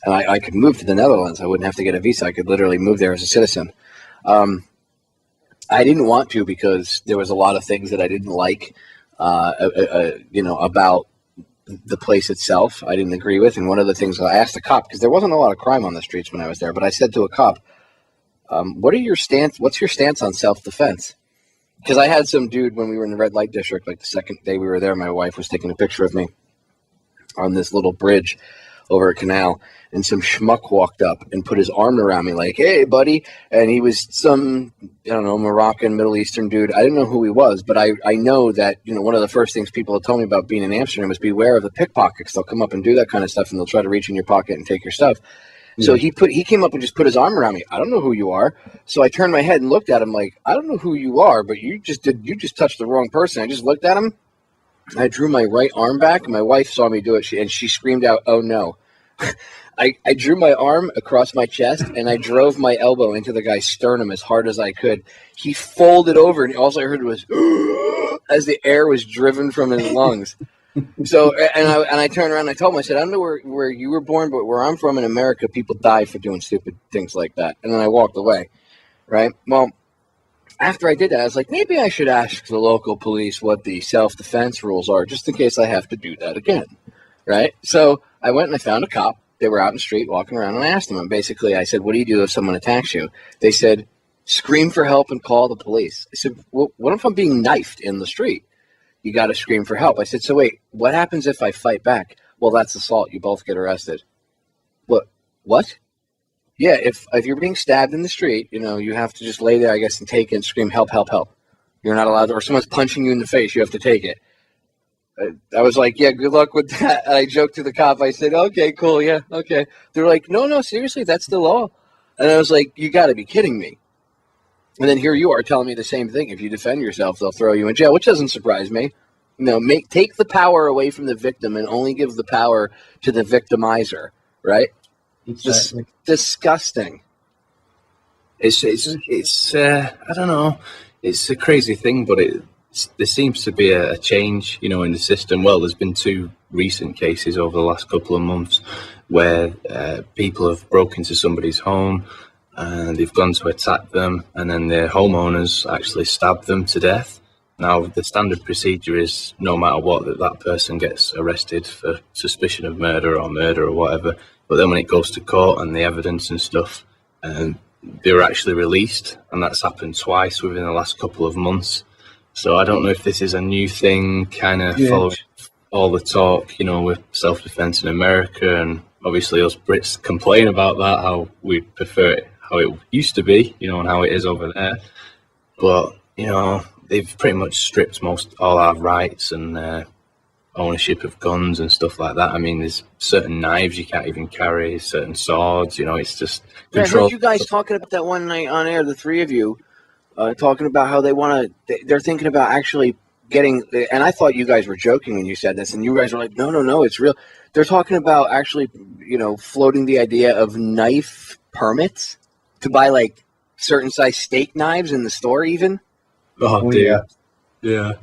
And I could move to the Netherlands. I wouldn't have to get a visa. I could literally move there as a citizen. I didn't want to because there was a lot of things that I didn't like, about the place itself. I didn't agree with. And one of the things I asked the cop, because there wasn't a lot of crime on the streets when I was there, but I said to a cop, what's your stance on self-defense? Because I had some dude when we were in the red light district, like the second day we were there, my wife was taking a picture of me on this little bridge over a canal, and some schmuck walked up and put his arm around me like, hey, buddy. And he was some, Moroccan, Middle Eastern dude. I didn't know who he was, but I know that, one of the first things people had told me about being in Amsterdam was beware of the pickpockets. They'll come up and do that kind of stuff, and they'll try to reach in your pocket and take your stuff. So he came up and just put his arm around me. I don't know who you are. So I turned my head and looked at him like, I don't know who you are, but you just touched the wrong person. I just looked at him. I drew my right arm back, and my wife saw me do it, and she screamed out, oh no. I drew my arm across my chest, and I drove my elbow into the guy's sternum as hard as I could. He folded over, and all I heard was, as the air was driven from his lungs. So, and I turned around and I told him, I said, I don't know where you were born, but where I'm from in America, people die for doing stupid things like that. And then I walked away, right? Well, after I did that, I was like, maybe I should ask the local police what the self-defense rules are, just in case I have to do that again, right? So I went and I found a cop. They were out in the street walking around, and I asked them, and basically I said, what do you do if someone attacks you? They said, scream for help and call the police. I said, well, what if I'm being knifed in the street? You got to scream for help. I said, so wait, what happens if I fight back? Well, that's assault. You both get arrested. What? Yeah, if you're being stabbed in the street, you have to just lay there, I guess, and take it and scream, help, help, help. You're not allowed to, or someone's punching you in the face, you have to take it. I was like, yeah, good luck with that. And I joked to the cop. I said, okay, cool, yeah, okay. They're like, no, seriously, that's the law. And I was like, you got to be kidding me. And then here you are telling me the same thing. If you defend yourself, they'll throw you in jail, which doesn't surprise me. Take the power away from the victim and only give the power to the victimizer, right? Exactly. Disgusting. It's I don't know. It's a crazy thing, but there seems to be a change, in the system. Well, there's been 2 recent cases over the last couple of months where people have broken into somebody's home and they've gone to attack them, and then their homeowners actually stabbed them to death. Now, the standard procedure is no matter what, that person gets arrested for suspicion of murder or whatever. But then when it goes to court and the evidence and stuff, they were actually released, and that's happened twice within the last couple of months. So I don't know if this is a new thing, kind of following all the talk, with self-defense in America, and obviously us Brits complain about that, how we prefer it, how it used to be, and how it is over there. But, they've pretty much stripped all our rights and ownership of guns and stuff like that. I mean, there's certain knives you can't even carry, certain swords, it's just control. I heard you guys talking about that one night on air, the 3 of you, talking about how they're thinking about actually getting, and I thought you guys were joking when you said this, and you guys were like, no, it's real. They're talking about actually, floating the idea of knife permits to buy like certain size steak knives in the store even. Oh, dear. Yeah.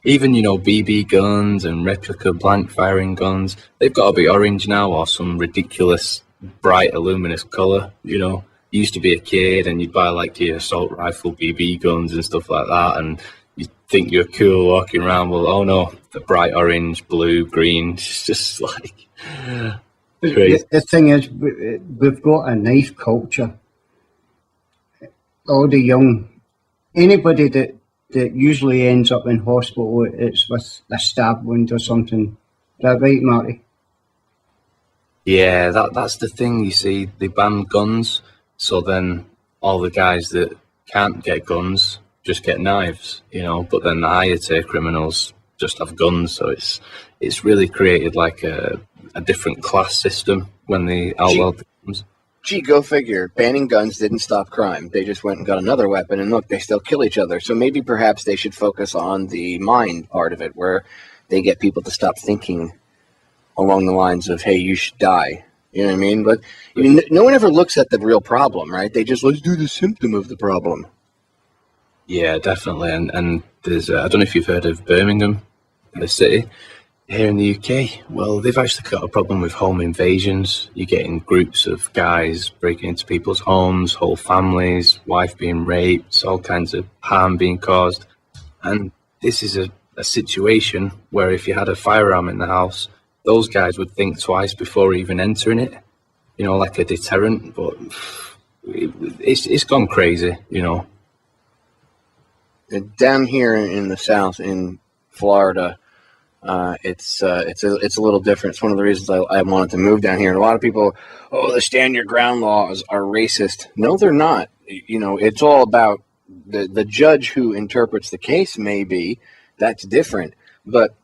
Even, BB guns and replica blank firing guns, they've got to be orange now or some ridiculous bright luminous color. You used to be a kid and you'd buy like your assault rifle BB guns and stuff like that, and you think you're cool walking around. Well, oh no, the bright orange, blue, green, it's just like crazy. The thing is, we've got a knife culture. All the young, anybody that usually ends up in hospital, it's with a stab wound or something. Is that right, Marty? Yeah, that's the thing, you see. They ban guns, so then all the guys that can't get guns just get knives, but then the higher tier criminals just have guns, so it's really created like a different class system when they outlawed the guns. Gee, go figure. Banning guns didn't stop crime. They just went and got another weapon, and look, they still kill each other. So maybe perhaps they should focus on the mind part of it, where they get people to stop thinking along the lines of, hey, you should die. You know what I mean? But no one ever looks at the real problem, right? They just, let's do the symptom of the problem. Yeah, definitely. And there's, I don't know if you've heard of Birmingham, the city. Here in the UK, well, they've actually got a problem with home invasions. You're getting groups of guys breaking into people's homes, whole families, wife being raped, all kinds of harm being caused. And this is a situation where if you had a firearm in the house, those guys would think twice before even entering it, like a deterrent. But it's gone crazy, Down here in the South, in Florida, it's a little different. It's one of the reasons I wanted to move down here. And a lot of people, the stand your ground laws are racist. No, they're not. It's all about the judge who interprets the case. Maybe that's different, but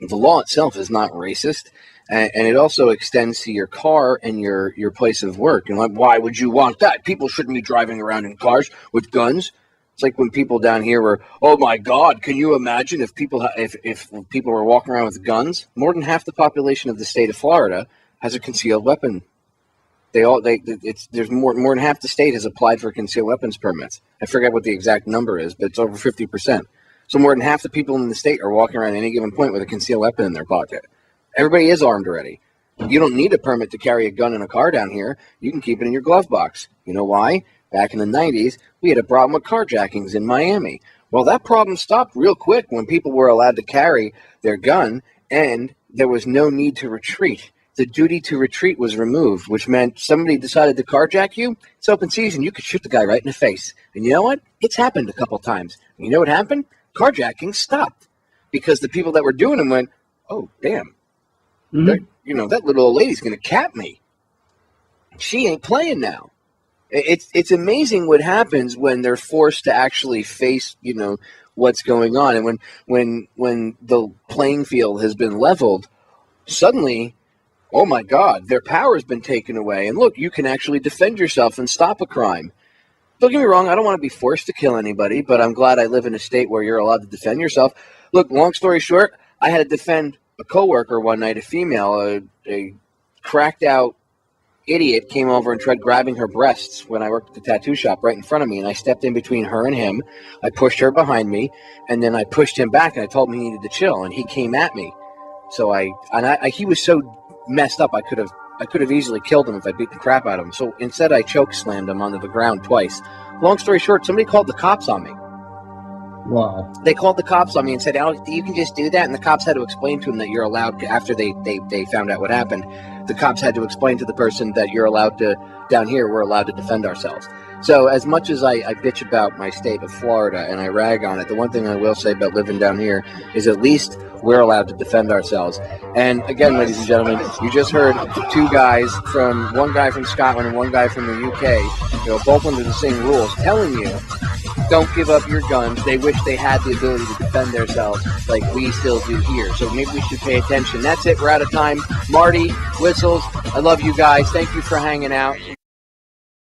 the law itself is not racist, and it also extends to your car and your place of work. And why would you want that? People shouldn't be driving around in cars with guns. It's like when people down here were, oh my God, can you imagine if people were walking around with guns? More than half the population of the state of Florida has a concealed weapon. There's more than half the state has applied for concealed weapons permits. I forget what the exact number is, but it's over 50%. So more than half the people in the state are walking around at any given point with a concealed weapon in their pocket. Everybody is armed already. You don't need a permit to carry a gun in a car down here. You can keep it in your glove box. You know why? Back in the 90s, we had a problem with carjackings in Miami. Well, that problem stopped real quick when people were allowed to carry their gun and there was no need to retreat. The duty to retreat was removed, which meant somebody decided to carjack you. It's open season. You could shoot the guy right in the face. And you know what? It's happened a couple times. And you know what happened? Carjacking stopped because the people that were doing them went, oh, damn. That little old lady's going to cap me. She ain't playing now. It's amazing what happens when they're forced to actually face, what's going on. And when the playing field has been leveled, suddenly, oh my God, their power has been taken away. And look, you can actually defend yourself and stop a crime. Don't get me wrong, I don't want to be forced to kill anybody, but I'm glad I live in a state where you're allowed to defend yourself. Look, long story short, I had to defend a coworker one night, a female, a cracked out idiot came over and tried grabbing her breasts when I worked at the tattoo shop right in front of me, and I stepped in between her and him. I pushed her behind me, and then I pushed him back, and I told him he needed to chill, and he came at me. So he was so messed up, I could have easily killed him if I beat the crap out of him. So instead, I choke slammed him onto the ground twice. Long story short, somebody called the cops on me. Wow. They called the cops on me and said, Alex, you can just do that? And the cops had to explain to him that you're allowed, after they found out what happened, the cops had to explain to the person that you're allowed to, down here, we're allowed to defend ourselves. So as much as I bitch about my state of Florida and I rag on it, the one thing I will say about living down here is at least we're allowed to defend ourselves. And again, ladies and gentlemen, you just heard one guy from Scotland and one guy from the UK, both under the same rules, telling you, don't give up your guns. They wish they had the ability to defend themselves like we still do here. So maybe we should pay attention. That's it. We're out of time. Marty, Whistles, I love you guys. Thank you for hanging out.